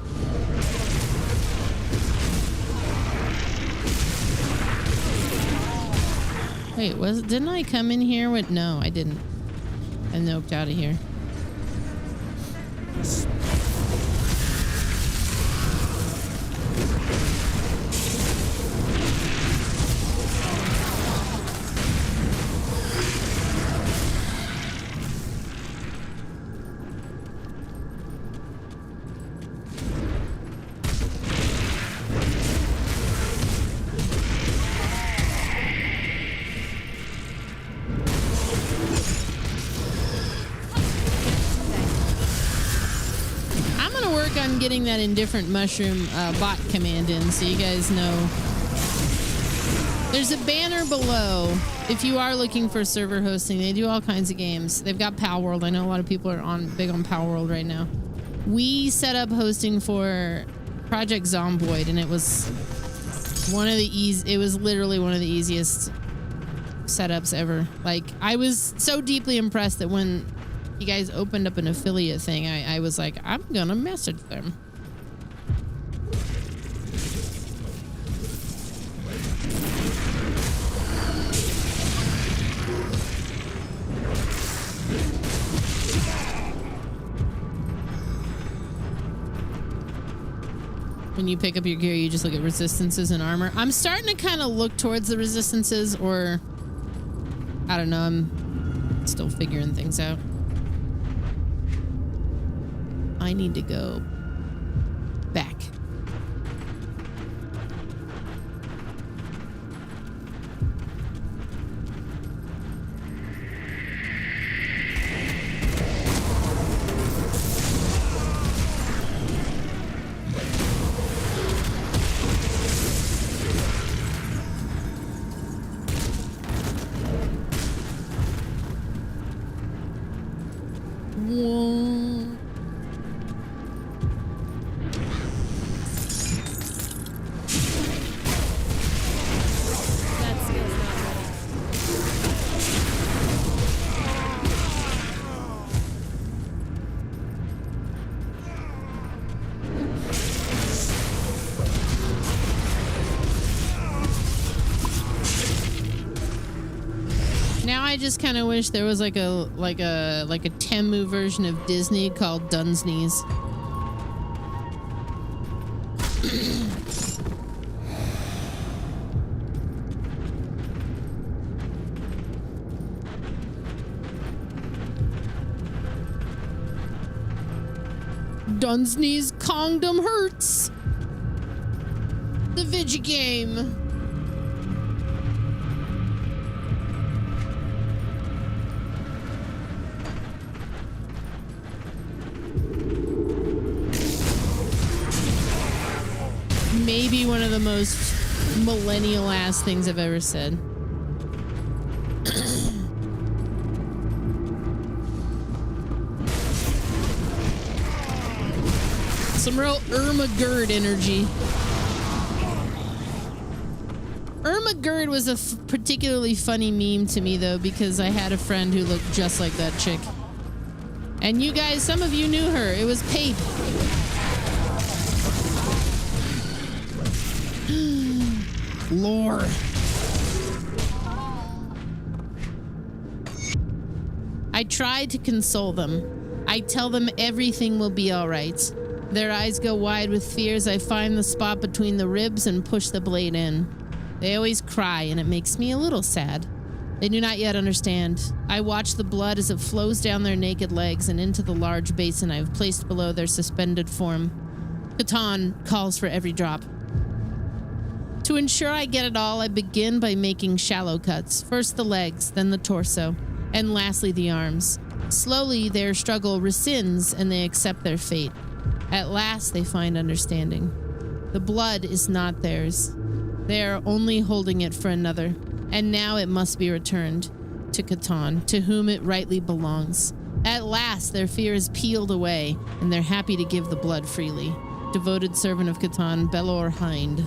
Wait, didn't I come in here with... No, I didn't. I noped out of here. Getting that Indifferent Mushroom bot command in so you guys know. There's a banner below if you are looking for server hosting. They do all kinds of games. They've got Palworld. I know a lot of people are big on Palworld right now. We set up hosting for Project Zomboid, and it was literally one of the easiest setups ever. Like, I was so deeply impressed that when you guys opened up an affiliate thing, I was like, I'm gonna message them. When you pick up your gear, you just look at resistances and armor. I'm starting to kind of look towards the resistances, or I don't know, I'm still figuring things out. I need to go back. I just kind of wish there was like a Temu version of Disney called Dunsneys. Dunsneys Kongdom Hurts. The video game. Maybe one of the most millennial ass things I've ever said. Some real Irma Gerd energy. Irma Gerd was a particularly funny meme to me, though, because I had a friend who looked just like that chick. And you guys, some of you knew her. It was Pape. lore. I try to console them. I tell them everything will be all right. Their eyes go wide with fear as I find the spot between the ribs and push the blade in. They always cry, and it makes me a little sad. They do not yet understand. I watch the blood as it flows down their naked legs and into the large basin I have placed below their suspended form. Catan calls for every drop. To ensure I get it all, I begin by making shallow cuts. First the legs, then the torso, and lastly the arms. Slowly, their struggle rescinds and they accept their fate. At last, they find understanding. The blood is not theirs. They are only holding it for another, and now it must be returned to Catan, to whom it rightly belongs. At last, their fear is peeled away, and they're happy to give the blood freely. Devoted servant of Catan, Belor Hind.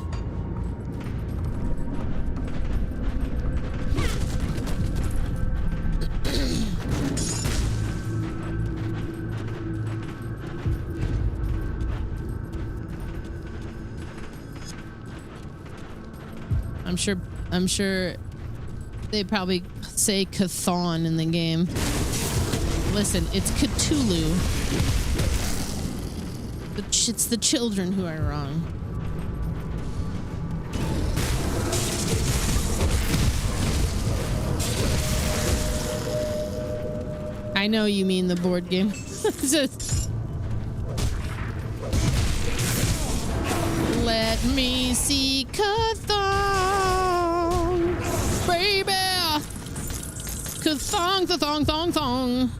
I'm sure they probably say Cthon in the game. Listen, it's Cthulhu. It's the children who are wrong. I know you mean the board game. Let me see Cthon, baby. Cthon, thong, thong, thong.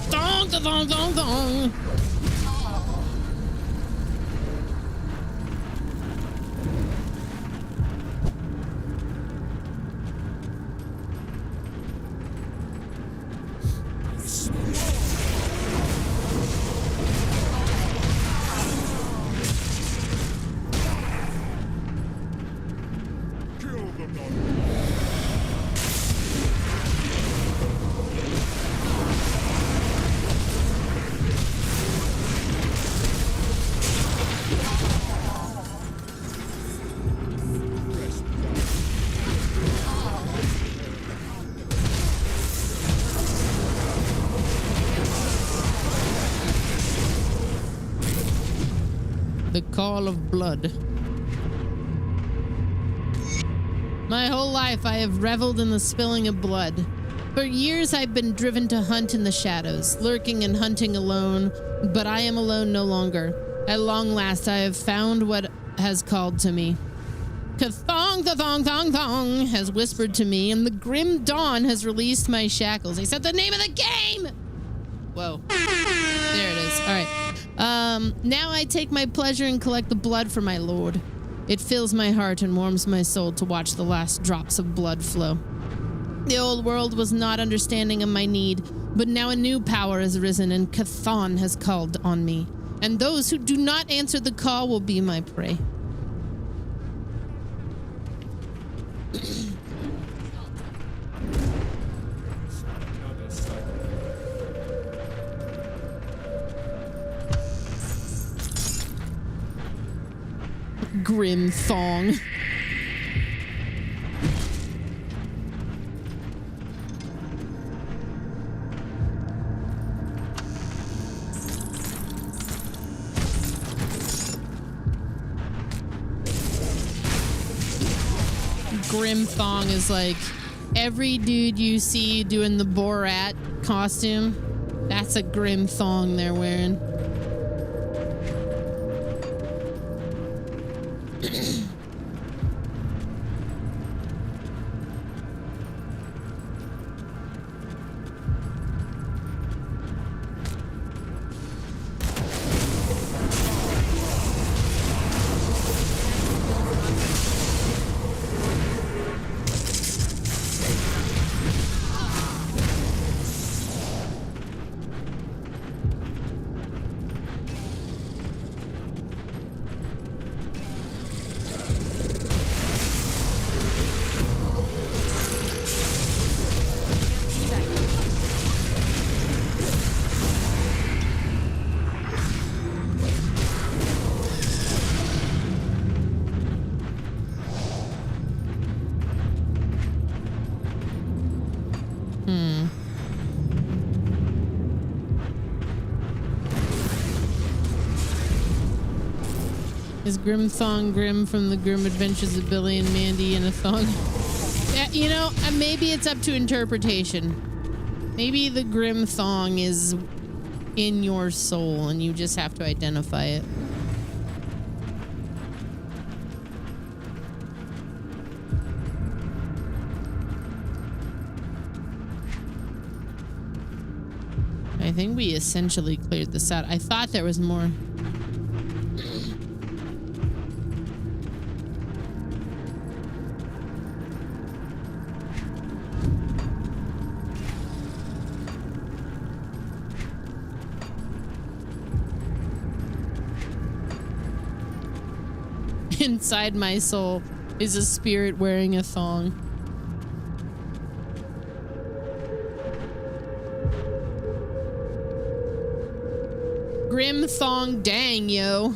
Thong, thong, thong, thong. The call of blood. My whole life I have reveled in the spilling of blood. For years I've been driven to hunt in the shadows, lurking and hunting alone, but I am alone no longer. At long last I have found what has called to me. Cthong, thong, thong, thong has whispered to me, and the grim dawn has released my shackles. He said the name of the game! Whoa. There it is. All right. Now I take my pleasure and collect the blood for my lord. It fills my heart and warms my soul to watch the last drops of blood flow. The old world was not understanding of my need, but now a new power has risen and Cthon has called on me. And those who do not answer the call will be my prey. Grim thong. Grim thong is like every dude you see doing the Borat costume. That's a grim thong they're wearing. Is Grim Thong Grim from the Grim Adventures of Billy and Mandy in a thong? Yeah, you know, maybe it's up to interpretation. Maybe the Grim Thong is in your soul and you just have to identify it. I think we essentially cleared this out. I thought there was more. Inside my soul is a spirit wearing a thong. Grim thong dang, yo.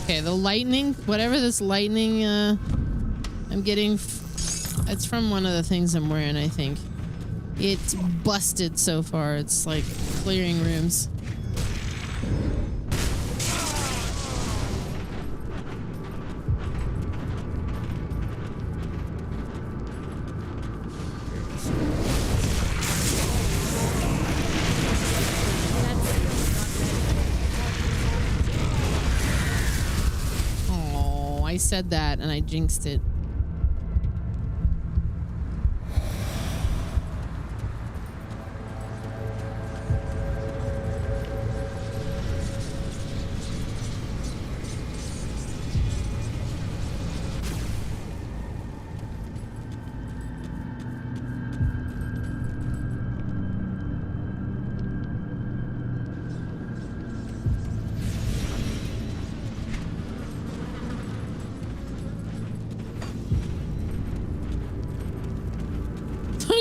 Okay, the lightning, whatever this lightning I'm getting, it's from one of the things I'm wearing, I think. It's busted so far. It's like clearing rooms. I said that and I jinxed it.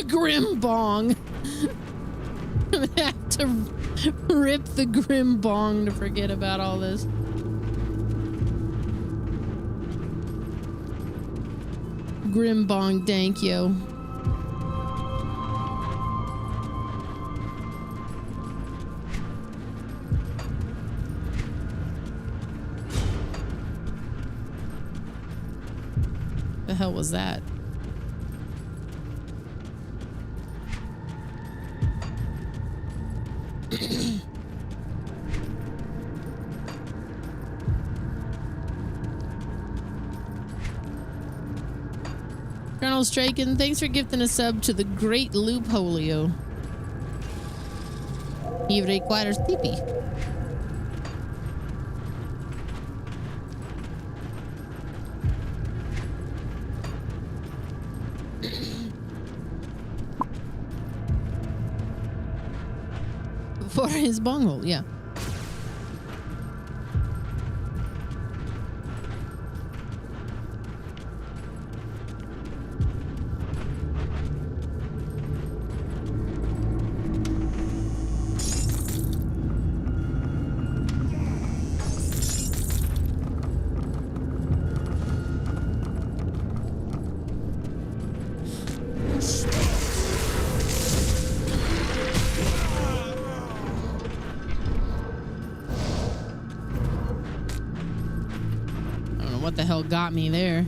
Grim bong. I'm gonna have to rip the grim bong to forget about all this. Grim bong dank, yo. The hell was that? Colonel Straken, thanks for gifting a sub to the Great Loopholio. He requires TP. For his bonghole, yeah. What the hell got me there?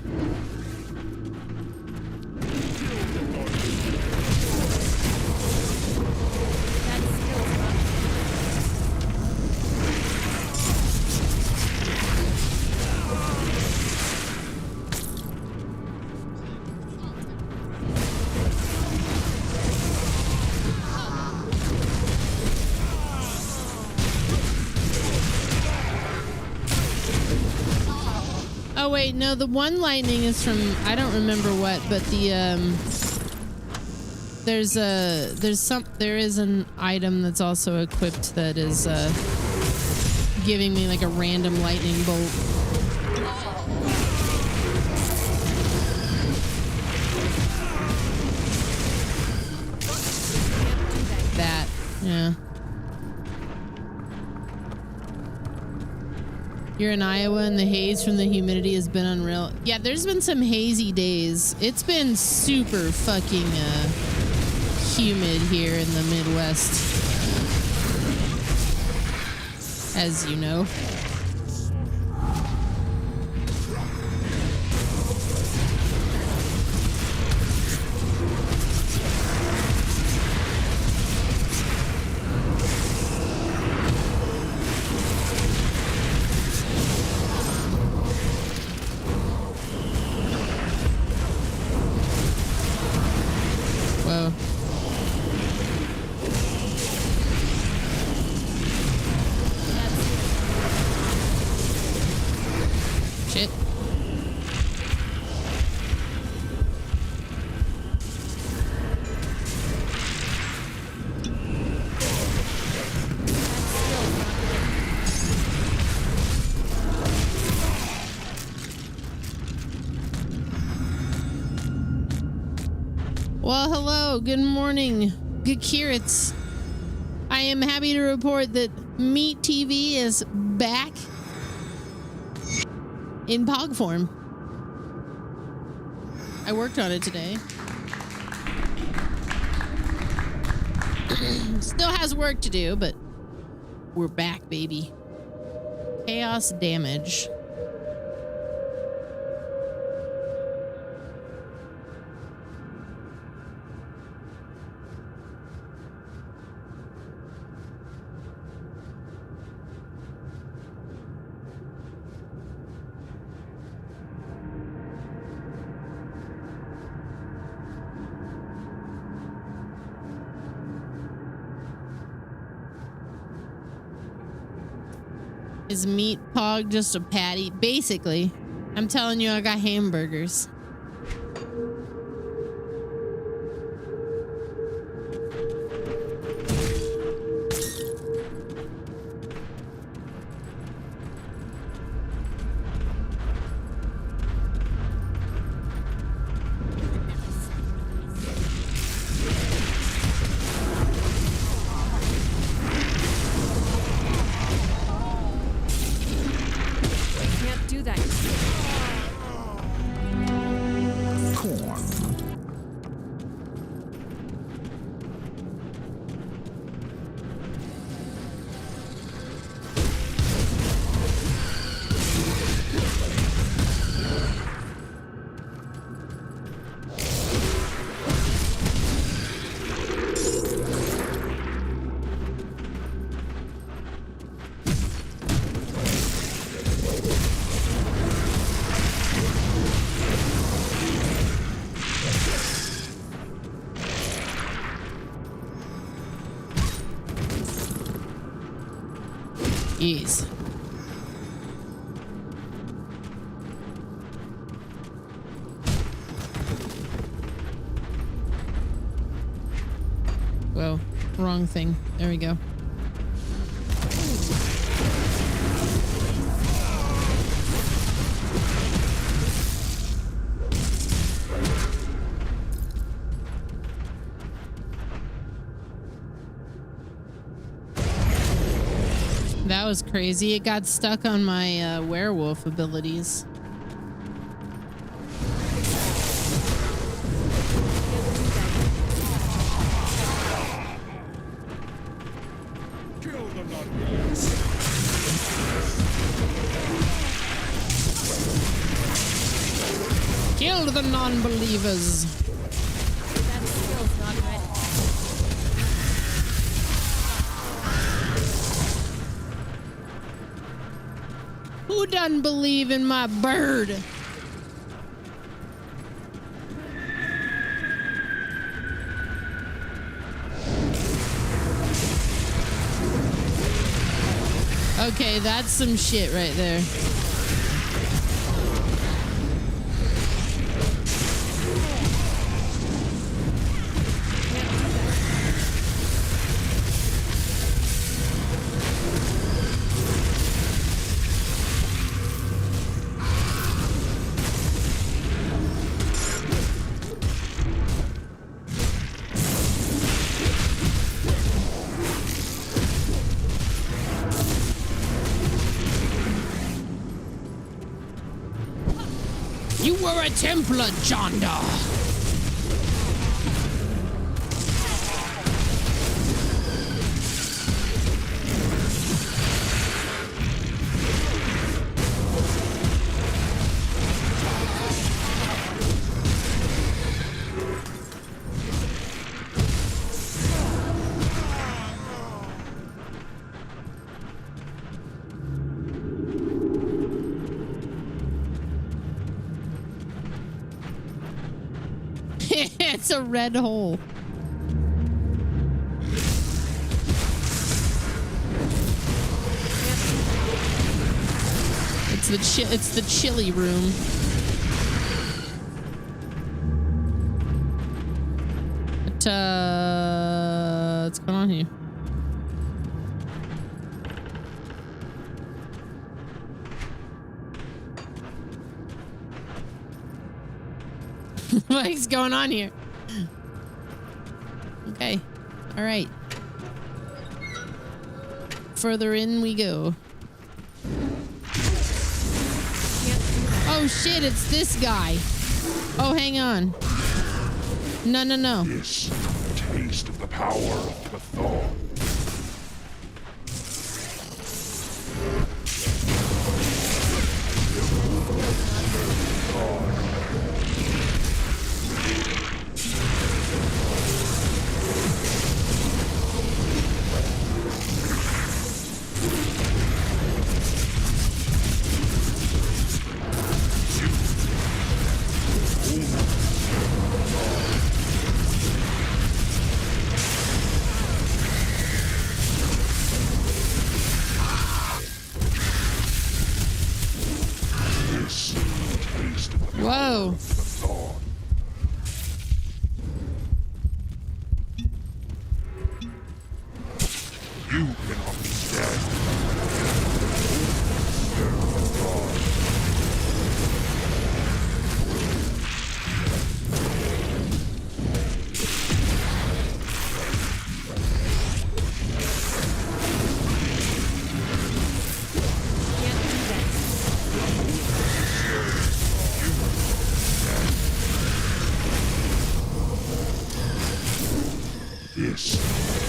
Oh wait, no, the one lightning is from, I don't remember what, but the there is an item that's also equipped that is giving me like a random lightning bolt. That, yeah. You're in Iowa and the haze from the humidity has been unreal. Yeah, there's been some hazy days. It's been super fucking humid here in the Midwest, as you know. Whoa. Shit. Well, hello, good morning, good Kirits. I am happy to report that Meat TV is back in POG form. I worked on it today. Still has work to do, but we're back, baby. Chaos damage. Is Meat Pog just a patty? Basically. I'm telling you, I got hamburgers. Jeez. Whoa, wrong thing. There we go. That was crazy. It got stuck on my werewolf abilities. Kill the non-believers. That skill's not ready. Who doesn't believe in my bird? Okay, that's some shit right there. Can't were a Templar, Jonda. It's a red hole. It's the chili room. What's going on here? What's going on here? Okay. All right. Further in we go. Oh shit, it's this guy. Oh, hang on. No. This taste of the power of Chthon. Whoa. You cannot stand. This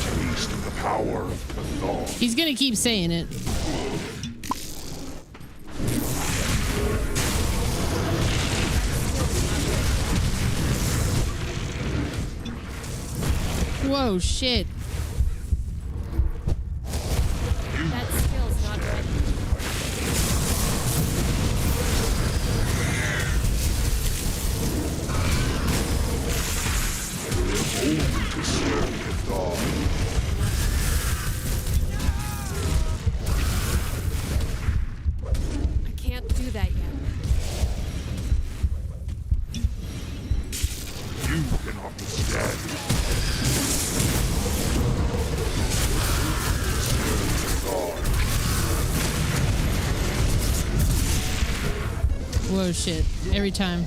taste of the power of Chthon. He's gonna keep saying it. Whoa, shit. That skill's not right. I can't do that yet. You cannot stand. Whoa, shit. Every time.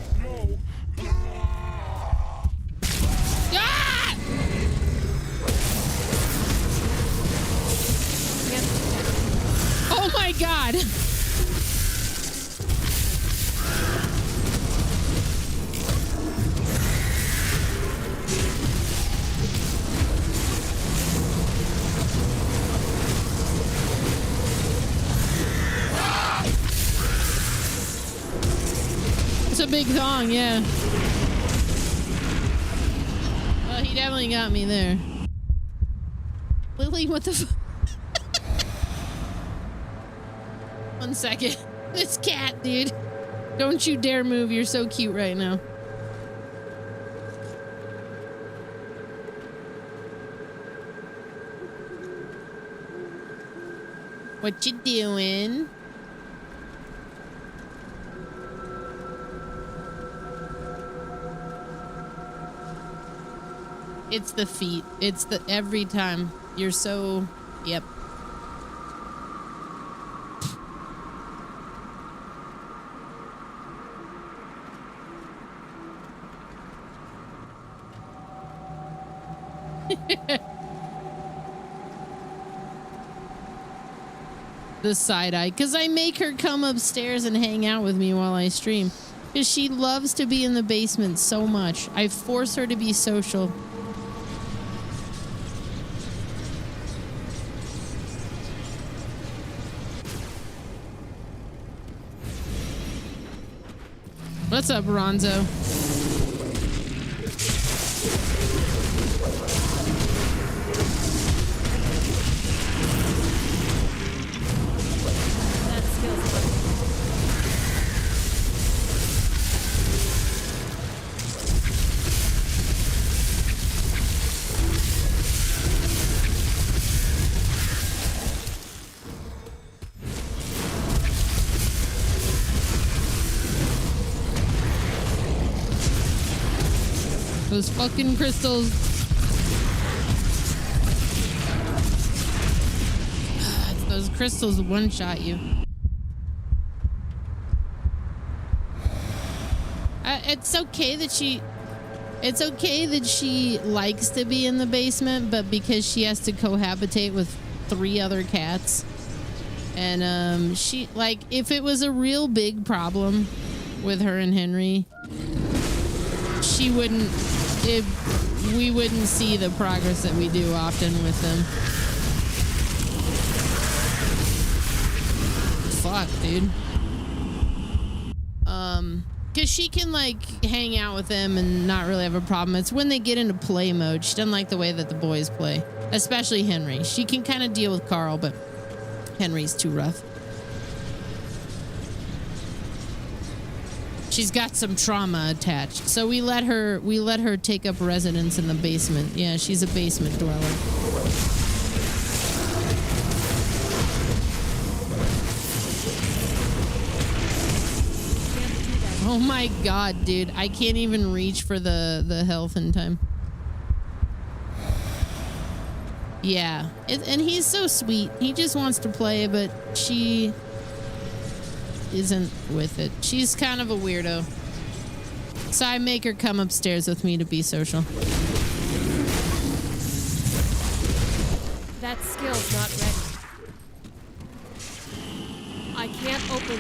Ah! Oh my god! It's a big thong, yeah. Well, he definitely got me there. Lily, what the f- 1 second. This cat, dude. Don't you dare move. You're so cute right now. What you doing? It's the feet. It's the every time. You're so, yep. The side eye, because I make her come upstairs and hang out with me while I stream. Because she loves to be in the basement so much. I force her to be social. What's up, Ronzo? Those fucking crystals. Those crystals one-shot you. It's okay that she likes to be in the basement, but because she has to cohabitate with 3 other cats, and she, like, if it was a real big problem with her and Henry, we wouldn't see the progress that we do often with them. Fuck, dude. Because she can, like, hang out with them and not really have a problem. It's when they get into play mode. She doesn't like the way that the boys play. Especially Henry. She can kind of deal with Carl, but Henry's too rough. She's got some trauma attached. So we let her take up residence in the basement. Yeah, she's a basement dweller. Oh my god, dude. I can't even reach for the health in time. Yeah. And he's so sweet. He just wants to play, but she isn't with it. She's kind of a weirdo. So I make her come upstairs with me to be social. That skill's not ready. I can't open.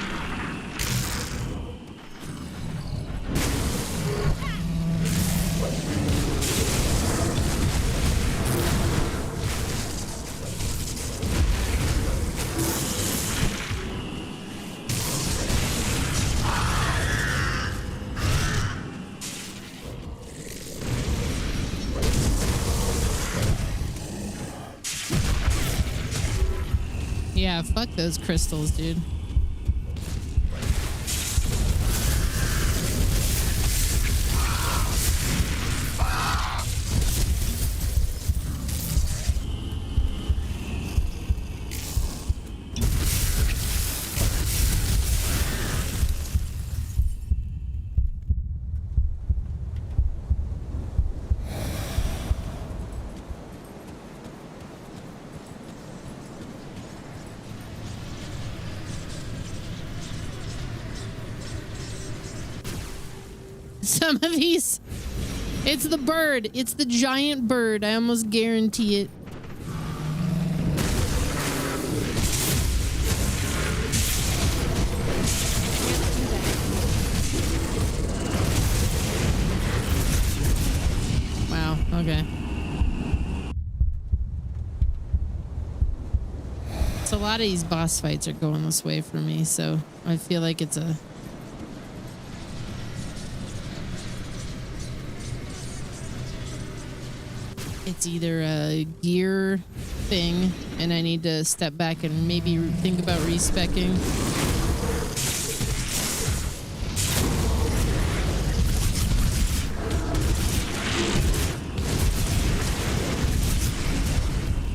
Yeah, fuck those crystals, dude. Some of these, it's the bird. It's the giant bird. I almost guarantee it. Wow, okay. So a lot of these boss fights are going this way for me, so I feel like it's a... It's either a gear thing, and I need to step back and maybe think about respecking.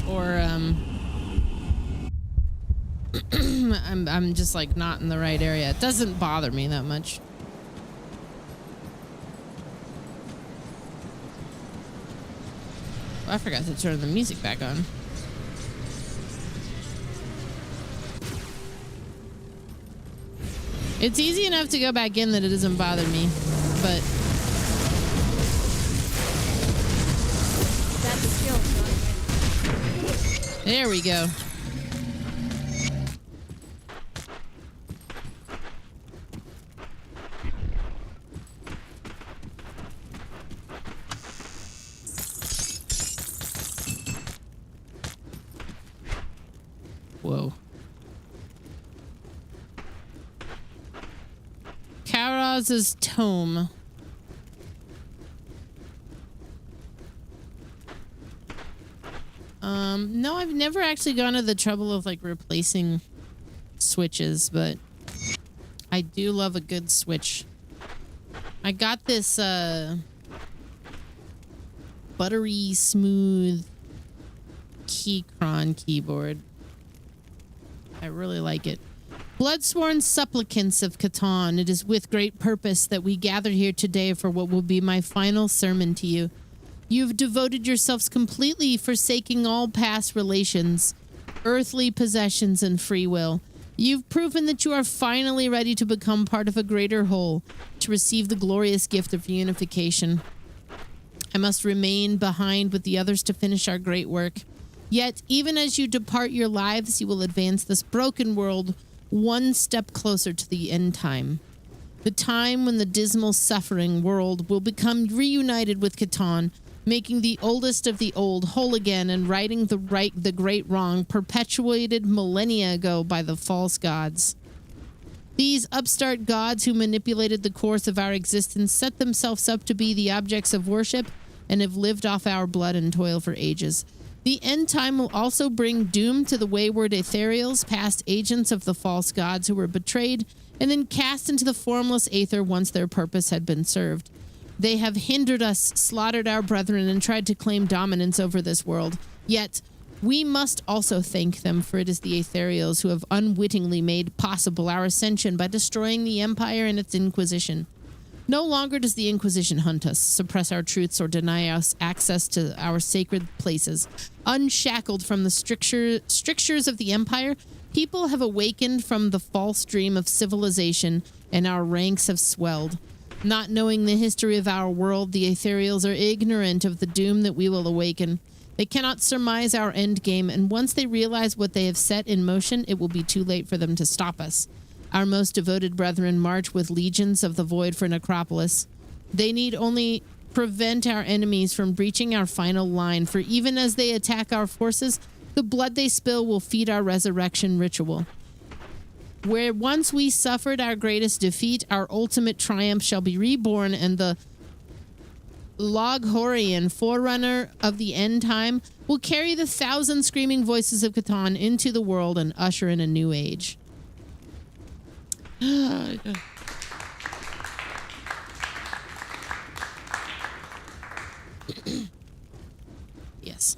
Or I'm just like not in the right area. It doesn't bother me that much. I forgot to turn the music back on. It's easy enough to go back in that it doesn't bother me, but... There we go. Whoa. Karaz's tome. No, I've never actually gone to the trouble of like replacing switches, but I do love a good switch. I got this buttery smooth Keychron keyboard. I really like it. Bloodsworn supplicants of Catan, it is with great purpose that we gather here today for what will be my final sermon to you. You've devoted yourselves completely, forsaking all past relations, earthly possessions, and free will. You've proven that you are finally ready to become part of a greater whole, to receive the glorious gift of unification. I must remain behind with the others to finish our great work. Yet, even as you depart your lives, you will advance this broken world one step closer to the end time. The time when the dismal, suffering world will become reunited with Catan, making the oldest of the old whole again and righting the great wrong perpetuated millennia ago by the false gods. These upstart gods who manipulated the course of our existence set themselves up to be the objects of worship and have lived off our blood and toil for ages. The end time will also bring doom to the wayward ethereals, past agents of the false gods who were betrayed and then cast into the formless aether once their purpose had been served. They have hindered us, slaughtered our brethren, and tried to claim dominance over this world. Yet, we must also thank them, for it is the ethereals who have unwittingly made possible our ascension by destroying the Empire and its Inquisition. No longer does the Inquisition hunt us, suppress our truths, or deny us access to our sacred places. Unshackled from the strictures of the Empire, people have awakened from the false dream of civilization, and our ranks have swelled. Not knowing the history of our world, the ethereals are ignorant of the doom that we will awaken. They cannot surmise our end game, and once they realize what they have set in motion, it will be too late for them to stop us. Our most devoted brethren march with legions of the void for Necropolis. They need only prevent our enemies from breaching our final line, for even as they attack our forces, the blood they spill will feed our resurrection ritual. Where once we suffered our greatest defeat, our ultimate triumph shall be reborn, and the Loghorian, forerunner of the end time, will carry the 1,000 screaming voices of Catan into the world and usher in a new age. Yes.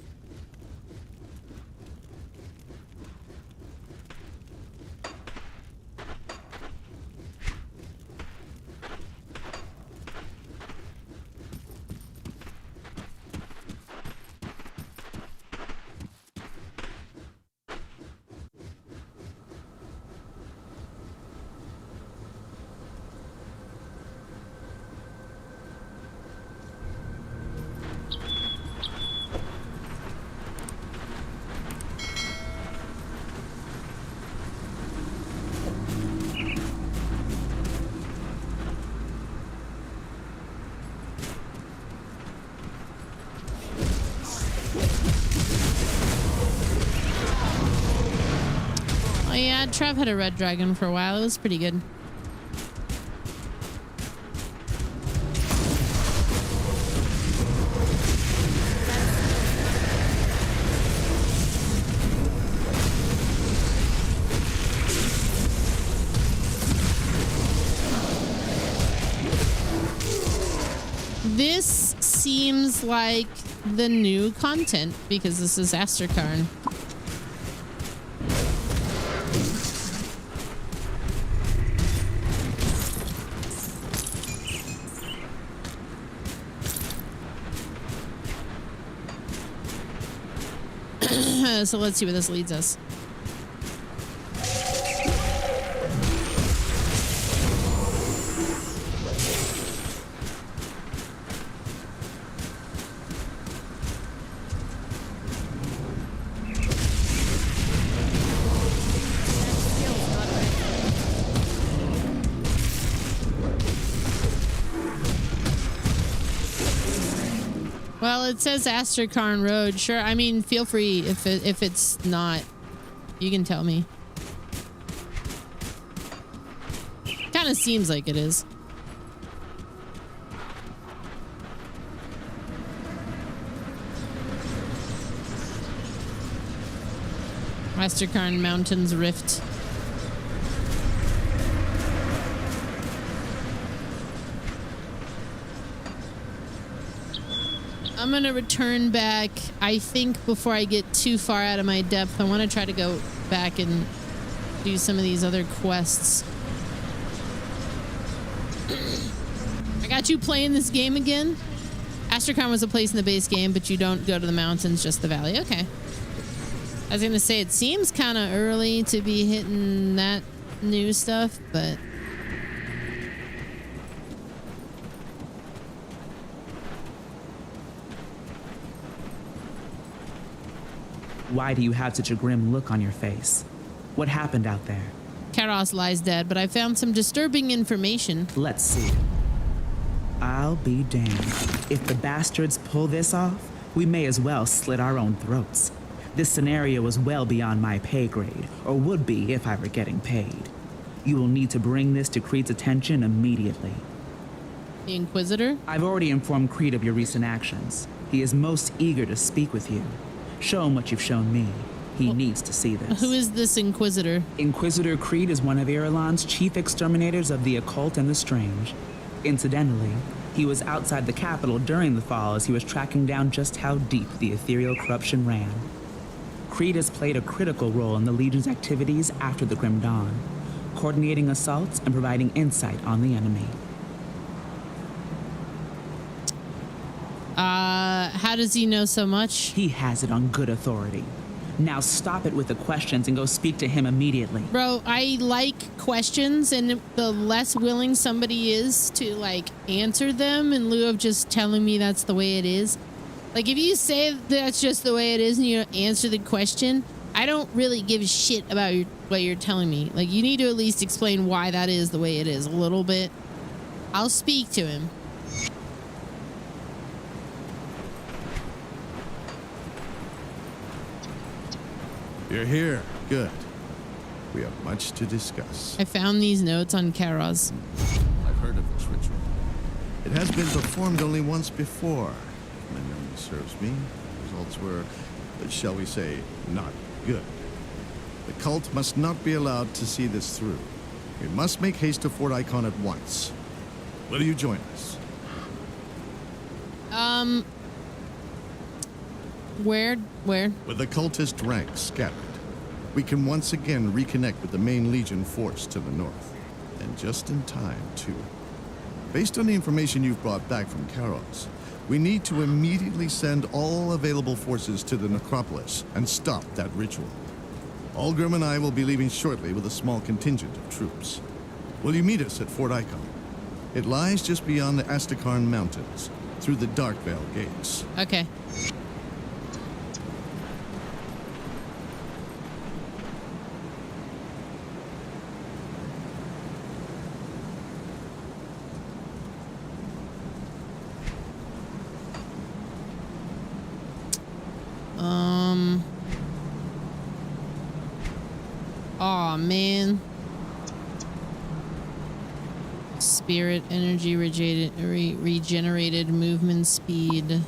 Oh yeah, Trev had a red dragon for a while. It was pretty good. This seems like the new content because this is Asterkarn. So let's see where this leads us. Well, it says Asterkarn Road. Sure, I mean, feel free if it's not You can tell me. Kind of seems like it is. Westerkarn Mountains Rift. I'm gonna return back. I think before I get too far out of my depth, I want to try to go back and do some of these other quests. I got you playing this game again. Astrocon was a place in the base game, but you don't go to the mountains, just the valley. Okay. I was gonna say, it seems kind of early to be hitting that new stuff, but... Why do you have such a grim look on your face? What happened out there? Karos lies dead, but I found some disturbing information. Let's see. I'll be damned. If the bastards pull this off, we may as well slit our own throats. This scenario is well beyond my pay grade, or would be if I were getting paid. You will need to bring this to Creed's attention immediately. The Inquisitor? I've already informed Creed of your recent actions. He is most eager to speak with you. Show him what you've shown me. He needs to see this. Who is this Inquisitor? Inquisitor Creed is one of Irulan's chief exterminators of the occult and the strange. Incidentally, he was outside the capital during the fall as he was tracking down just how deep the ethereal corruption ran. Creed has played a critical role in the Legion's activities after the Grim Dawn, coordinating assaults and providing insight on the enemy. How does he know so much? He has it on good authority. Now stop it with the questions and go speak to him immediately. Bro, I like questions, and the less willing somebody is to, like, answer them in lieu of just telling me that's the way it is. Like, if you say that's just the way it is and you don't answer the question, I don't really give a shit about what you're telling me. Like, you need to at least explain why that is the way it is a little bit. I'll speak to him. You're here. Good. We have much to discuss. I found these notes on Karos. I've heard of this ritual. It has been performed only once before. If my memory serves me, the results were, shall we say, not good. The cult must not be allowed to see this through. We must make haste to Fort Icon at once. Will you join us? Where? With the cultist ranks scattered, we can once again reconnect with the main Legion force to the north. And just in time, too. Based on the information you've brought back from Karos, we need to immediately send all available forces to the necropolis and stop that ritual. Ulgrim and I will be leaving shortly with a small contingent of troops. Will you meet us at Fort Icon? It lies just beyond the Astakarn Mountains, through the Darkvale gates. Okay. Aw, man. Spirit energy regenerated movement speed.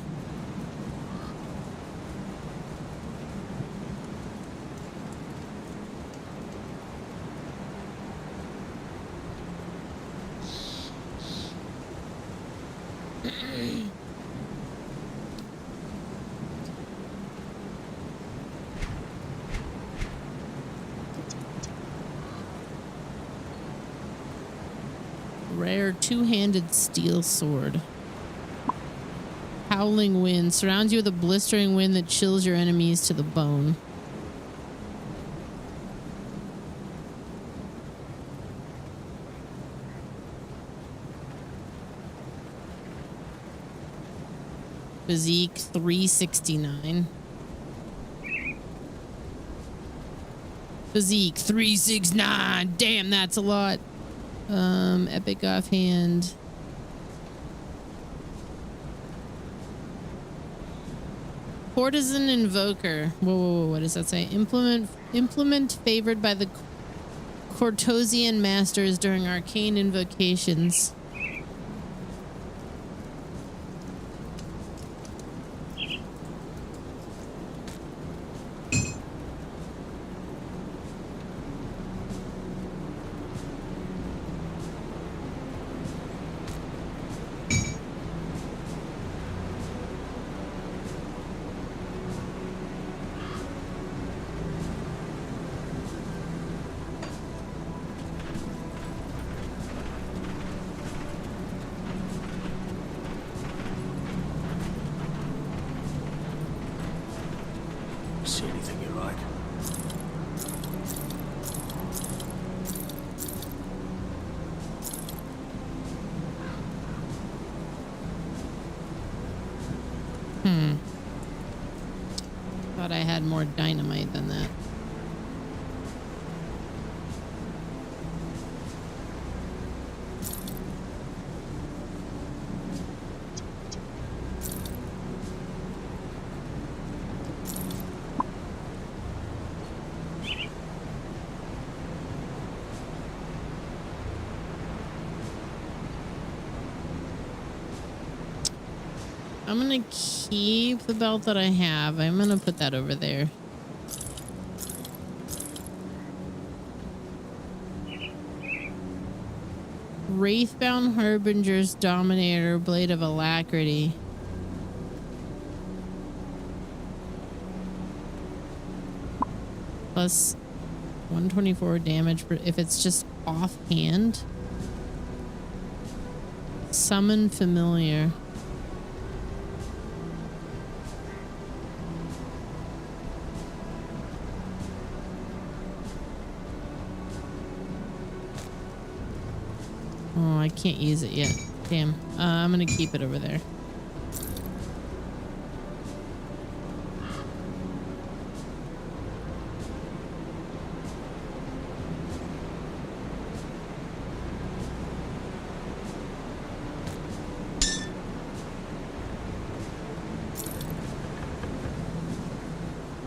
Rare two-handed steel sword. Howling wind surrounds you with a blistering wind that chills your enemies to the bone. Physique 369. Physique 369. Damn, that's a lot. Epic offhand. Courtesan invoker. Whoa, what does that say? Implement Implement favored by the Cortosian masters during arcane invocations. See anything you like? Thought I had more dynamite than that. I'm gonna keep the belt that I have. I'm gonna put that over there. Wraithbound Harbinger's Dominator Blade of Alacrity. Plus 124 damage if it's just offhand. Summon Familiar. Oh, I can't use it yet. Damn. I'm gonna keep it over there.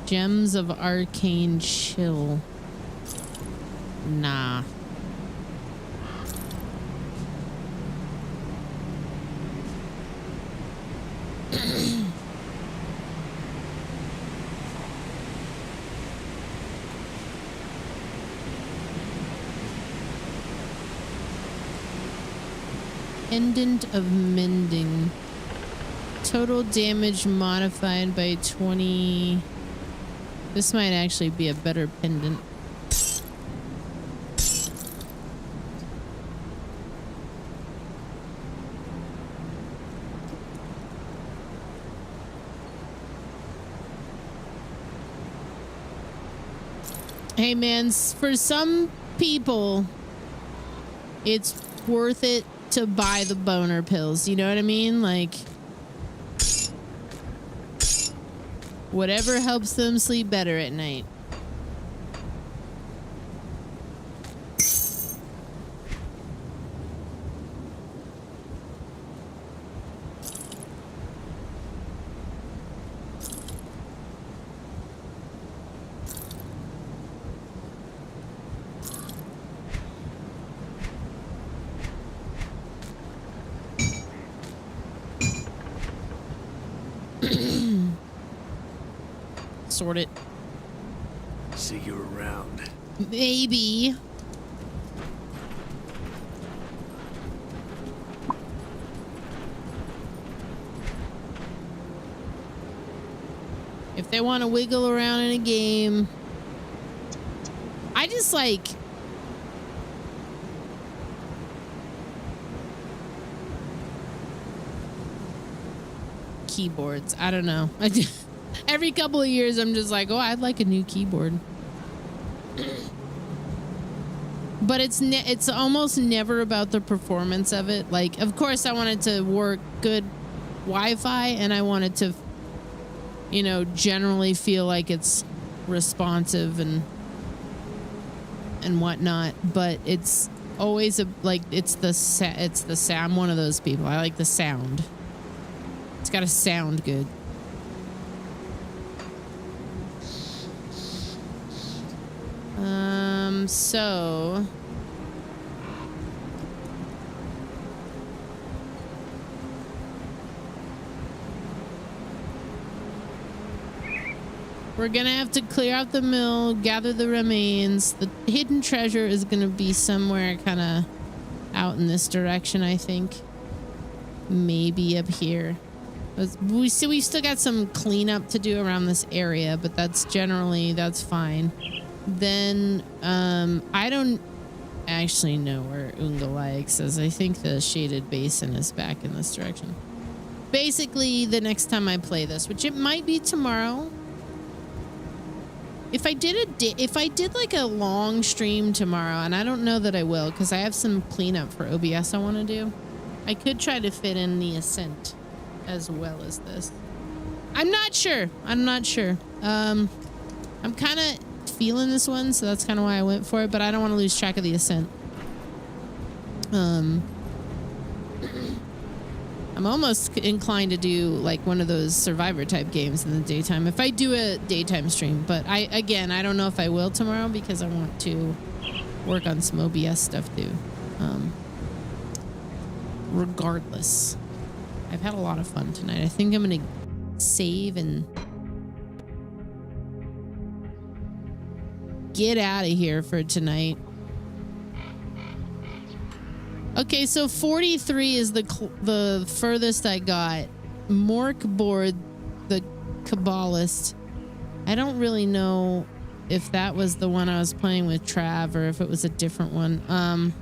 Gems of Arcane Chill. Nah. Pendant of Mending. Total damage modified by 20. This might actually be a better pendant. Hey man, for some people, it's worth it to buy the boner pills. You know what I mean? Like, whatever helps them sleep better at night. Sort it. See you around. Maybe. If they want to wiggle around in a game. I just like... keyboards. I don't know. Every couple of years, I'm just like, oh, I'd like a new keyboard. But it's almost never about the performance of it. Like, of course, I want it to work good Wi-Fi, and I want it to, you know, generally feel like it's responsive and whatnot. But it's always it's the sound. I'm one of those people. I like the sound. It's got to sound good. So we're gonna have to clear out the mill, gather the remains. The hidden treasure is gonna be somewhere kind of out in this direction, I think. Maybe up here. We've still got some cleanup to do around this area, but that's fine. Then I don't actually know where Ungalaix is. I think the shaded basin is back in this direction. Basically, the next time I play this, which it might be tomorrow. If I did like a long stream tomorrow, and I don't know that I will because I have some cleanup for OBS I want to do, I could try to fit in the Ascent as well as this. I'm not sure. I'm kind of feeling this one, so that's kind of why I went for it, but I don't want to lose track of the Ascent. I'm almost inclined to do like one of those Survivor type games in the daytime if I do a daytime stream, but I don't know if I will tomorrow because I want to work on some OBS stuff too. Regardless, I've had a lot of fun tonight. I think I'm gonna save and get out of here for tonight. Okay, so 43 is the furthest I got. Morkboard, the Kabbalist. I don't really know if that was the one I was playing with Trav or if it was a different one.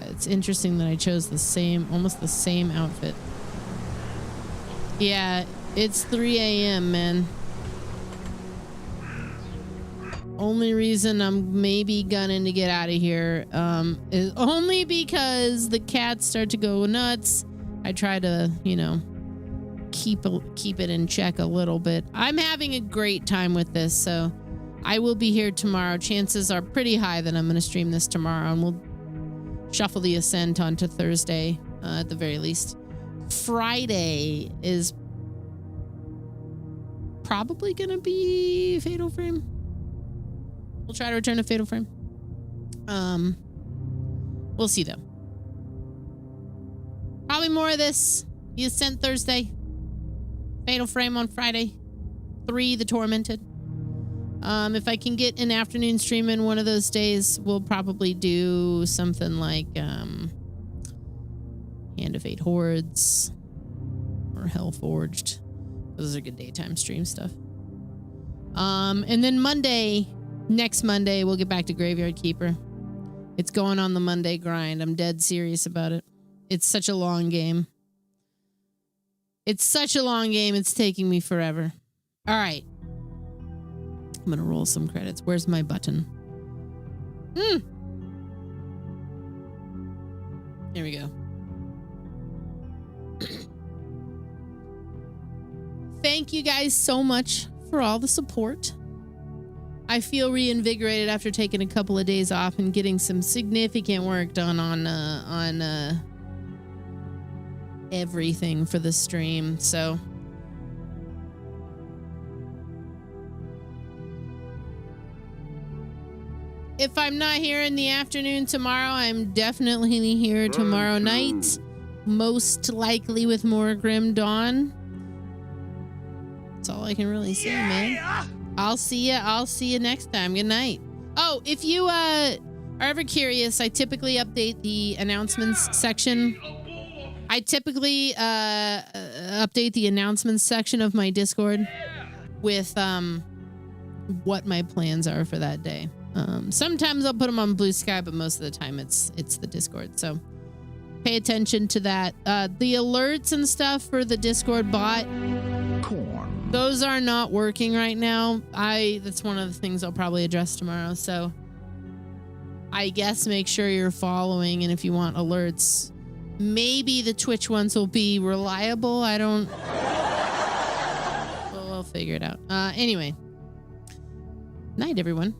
It's interesting that I chose almost the same outfit. Yeah, it's 3 a.m., man. Only reason I'm maybe gunning to get out of here is only because the cats start to go nuts. I try to, keep it in check a little bit. I'm having a great time with this, so I will be here tomorrow. Chances are pretty high that I'm going to stream this tomorrow, and we'll shuffle the Ascent onto Thursday at the very least. Friday is probably going to be Fatal Frame. We'll try to return to Fatal Frame. We'll see though. Probably more of this. The Ascent Thursday. Fatal Frame on Friday. 3, The Tormented. If I can get an afternoon stream in one of those days, we'll probably do something like Hand of Eight Hordes or Hell Forged. Those are good daytime stream stuff. And then next Monday, we'll get back to Graveyard Keeper. It's going on the Monday grind. I'm dead serious about it. It's such a long game. It's taking me forever. All right. I'm going to roll some credits. Where's my button? Here we go. Thank you guys so much for all the support. I feel reinvigorated after taking a couple of days off and getting some significant work done on everything for the stream. So if I'm not here in the afternoon tomorrow, I'm definitely here tomorrow night. Most likely with more Grim Dawn. That's all I can really say, man. I'll see you next time. Good night. Oh, if you are ever curious, I typically update the announcements section. I typically update the announcements section of my Discord with what my plans are for that day. Sometimes I'll put them on Blue Sky, but most of the time it's the Discord. So pay attention to that. The alerts and stuff for the Discord bot, those are not working right now. That's one of the things I'll probably address tomorrow. So I guess make sure you're following, and if you want alerts, maybe the Twitch ones will be reliable. We'll figure it out. Anyway, night everyone.